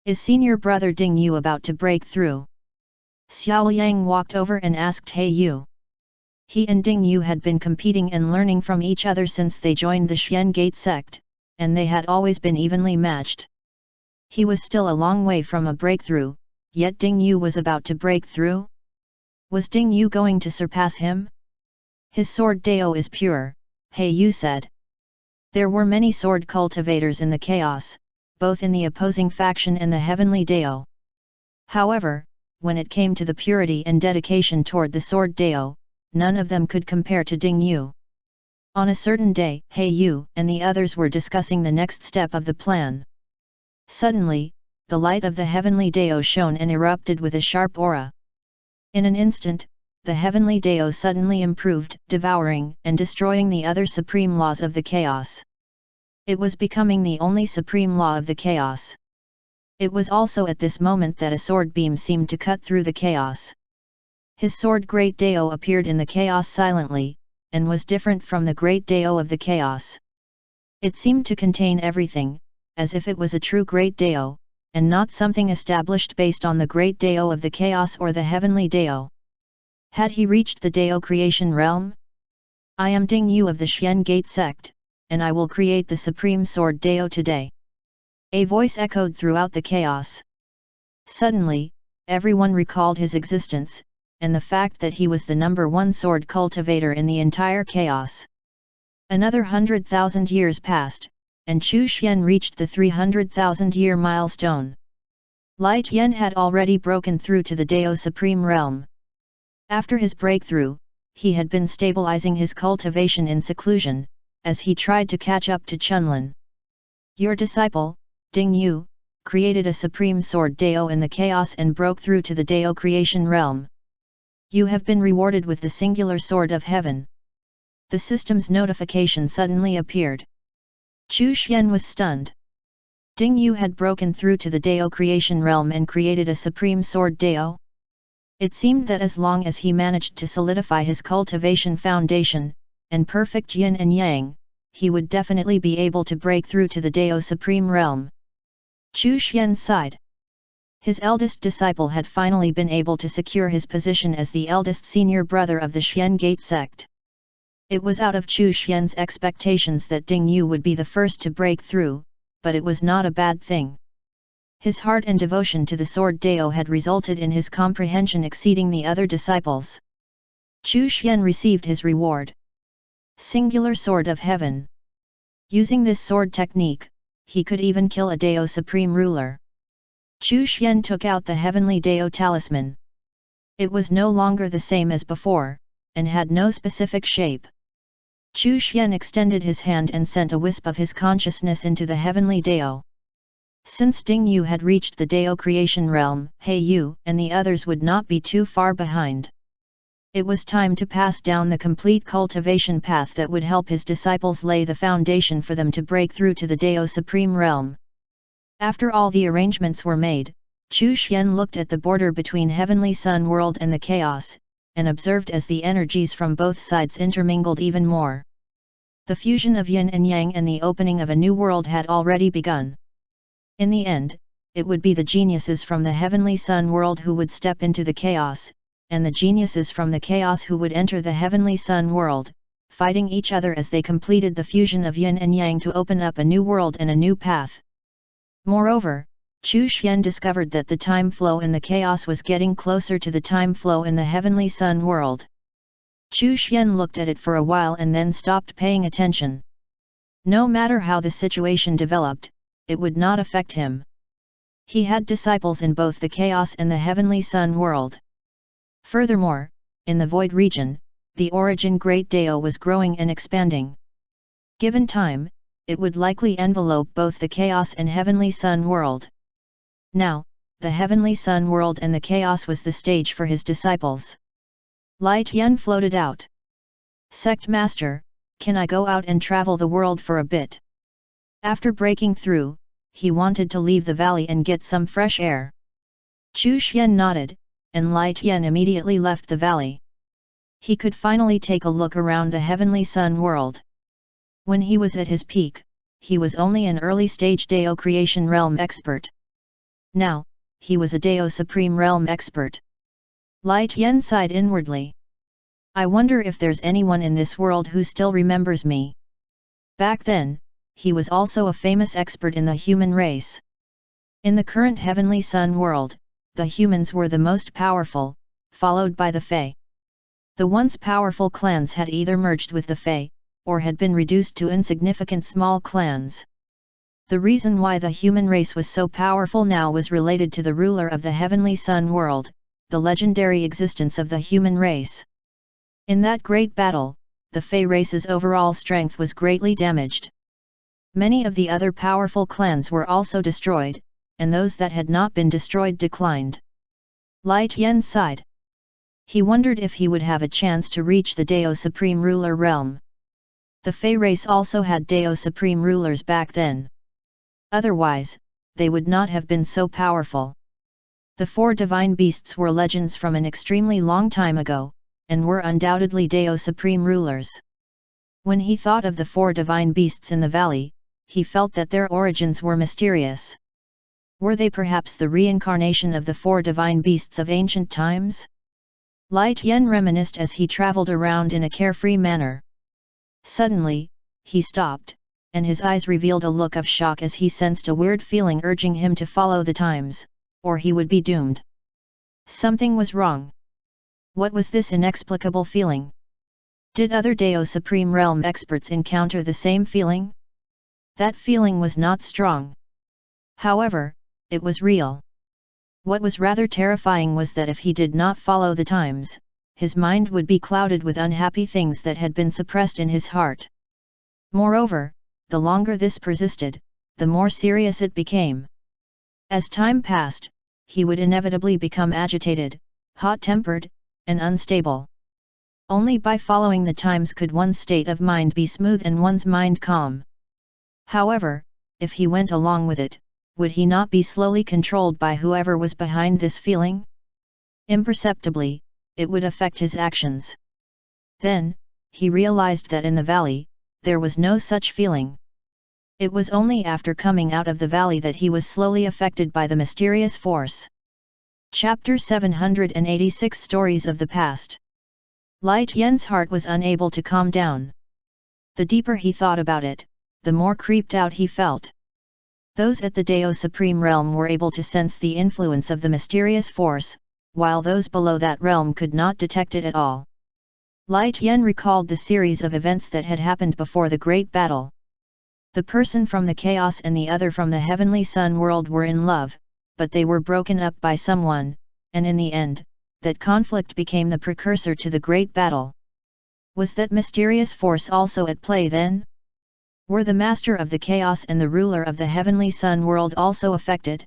A: Is senior brother Ding Yu about to break through? Xiao Yang walked over and asked He Yu. He and Ding Yu had been competing and learning from each other since they joined the Xian Gate sect, and they had always been evenly matched. He was still a long way from a breakthrough, yet Ding Yu was about to break through? Was Ding Yu going to surpass him? His sword Dao is pure, He Yu said. There were many sword cultivators in the chaos, both in the opposing faction and the heavenly Dao. However, when it came to the purity and dedication toward the sword Dao, none of them could compare to Ding Yu. On a certain day, He Yu and the others were discussing the next step of the plan. Suddenly, the light of the heavenly Dao shone and erupted with a sharp aura. In an instant, the heavenly Dao suddenly improved, devouring and destroying the other supreme laws of the chaos. It was becoming the only supreme law of the chaos. It was also at this moment that a sword beam seemed to cut through the chaos. His sword Great Dao appeared in the chaos silently, and was different from the Great Dao of the chaos. It seemed to contain everything, as if it was a true Great Dao, and not something established based on the Great Dao of the chaos or the heavenly Dao. Had he reached the Dao creation realm? I am Ding Yu of the Xian Gate sect, and I will create the supreme sword Dao today. A voice echoed throughout the chaos. Suddenly, everyone recalled his existence, and the fact that he was the #1 sword cultivator in the entire chaos. Another 100,000 years passed, and Chu Xian reached the 300,000-year milestone. Light Yen had already broken through to the Dao Supreme Realm. After his breakthrough, he had been stabilizing his cultivation in seclusion, as he tried to catch up to Chunlin. Your disciple, Ding Yu, created a supreme sword Dao in the chaos and broke through to the Dao creation realm. You have been rewarded with the singular sword of heaven. The system's notification suddenly appeared. Chu Xian was stunned. Ding Yu had broken through to the Dao creation realm and created a supreme sword Dao. It seemed that as long as he managed to solidify his cultivation foundation, and perfect yin and yang, he would definitely be able to break through to the Dao Supreme Realm. Chu Xian sighed. His eldest disciple had finally been able to secure his position as the eldest senior brother of the Xian Gate sect. It was out of Chu Xian's expectations that Ding Yu would be the first to break through, but it was not a bad thing. His heart and devotion to the sword Dao had resulted in his comprehension exceeding the other disciples. Chu Xian received his reward. Singular Sword of Heaven. Using this sword technique, he could even kill a Dao Supreme Ruler. Chu Xian took out the heavenly Dao talisman. It was no longer the same as before, and had no specific shape. Chu Xian extended his hand and sent a wisp of his consciousness into the heavenly Dao. Since Ding Yu had reached the Dao creation realm, He Yu and the others would not be too far behind. It was time to pass down the complete cultivation path that would help his disciples lay the foundation for them to break through to the Dao Supreme Realm. After all the arrangements were made, Chu Xian looked at the border between Heavenly Sun World and the Chaos, and observed as the energies from both sides intermingled even more. The fusion of yin and yang and the opening of a new world had already begun. In the end, it would be the geniuses from the Heavenly Sun World who would step into the Chaos, and the geniuses from the Chaos who would enter the Heavenly Sun World, fighting each other as they completed the fusion of yin and yang to open up a new world and a new path. Moreover, Chu Xian discovered that the time flow in the Chaos was getting closer to the time flow in the Heavenly Sun World. Chu Xian looked at it for a while and then stopped paying attention. No matter how the situation developed, it would not affect him. He had disciples in both the Chaos and the Heavenly Sun World. Furthermore, in the Void region, the origin Great Dao was growing and expanding. Given time, it would likely envelope both the Chaos and Heavenly Sun World. Now, the Heavenly Sun World and the Chaos was the stage for his disciples. Light Yen floated out. Sect Master, can I go out and travel the world for a bit? After breaking through, he wanted to leave the valley and get some fresh air. Chu Xian nodded, and Lai Tian immediately left the valley. He could finally take a look around the heavenly sun world. When he was at his peak, he was only an early-stage Dao creation realm expert. Now, he was a Dao Supreme Realm expert. Lai Tian sighed inwardly. I wonder if there's anyone in this world who still remembers me. Back then, he was also a famous expert in the human race. In the current heavenly sun world, the humans were the most powerful, followed by the Fae. The once powerful clans had either merged with the Fae, or had been reduced to insignificant small clans. The reason why the human race was so powerful now was related to the ruler of the heavenly sun world, the legendary existence of the human race. In that great battle, the Fae race's overall strength was greatly damaged. Many of the other powerful clans were also destroyed, and those that had not been destroyed declined. Lai Tian sighed. He wondered if he would have a chance to reach the Dao Supreme Ruler realm. The Fae race also had Dao Supreme Rulers back then. Otherwise, they would not have been so powerful. The four divine beasts were legends from an extremely long time ago, and were undoubtedly Dao Supreme Rulers. When he thought of the four divine beasts in the valley, he felt that their origins were mysterious. Were they perhaps the reincarnation of the four divine beasts of ancient times? Lai Tian reminisced as he traveled around in a carefree manner. Suddenly, he stopped, and his eyes revealed a look of shock as he sensed a weird feeling urging him to follow the times, or he would be doomed. Something was wrong. What was this inexplicable feeling? Did other Dao Supreme Realm experts encounter the same feeling? That feeling was not strong. However, it was real. What was rather terrifying was that if he did not follow the times, his mind would be clouded with unhappy things that had been suppressed in his heart. Moreover, the longer this persisted, the more serious it became. As time passed, he would inevitably become agitated, hot-tempered, and unstable. Only by following the times could one's state of mind be smooth and one's mind calm. However, if he went along with it, would he not be slowly controlled by whoever was behind this feeling? Imperceptibly, it would affect his actions. Then, he realized that in the valley, there was no such feeling. It was only after coming out of the valley that he was slowly affected by the mysterious force. Chapter 786 Stories of the Past. Lai Tian's heart was unable to calm down. The deeper he thought about it, the more creeped out he felt. Those at the Dao Supreme Realm were able to sense the influence of the mysterious force, while those below that realm could not detect it at all. Lai Tian recalled the series of events that had happened before the great battle. The person from the chaos and the other from the heavenly sun world were in love, but they were broken up by someone, and in the end, that conflict became the precursor to the great battle. Was that mysterious force also at play then? Were the master of the chaos and the ruler of the heavenly sun world also affected?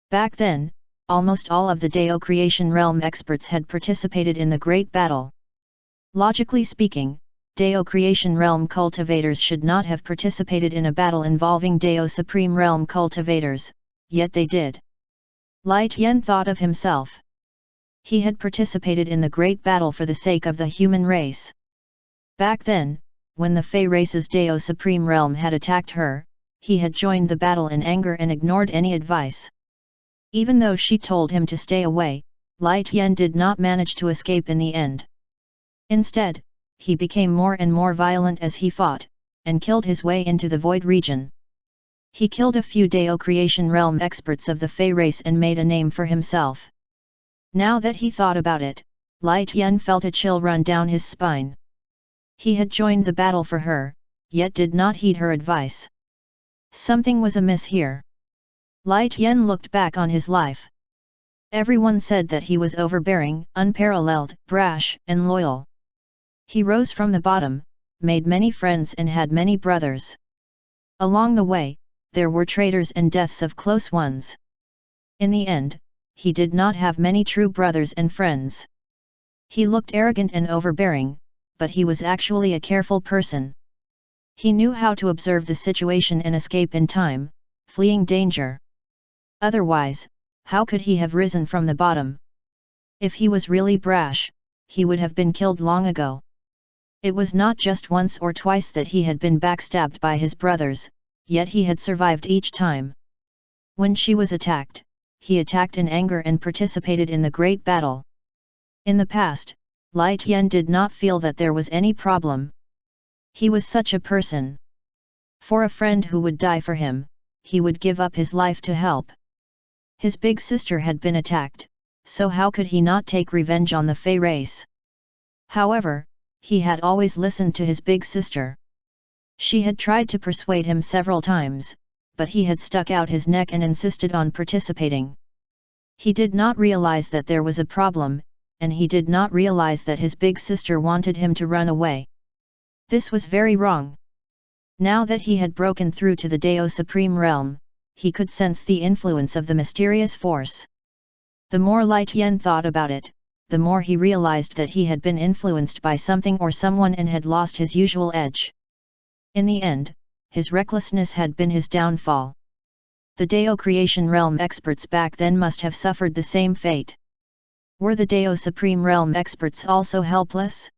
A: Back then, almost all of the Dao creation realm experts had participated in the great battle. Logically speaking, Dao creation realm cultivators should not have participated in a battle involving Dao supreme realm cultivators, yet they did. Lai Tian thought of himself. He had participated in the great battle for the sake of the human race. Back then, when the Fae race's Dao Supreme Realm had attacked her, he had joined the battle in anger and ignored any advice. Even though she told him to stay away, Lai Tian did not manage to escape in the end. Instead, he became more and more violent as he fought, and killed his way into the Void region. He killed a few Dao creation realm experts of the Fae race and made a name for himself. Now that he thought about it, Lai Tian felt a chill run down his spine. He had joined the battle for her, yet did not heed her advice. Something was amiss here. Lai Tian looked back on his life. Everyone said that he was overbearing, unparalleled, brash, and loyal. He rose from the bottom, made many friends and had many brothers. Along the way, there were traitors and deaths of close ones. In the end, he did not have many true brothers and friends. He looked arrogant and overbearing, but he was actually a careful person. He knew how to observe the situation and escape in time, fleeing danger. Otherwise, how could he have risen from the bottom? If he was really brash, he would have been killed long ago. It was not just once or twice that he had been backstabbed by his brothers, yet he had survived each time. When she was attacked, he attacked in anger and participated in the great battle. In the past, Light Yen did not feel that there was any problem. He was such a person. For a friend who would die for him, he would give up his life to help. His big sister had been attacked, so how could he not take revenge on the Fey race? However, he had always listened to his big sister. She had tried to persuade him several times, but he had stuck out his neck and insisted on participating. He did not realize that there was a problem, and he did not realize that his big sister wanted him to run away. This was very wrong. Now that he had broken through to the Dao Supreme Realm, he could sense the influence of the mysterious force. The more Light Yen thought about it, the more he realized that he had been influenced by something or someone and had lost his usual edge. In the end, his recklessness had been his downfall. The Dao Creation Realm experts back then must have suffered the same fate. Were the Dao Supreme Realm experts also helpless?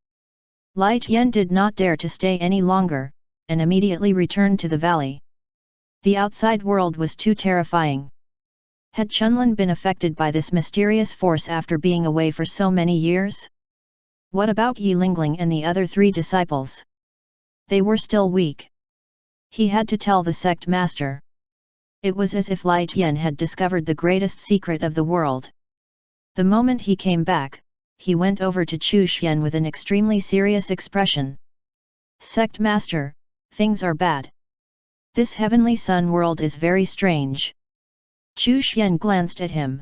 A: Light Yen did not dare to stay any longer, and immediately returned to the valley. The outside world was too terrifying. Had Chunlin been affected by this mysterious force after being away for so many years? What about Yi Lingling and the other 3 disciples? They were still weak. He had to tell the sect master. It was as if Light Yen had discovered the greatest secret of the world. The moment he came back, he went over to Chu Xian with an extremely serious expression. Sect Master, things are bad. This heavenly sun world is very strange. Chu Xian glanced at him.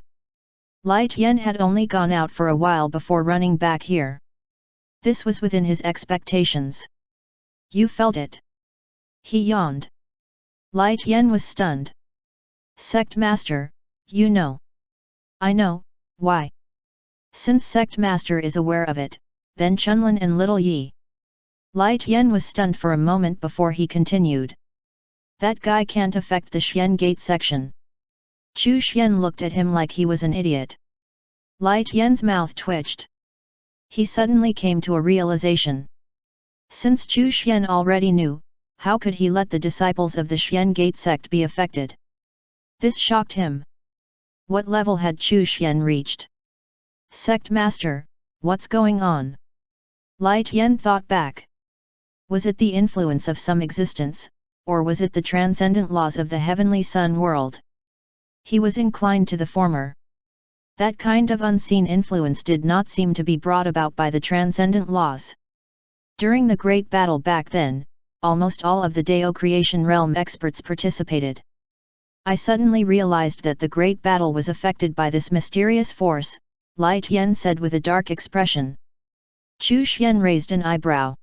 A: Light Yen had only gone out for a while before running back here. This was within his expectations. You felt it. He yawned. Light Yen was stunned. Sect Master, you know. I know, why? Since Sect Master is aware of it, then Chunlin and Little Yi. Light Yen was stunned for a moment before he continued. That guy can't affect the Xian Gate section. Chu Xian looked at him like he was an idiot. Light Yen's mouth twitched. He suddenly came to a realization. Since Chu Xian already knew, how could he let the disciples of the Xian Gate sect be affected? This shocked him. What level had Chu Xian reached? Sect Master, what's going on? Light Yen thought back. Was it the influence of some existence, or was it the transcendent laws of the heavenly sun world? He was inclined to the former. That kind of unseen influence did not seem to be brought about by the transcendent laws. During the great battle back then, almost all of the Dao Creation Realm experts participated. I suddenly realized that the great battle was affected by this mysterious force, Light Yen said with a dark expression. Chu Xian raised an eyebrow.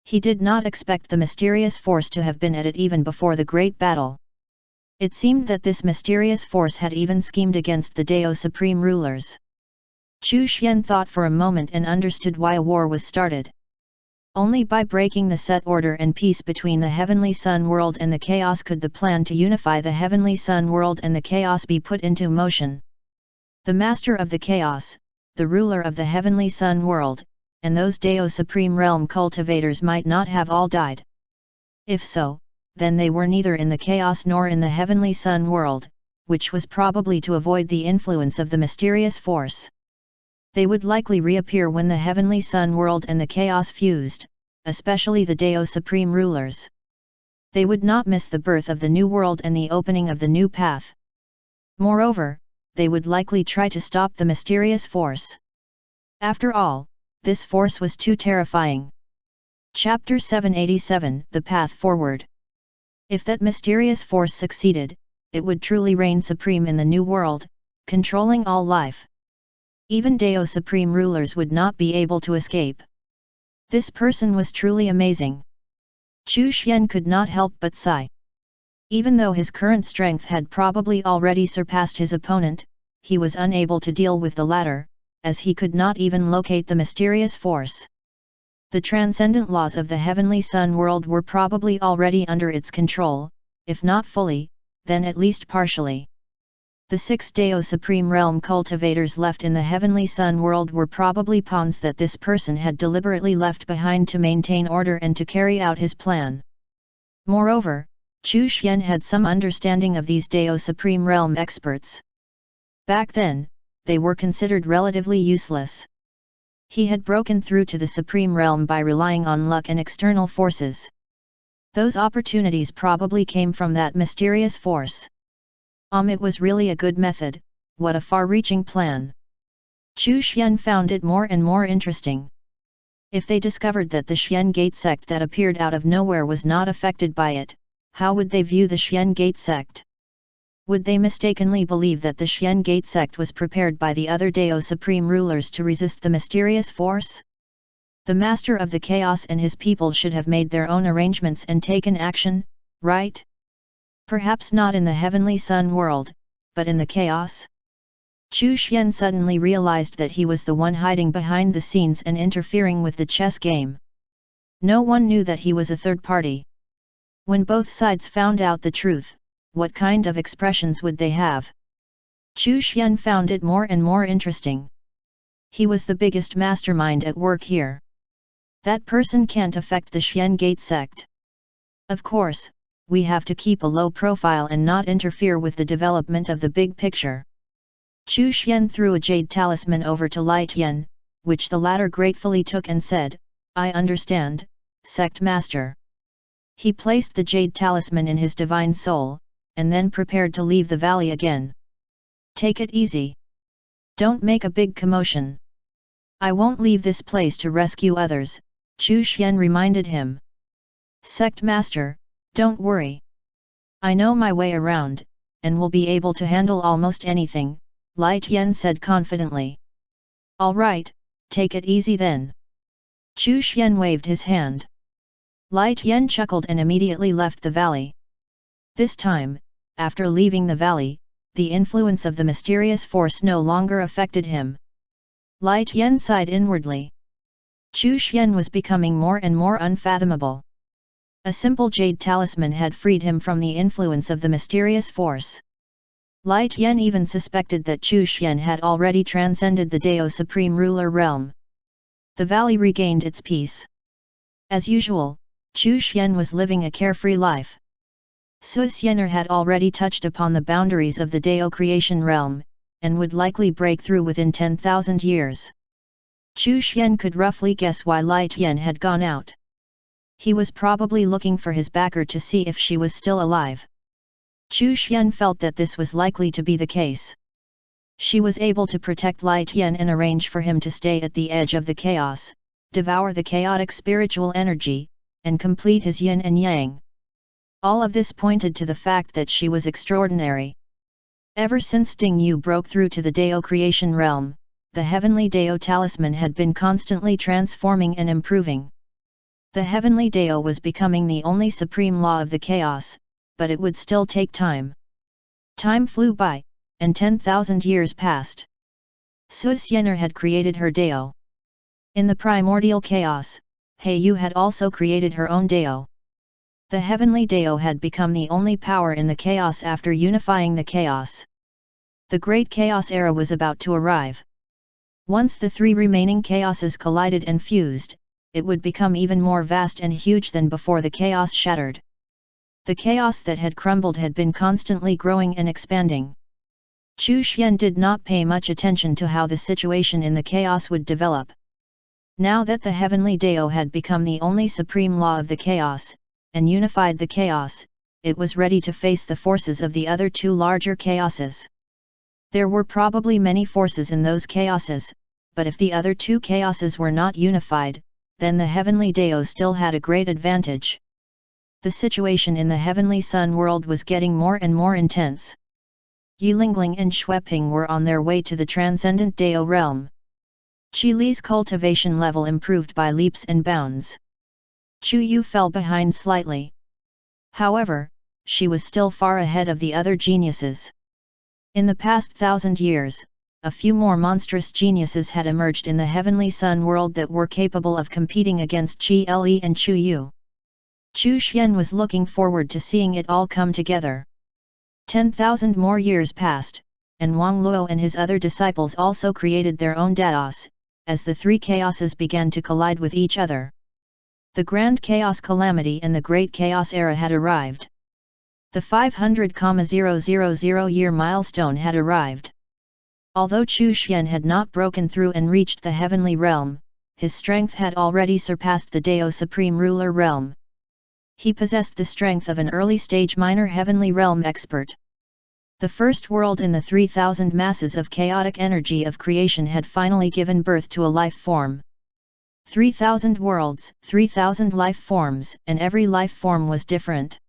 A: He did not expect the mysterious force to have been at it even before the great battle. It seemed that this mysterious force had even schemed against the Dao Supreme Rulers. Chu Xian thought for a moment and understood why a war was started. Only by breaking the set order and peace between the Heavenly Sun World and the Chaos could the plan to unify the Heavenly Sun World and the Chaos be put into motion. The Master of the Chaos, the ruler of the Heavenly Sun World, and those Dao Supreme Realm cultivators might not have all died. If so, then they were neither in the Chaos nor in the Heavenly Sun World, which was probably to avoid the influence of the mysterious force. They would likely reappear when the Heavenly Sun World and the Chaos fused, especially the Dao Supreme Rulers. They would not miss the birth of the new world and the opening of the new path. Moreover, they would likely try to stop the mysterious force. After all, this force was too terrifying. Chapter 787 The Path Forward. If that mysterious force succeeded, it would truly reign supreme in the new world, controlling all life. Even Dao Supreme Rulers would not be able to escape. This person was truly amazing. Chu Xian could not help but sigh. Even though his current strength had probably already surpassed his opponent, he was unable to deal with the latter, as he could not even locate the mysterious force. The transcendent laws of the heavenly sun world were probably already under its control, if not fully, then at least partially. The 6 Dao Supreme Realm cultivators left in the heavenly sun world were probably pawns that this person had deliberately left behind to maintain order and to carry out his plan. Moreover, Chu Xian had some understanding of these Dao Supreme Realm experts. Back then, they were considered relatively useless. He had broken through to the Supreme Realm by relying on luck and external forces. Those opportunities probably came from that mysterious force. It was really a good method. What a far-reaching plan. Chu Xian found it more and more interesting. If they discovered that the Xian Gate sect that appeared out of nowhere was not affected by it, how would they view the Xian Gate sect? Would they mistakenly believe that the Xian Gate sect was prepared by the other Dao Supreme Rulers to resist the mysterious force? The Master of the Chaos and his people should have made their own arrangements and taken action, right? Perhaps not in the heavenly sun world, but in the chaos? Chu Xian suddenly realized that he was the one hiding behind the scenes and interfering with the chess game. No one knew that he was a third party. When both sides found out the truth, what kind of expressions would they have? Chu Xian found it more and more interesting. He was the biggest mastermind at work here. That person can't affect the Xian Gate sect. Of course, we have to keep a low profile and not interfere with the development of the big picture. Chu Xian threw a jade talisman over to Lai Tian, which the latter gratefully took and said, "I understand, Sect Master." He placed the jade talisman in his divine soul, and then prepared to leave the valley again. "Take it easy. Don't make a big commotion. I won't leave this place to rescue others," Chu Xian reminded him. "Sect Master, don't worry. I know my way around, and will be able to handle almost anything," Lai Tian said confidently. "All right, take it easy then." Chu Xian waved his hand. Lai Tian chuckled and immediately left the valley. This time, after leaving the valley, the influence of the mysterious force no longer affected him. Lai Tian sighed inwardly. Chu Xian was becoming more and more unfathomable. A simple jade talisman had freed him from the influence of the mysterious force. Lai Tian even suspected that Chu Xian had already transcended the Dao Supreme Ruler realm. The valley regained its peace. As usual, Chu Xian was living a carefree life. Su Xianer had already touched upon the boundaries of the Dao creation realm, and would likely break through within 10,000 years. Chu Xian could roughly guess why Lai Tian had gone out. He was probably looking for his backer to see if she was still alive. Chu Xian felt that this was likely to be the case. She was able to protect Lai Tian and arrange for him to stay at the edge of the chaos, devour the chaotic spiritual energy, and complete his yin and yang. All of this pointed to the fact that she was extraordinary. Ever since Ding Yu broke through to the Dao creation realm, the heavenly Dao talisman had been constantly transforming and improving. The heavenly Dao was becoming the only supreme law of the chaos, but it would still take time. Time flew by, and 10,000 years passed. Su Xianer had created her Dao. In the primordial chaos, He Yu had also created her own Dao. The heavenly Dao had become the only power in the chaos after unifying the chaos. The great chaos era was about to arrive. Once the 3 remaining chaoses collided and fused, it would become even more vast and huge than before the chaos shattered. The chaos that had crumbled had been constantly growing and expanding. Chu Xian did not pay much attention to how the situation in the chaos would develop. Now that the heavenly Dao had become the only supreme law of the chaos, and unified the chaos, it was ready to face the forces of the other 2 larger chaoses. There were probably many forces in those chaoses, but if the other 2 chaoses were not unified, then the heavenly Dao still had a great advantage. The situation in the heavenly sun world was getting more and more intense. Yulingling and Xueping were on their way to the transcendent Dao realm. Qi Li's cultivation level improved by leaps and bounds. Chu Yu fell behind slightly. However, she was still far ahead of the other geniuses. In the past 1,000 years, a few more monstrous geniuses had emerged in the heavenly sun world that were capable of competing against Qi Le and Chu Yu. Chu Xian was looking forward to seeing it all come together. 10,000 more years passed, and Wang Luo and his other disciples also created their own chaos, as the three chaoses began to collide with each other. The Grand Chaos Calamity and the Great Chaos Era had arrived. The 500,000 year milestone had arrived. Although Chu Xian had not broken through and reached the heavenly realm, his strength had already surpassed the Dao Supreme Ruler realm. He possessed the strength of an early-stage minor heavenly realm expert. The first world in the 3,000 masses of chaotic energy of creation had finally given birth to a life form. 3,000 worlds, 3,000 life forms, and every life form was different.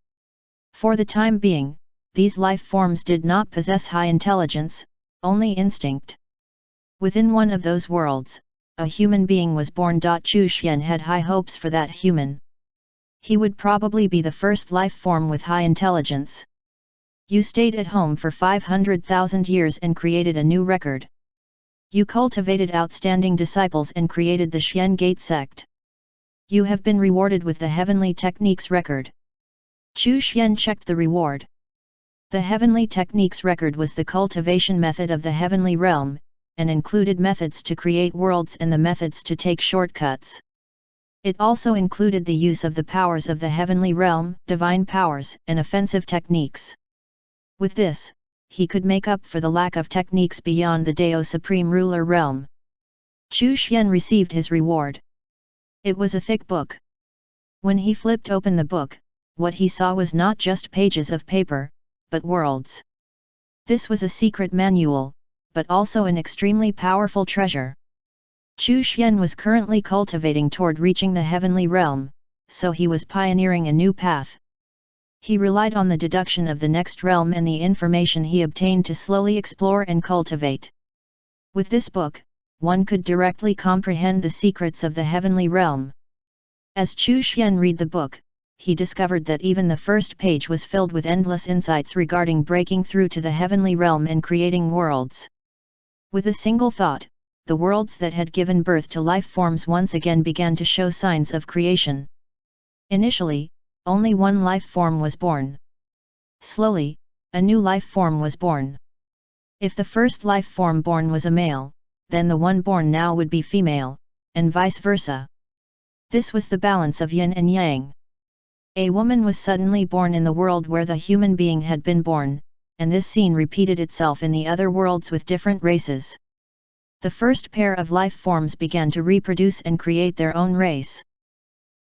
A: For the time being, these life forms did not possess high intelligence, only instinct. Within one of those worlds, a human being was born. Chu Xian had high hopes for that human. He would probably be the first life form with high intelligence. You stayed at home for 500,000 years and created a new record. You cultivated outstanding disciples and created the Xian Gate sect. You have been rewarded with the Heavenly Techniques record. Chu Xian checked the reward. The Heavenly Techniques record was the cultivation method of the heavenly realm, and included methods to create worlds and the methods to take shortcuts. It also included the use of the powers of the heavenly realm, divine powers, and offensive techniques. With this, he could make up for the lack of techniques beyond the Dao Supreme Ruler realm. Chu Xian received his reward. It was a thick book. When he flipped open the book, what he saw was not just pages of paper, but worlds. This was a secret manual, but also an extremely powerful treasure. Chu Xian was currently cultivating toward reaching the heavenly realm, so he was pioneering a new path. He relied on the deduction of the next realm and the information he obtained to slowly explore and cultivate. With this book, one could directly comprehend the secrets of the heavenly realm. As Chu Xian read the book, he discovered that even the first page was filled with endless insights regarding breaking through to the heavenly realm and creating worlds. With a single thought, the worlds that had given birth to life forms once again began to show signs of creation. Initially, only one life form was born. Slowly, a new life form was born. If the first life form born was a male, then the one born now would be female, and vice versa. This was the balance of yin and yang. A woman was suddenly born in the world where the human being had been born, and this scene repeated itself in the other worlds with different races. The first pair of life forms began to reproduce and create their own race.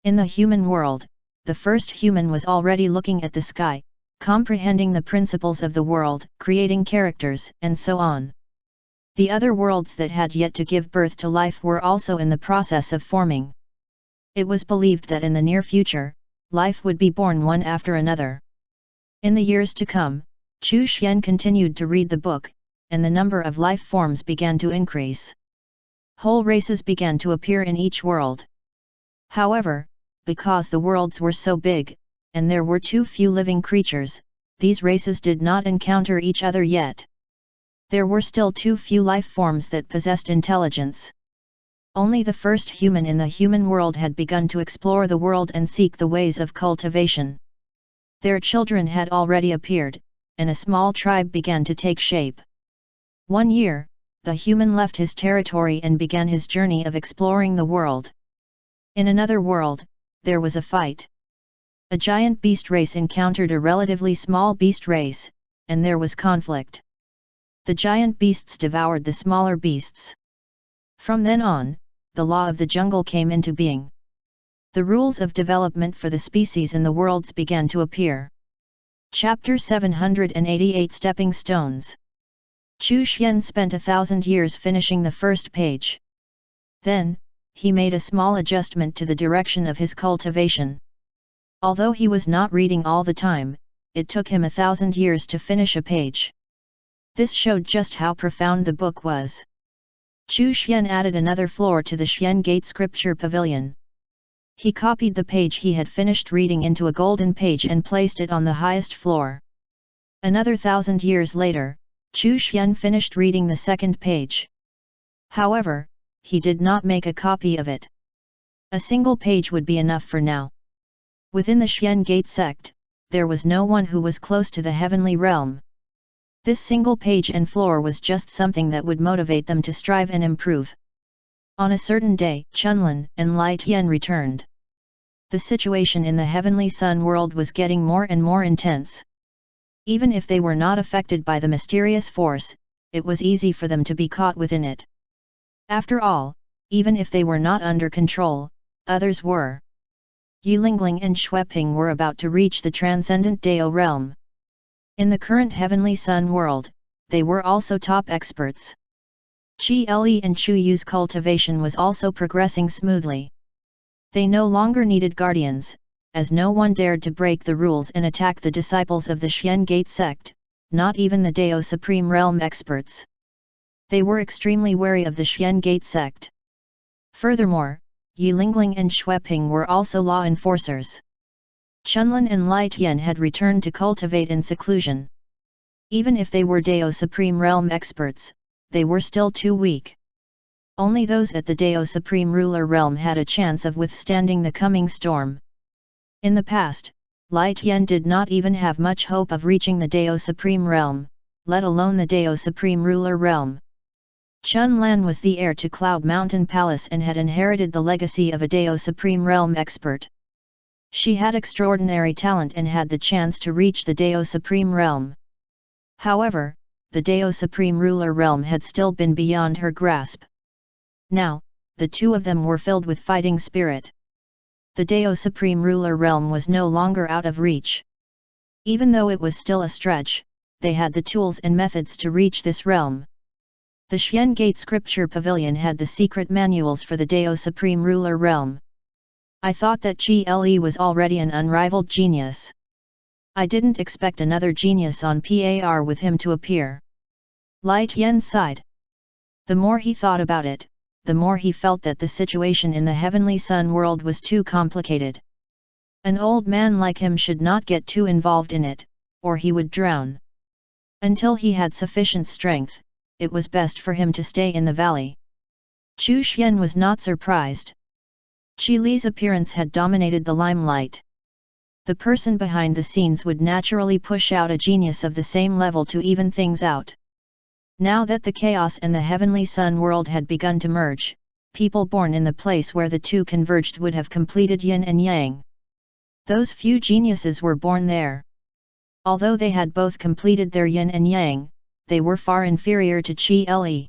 A: In the human world, the first human was already looking at the sky, comprehending the principles of the world, creating characters, and so on. The other worlds that had yet to give birth to life were also in the process of forming. It was believed that in the near future, life would be born one after another. In the years to come, Chu Xian continued to read the book, and the number of life forms began to increase. Whole races began to appear in each world. However, because the worlds were so big, and there were too few living creatures, these races did not encounter each other yet. There were still too few life forms that possessed intelligence. Only the first human in the human world had begun to explore the world and seek the ways of cultivation. Their children had already appeared, and a small tribe began to take shape. One year, the human left his territory and began his journey of exploring the world. In another world, there was a fight. A giant beast race encountered a relatively small beast race, and there was conflict. The giant beasts devoured the smaller beasts. From then on, the law of the jungle came into being. The rules of development for the species in the worlds began to appear. Chapter 788 Stepping Stones. Chu Xian spent 1,000 years finishing the first page. Then, he made a small adjustment to the direction of his cultivation. Although he was not reading all the time, it took him 1,000 years to finish a page. This showed just how profound the book was. Chu Xian added another floor to the Xian Gate Scripture Pavilion. He copied the page he had finished reading into a golden page and placed it on the highest floor. Another 1,000 years later, Chu Xian finished reading the second page. However, he did not make a copy of it. A single page would be enough for now. Within the Xian Gate sect, there was no one who was close to the heavenly realm. This single page and floor was just something that would motivate them to strive and improve. On a certain day, Chunlin and Lai Tian returned. The situation in the heavenly sun world was getting more and more intense. Even if they were not affected by the mysterious force, it was easy for them to be caught within it. After all, even if they were not under control, others were. Yilingling and Xueping were about to reach the transcendent Dao realm. In the current heavenly sun world, they were also top experts. Qi Le and Chu Yu's cultivation was also progressing smoothly. They no longer needed guardians, as no one dared to break the rules and attack the disciples of the Xian Gate sect, not even the Dao Supreme Realm experts. They were extremely wary of the Xian Gate sect. Furthermore, Yilingling and Xueping were also law enforcers. Chunlin and Lai Tian had returned to cultivate in seclusion. Even if they were Dao Supreme Realm experts, they were still too weak. Only those at the Dao Supreme Ruler Realm had a chance of withstanding the coming storm. In the past, Lai Tian did not even have much hope of reaching the Dao Supreme Realm, let alone the Dao Supreme Ruler Realm. Chun Lan was the heir to Cloud Mountain Palace and had inherited the legacy of a Dao Supreme Realm expert. She had extraordinary talent and had the chance to reach the Dao Supreme Realm. However, the Dao Supreme Ruler Realm had still been beyond her grasp. Now, the two of them were filled with fighting spirit. The Dao Supreme Ruler Realm was no longer out of reach. Even though it was still a stretch, they had the tools and methods to reach this realm. The Xian Gate Scripture Pavilion had the secret manuals for the Dao Supreme Ruler Realm. I thought that Qi Le was already an unrivaled genius. I didn't expect another genius on par with him to appear. Lai Tian sighed. The more he thought about it, the more he felt that the situation in the heavenly sun world was too complicated. An old man like him should not get too involved in it, or he would drown. Until he had sufficient strength, it was best for him to stay in the valley. Chu Xian was not surprised. Qi Li's appearance had dominated the limelight. The person behind the scenes would naturally push out a genius of the same level to even things out. Now that the chaos and the heavenly sun world had begun to merge, people born in the place where the two converged would have completed yin and yang. Those few geniuses were born there. Although they had both completed their yin and yang, they were far inferior to Qi Le.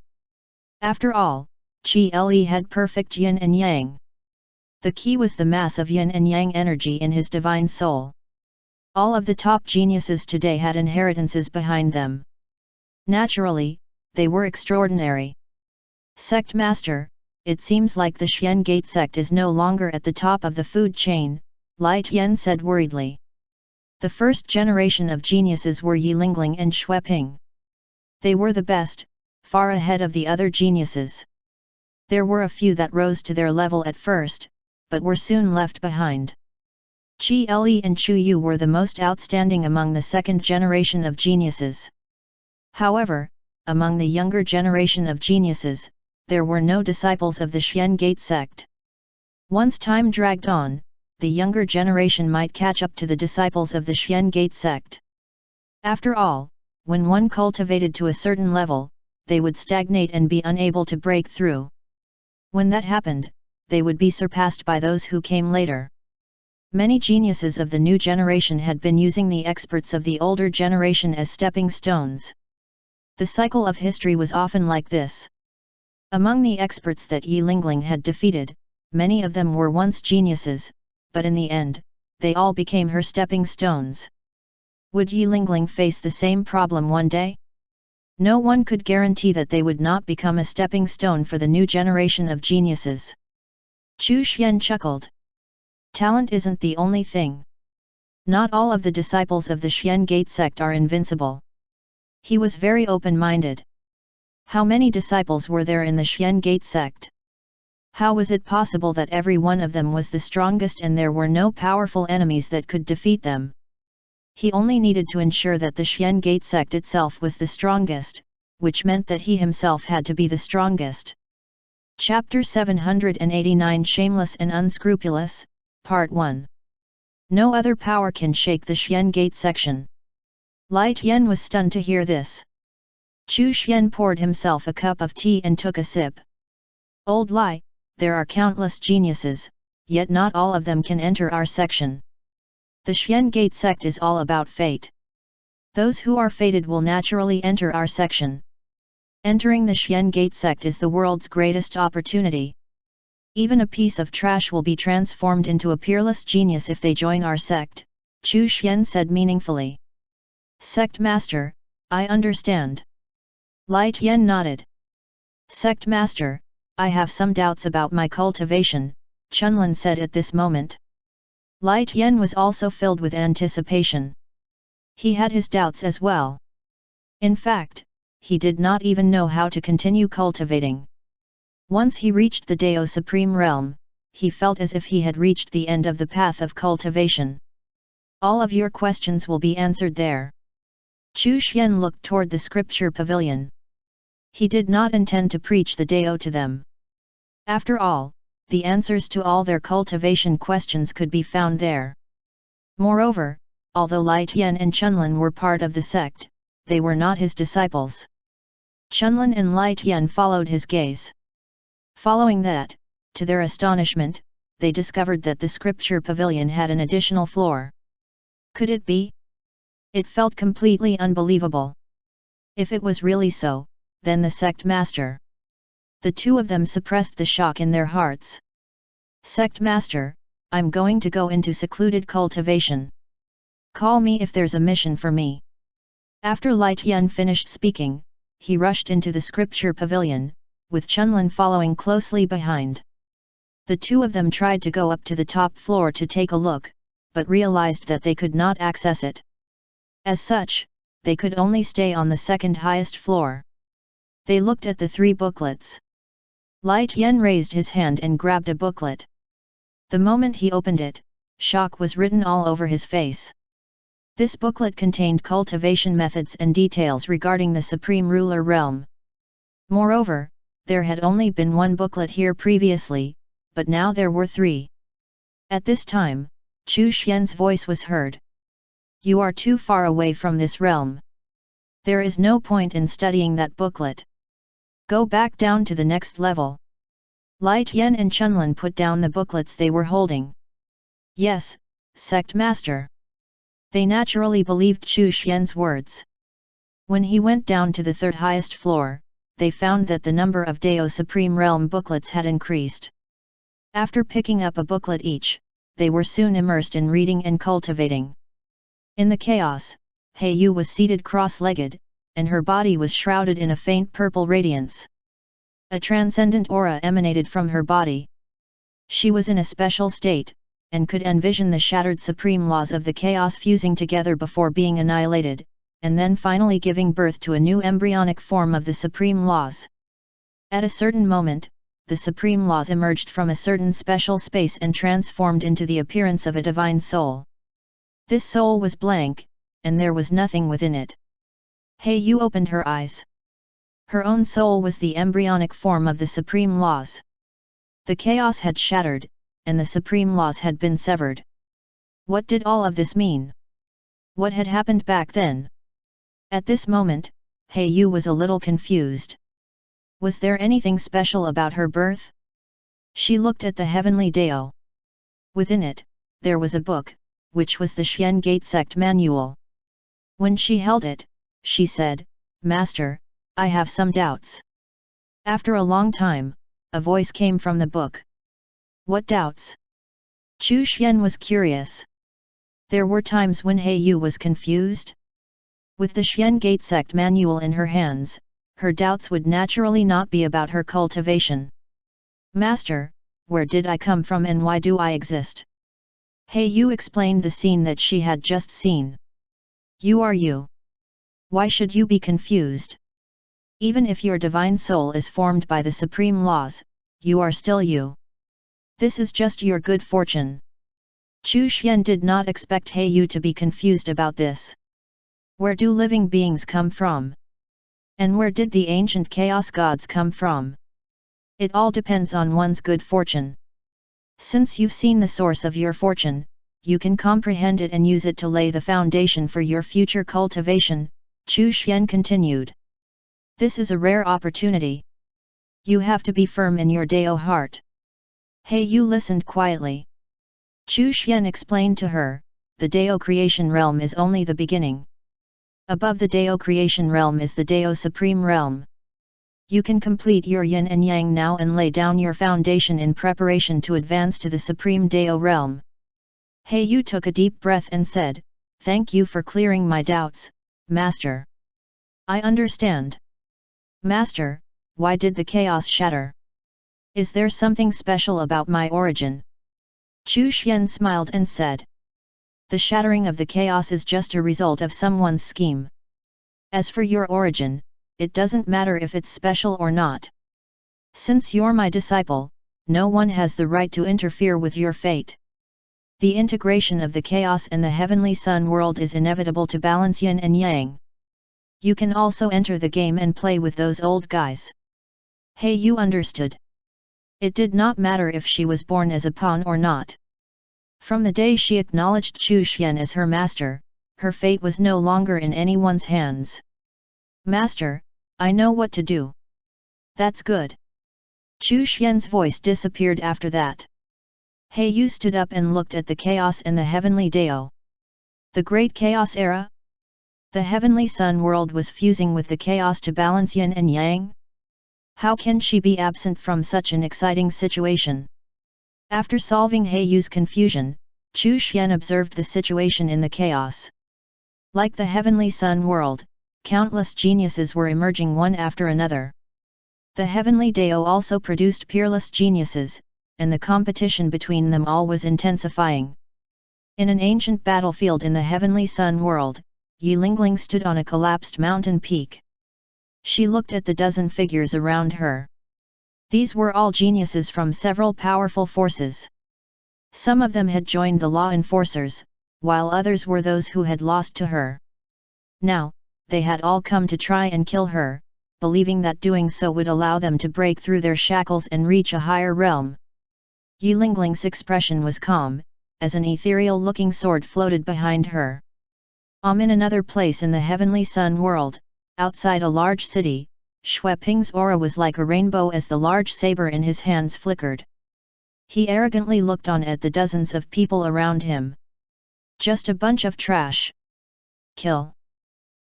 A: After all, Qi Le had perfect yin and yang. The key was the mass of yin and yang energy in his divine soul. All of the top geniuses today had inheritances behind them. Naturally, they were extraordinary. Sect Master, it seems like the Xian Gate sect is no longer at the top of the food chain, Lai Tian said worriedly. The first generation of geniuses were Yilingling and Xueping. They were the best, far ahead of the other geniuses. There were a few that rose to their level at first, but were soon left behind. Qi Le and Chu Yu were the most outstanding among the second generation of geniuses. However, among the younger generation of geniuses, there were no disciples of the Xian Gate sect. Once time dragged on, the younger generation might catch up to the disciples of the Xian Gate sect. After all, when one cultivated to a certain level, they would stagnate and be unable to break through. When that happened, they would be surpassed by those who came later. Many geniuses of the new generation had been using the experts of the older generation as stepping stones. The cycle of history was often like this. Among the experts that Yilingling had defeated, many of them were once geniuses, but in the end, they all became her stepping stones. Would Yilingling face the same problem one day? No one could guarantee that they would not become a stepping stone for the new generation of geniuses. Chu Xian chuckled. Talent isn't the only thing. Not all of the disciples of the Xian Gate sect are invincible. He was very open-minded. How many disciples were there in the Xian Gate sect? How was it possible that every one of them was the strongest and there were no powerful enemies that could defeat them? He only needed to ensure that the Xian Gate sect itself was the strongest, which meant that he himself had to be the strongest. Chapter 789 Shameless and Unscrupulous, Part 1. No other power can shake the Xian Gate section. Light Yen was stunned to hear this. Chu Xian poured himself a cup of tea and took a sip. Old Lai, there are countless geniuses, yet not all of them can enter our section. The Xian Gate sect is all about fate. Those who are fated will naturally enter our section. Entering the Xian Gate sect is the world's greatest opportunity. Even a piece of trash will be transformed into a peerless genius if they join our sect, Chu Xian said meaningfully. Sect Master, I understand. Light Yen nodded. Sect Master, I have some doubts about my cultivation, Chunlin said at this moment. Light Yen was also filled with anticipation. He had his doubts as well. In fact, he did not even know how to continue cultivating. Once he reached the Dao Supreme Realm, he felt as if he had reached the end of the path of cultivation. All of your questions will be answered there. Chu Xian looked toward the scripture pavilion. He did not intend to preach the Dao to them. After all, the answers to all their cultivation questions could be found there. Moreover, although Light Yen and Chunlin were part of the sect, they were not his disciples. Chunlin and Light Yen followed his gaze. Following that, to their astonishment, they discovered that the scripture pavilion had an additional floor. Could it be? It felt completely unbelievable. If it was really so, then the sect master. The two of them suppressed the shock in their hearts. Sect Master, I'm going to go into secluded cultivation. Call me if there's a mission for me. After Light Yen finished speaking, he rushed into the scripture pavilion, with Chunlin following closely behind. The two of them tried to go up to the top floor to take a look, but realized that they could not access it. As such, they could only stay on the second highest floor. They looked at the three booklets. Light Yen raised his hand and grabbed a booklet. The moment he opened it, shock was written all over his face. This booklet contained cultivation methods and details regarding the Supreme Ruler Realm. Moreover, there had only been one booklet here previously, but now there were three. At this time, Chu Xian's voice was heard. You are too far away from this realm. There is no point in studying that booklet. Go back down to the next level. Light Yen and Chunlin put down the booklets they were holding. Yes, Sect Master. They naturally believed Chu Xian's words. When he went down to the third highest floor, they found that the number of Dao Supreme Realm booklets had increased. After picking up a booklet each, they were soon immersed in reading and cultivating. In the chaos, Heiyu was seated cross-legged, and her body was shrouded in a faint purple radiance. A transcendent aura emanated from her body. She was in a special state, and could envision the shattered supreme laws of the chaos fusing together before being annihilated, and then finally giving birth to a new embryonic form of the supreme laws. At a certain moment, the supreme laws emerged from a certain special space and transformed into the appearance of a divine soul. This soul was blank, and there was nothing within it. Heiyu opened her eyes. Her own soul was the embryonic form of the supreme laws. The chaos had shattered, and the supreme laws had been severed. What did all of this mean? What had happened back then? At this moment, Heiyu was a little confused. Was there anything special about her birth? She looked at the heavenly Dao. Within it, there was a book, which was the Xian Gate Sect Manual. When she held it, she said, Master, I have some doubts. After a long time, a voice came from the book. What doubts? Chu Xian was curious. There were times when Heiyu was confused. With the Xian Gate Sect Manual in her hands, her doubts would naturally not be about her cultivation. Master, where did I come from and why do I exist? Heiyu explained the scene that she had just seen. You are you. Why should you be confused? Even if your divine soul is formed by the supreme laws, you are still you. This is just your good fortune. Chu Xian did not expect He Yu to be confused about this. Where do living beings come from? And where did the ancient chaos gods come from? It all depends on one's good fortune. Since you've seen the source of your fortune, you can comprehend it and use it to lay the foundation for your future cultivation, Chu Xian continued. This is a rare opportunity. You have to be firm in your Dao heart. He Yu listened quietly. Chu Xian explained to her, the Dao creation realm is only the beginning. Above the Dao creation realm is the Dao supreme realm. You can complete your yin and yang now and lay down your foundation in preparation to advance to the supreme Dao realm. He Yu took a deep breath and said, "Thank you for clearing my doubts, Master. I understand." "Master, why did the chaos shatter? Is there something special about my origin?" Chu Xian smiled and said, "The shattering of the chaos is just a result of someone's scheme. As for your origin, it doesn't matter if it's special or not. Since you're my disciple, no one has the right to interfere with your fate. The integration of the chaos and the heavenly sun world is inevitable to balance yin and yang. You can also enter the game and play with those old guys." He Yu understood. It did not matter if she was born as a pawn or not. From the day she acknowledged Chu Xian as her master, her fate was no longer in anyone's hands. "Master, I know what to do." "That's good." Chu Xian's voice disappeared after that. He Yu stood up and looked at the chaos and the heavenly Dao. The great chaos era? The heavenly sun world was fusing with the chaos to balance yin and yang? How can she be absent from such an exciting situation? After solving He Yu's confusion, Chu Xian observed the situation in the chaos. Like the heavenly sun world, countless geniuses were emerging one after another. The heavenly Dao also produced peerless geniuses, and the competition between them all was intensifying. In an ancient battlefield in the heavenly sun world, Yi Lingling stood on a collapsed mountain peak. She looked at the dozen figures around her. These were all geniuses from several powerful forces. Some of them had joined the law enforcers, while others were those who had lost to her. Now, they had all come to try and kill her, believing that doing so would allow them to break through their shackles and reach a higher realm. Yi Lingling's expression was calm, as an ethereal-looking sword floated behind her. In another place in the heavenly sun world, outside a large city, Xue Ping's aura was like a rainbow as the large saber in his hands flickered. He arrogantly looked on at the dozens of people around him. Just a bunch of trash. Kill.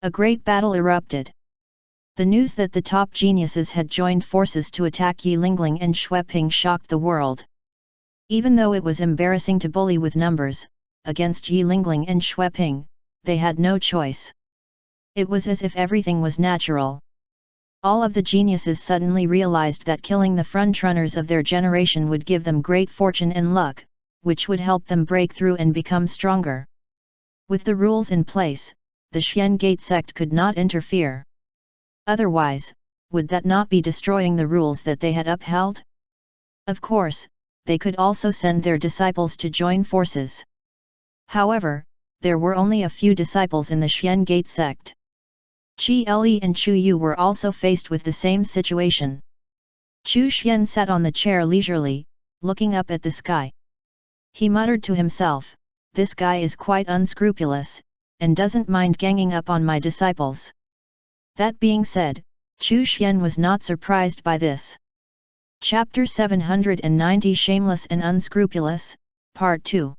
A: A great battle erupted. The news that the top geniuses had joined forces to attack Yi Lingling and Xue Ping shocked the world. Even though it was embarrassing to bully with numbers, against Yi Lingling and Xue Ping, they had no choice. It was as if everything was natural. All of the geniuses suddenly realized that killing the frontrunners of their generation would give them great fortune and luck, which would help them break through and become stronger. With the rules in place, the Xian Gate sect could not interfere. Otherwise, would that not be destroying the rules that they had upheld? Of course, they could also send their disciples to join forces. However, there were only a few disciples in the Xian Gate sect. Qi Li and Chu Yu were also faced with the same situation. Chu Xian sat on the chair leisurely, looking up at the sky. He muttered to himself, "This guy is quite unscrupulous, and doesn't mind ganging up on my disciples." That being said, Chu Xian was not surprised by this. Chapter 790 Shameless and Unscrupulous, Part 2.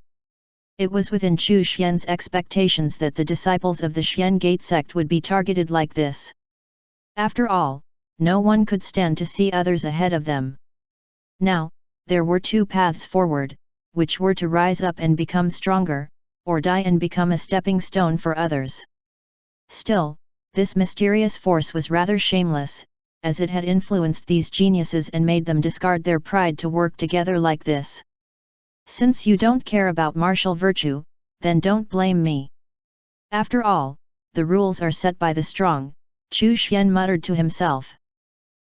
A: It was within Chu Xian's expectations that the disciples of the Xian Gate sect would be targeted like this. After all, no one could stand to see others ahead of them. Now, there were two paths forward, which were to rise up and become stronger, or die and become a stepping stone for others. Still, this mysterious force was rather shameless, as it had influenced these geniuses and made them discard their pride to work together like this. Since you don't care about martial virtue, then don't blame me. After all, the rules are set by the strong, Chu Xian muttered to himself.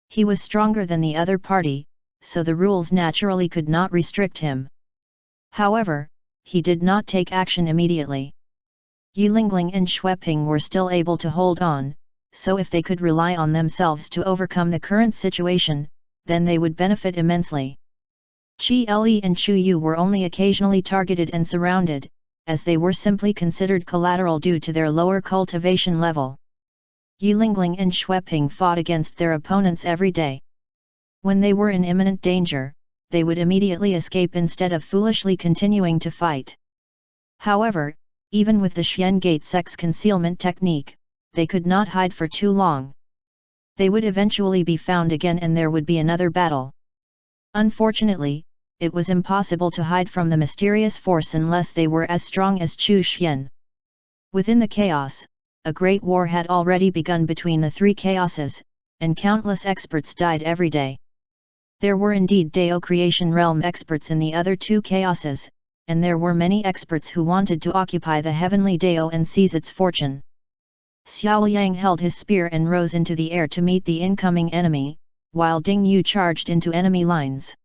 A: He was stronger than the other party, so the rules naturally could not restrict him. However, he did not take action immediately. Yulingling and Xueping were still able to hold on, so if they could rely on themselves to overcome the current situation, then they would benefit immensely. Qi Le and Chu Yu were only occasionally targeted and surrounded, as they were simply considered collateral due to their lower cultivation level. Yulingling and Xueping fought against their opponents every day. When they were in imminent danger, they would immediately escape instead of foolishly continuing to fight. However, even with the Xian Gate sex concealment technique, they could not hide for too long. They would eventually be found again and there would be another battle. Unfortunately, it was impossible to hide from the mysterious force unless they were as strong as Chu Xian. Within the chaos, a great war had already begun between the three chaoses, and countless experts died every day. There were indeed Dao creation realm experts in the other two chaoses, and there were many experts who wanted to occupy the heavenly Dao and seize its fortune. Xiao Yang held his spear and rose into the air to meet the incoming enemy, while Ding Yu charged into enemy lines.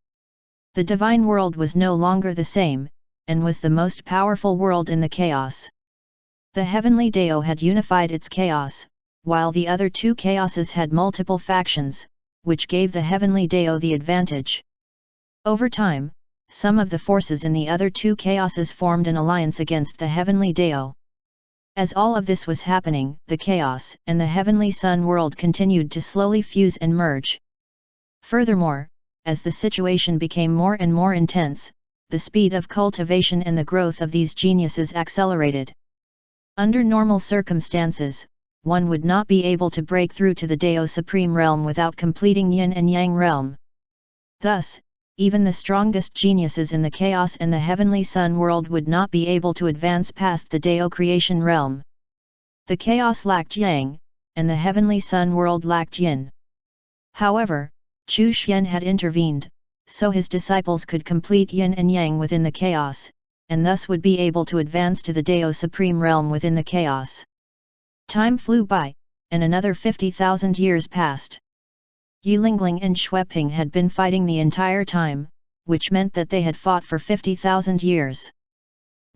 A: The divine world was no longer the same, and was the most powerful world in the chaos. The heavenly Dao had unified its chaos, while the other two chaoses had multiple factions, which gave the heavenly Dao the advantage. Over time, some of the forces in the other two chaoses formed an alliance against the heavenly Dao. As all of this was happening, the chaos and the heavenly sun world continued to slowly fuse and merge. Furthermore, as the situation became more and more intense, the speed of cultivation and the growth of these geniuses accelerated. Under normal circumstances, one would not be able to break through to the Dao Supreme Realm without completing Yin and Yang Realm. Thus, even the strongest geniuses in the Chaos and the Heavenly Sun world would not be able to advance past the Dao Creation Realm. The Chaos lacked Yang, and the Heavenly Sun world lacked Yin. However, Chu Xian had intervened, so his disciples could complete Yin and Yang within the Chaos, and thus would be able to advance to the Dao Supreme Realm within the Chaos. Time flew by, and another 50,000 years passed. Yulingling and Xueping had been fighting the entire time, which meant that they had fought for 50,000 years.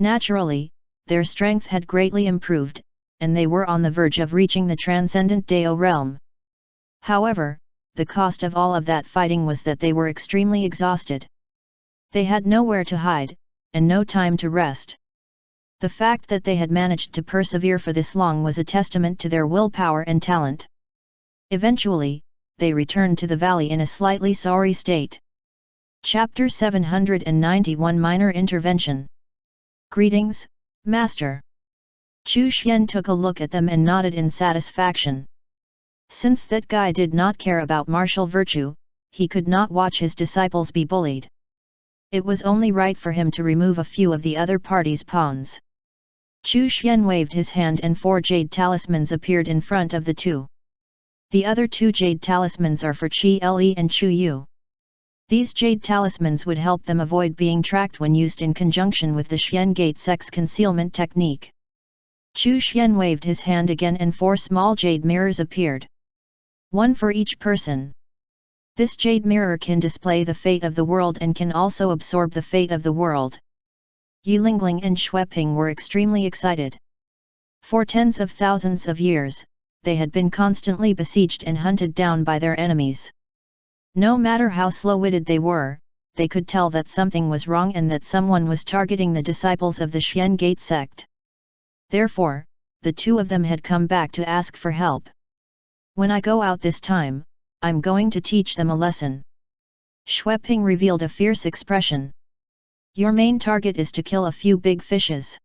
A: Naturally, their strength had greatly improved, and they were on the verge of reaching the transcendent Dao realm. However, the cost of all of that fighting was that they were extremely exhausted. They had nowhere to hide, and no time to rest. The fact that they had managed to persevere for this long was a testament to their willpower and talent. Eventually, they returned to the valley in a slightly sorry state. Chapter 791 Minor Intervention. Greetings, Master. Chu Xian took a look at them and nodded in satisfaction. Since that guy did not care about martial virtue, he could not watch his disciples be bullied. It was only right for him to remove a few of the other party's pawns. Chu Xian waved his hand and 4 jade talismans appeared in front of the two. The other 2 jade talismans are for Qi Le and Chu Yu. These jade talismans would help them avoid being tracked when used in conjunction with the Xian Gate sex concealment technique. Chu Xian waved his hand again and 4 small jade mirrors appeared. One for each person. This jade mirror can display the fate of the world and can also absorb the fate of the world. Yulingling and Xueping were extremely excited. For tens of thousands of years, they had been constantly besieged and hunted down by their enemies. No matter how slow-witted they were, they could tell that something was wrong and that someone was targeting the disciples of the Xian Gate sect. Therefore, the two of them had come back to ask for help. When I go out this time, I'm going to teach them a lesson. Xueping revealed a fierce expression. Your main target is to kill a few big fishes.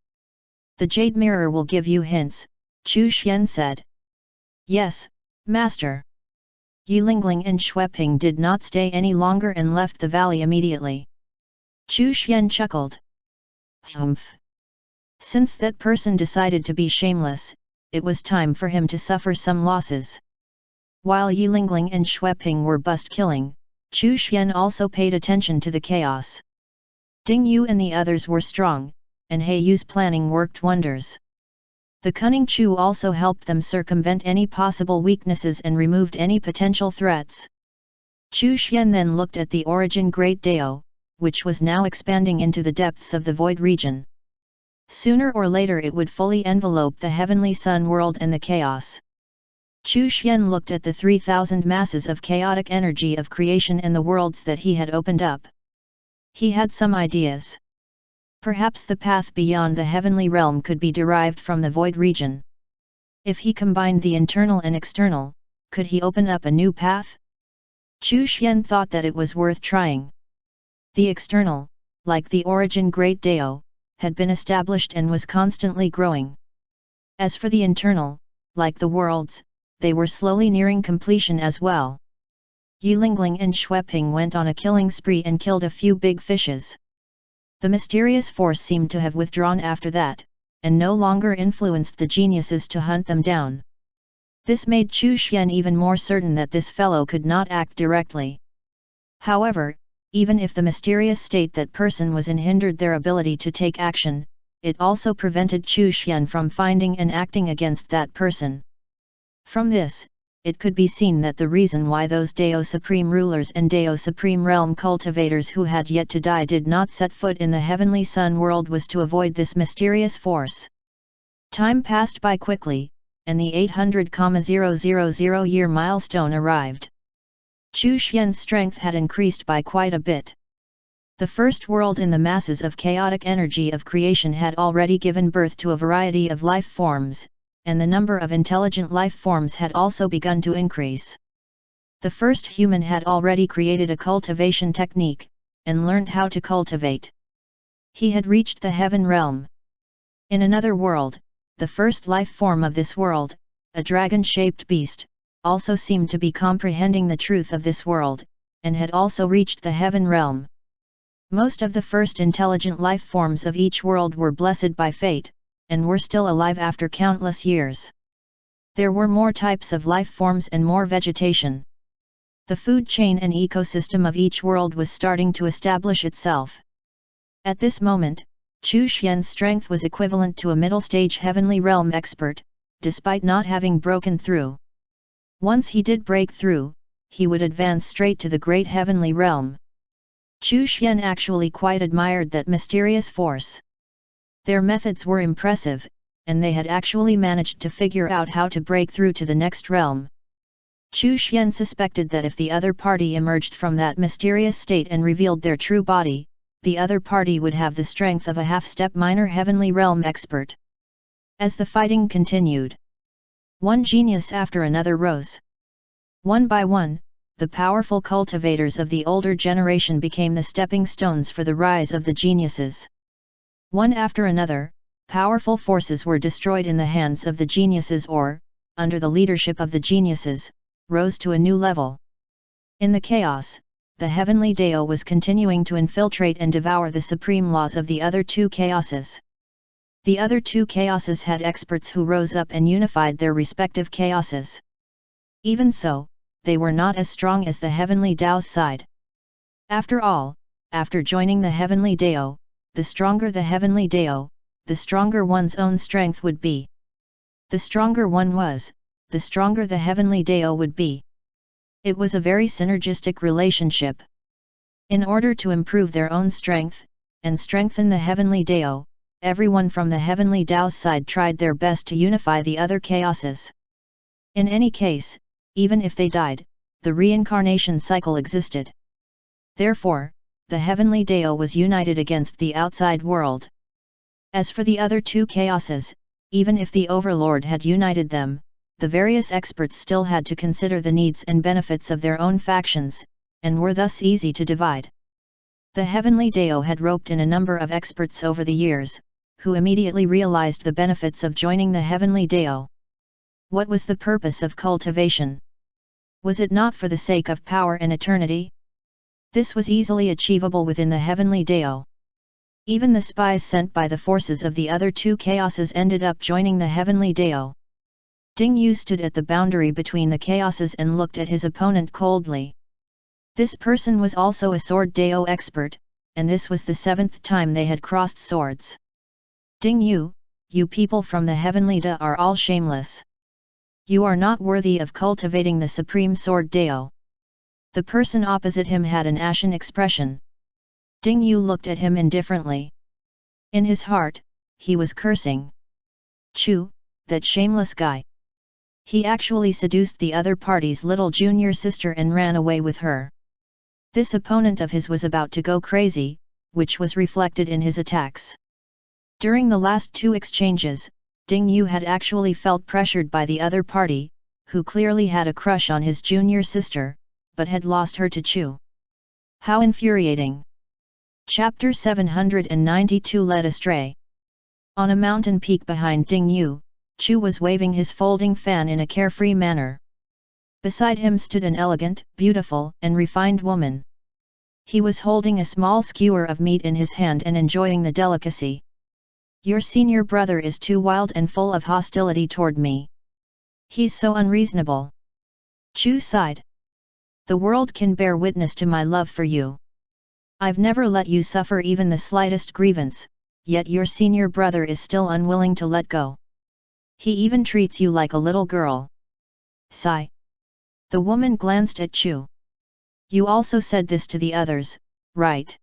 A: The jade mirror will give you hints, Chu Xian said. Yes, Master. Yulingling and Xueping did not stay any longer and left the valley immediately. Chu Xian chuckled. Humph. Since that person decided to be shameless, it was time for him to suffer some losses. While Yulingling and Xueping were bust-killing, Chu Xian also paid attention to the chaos. Ding Yu and the others were strong, and He Yu's planning worked wonders. The cunning Chu also helped them circumvent any possible weaknesses and removed any potential threats. Chu Xian then looked at the origin Great Dao, which was now expanding into the depths of the void region. Sooner or later it would fully envelope the heavenly sun world and the chaos. Chu Xian looked at the 3,000 masses of chaotic energy of creation and the worlds that he had opened up. He had some ideas. Perhaps the path beyond the heavenly realm could be derived from the void region. If he combined the internal and external, could he open up a new path? Chu Xian thought that it was worth trying. The external, like the origin Great Dao, had been established and was constantly growing. As for the internal, like the worlds, they were slowly nearing completion as well. Yulingling and Xueping went on a killing spree and killed a few big fishes. The mysterious force seemed to have withdrawn after that, and no longer influenced the geniuses to hunt them down. This made Chu Xian even more certain that this fellow could not act directly. However, even if the mysterious state that person was in hindered their ability to take action, it also prevented Chu Xian from finding and acting against that person. From this, it could be seen that the reason why those Dao Supreme Rulers and Dao Supreme Realm cultivators who had yet to die did not set foot in the heavenly sun world was to avoid this mysterious force. Time passed by quickly, and the 800,000 year milestone arrived. Chu Xian's strength had increased by quite a bit. The first world in the masses of chaotic energy of creation had already given birth to a variety of life forms, and the number of intelligent life forms had also begun to increase. The first human had already created a cultivation technique, and learned how to cultivate. He had reached the heaven realm. In another world, the first life form of this world, a dragon-shaped beast, also seemed to be comprehending the truth of this world, and had also reached the heaven realm. Most of the first intelligent life forms of each world were blessed by fate, and were still alive after countless years. There were more types of life forms and more vegetation. The food chain and ecosystem of each world was starting to establish itself. At this moment, Chu Xian's strength was equivalent to a middle-stage heavenly realm expert, despite not having broken through. Once he did break through, he would advance straight to the great heavenly realm. Chu Xian actually quite admired that mysterious force. Their methods were impressive, and they had actually managed to figure out how to break through to the next realm. Chu Xian suspected that if the other party emerged from that mysterious state and revealed their true body, the other party would have the strength of a half-step minor heavenly realm expert. As the fighting continued, one genius after another rose. One by one, the powerful cultivators of the older generation became the stepping stones for the rise of the geniuses. One after another, powerful forces were destroyed in the hands of the geniuses or, under the leadership of the geniuses, rose to a new level. In the chaos, the heavenly Dao was continuing to infiltrate and devour the supreme laws of the other two chaoses. The other two chaoses had experts who rose up and unified their respective chaoses. Even so, they were not as strong as the heavenly Dao's side. After all, after joining the heavenly Dao, the stronger the heavenly Dao, the stronger one's own strength would be. The stronger one was, the stronger the heavenly Dao would be. It was a very synergistic relationship. In order to improve their own strength, and strengthen the heavenly Dao, everyone from the heavenly Dao's side tried their best to unify the other chaoses. In any case, even if they died, the reincarnation cycle existed. Therefore, the heavenly Dao was united against the outside world. As for the other two chaoses, even if the overlord had united them, the various experts still had to consider the needs and benefits of their own factions, and were thus easy to divide. The heavenly Dao had roped in a number of experts over the years, who immediately realized the benefits of joining the heavenly Dao. What was the purpose of cultivation? Was it not for the sake of power and eternity? This was easily achievable within the heavenly Dao. Even the spies sent by the forces of the other two chaoses ended up joining the heavenly Dao. Ding Yu stood at the boundary between the chaoses and looked at his opponent coldly. This person was also a sword Dao expert, and this was the 7th time they had crossed swords. Ding Yu, you people from the heavenly Dao are all shameless. You are not worthy of cultivating the supreme sword Dao. The person opposite him had an ashen expression. Ding Yu looked at him indifferently. In his heart, he was cursing. Chu, that shameless guy. He actually seduced the other party's little junior sister and ran away with her. This opponent of his was about to go crazy, which was reflected in his attacks. During the last two exchanges, Ding Yu had actually felt pressured by the other party, who clearly had a crush on his junior sister, but had lost her to Chu. How infuriating! Chapter 792 Led Astray. On a mountain peak behind Ding Yu, Chu was waving his folding fan in a carefree manner. Beside him stood an elegant, beautiful, and refined woman. He was holding a small skewer of meat in his hand and enjoying the delicacy. Your senior brother is too wild and full of hostility toward me. He's so unreasonable. Chu sighed. The world can bear witness to my love for you. I've never let you suffer even the slightest grievance, yet your senior brother is still unwilling to let go. He even treats you like a little girl. Sigh. The woman glanced at Chu. You also said this to the others, right?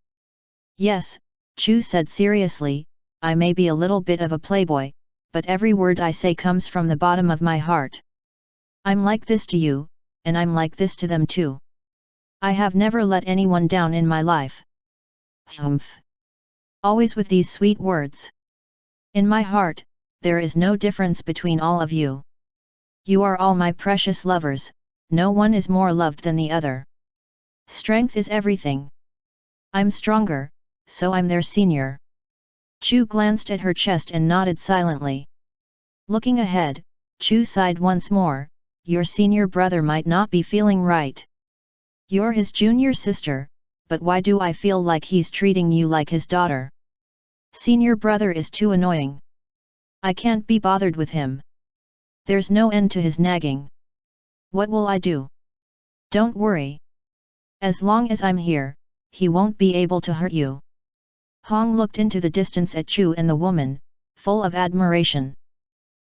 A: Yes, Chu said seriously, I may be a little bit of a playboy, but every word I say comes from the bottom of my heart. I'm like this to you, and I'm like this to them too. I have never let anyone down in my life. Humph. Always with these sweet words. In my heart, there is no difference between all of you. You are all my precious lovers, no one is more loved than the other. Strength is everything. I'm stronger, so I'm their senior. Chu glanced at her chest and nodded silently. Looking ahead, Chu sighed once more, your senior brother might not be feeling right. You're his junior sister, but why do I feel like he's treating you like his daughter? Senior brother is too annoying. I can't be bothered with him. There's no end to his nagging. What will I do? Don't worry. As long as I'm here, he won't be able to hurt you. Hong looked into the distance at Chu and the woman, full of admiration.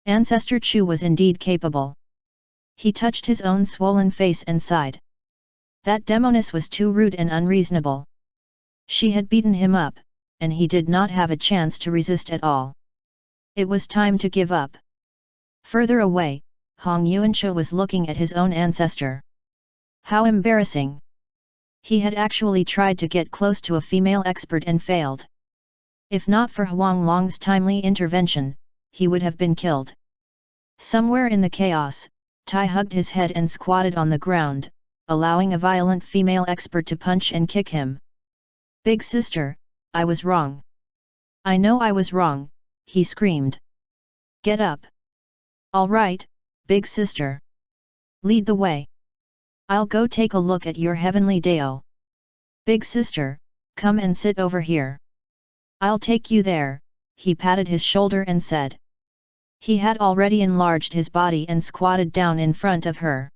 A: Ancestor Chu was indeed capable. He touched his own swollen face and sighed. That demoness was too rude and unreasonable. She had beaten him up, and he did not have a chance to resist at all. It was time to give up. Further away, Hong Yuanche was looking at his own ancestor. How embarrassing! He had actually tried to get close to a female expert and failed. If not for Huang Long's timely intervention, he would have been killed. Somewhere in the chaos, Tai hugged his head and squatted on the ground, allowing a violent female expert to punch and kick him. Big sister, I was wrong. I know I was wrong, he screamed. Get up. All right, big sister. Lead the way. I'll go take a look at your heavenly Dao. Big sister, come and sit over here. I'll take you there, he patted his shoulder and said. He had already enlarged his body and squatted down in front of her.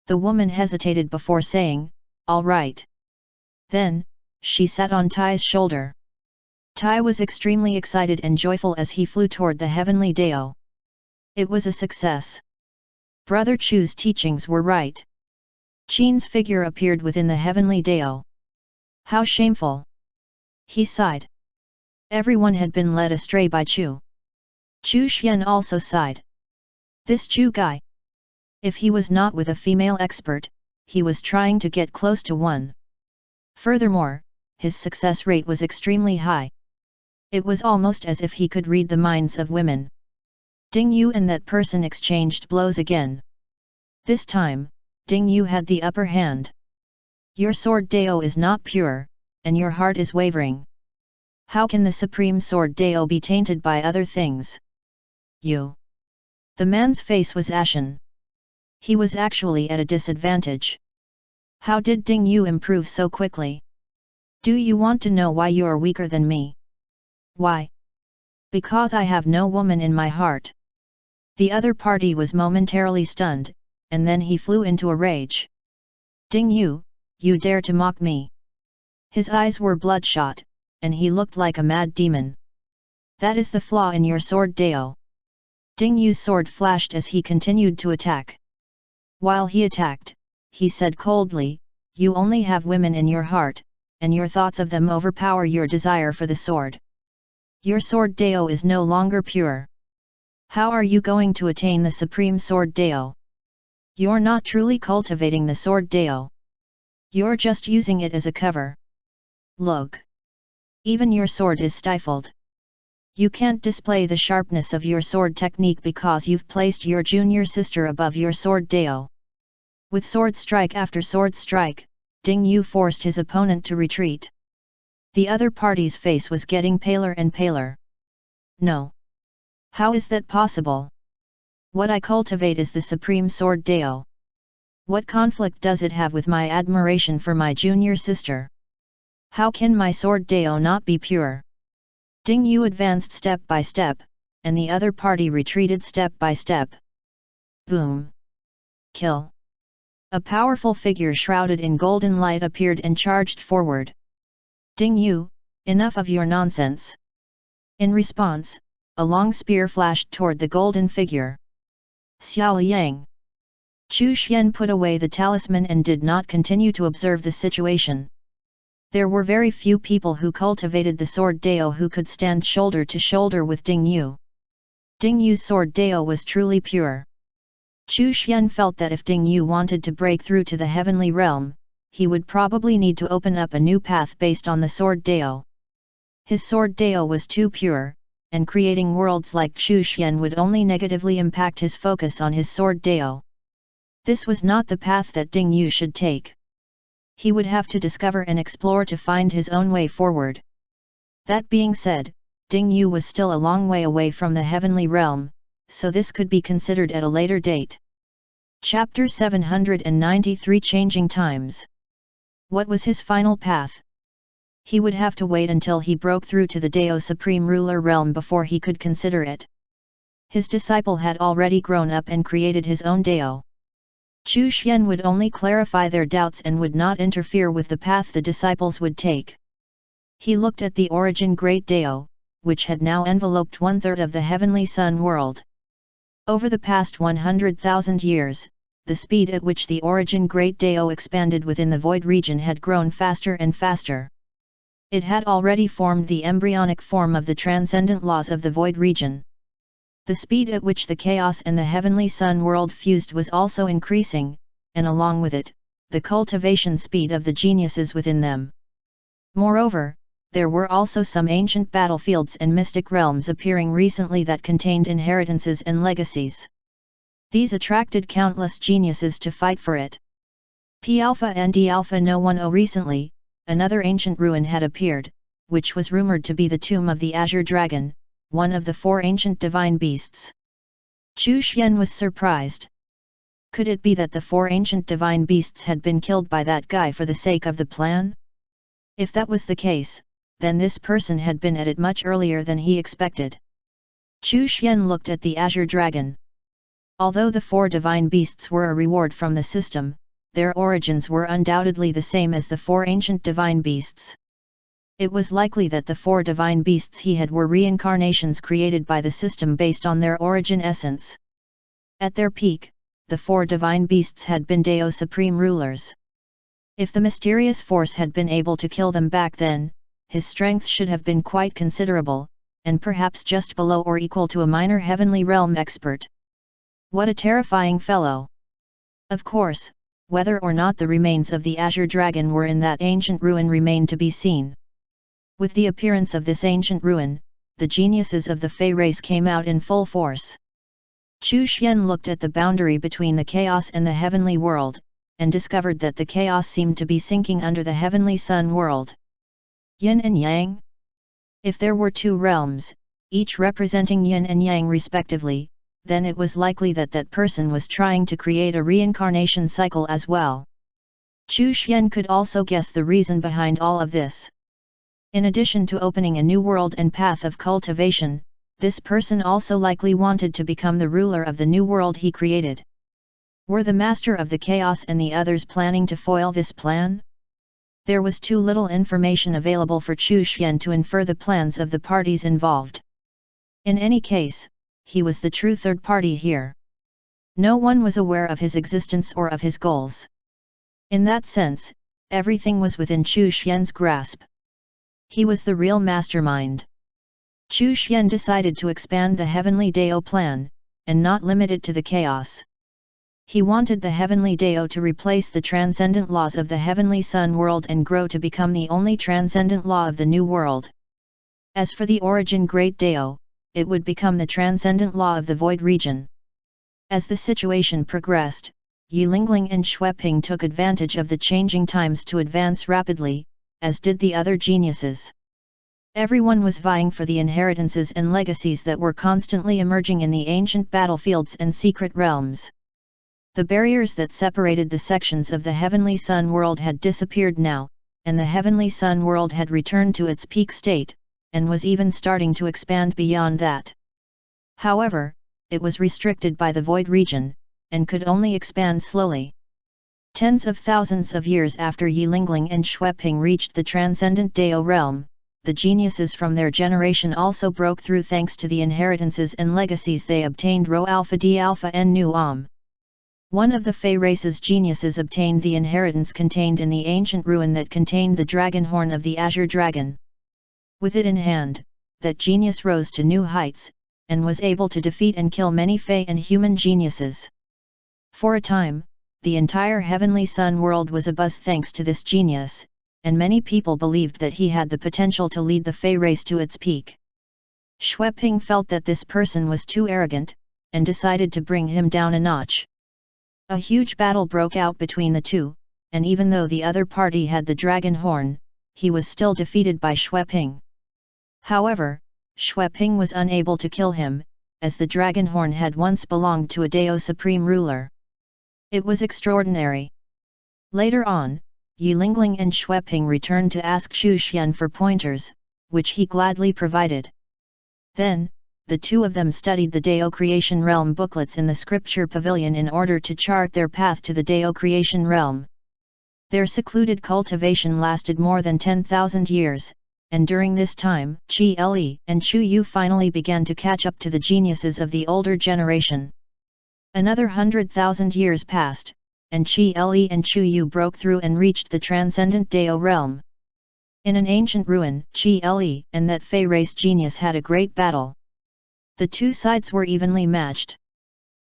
A: The woman hesitated before saying, all right. Then, she sat on Tai's shoulder. Tai was extremely excited and joyful as he flew toward the heavenly Dao. It was a success. Brother Chu's teachings were right. Qin's figure appeared within the heavenly Dao. How shameful! He sighed. Everyone had been led astray by Chu. Chu Xian also sighed. This Chu guy. If he was not with a female expert, he was trying to get close to one. Furthermore, his success rate was extremely high. It was almost as if he could read the minds of women. Ding Yu and that person exchanged blows again. This time, Ding Yu had the upper hand. Your sword Dao is not pure, and your heart is wavering. How can the supreme sword Dao be tainted by other things? You. The man's face was ashen. He was actually at a disadvantage. How did Ding Yu improve so quickly? Do you want to know why you're weaker than me? Why? Because I have no woman in my heart. The other party was momentarily stunned, and then he flew into a rage. Ding Yu, you dare to mock me? His eyes were bloodshot, and he looked like a mad demon. That is the flaw in your sword Dao. Ding Yu's sword flashed as he continued to attack. While he attacked, he said coldly, you only have women in your heart, and your thoughts of them overpower your desire for the sword. Your sword Dao is no longer pure. How are you going to attain the supreme sword Dao? You're not truly cultivating the sword Dao. You're just using it as a cover. Look. Even your sword is stifled. You can't display the sharpness of your sword technique because you've placed your junior sister above your sword Dao. With sword strike after sword strike, Ding Yu forced his opponent to retreat. The other party's face was getting paler and paler. No. How is that possible? What I cultivate is the supreme sword Dao. What conflict does it have with my admiration for my junior sister? How can my sword Dao not be pure? Ding Yu advanced step by step, and the other party retreated step by step. Boom! Kill! A powerful figure shrouded in golden light appeared and charged forward. Ding Yu, enough of your nonsense! In response, a long spear flashed toward the golden figure. Xiao Yang! Chu Xian put away the talisman and did not continue to observe the situation. There were very few people who cultivated the sword Dao who could stand shoulder to shoulder with Ding Yu. Ding Yu's sword Dao was truly pure. Chu Xian felt that if Ding Yu wanted to break through to the heavenly realm, he would probably need to open up a new path based on the sword Dao. His sword Dao was too pure, and creating worlds like Chu Xian would only negatively impact his focus on his sword Dao. This was not the path that Ding Yu should take. He would have to discover and explore to find his own way forward. That being said, Ding Yu was still a long way away from the heavenly realm, so this could be considered at a later date. Chapter 793 Changing Times. What was his final path? He would have to wait until he broke through to the Dao Supreme Ruler realm before he could consider it. His disciple had already grown up and created his own Dao. Chu Xian would only clarify their doubts and would not interfere with the path the disciples would take. He looked at the origin Great Dao, which had now enveloped 1/3 of the heavenly sun world. Over the past 100,000 years, the speed at which the origin Great Dao expanded within the void region had grown faster and faster. It had already formed the embryonic form of the transcendent laws of the void region. The speed at which the chaos and the heavenly sun world fused was also increasing, and along with it, the cultivation speed of the geniuses within them. Moreover, there were also some ancient battlefields and mystic realms appearing recently that contained inheritances and legacies. These attracted countless geniuses to fight for it. P-Alpha and D-Alpha No 10 recently, another ancient ruin had appeared, which was rumored to be the tomb of the Azure Dragon, one of the 4 ancient divine beasts. Chu Xian was surprised. Could it be that the 4 ancient divine beasts had been killed by that guy for the sake of the plan? If that was the case, then this person had been at it much earlier than he expected. Chu Xian looked at the Azure Dragon. Although the 4 divine beasts were a reward from the system, their origins were undoubtedly the same as the 4 ancient divine beasts. It was likely that the 4 divine beasts he had were reincarnations created by the system based on their origin essence. At their peak, the 4 divine beasts had been Dao Supreme Rulers. If the mysterious force had been able to kill them back then, his strength should have been quite considerable, and perhaps just below or equal to a minor heavenly realm expert. What a terrifying fellow! Of course, whether or not the remains of the Azure Dragon were in that ancient ruin remained to be seen. With the appearance of this ancient ruin, the geniuses of the Fey race came out in full force. Chu Xian looked at the boundary between the chaos and the heavenly world, and discovered that the chaos seemed to be sinking under the heavenly sun world. Yin and Yang? If there were 2 realms, each representing Yin and Yang respectively, then it was likely that that person was trying to create a reincarnation cycle as well. Chu Xian could also guess the reason behind all of this. In addition to opening a new world and path of cultivation, this person also likely wanted to become the ruler of the new world he created. Were the master of the chaos and the others planning to foil this plan? There was too little information available for Chu Xian to infer the plans of the parties involved. In any case, he was the true third party here. No one was aware of his existence or of his goals. In that sense, Everything was within Chu Xian's grasp. He was the real mastermind. Chu Xian decided to expand the Heavenly Dao plan, and not limit it to the chaos. He wanted the Heavenly Dao to replace the transcendent laws of the Heavenly Sun world and grow to become the only transcendent law of the new world. As for the origin Great Dao, it would become the transcendent law of the Void region. As the situation progressed, Yilingling and Xueping took advantage of the changing times to advance rapidly, as did the other geniuses. Everyone was vying for the inheritances and legacies that were constantly emerging in the ancient battlefields and secret realms. The barriers that separated the sections of the Heavenly Sun world had disappeared now, and the Heavenly Sun world had returned to its peak state, and was even starting to expand beyond that. However, it was restricted by the Void region, and could only expand slowly. Tens of thousands of years after Yilingling and Xueping reached the transcendent Dao realm, the geniuses from their generation also broke through thanks to the inheritances and legacies they obtained Rho Alpha D Alpha and Nu Om. One of the Fey race's geniuses obtained the inheritance contained in the ancient ruin that contained the dragon horn of the Azure Dragon. With it in hand, that genius rose to new heights, and was able to defeat and kill many Fey and human geniuses. For a time, the entire Heavenly Sun world was abuzz thanks to this genius, and many people believed that he had the potential to lead the Fey race to its peak. Xueping felt that this person was too arrogant, and decided to bring him down a notch. A huge battle broke out between the two, and even though the other party had the dragon horn, he was still defeated by Xueping. However, Xueping was unable to kill him, as the dragon horn had once belonged to a Dao supreme ruler. It was extraordinary. Later on, Yilingling and Xueping returned to ask Chu Xian for pointers, which he gladly provided. Then, the two of them studied the Dao Creation Realm booklets in the Scripture Pavilion in order to chart their path to the Dao Creation Realm. Their secluded cultivation lasted more than 10,000 years, and during this time, Qi Le and Chu Yu finally began to catch up to the geniuses of the older generation. Another 100,000 years passed, and Qi Le and Chu Yu broke through and reached the transcendent Dao realm. In an ancient ruin, Qi Le and that Fey race genius had a great battle. The two sides were evenly matched.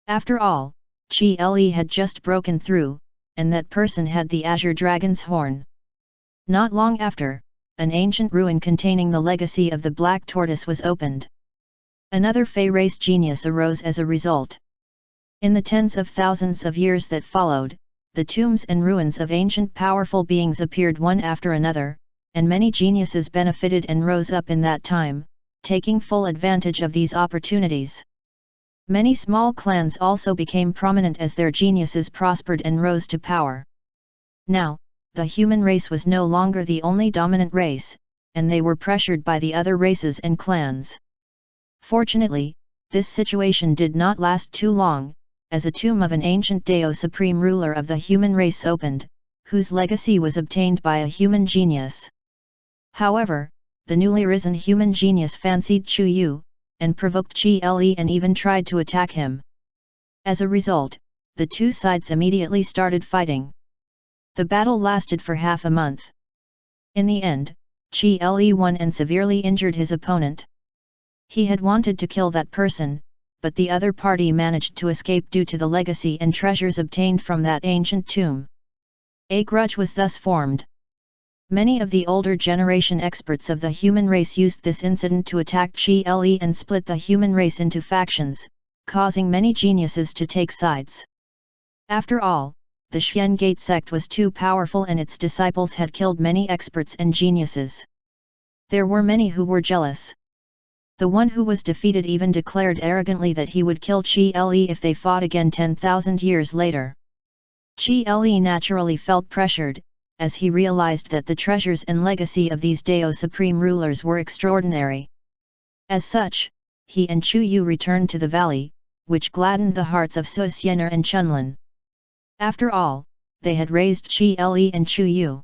A: After all, Qi Le had just broken through, and that person had the Azure Dragon's horn. Not long after, an ancient ruin containing the legacy of the Black Tortoise was opened. Another Fey race genius arose as a result. In the tens of thousands of years that followed, the tombs and ruins of ancient powerful beings appeared one after another, and many geniuses benefited and rose up in that time, taking full advantage of these opportunities. Many small clans also became prominent as their geniuses prospered and rose to power. Now, the human race was no longer the only dominant race, and they were pressured by the other races and clans. Fortunately, this situation did not last too long, as a tomb of an ancient Dao supreme ruler of the human race opened, whose legacy was obtained by a human genius. However, the newly risen human genius fancied Chu Yu, and provoked Qi Le and even tried to attack him. As a result, the two sides immediately started fighting. The battle lasted for half a month. In the end, Qi Le won and severely injured his opponent. He had wanted to kill that person, but the other party managed to escape due to the legacy and treasures obtained from that ancient tomb. A grudge was thus formed. Many of the older generation experts of the human race used this incident to attack Qi Le and split the human race into factions, causing many geniuses to take sides. After all, the Xian Gate sect was too powerful and its disciples had killed many experts and geniuses. There were many who were jealous. The one who was defeated even declared arrogantly that he would kill Qi Le if they fought again 10,000 years later. Qi Le naturally felt pressured, as he realized that the treasures and legacy of these Dao supreme rulers were extraordinary. As such, he and Chu Yu returned to the valley, which gladdened the hearts of Su Xianer and Chunlin. After all, they had raised Qi Le and Chu Yu.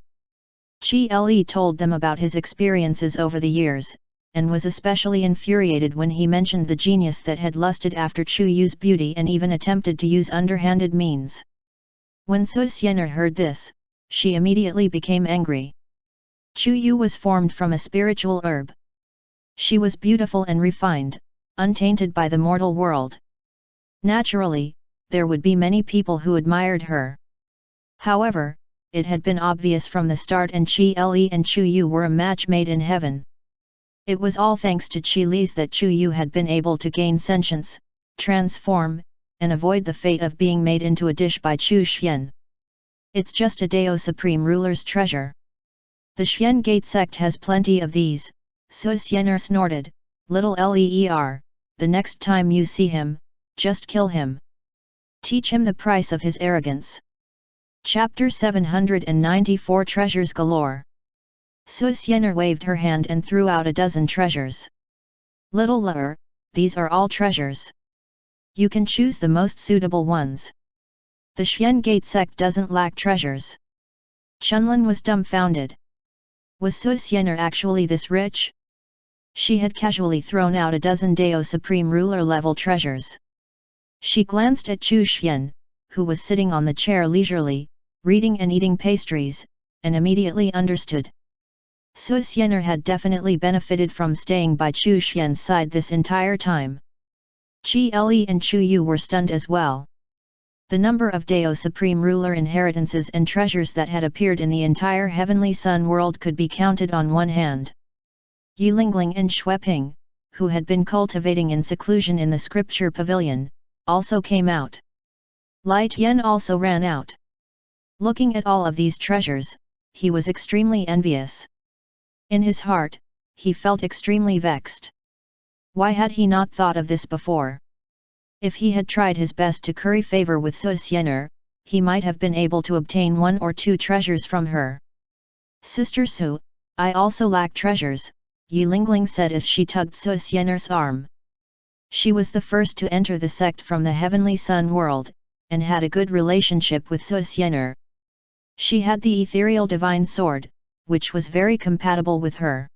A: Qi Le told them about his experiences over the years, and was especially infuriated when he mentioned the genius that had lusted after Chu Yu's beauty and even attempted to use underhanded means. When Su Xianer heard this, she immediately became angry. Chu Yu was formed from a spiritual herb. She was beautiful and refined, untainted by the mortal world. Naturally, there would be many people who admired her. However, it had been obvious from the start and Qi Li and Chu Yu were a match made in heaven. It was all thanks to Qi Li's that Chu Yu had been able to gain sentience, transform, and avoid the fate of being made into a dish by Chu Xian. It's just a Dao Supreme Ruler's treasure. The Xian Gate sect has plenty of these, Su Xianer snorted, little Ler, the next time you see him, just kill him. Teach him the price of his arrogance. Chapter 794 Treasures Galore. Su Xianer waved her hand and threw out a dozen treasures. Little Ler, these are all treasures. You can choose the most suitable ones. The Xian Gate sect doesn't lack treasures. Chunlin was dumbfounded. Was Su Xianer actually this rich? She had casually thrown out a dozen Dao Supreme Ruler level treasures. She glanced at Chu Xian, who was sitting on the chair leisurely, reading and eating pastries, and immediately understood. Su Xianer had definitely benefited from staying by Chu Xian's side this entire time. Qi Li and Chu Yu were stunned as well. The number of Dao Supreme Ruler inheritances and treasures that had appeared in the entire Heavenly Sun world could be counted on one hand. Yulingling and Xueping, who had been cultivating in seclusion in the scripture pavilion, also came out. Light Yen also ran out. Looking at all of these treasures, he was extremely envious. In his heart, he felt extremely vexed. Why had he not thought of this before? If he had tried his best to curry favor with Su Xianer, he might have been able to obtain one or two treasures from her. Sister Su, I also lack treasures, Yulingling said as she tugged Su Xianer's arm. She was the first to enter the sect from the Heavenly Sun world, and had a good relationship with Su Xianer. She had the ethereal divine sword, which was very compatible with her.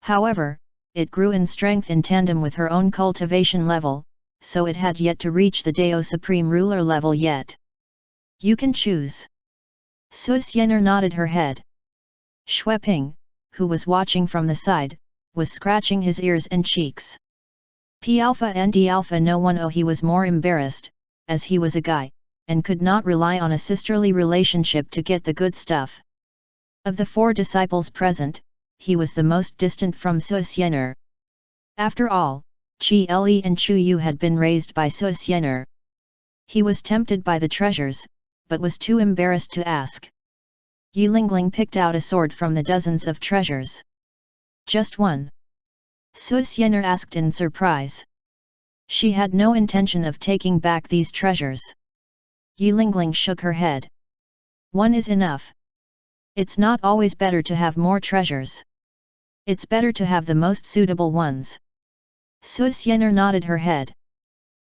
A: However, it grew in strength in tandem with her own cultivation level, so it had yet to reach the Dao Supreme Ruler level yet. You can choose. Su Xianer nodded her head. Xueping, who was watching from the side, was scratching his ears and cheeks. P alpha and D alpha no one. Oh, he was more embarrassed, as he was a guy, and could not rely on a sisterly relationship to get the good stuff. Of the four disciples present, he was the most distant from Su Xianer. After all, Qi Li and Chu Yu had been raised by Su Xianer. He was tempted by the treasures, but was too embarrassed to ask. Yulingling picked out a sword from the dozens of treasures. Just one? Su Xianer asked in surprise. She had no intention of taking back these treasures. Yulingling shook her head. One is enough. It's not always better to have more treasures. It's better to have the most suitable ones. Su Xianer nodded her head.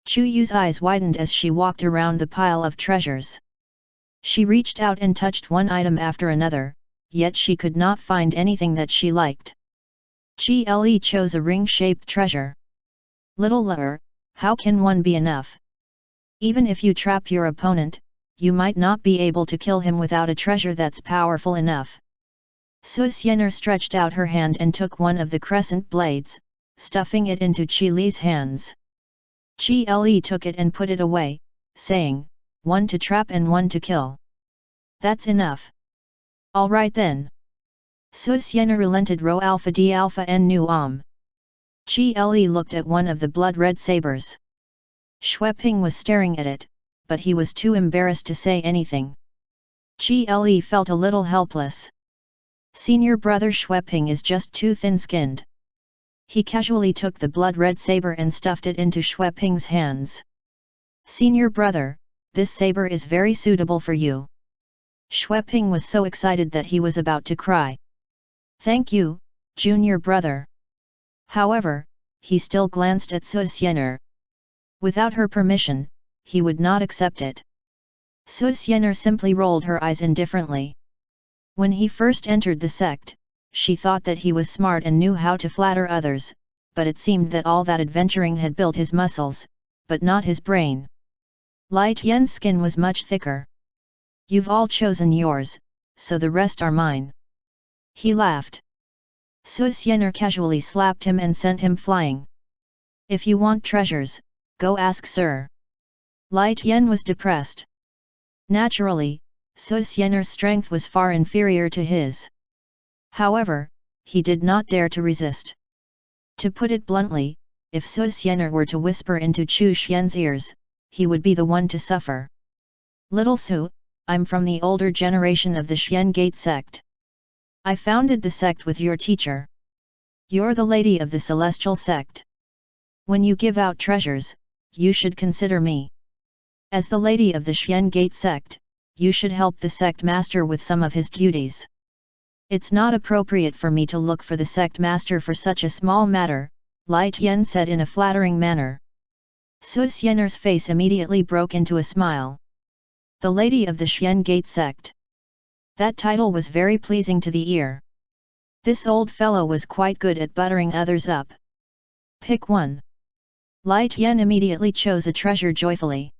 A: Chu Yu's eyes widened as she walked around the pile of treasures. She reached out and touched one item after another, yet she could not find anything that she liked. Qi Li chose a ring-shaped treasure. Little Ler, how can one be enough? Even if you trap your opponent, you might not be able to kill him without a treasure that's powerful enough. Su Xianer stretched out her hand and took one of the crescent blades, stuffing it into Qi Li's hands. Qi Li took it and put it away, saying, one to trap and one to kill. That's enough. All right then. Su Xianer relented. Rho alpha d alpha n nu am. Qi Li looked at one of the blood-red sabers. Xueping was staring at it, but he was too embarrassed to say anything. Qi Li felt a little helpless. Senior brother Xueping is just too thin-skinned. He casually took the blood-red saber and stuffed it into Xueping's hands. Senior brother, this saber is very suitable for you. Xueping was so excited that he was about to cry. Thank you, junior brother. However, he still glanced at Su Xianer. Without her permission, he would not accept it. Su Xianer simply rolled her eyes indifferently. When he first entered the sect, she thought that he was smart and knew how to flatter others, but it seemed that all that adventuring had built his muscles, but not his brain. Light Yen's skin was much thicker. You've all chosen yours, so the rest are mine." He laughed. Su Xian'er casually slapped him and sent him flying. "If you want treasures, go ask Sir." Light Yen was depressed. Naturally, Su Xian'er's strength was far inferior to his. However, he did not dare to resist. To put it bluntly, if Su Xian'er were to whisper into Chu Xian's ears, he would be the one to suffer. "Little Su, I'm from the older generation of the Xian Gate sect. I founded the sect with your teacher. You're the lady of the celestial sect. When you give out treasures, you should consider me. As the lady of the Xian Gate sect, you should help the sect master with some of his duties. It's not appropriate for me to look for the sect master for such a small matter," Light Yen said in a flattering manner. Su Xian'er's face immediately broke into a smile. The lady of the Xian Gate sect. That title was very pleasing to the ear. This old fellow was quite good at buttering others up. Pick one. Light Yen immediately chose a treasure joyfully.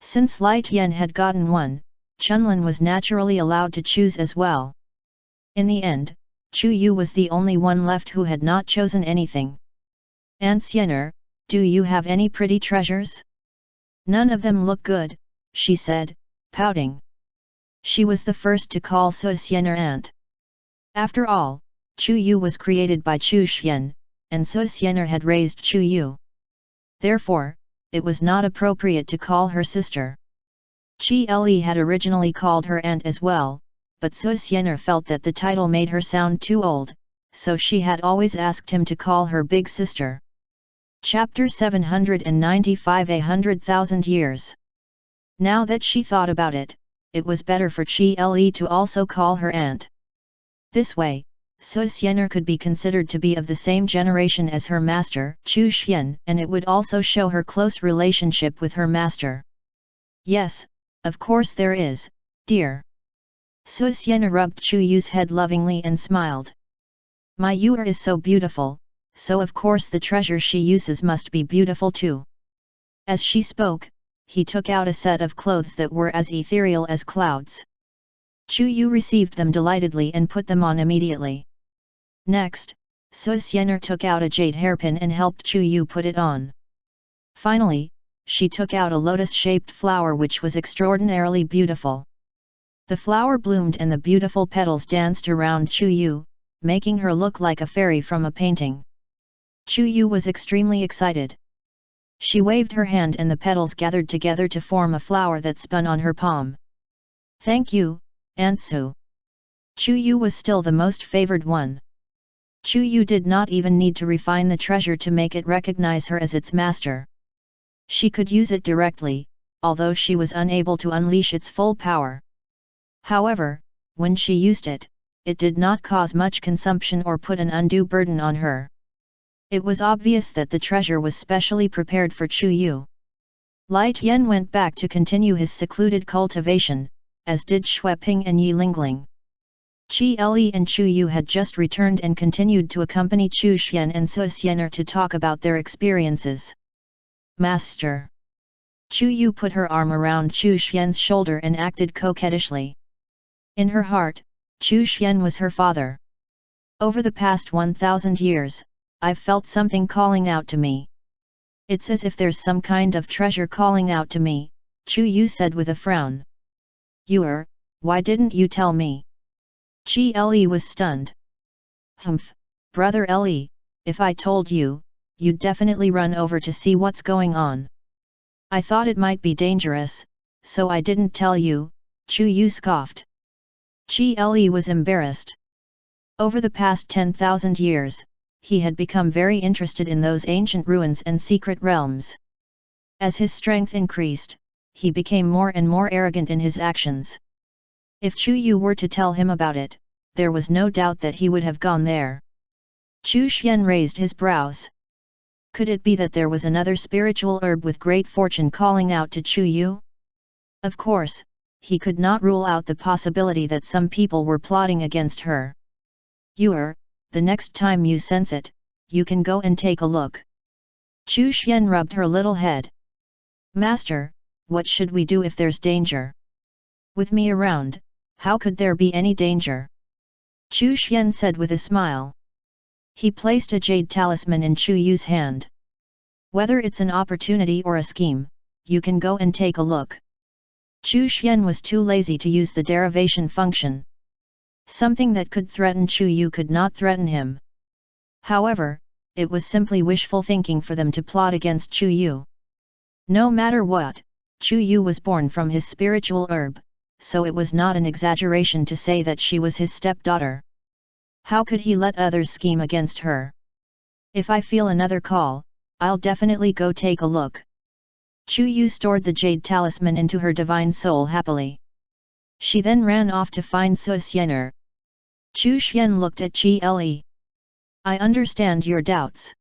A: Since Light Yen had gotten one, Chunlin was naturally allowed to choose as well. In the end, Chu Yu was the only one left who had not chosen anything. "Aunt Xian'er, do you have any pretty treasures?" "None of them look good," she said, pouting. She was the first to call Su Xian'er aunt. After all, Chu Yu was created by Chu Xian, and Su Xian'er had raised Chu Yu. Therefore, it was not appropriate to call her sister. Qi Le had originally called her aunt as well, but Su Xian'er felt that the title made her sound too old, so she had always asked him to call her big sister. Chapter 795 100,000 Years. Now that she thought about it, it was better for Qi Le to also call her aunt. This way, Su Xian'er could be considered to be of the same generation as her master, Chu Xian, and it would also show her close relationship with her master. "Yes, of course there is, dear." Su Xian'er rubbed Chu Yu's head lovingly and smiled. "My Yu is so beautiful, so of course the treasure she uses must be beautiful too." As she spoke, he took out a set of clothes that were as ethereal as clouds. Chu Yu received them delightedly and put them on immediately. Next, Su Xian'er took out a jade hairpin and helped Chu Yu put it on. Finally, she took out a lotus-shaped flower which was extraordinarily beautiful. The flower bloomed and the beautiful petals danced around Chu Yu, making her look like a fairy from a painting. Chu Yu was extremely excited. She waved her hand and the petals gathered together to form a flower that spun on her palm. "Thank you, Aunt Su." Chu Yu was still the most favored one. Chu Yu did not even need to refine the treasure to make it recognize her as its master. She could use it directly, although she was unable to unleash its full power. However, when she used it, it did not cause much consumption or put an undue burden on her. It was obvious that the treasure was specially prepared for Chu Yu. Light Yen went back to continue his secluded cultivation, as did Xueping and Yi Lingling. Qi Le and Chu Yu had just returned and continued to accompany Chu Xian and Su Xian'er to talk about their experiences. "Master." Chu Yu put her arm around Chu Xian's shoulder and acted coquettishly. In her heart, Chu Xian was her father. "Over the past 1,000 years, I've felt something calling out to me. It's as if there's some kind of treasure calling out to me," Chu Yu said with a frown. "Yuer, why didn't you tell me?" Qi Le was stunned. "Humph, brother Le, if I told you, you'd definitely run over to see what's going on. I thought it might be dangerous, so I didn't tell you," Chu Yu scoffed. Qi Le was embarrassed. Over the past 10,000 years, he had become very interested in those ancient ruins and secret realms. As his strength increased, he became more and more arrogant in his actions. If Chu Yu were to tell him about it, there was no doubt that he would have gone there. Chu Xian raised his brows. Could it be that there was another spiritual herb with great fortune calling out to Chu Yu? Of course, he could not rule out the possibility that some people were plotting against her. "Yuer, the next time you sense it, you can go and take a look." Chu Xian rubbed her little head. "Master, what should we do if there's danger? With me around, How could there be any danger? Chu Xian said with a smile. He placed a jade talisman in Chu Yu's hand. Whether it's an opportunity or a scheme, you can go and take a look. Chu Xian was too lazy to use the derivation function. Something that could threaten Chu Yu could not threaten him. However, it was simply wishful thinking for them to plot against Chu Yu. No matter what, Chu Yu was born from his spiritual herb, so it was not an exaggeration to say that she was his stepdaughter. How could he let others scheme against her? If I feel another call, I'll definitely go take a look. Chu Yu stored the jade talisman into her divine soul happily. She then ran off to find Su Xianer. Chu Xian looked at Qi Le. I understand your doubts.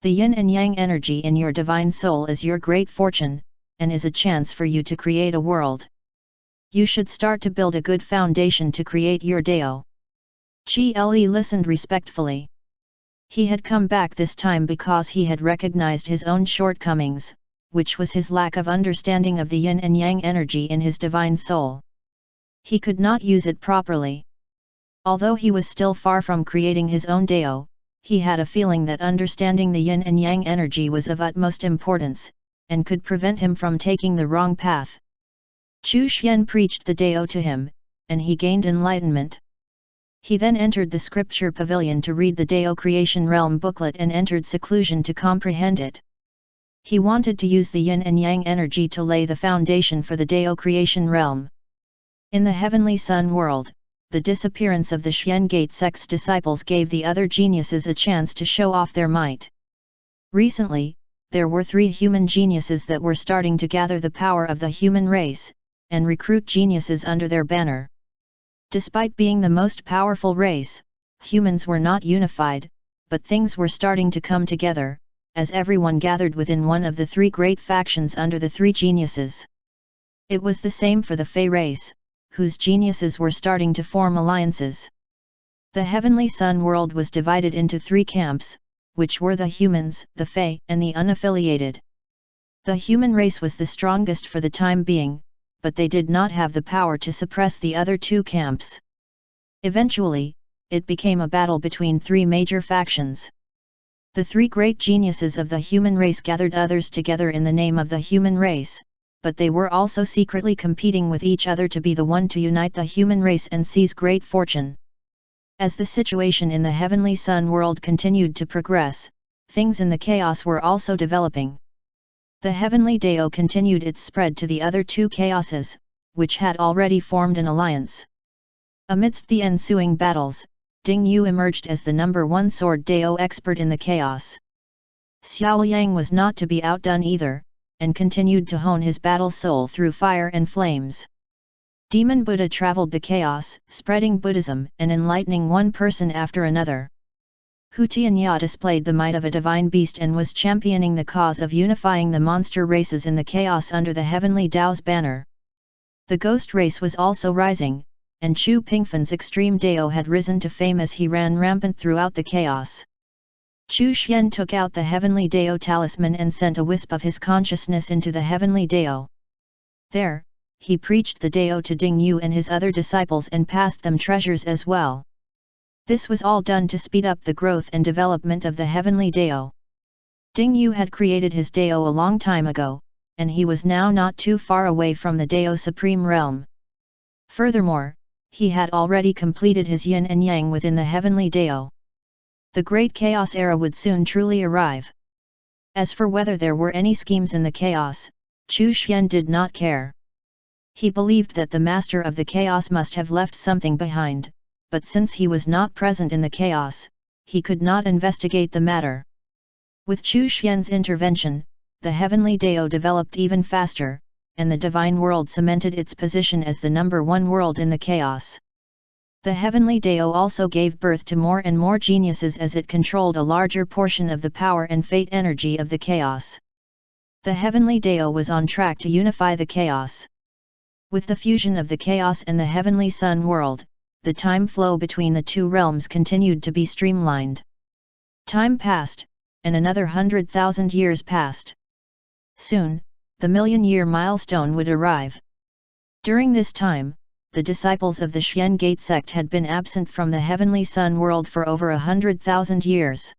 A: The yin and yang energy in your divine soul is your great fortune, and is a chance for you to create a world. You should start to build a good foundation to create your Dao. Qi Le listened respectfully. He had come back this time because he had recognized his own shortcomings, which was his lack of understanding of the yin and yang energy in his divine soul. He could not use it properly. Although he was still far from creating his own Dao, he had a feeling that understanding the yin and yang energy was of utmost importance, and could prevent him from taking the wrong path. Chu Xian preached the Dao to him, and he gained enlightenment. He then entered the scripture pavilion to read the Dao Creation Realm booklet and entered seclusion to comprehend it. He wanted to use the yin and yang energy to lay the foundation for the Dao Creation Realm. In the Heavenly Sun world, the disappearance of the Xian Gate sect's disciples gave the other geniuses a chance to show off their might. Recently, there were 3 human geniuses that were starting to gather the power of the human race, and recruit geniuses under their banner. Despite being the most powerful race, humans were not unified, but things were starting to come together, as everyone gathered within one of the 3 great factions under the 3 geniuses. It was the same for the Fey race, whose geniuses were starting to form alliances. The Heavenly Sun world was divided into 3 camps, which were the humans, the Fey, and the unaffiliated. The human race was the strongest for the time being, but they did not have the power to suppress the other 2 camps. Eventually, it became a battle between 3 major factions. The 3 great geniuses of the human race gathered others together in the name of the human race, but they were also secretly competing with each other to be the one to unite the human race and seize great fortune. As the situation in the Heavenly Sun world continued to progress, things in the chaos were also developing. The Heavenly Dao continued its spread to the other 2 chaoses, which had already formed an alliance. Amidst the ensuing battles, Ding Yu emerged as the #1 sword Dao expert in the chaos. Xiao Yang was not to be outdone either, and continued to hone his battle soul through fire and flames. Demon Buddha traveled the chaos, spreading Buddhism and enlightening one person after another. Hu Tianya displayed the might of a divine beast and was championing the cause of unifying the monster races in the chaos under the Heavenly Dao's banner. The ghost race was also rising, and Chu Pingfan's extreme Dao had risen to fame as he ran rampant throughout the chaos. Chu Xian took out the Heavenly Dao talisman and sent a wisp of his consciousness into the Heavenly Dao. There, he preached the Dao to Ding Yu and his other disciples and passed them treasures as well. This was all done to speed up the growth and development of the Heavenly Dao. Ding Yu had created his Dao a long time ago, and he was now not too far away from the Dao Supreme Realm. Furthermore, he had already completed his yin and yang within the Heavenly Dao. The Great Chaos era would soon truly arrive. As for whether there were any schemes in the chaos, Chu Xian did not care. He believed that the master of the chaos must have left something behind, but since he was not present in the chaos, he could not investigate the matter. With Chu Xian's intervention, the Heavenly Dao developed even faster, and the Divine World cemented its position as the #1 world in the chaos. The Heavenly Dao also gave birth to more and more geniuses as it controlled a larger portion of the power and fate energy of the chaos. The Heavenly Dao was on track to unify the chaos. With the fusion of the chaos and the Heavenly Sun world, the time flow between the 2 realms continued to be streamlined. Time passed, and another 100,000 years passed. Soon, the million-year milestone would arrive. During this time, the disciples of the Xian Gate sect had been absent from the heavenly sun world for over 100,000 years.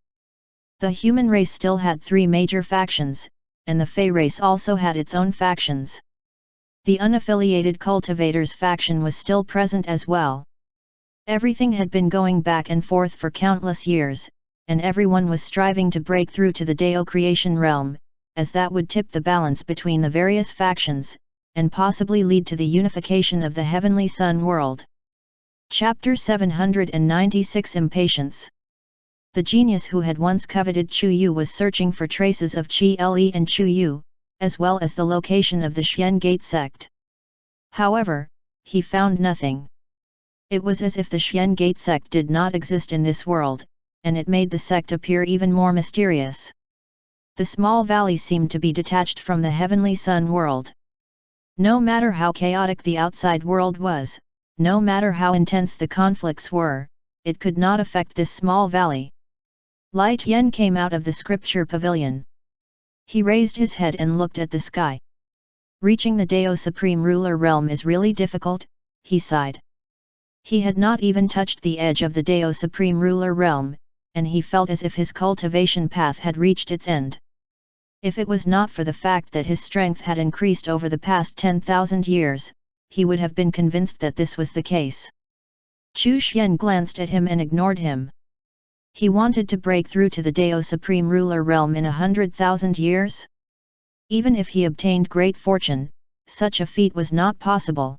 A: The human race still had 3 major factions, and the Fey race also had its own factions. The unaffiliated cultivators faction was still present as well. Everything had been going back and forth for countless years, and everyone was striving to break through to the Dao creation realm, as that would tip the balance between the various factions, and possibly lead to the unification of the heavenly sun world. Chapter 796 Impatience. The genius who had once coveted Chu Yu was searching for traces of Qi Le and Chu Yu, as well as the location of the Xian Gate sect. However, he found nothing. It was as if the Xian Gate sect did not exist in this world, and it made the sect appear even more mysterious. The small valley seemed to be detached from the heavenly sun world. No matter how chaotic the outside world was, no matter how intense the conflicts were, it could not affect this small valley. Light Yen came out of the scripture pavilion. He raised his head and looked at the sky. Reaching the Dao Supreme Ruler realm is really difficult, he sighed. He had not even touched the edge of the Dao Supreme Ruler realm, and he felt as if his cultivation path had reached its end. If it was not for the fact that his strength had increased over the past 10,000 years, he would have been convinced that this was the case. Chu Xian glanced at him and ignored him. He wanted to break through to the Dao Supreme Ruler realm in 100,000 years? Even if he obtained great fortune, such a feat was not possible.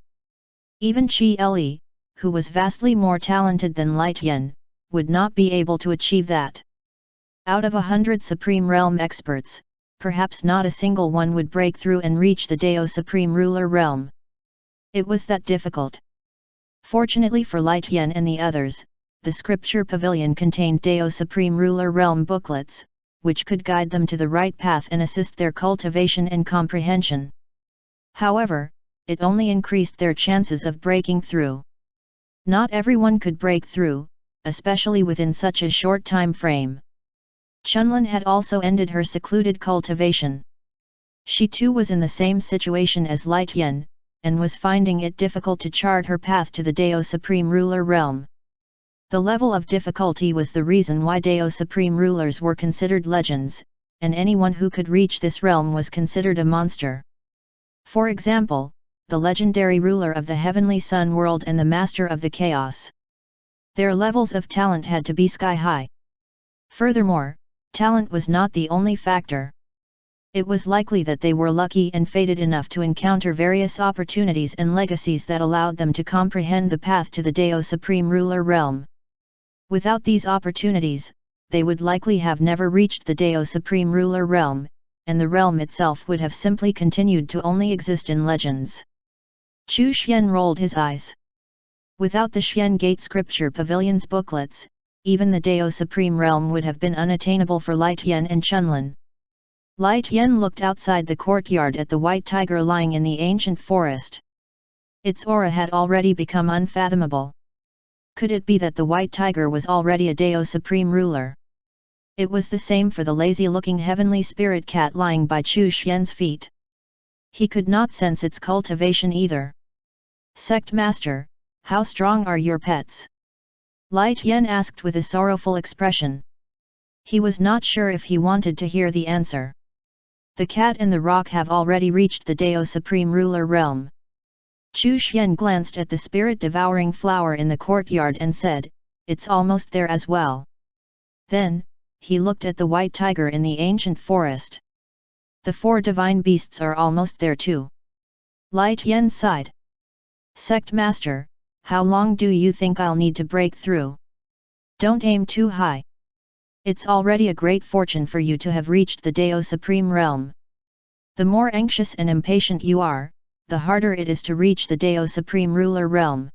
A: Even Qi Le, who was vastly more talented than Light Yen, would not be able to achieve that. Out of 100 Supreme Realm experts, perhaps not a single one would break through and reach the Dao Supreme Ruler realm. It was that difficult. Fortunately for Light Yen and the others, the scripture pavilion contained Dao Supreme Ruler realm booklets, which could guide them to the right path and assist their cultivation and comprehension. However, it only increased their chances of breaking through. Not everyone could break through, especially within such a short time frame. Chunlin had also ended her secluded cultivation. She too was in the same situation as Light Yen, and was finding it difficult to chart her path to the Dao Supreme Ruler realm. The level of difficulty was the reason why Dao Supreme Rulers were considered legends, and anyone who could reach this realm was considered a monster. For example, the legendary ruler of the heavenly sun world and the master of the chaos. Their levels of talent had to be sky high. Furthermore, talent was not the only factor. It was likely that they were lucky and fated enough to encounter various opportunities and legacies that allowed them to comprehend the path to the Dao Supreme Ruler realm. Without these opportunities, they would likely have never reached the Dao Supreme Ruler realm, and the realm itself would have simply continued to only exist in legends. Chu Xian rolled his eyes. Without the Xian Gate Scripture Pavilion's booklets, even the Dao Supreme realm would have been unattainable for Light Yen and Chunlin. Light Yen looked outside the courtyard at the white tiger lying in the ancient forest. Its aura had already become unfathomable. Could it be that the white tiger was already a Dao Supreme Ruler? It was the same for the lazy-looking heavenly spirit cat lying by Chu Xian's feet. He could not sense its cultivation either. Sect Master, how strong are your pets? Light Yen asked with a sorrowful expression. He was not sure if he wanted to hear the answer. The cat and the rock have already reached the Dao Supreme Ruler realm. Chu Xian glanced at the spirit-devouring flower in the courtyard and said, "It's almost there as well." Then, he looked at the white tiger in the ancient forest. The 4 divine beasts are almost there too. Light Yen sighed. Sect Master, how long do you think I'll need to break through? Don't aim too high. It's already a great fortune for you to have reached the Dao Supreme realm. The more anxious and impatient you are, the harder it is to reach the Dao Supreme Ruler realm.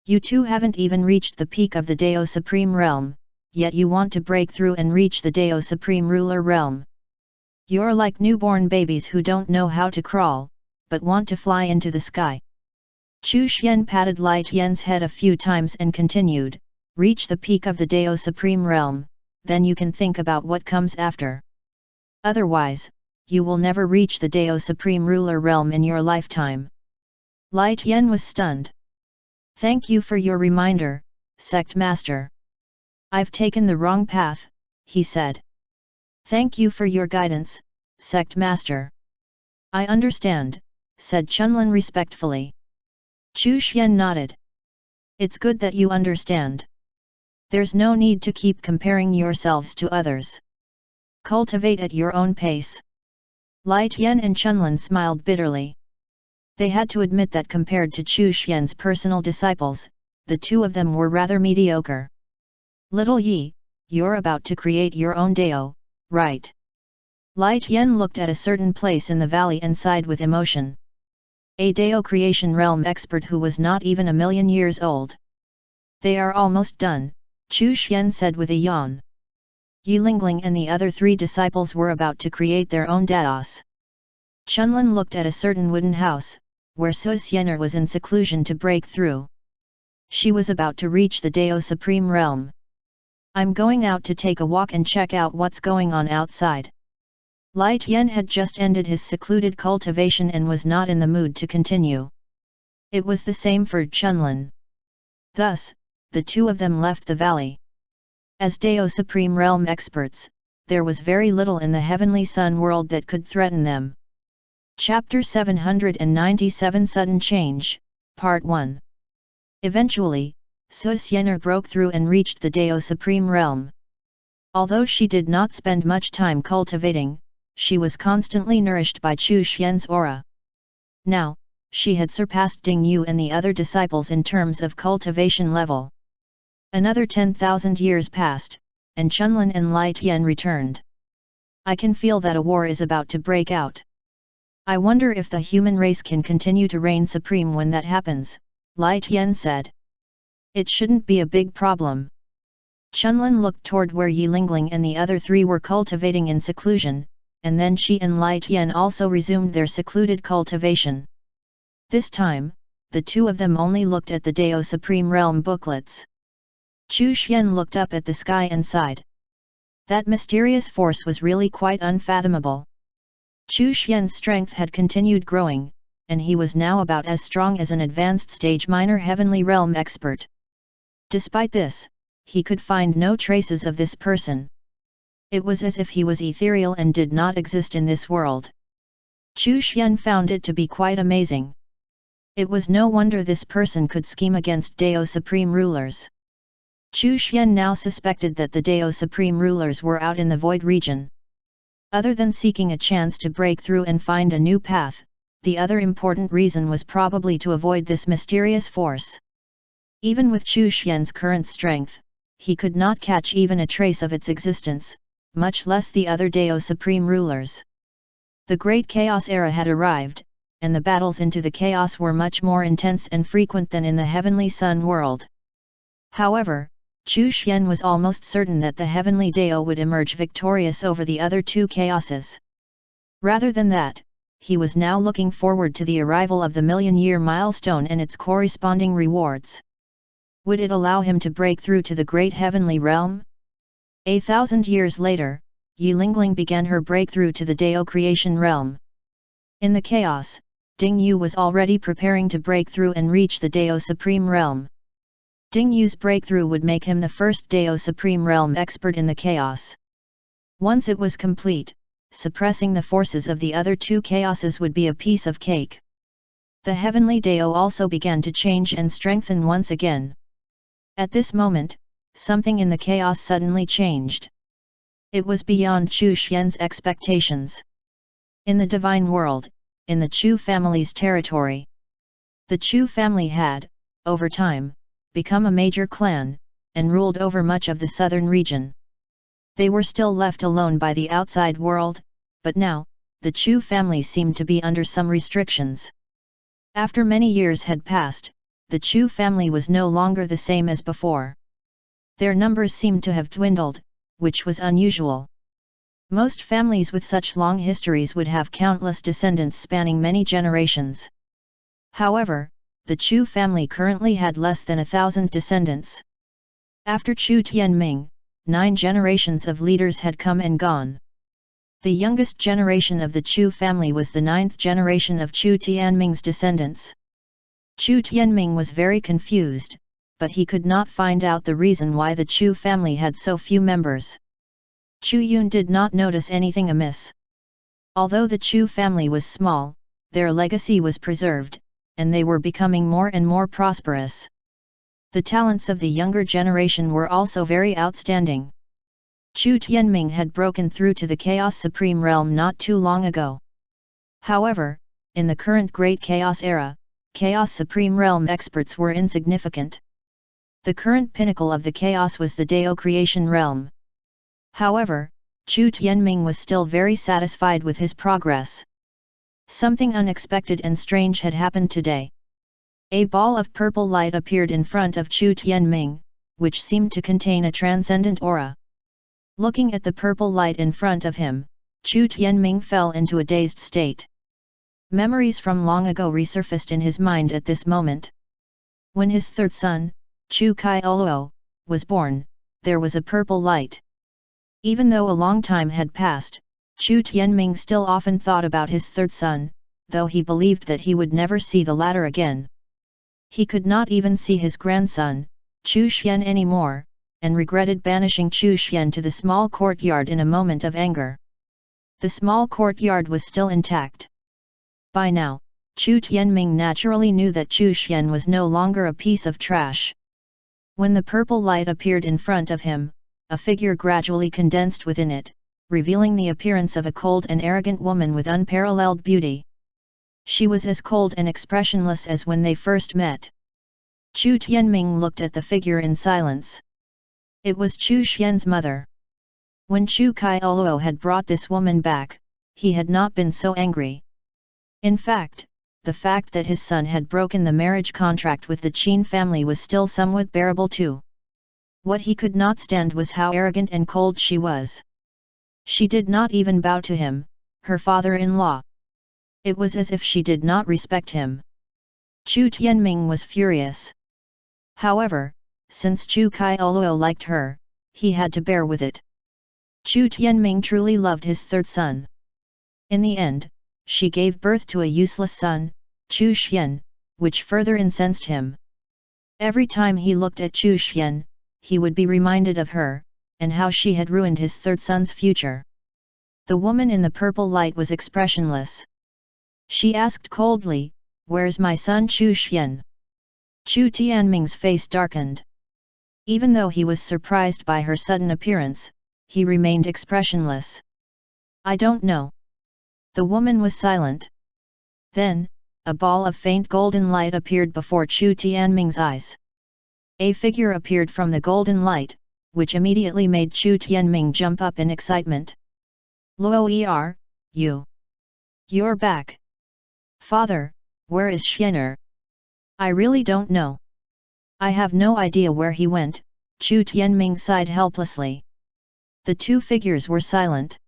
A: You too haven't even reached the peak of the Dao Supreme realm, yet you want to break through and reach the Dao Supreme Ruler realm. You're like newborn babies who don't know how to crawl, but want to fly into the sky. Chu Xian patted Light Yen's head a few times and continued, reach the peak of the Dao Supreme realm, then you can think about what comes after. Otherwise, you will never reach the Dao Supreme Ruler realm in your lifetime. Light Yen was stunned. Thank you for your reminder, Sect Master. I've taken the wrong path, he said. Thank you for your guidance, Sect Master. I understand, said Chunlin respectfully. Chu Xian nodded. It's good that you understand. There's no need to keep comparing yourselves to others. Cultivate at your own pace. Lai Tian and Chunlin smiled bitterly. They had to admit that compared to Chu Xian's personal disciples, the two of them were rather mediocre. Little Yi, you're about to create your own Dao, right? Lai Tian looked at a certain place in the valley and sighed with emotion. A Dao creation realm expert who was not even 1,000,000 years old. They are almost done, Chu Xian said with a yawn. Yi Lingling and the other 3 disciples were about to create their own Daos. Chunlin looked at a certain wooden house, where Su Xianer was in seclusion to break through. She was about to reach the Dao Supreme Realm. I'm going out to take a walk and check out what's going on outside. Lai Tian had just ended his secluded cultivation and was not in the mood to continue. It was the same for Chunlin. Thus, the two of them left the valley. As Dao Supreme Realm experts, there was very little in the Heavenly Sun world that could threaten them. Chapter 797 Sudden Change, Part 1. Eventually, Su Xianer broke through and reached the Dao Supreme Realm. Although she did not spend much time cultivating, she was constantly nourished by Chu Xian's aura. Now, she had surpassed Ding Yu and the other disciples in terms of cultivation level. Another 10,000 years passed, and Chunlin and Lai Tian returned. I can feel that a war is about to break out. I wonder if the human race can continue to reign supreme when that happens, Lai Tian said. It shouldn't be a big problem. Chunlin looked toward where Yi Lingling and the other 3 were cultivating in seclusion, and then she and Lai Tian also resumed their secluded cultivation. This time, the two of them only looked at the Dao Supreme Realm booklets. Chu Xian looked up at the sky and sighed. That mysterious force was really quite unfathomable. Chu Xian's strength had continued growing, and he was now about as strong as an advanced stage minor heavenly realm expert. Despite this, he could find no traces of this person. It was as if he was ethereal and did not exist in this world. Chu Xian found it to be quite amazing. It was no wonder this person could scheme against Dao Supreme Rulers. Chu Xian now suspected that the Dao Supreme Rulers were out in the Void region. Other than seeking a chance to break through and find a new path, the other important reason was probably to avoid this mysterious force. Even with Chu Xian's current strength, he could not catch even a trace of its existence, much less the other Dao Supreme Rulers. The Great Chaos Era had arrived, and the battles into the chaos were much more intense and frequent than in the Heavenly Sun world. However, Chu Xian was almost certain that the Heavenly Dao would emerge victorious over the other 2 chaoses. Rather than that, he was now looking forward to the arrival of the 1,000,000-year milestone and its corresponding rewards. Would it allow him to break through to the Great Heavenly Realm? 1,000 years later, Yi Lingling began her breakthrough to the Dao creation realm. In the chaos, Ding Yu was already preparing to break through and reach the Dao Supreme Realm. Ding Yu's breakthrough would make him the first Dao Supreme Realm expert in the chaos. Once it was complete, suppressing the forces of the other 2 chaoses would be a piece of cake. The Heavenly Dao also began to change and strengthen once again. At this moment, something in the chaos suddenly changed. It was beyond Chu Xian's expectations. In the divine world, in the Chu family's territory. The Chu family had, over time, become a major clan, and ruled over much of the southern region. They were still left alone by the outside world, but now, the Chu family seemed to be under some restrictions. After many years had passed, the Chu family was no longer the same as before. Their numbers seemed to have dwindled, which was unusual. Most families with such long histories would have countless descendants spanning many generations. However, the Chu family currently had less than 1,000 descendants. After Chu Tianming, 9 generations of leaders had come and gone. The youngest generation of the Chu family was the 9th generation of Chu Tianming's descendants. Chu Tianming was very confused, but he could not find out the reason why the Chu family had so few members. Chu Yun did not notice anything amiss. Although the Chu family was small, their legacy was preserved, and they were becoming more and more prosperous. The talents of the younger generation were also very outstanding. Chu Tianming had broken through to the Chaos Supreme Realm not too long ago. However, in the current Great Chaos era, Chaos Supreme Realm experts were insignificant. The current pinnacle of the Chaos was the Dao Creation Realm. However, Chu Tianming was still very satisfied with his progress. Something unexpected and strange had happened today. A ball of purple light appeared in front of Chu Tianming, which seemed to contain a transcendent aura. Looking at the purple light in front of him, Chu Tianming fell into a dazed state. Memories from long ago resurfaced in his mind at this moment. When his third son, Chu Kaioluo, was born, there was a purple light. Even though a long time had passed, Chu Tianming still often thought about his third son, though he believed that he would never see the latter again. He could not even see his grandson, Chu Xian anymore, and regretted banishing Chu Xian to the small courtyard in a moment of anger. The small courtyard was still intact. By now, Chu Tianming naturally knew that Chu Xian was no longer a piece of trash. When the purple light appeared in front of him, a figure gradually condensed within it, revealing the appearance of a cold and arrogant woman with unparalleled beauty. She was as cold and expressionless as when they first met. Chu Tianming looked at the figure in silence. It was Chu Xian's mother. When Chu Kaioluo had brought this woman back, he had not been so angry. In fact, the fact that his son had broken the marriage contract with the Qin family was still somewhat bearable too. What he could not stand was how arrogant and cold she was. She did not even bow to him, her father-in-law. It was as if she did not respect him. Chu Tianming was furious. However, since Chu Kaioluo liked her, he had to bear with it. Chu Tianming truly loved his third son. In the end, she gave birth to a useless son, Chu Xian, which further incensed him. Every time he looked at Chu Xian, he would be reminded of her, and how she had ruined his third son's future. The woman in the purple light was expressionless. She asked coldly, "Where's my son Chu Xian?" Chu Tianming's face darkened. Even though he was surprised by her sudden appearance, he remained expressionless. "I don't know." The woman was silent. Then, a ball of faint golden light appeared before Chu Tianming's eyes. A figure appeared from the golden light, which immediately made Chu Tianming jump up in excitement. "Luo, you're back. Father, where is Xianer? I really don't know. I have no idea where he went." Chu Tianming sighed helplessly. The two figures were silent.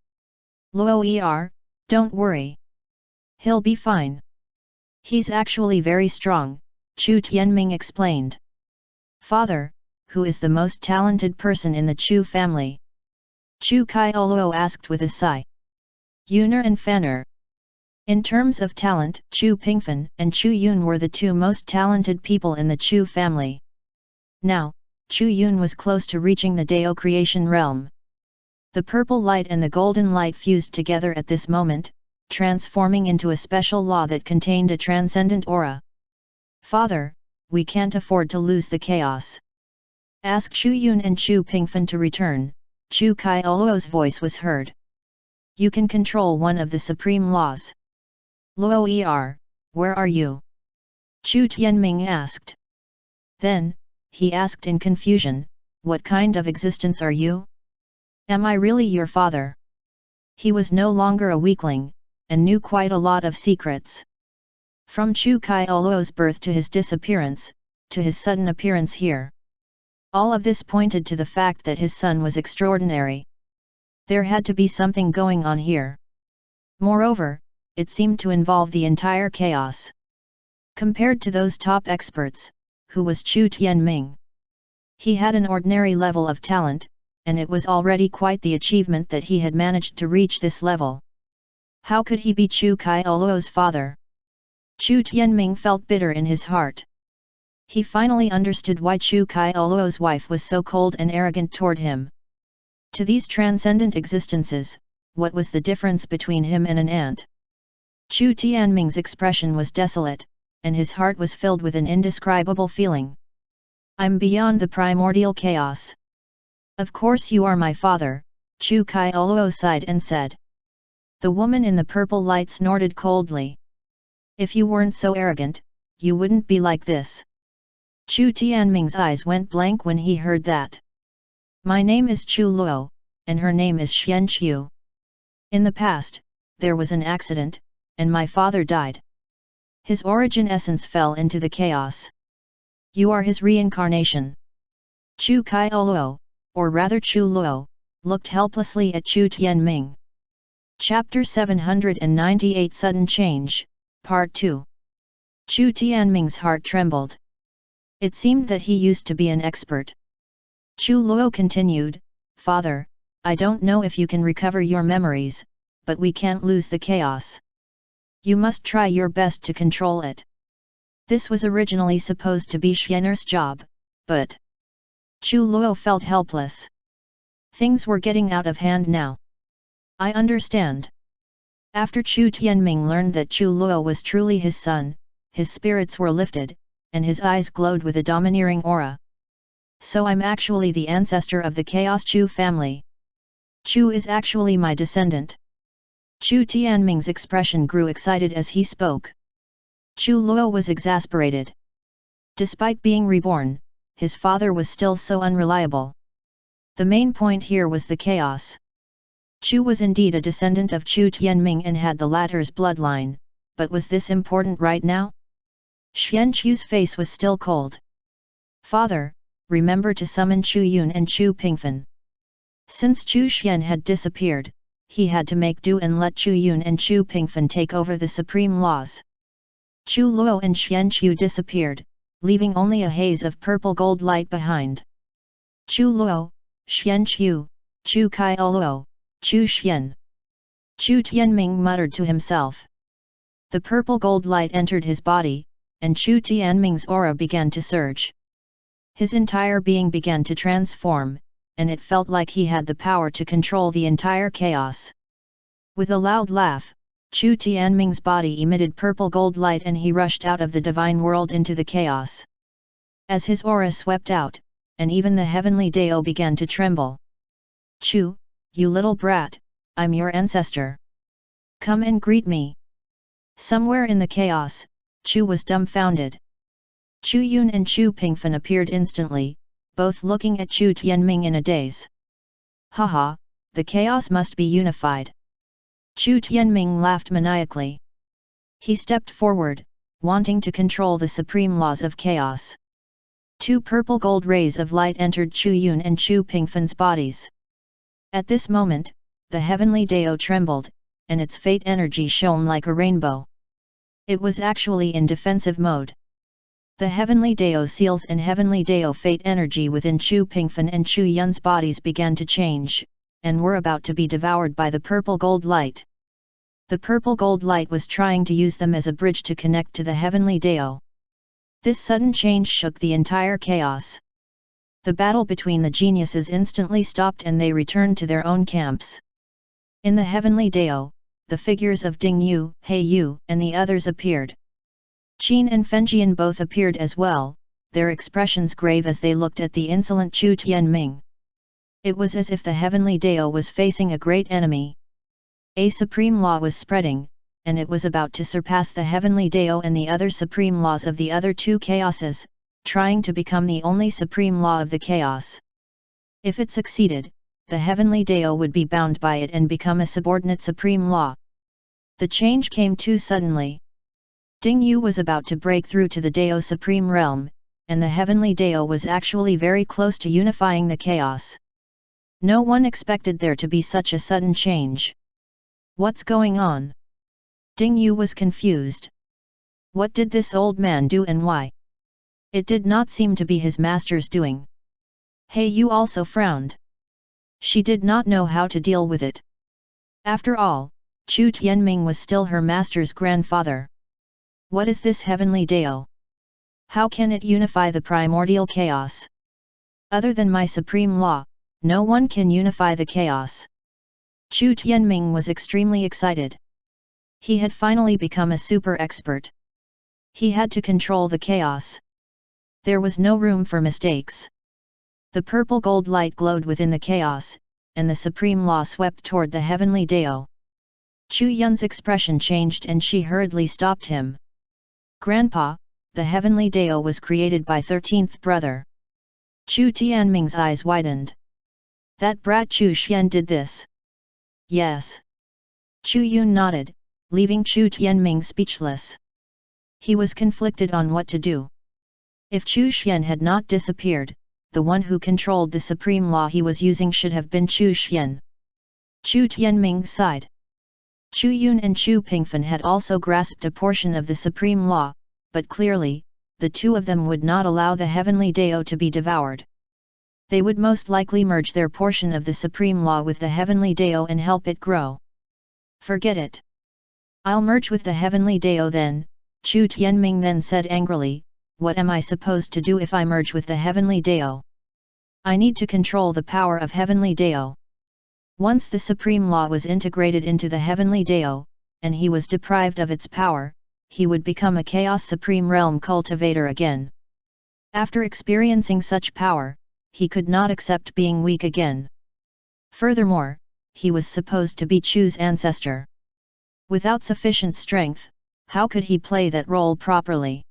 A: "Luo, don't worry. He'll be fine. He's actually very strong," Chu Tianming explained. "Father, who is the most talented person in the Chu family?" Chu Kaioluo asked with a sigh. "Yuner and Fanner." In terms of talent, Chu Pingfen and Chu Yun were the two most talented people in the Chu family. Now, Chu Yun was close to reaching the Dao creation realm. The purple light and the golden light fused together at this moment, transforming into a special law that contained a transcendent aura. "Father, we can't afford to lose the chaos. Ask Chu Yun and Chu Pingfen to return." Chu Kaioluo's voice was heard. "You can control one of the supreme laws." "Luo, where are you?" Chu Tianming asked. Then, he asked in confusion, "What kind of existence are you? Am I really your father?" He was no longer a weakling, and knew quite a lot of secrets. From Chu Kaioluo's birth to his disappearance, to his sudden appearance here. All of this pointed to the fact that his son was extraordinary. There had to be something going on here. Moreover, it seemed to involve the entire chaos. Compared to those top experts, who was Chu Tianming? He had an ordinary level of talent, and it was already quite the achievement that he had managed to reach this level. How could he be Chu Kaioluo's father? Chu Tianming felt bitter in his heart. He finally understood why Chu Kaioluo's wife was so cold and arrogant toward him. To these transcendent existences, what was the difference between him and an ant? Chu Tianming's expression was desolate, and his heart was filled with an indescribable feeling. I'm beyond the primordial chaos. Of course you are my father, Chu Kaioluo sighed and said. The woman in the purple light snorted coldly. If you weren't so arrogant, you wouldn't be like this. Chu Tianming's eyes went blank when he heard that. My name is Chu Luo, and her name is Xian Qiu. In the past, there was an accident, and my father died. His origin essence fell into the chaos. You are his reincarnation. Chu Kaioluo, or rather Chu Luo, looked helplessly at Chu Tianming. Chapter 798 Sudden Change, Part 2. Chu Tianming's heart trembled. It seemed that he used to be an expert. Chu Luo continued, Father, I don't know if you can recover your memories, but we can't lose the chaos. You must try your best to control it. This was originally supposed to be Xian'er's job, but Chu Luo felt helpless. Things were getting out of hand now. I understand. After Chu Tianming learned that Chu Luo was truly his son, his spirits were lifted, and his eyes glowed with a domineering aura. So I'm actually the ancestor of the Chaos Chu family. Chu is actually my descendant. Chu Tianming's expression grew excited as he spoke. Chu Luo was exasperated. Despite being reborn, his father was still so unreliable. The main point here was the chaos. Chu was indeed a descendant of Chu Tianming and had the latter's bloodline, but was this important right now? Xian Qiu's face was still cold. Father, remember to summon Chu Yun and Chu Pingfen. Since Chu Xian had disappeared, he had to make do and let Chu Yun and Chu Pingfen take over the supreme laws. Chu Luo and Xian Qiu disappeared, leaving only a haze of purple gold light behind. Chu Luo, Xian Qiu, Chu Kaioluo, Chu Xian. Chu Tianming muttered to himself. The purple gold light entered his body, and Chu Tianming's aura began to surge. His entire being began to transform, and it felt like he had the power to control the entire chaos. With a loud laugh, Chu Tianming's body emitted purple gold light and he rushed out of the divine world into the chaos. As his aura swept out, and even the heavenly Dao began to tremble. Chu, you little brat, I'm your ancestor. Come and greet me. Somewhere in the chaos, Chu was dumbfounded. Chu Yun and Chu Pingfen appeared instantly, both looking at Chu Tianming in a daze. Haha, the chaos must be unified. Chu Tianming laughed maniacally. He stepped forward, wanting to control the supreme laws of chaos. Two purple gold rays of light entered Chu Yun and Chu Pingfen's bodies. At this moment, the heavenly Dao trembled, and its fate energy shone like a rainbow. It was actually in defensive mode. The heavenly Dao seals and heavenly Dao fate energy within Chu Pingfen and Chu Yun's bodies began to change, and were about to be devoured by the purple gold light. The purple gold light was trying to use them as a bridge to connect to the heavenly Dao. This sudden change shook the entire chaos. The battle between the geniuses instantly stopped and they returned to their own camps. In the heavenly Dao, the figures of Ding Yu, He Yu, and the others appeared. Qin and Fengjian both appeared as well, their expressions grave as they looked at the insolent Chu Tianming. It was as if the heavenly Dao was facing a great enemy. A supreme law was spreading, and it was about to surpass the heavenly Dao and the other supreme laws of the other two chaoses, trying to become the only supreme law of the chaos. If it succeeded, the heavenly Dao would be bound by it and become a subordinate supreme law. The change came too suddenly. Ding Yu was about to break through to the Dao Supreme Realm, and the heavenly Dao was actually very close to unifying the chaos. No one expected there to be such a sudden change. What's going on? Ding Yu was confused. What did this old man do and why? It did not seem to be his master's doing. He Yu also frowned. She did not know how to deal with it. After all, Chu Tianming was still her master's grandfather. What is this heavenly Dao? How can it unify the primordial chaos? Other than my supreme law, no one can unify the chaos. Chu Tianming was extremely excited. He had finally become a super expert. He had to control the chaos. There was no room for mistakes. The purple gold light glowed within the chaos, and the supreme law swept toward the heavenly Dao. Chu Yun's expression changed and she hurriedly stopped him. Grandpa, the heavenly Dao was created by 13th brother. Chu Tianming's eyes widened. That brat Chu Xian did this. Yes. Chu Yun nodded, leaving Chu Tianming speechless. He was conflicted on what to do. If Chu Xian had not disappeared, the one who controlled the supreme law he was using should have been Chu Xian. Chu Tianming sighed. Chu Yun and Chu Pingfen had also grasped a portion of the supreme law, but clearly, the two of them would not allow the heavenly Dao to be devoured. They would most likely merge their portion of the supreme law with the heavenly Dao and help it grow. Forget it. I'll merge with the heavenly Dao then, Chu Tianming then said angrily. What am I supposed to do if I merge with the heavenly Dao? I need to control the power of heavenly Dao. Once the supreme law was integrated into the heavenly Dao, and he was deprived of its power, he would become a chaos supreme realm cultivator again. After experiencing such power, he could not accept being weak again. Furthermore, he was supposed to be Chu's ancestor. Without sufficient strength, how could he play that role properly?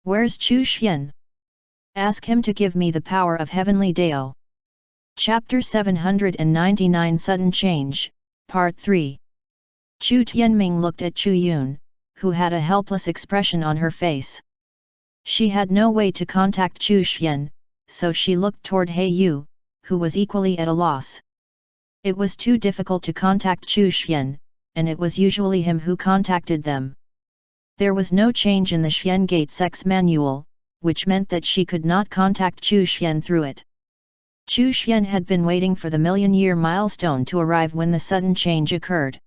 A: Where's Chu Xian? Ask him to give me the power of heavenly Dao. Chapter 799 Sudden Change, Part 3. Chu Tianming looked at Chu Yun, who had a helpless expression on her face. She had no way to contact Chu Xian, so she looked toward He Yu, who was equally at a loss. It was too difficult to contact Chu Xian, and it was usually him who contacted them. There was no change in the Xian Gate Sex Manual, which meant that she could not contact Chu Xian through it. Chu Xian had been waiting for the million-year milestone to arrive when the sudden change occurred.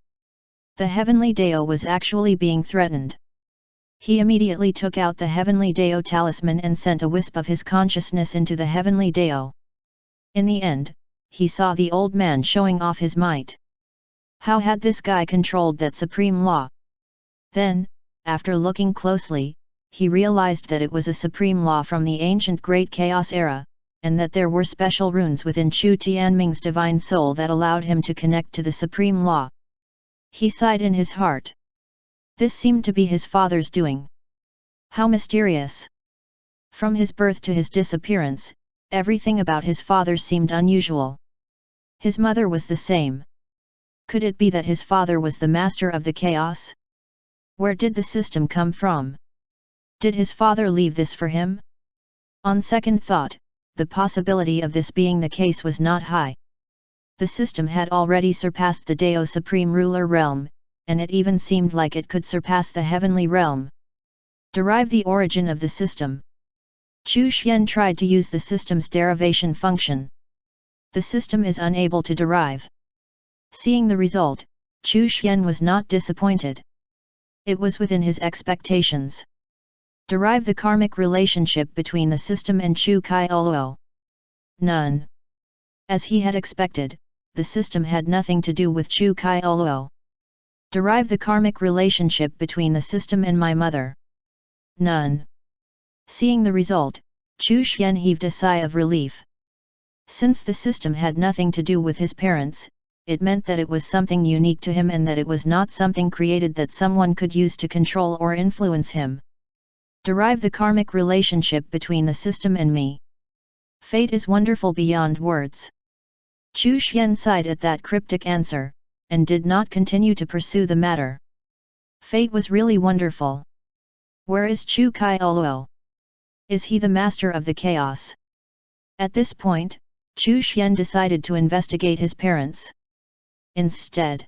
A: The heavenly Dao was actually being threatened. He immediately took out the heavenly Dao talisman and sent a wisp of his consciousness into the heavenly Dao. In the end, he saw the old man showing off his might. How had this guy controlled that supreme law? Then, after looking closely, he realized that it was a supreme law from the ancient Great Chaos era, and that there were special runes within Chu Tianming's divine soul that allowed him to connect to the supreme law. He sighed in his heart. This seemed to be his father's doing. How mysterious! From his birth to his disappearance, everything about his father seemed unusual. His mother was the same. Could it be that his father was the master of the chaos? Where did the system come from? Did his father leave this for him? On second thought, the possibility of this being the case was not high. The system had already surpassed the Dao Supreme Ruler realm, and it even seemed like it could surpass the heavenly realm. Derive the origin of the system. Chu Xian tried to use the system's derivation function. The system is unable to derive. Seeing the result, Chu Xian was not disappointed. It was within his expectations. Derive the karmic relationship between the system and Chu Kai Oluo. None. As he had expected, the system had nothing to do with Chu Kai Oluo. Derive the karmic relationship between the system and my mother. None. Seeing the result, Chu Xian heaved a sigh of relief. Since the system had nothing to do with his parents, it meant that it was something unique to him and that it was not something created that someone could use to control or influence him. Derive the karmic relationship between the system and me. Fate is wonderful beyond words. Chu Xian sighed at that cryptic answer, and did not continue to pursue the matter. Fate was really wonderful. Where is Chu Kai Oluo? Is he the master of the chaos? At this point, Chu Xian decided to investigate his parents. Instead,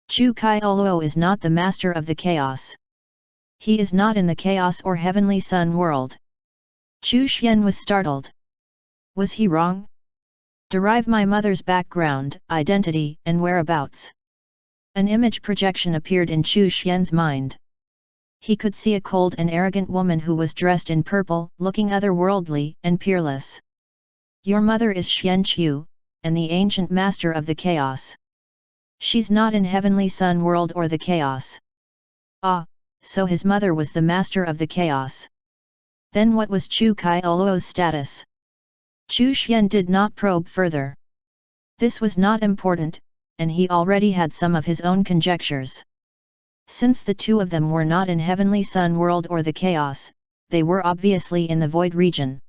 A: Chu Kai Oluo is not the master of the chaos. He is not in the chaos or heavenly sun world. Chu Xian was startled. Was he wrong? Derive my mother's background, identity, and whereabouts. An image projection appeared in Chu Xian's mind. He could see a cold and arrogant woman who was dressed in purple, looking otherworldly and peerless. Your mother is Xian Qiu, and the ancient master of the chaos. She's not in Heavenly Sun World or the chaos. Ah, so his mother was the master of the chaos. Then what was Chu Kaioluo's status? Chu Xian did not probe further. This was not important, and he already had some of his own conjectures. Since the two of them were not in Heavenly Sun World or the chaos, they were obviously in the Void region.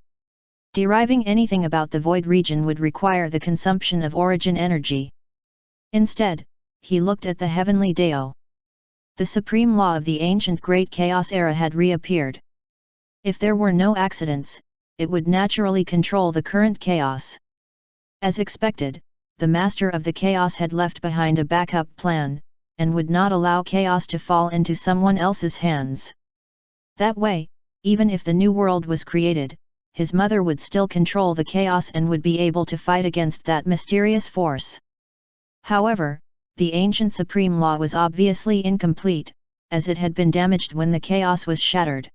A: Deriving anything about the Void region would require the consumption of origin energy. Instead, he looked at the Heavenly Dao. The supreme law of the ancient Great Chaos era had reappeared. If there were no accidents, it would naturally control the current chaos. As expected, the master of the chaos had left behind a backup plan, and would not allow chaos to fall into someone else's hands. That way, even if the new world was created, his mother would still control the chaos and would be able to fight against that mysterious force. However, the ancient supreme law was obviously incomplete, as it had been damaged when the chaos was shattered.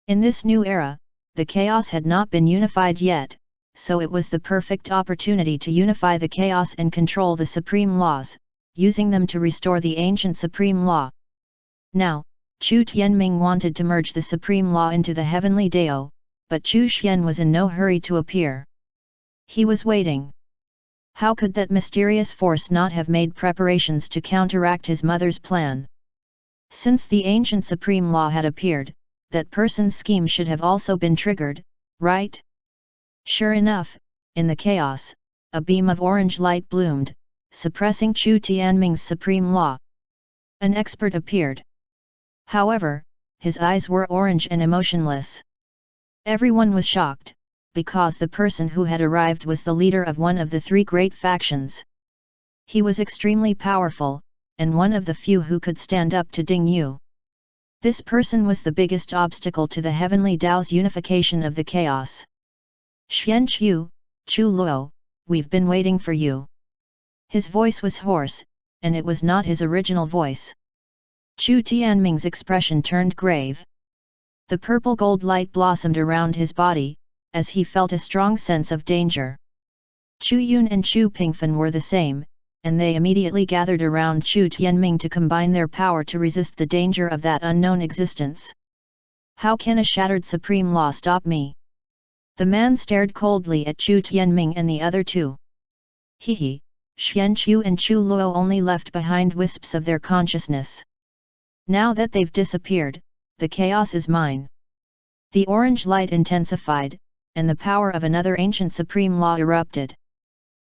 A: In this new era, the chaos had not been unified yet, so it was the perfect opportunity to unify the chaos and control the supreme laws, using them to restore the ancient supreme law. Now, Chu Tianming wanted to merge the supreme law into the Heavenly Dao, but Chu Xian was in no hurry to appear. He was waiting. How could that mysterious force not have made preparations to counteract his mother's plan? Since the ancient supreme law had appeared, that person's scheme should have also been triggered, right? Sure enough, in the chaos, a beam of orange light bloomed, suppressing Chu Tianming's supreme law. An expert appeared. However, his eyes were orange and emotionless. Everyone was shocked, because the person who had arrived was the leader of one of the three great factions. He was extremely powerful, and one of the few who could stand up to Ding Yu. This person was the biggest obstacle to the Heavenly Dao's unification of the chaos. Xian Qiu, Chu Luo, we've been waiting for you. His voice was hoarse, and it was not his original voice. Chu Tianming's expression turned grave. The purple gold light blossomed around his body, as he felt a strong sense of danger. Chu Yun and Chu Pingfen were the same, and they immediately gathered around Chu Tianming to combine their power to resist the danger of that unknown existence. How can a shattered supreme law stop me? The man stared coldly at Chu Tianming and the other two. He, Xian Qiu and Chu Luo only left behind wisps of their consciousness. Now that they've disappeared, the chaos is mine. The orange light intensified, and the power of another ancient supreme law erupted.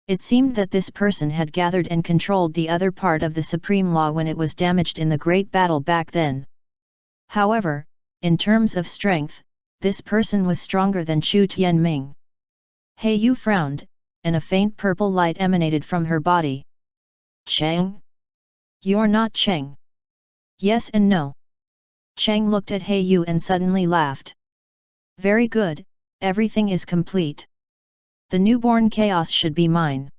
A: It seemed that this person had gathered and controlled the other part of the supreme law when it was damaged in the great battle back then. However, in terms of strength, this person was stronger than Chu Tianming. He Yu frowned, and a faint purple light emanated from her body. Cheng? You're not Cheng. Yes and no. Cheng looked at He Yu and suddenly laughed. Very good, everything is complete. The newborn chaos should be mine.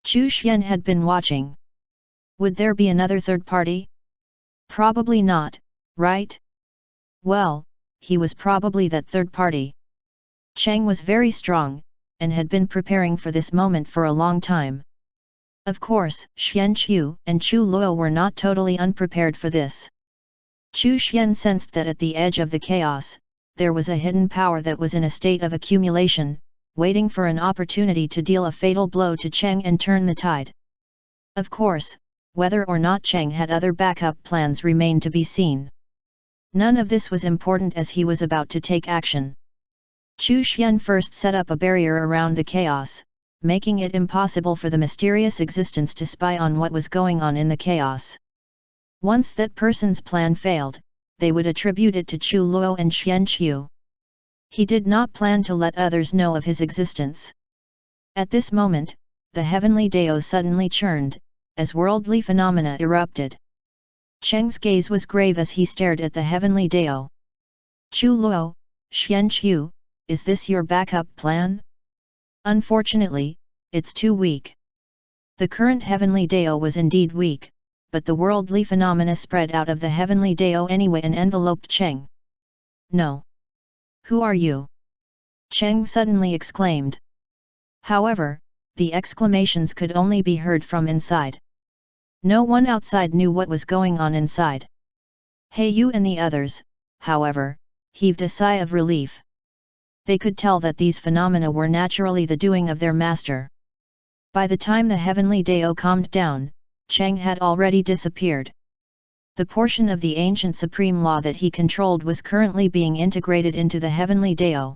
A: Chu Xian had been watching. Would there be another third party? Probably not, right? Well, he was probably that third party. Cheng was very strong, and had been preparing for this moment for a long time. Of course, Xian Qiu and Chu Luo were not totally unprepared for this. Chu Xian sensed that at the edge of the chaos, there was a hidden power that was in a state of accumulation, waiting for an opportunity to deal a fatal blow to Cheng and turn the tide. Of course, whether or not Cheng had other backup plans remained to be seen. None of this was important as he was about to take action. Chu Xian first set up a barrier around the chaos, making it impossible for the mysterious existence to spy on what was going on in the chaos. Once that person's plan failed, they would attribute it to Chu Luo and Xian Qiu. He did not plan to let others know of his existence. At this moment, the Heavenly Dao suddenly churned, as worldly phenomena erupted. Cheng's gaze was grave as he stared at the Heavenly Dao. Chu Luo, Xian Qiu, is this your backup plan? Unfortunately, it's too weak. The current Heavenly Dao was indeed weak, but the worldly phenomena spread out of the heavenly Dao anyway and enveloped Cheng. No. Who are you? Cheng suddenly exclaimed. However, the exclamations could only be heard from inside. No one outside knew what was going on inside. He Yu and the others, however, heaved a sigh of relief. They could tell that these phenomena were naturally the doing of their master. By the time the heavenly Dao calmed down, Cheng had already disappeared. The portion of the ancient supreme law that he controlled was currently being integrated into the heavenly Dao.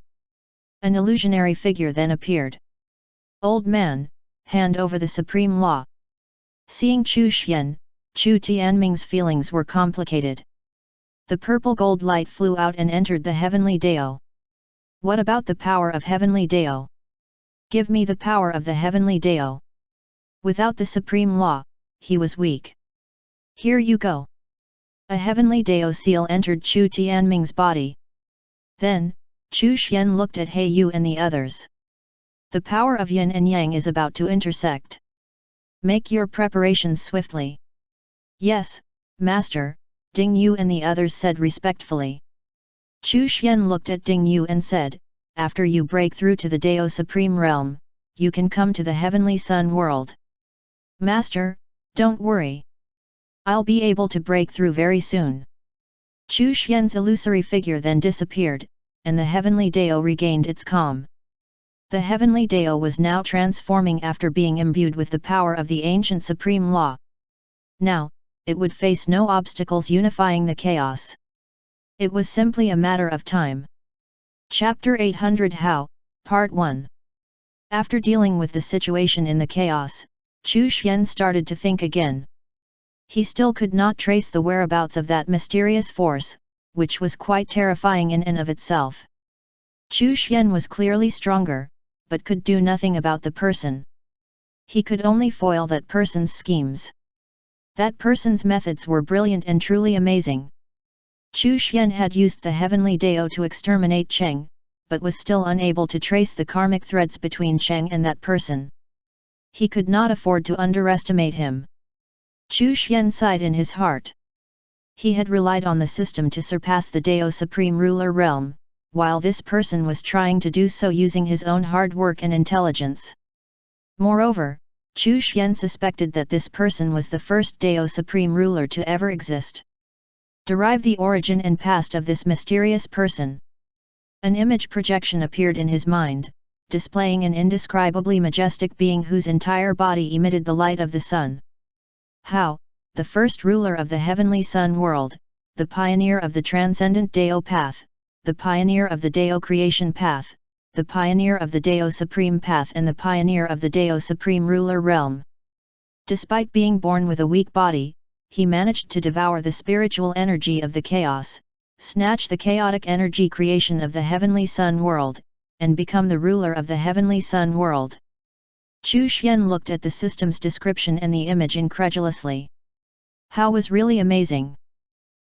A: An illusionary figure then appeared. Old man, hand over the supreme law. Seeing Chu Xian, Chu Tianming's feelings were complicated. The purple gold light flew out and entered the heavenly Dao. What about the power of heavenly Dao? Give me the power of the heavenly Dao. Without the supreme law, he was weak. Here you go. A heavenly Dao seal entered Chu Tianming's body. Then, Chu Xian looked at He Yu and the others. The power of yin and yang is about to intersect. Make your preparations swiftly. Yes, Master, Ding Yu and the others said respectfully. Chu Xian looked at Ding Yu and said, after you break through to the Dao Supreme Realm, you can come to the Heavenly Sun World. Master, don't worry. I'll be able to break through very soon. Chu Xian's illusory figure then disappeared, and the Heavenly Dao regained its calm. The Heavenly Dao was now transforming after being imbued with the power of the ancient supreme law. Now, it would face no obstacles unifying the chaos. It was simply a matter of time. Chapter 800 How, Part 1. After dealing with the situation in the chaos, Chu Xian started to think again. He still could not trace the whereabouts of that mysterious force, which was quite terrifying in and of itself. Chu Xian was clearly stronger, but could do nothing about the person. He could only foil that person's schemes. That person's methods were brilliant and truly amazing. Chu Xian had used the heavenly Dao to exterminate Cheng, but was still unable to trace the karmic threads between Cheng and that person. He could not afford to underestimate him. Chu Xian sighed in his heart. He had relied on the system to surpass the Dao Supreme Ruler realm, while this person was trying to do so using his own hard work and intelligence. Moreover, Chu Xian suspected that this person was the first Dao Supreme Ruler to ever exist. Derive the origin and past of this mysterious person. An image projection appeared in his mind, displaying an indescribably majestic being whose entire body emitted the light of the sun. How, the first ruler of the heavenly sun world, the pioneer of the transcendent Dao path, the pioneer of the Dao creation path, the pioneer of the Dao Supreme path and the pioneer of the Dao Supreme Ruler realm. Despite being born with a weak body, he managed to devour the spiritual energy of the chaos, snatch the chaotic energy creation of the heavenly sun world, and become the ruler of the heavenly sun world. Chu Xian looked at the system's description and the image incredulously. How was really amazing!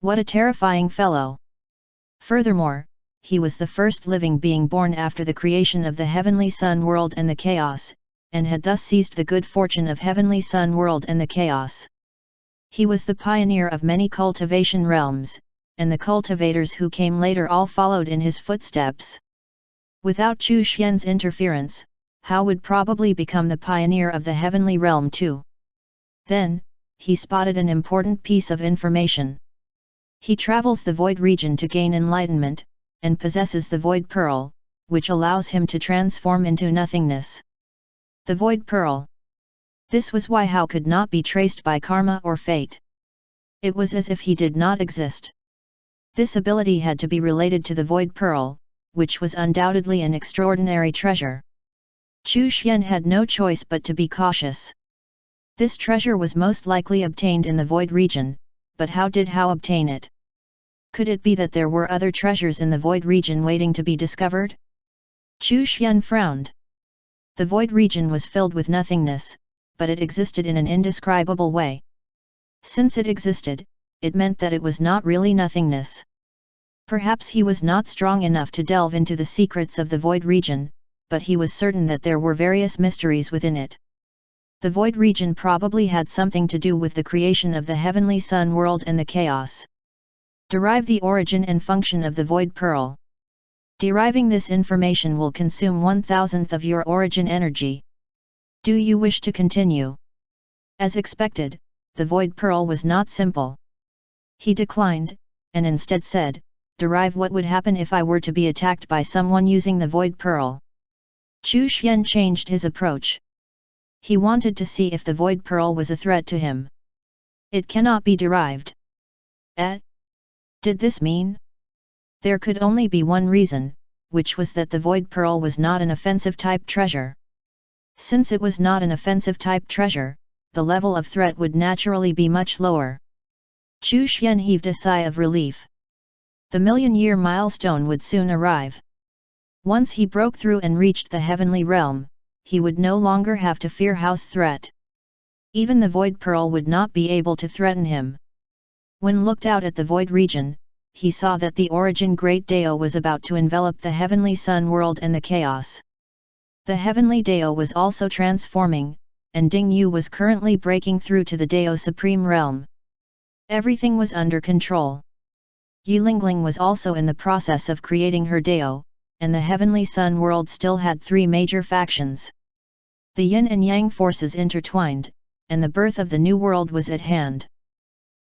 A: What a terrifying fellow! Furthermore, he was the first living being born after the creation of the heavenly sun world and the chaos, and had thus seized the good fortune of heavenly sun world and the chaos. He was the pioneer of many cultivation realms, and the cultivators who came later all followed in his footsteps. Without Chu Xian's interference, Hao would probably become the pioneer of the heavenly realm too. Then, he spotted an important piece of information. He travels the void region to gain enlightenment, and possesses the void pearl, which allows him to transform into nothingness. The void pearl. This was why Hao could not be traced by karma or fate. It was as if he did not exist. This ability had to be related to the void pearl, which was undoubtedly an extraordinary treasure. Chu Xian had no choice but to be cautious. This treasure was most likely obtained in the void region, but how did Hao obtain it? Could it be that there were other treasures in the void region waiting to be discovered? Chu Xian frowned. The void region was filled with nothingness, but it existed in an indescribable way. Since it existed, it meant that it was not really nothingness. Perhaps he was not strong enough to delve into the secrets of the void region, but he was certain that there were various mysteries within it. The void region probably had something to do with the creation of the heavenly sun world and the chaos. Derive the origin and function of the void pearl. Deriving this information will consume 1/1000th of your origin energy. Do you wish to continue? As expected, the void pearl was not simple. He declined, and instead said, "Derive what would happen if I were to be attacked by someone using the void pearl." Chu Xian changed his approach. He wanted to see if the void pearl was a threat to him. It cannot be derived. Did this mean? There could only be one reason, which was that the void pearl was not an offensive type treasure. Since it was not an offensive type treasure, the level of threat would naturally be much lower. Chu Xian heaved a sigh of relief. The million-year milestone would soon arrive. Once he broke through and reached the heavenly realm, he would no longer have to fear house threat. Even the void pearl would not be able to threaten him. When looked out at the void region, he saw that the origin Great Dao was about to envelop the heavenly sun world and the chaos. The heavenly Dao was also transforming, and Ding Yu was currently breaking through to the Dao Supreme Realm. Everything was under control. Yulingling was also in the process of creating her Dao, and the heavenly sun world still had 3 major factions. The yin and yang forces intertwined, and the birth of the new world was at hand.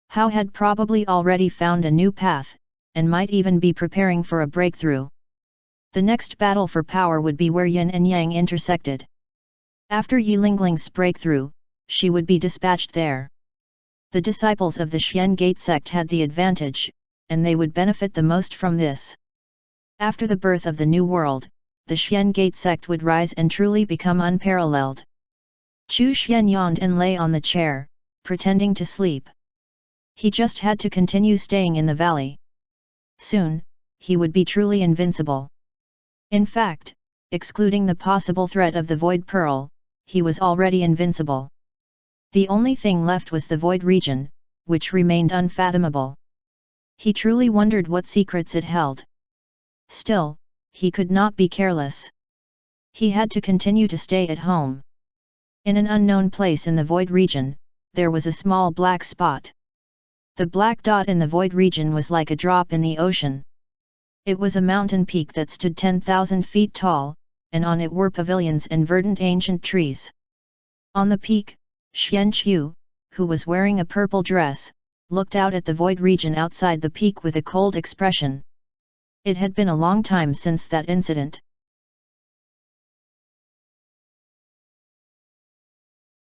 A: Hao had probably already found a new path, and might even be preparing for a breakthrough. The next battle for power would be where yin and yang intersected. After Yilingling's breakthrough, she would be dispatched there. The disciples of the Xian Gate sect had the advantage, and they would benefit the most from this. After the birth of the new world, the Xian Gate sect would rise and truly become unparalleled. Chu Xian yawned and lay on the chair, pretending to sleep. He just had to continue staying in the valley. Soon, he would be truly invincible. In fact, excluding the possible threat of the void pearl, he was already invincible. The only thing left was the void region, which remained unfathomable. He truly wondered what secrets it held. Still, he could not be careless. He had to continue to stay at home. In an unknown place in the void region, there was a small black spot. The black dot in the void region was like a drop in the ocean. It was a mountain peak that stood 10,000 feet tall, and on it were pavilions and verdant ancient trees. On the peak, Xian Qiu, who was wearing a purple dress, looked out at the void region outside the peak with a cold expression. It had been a long time since that incident.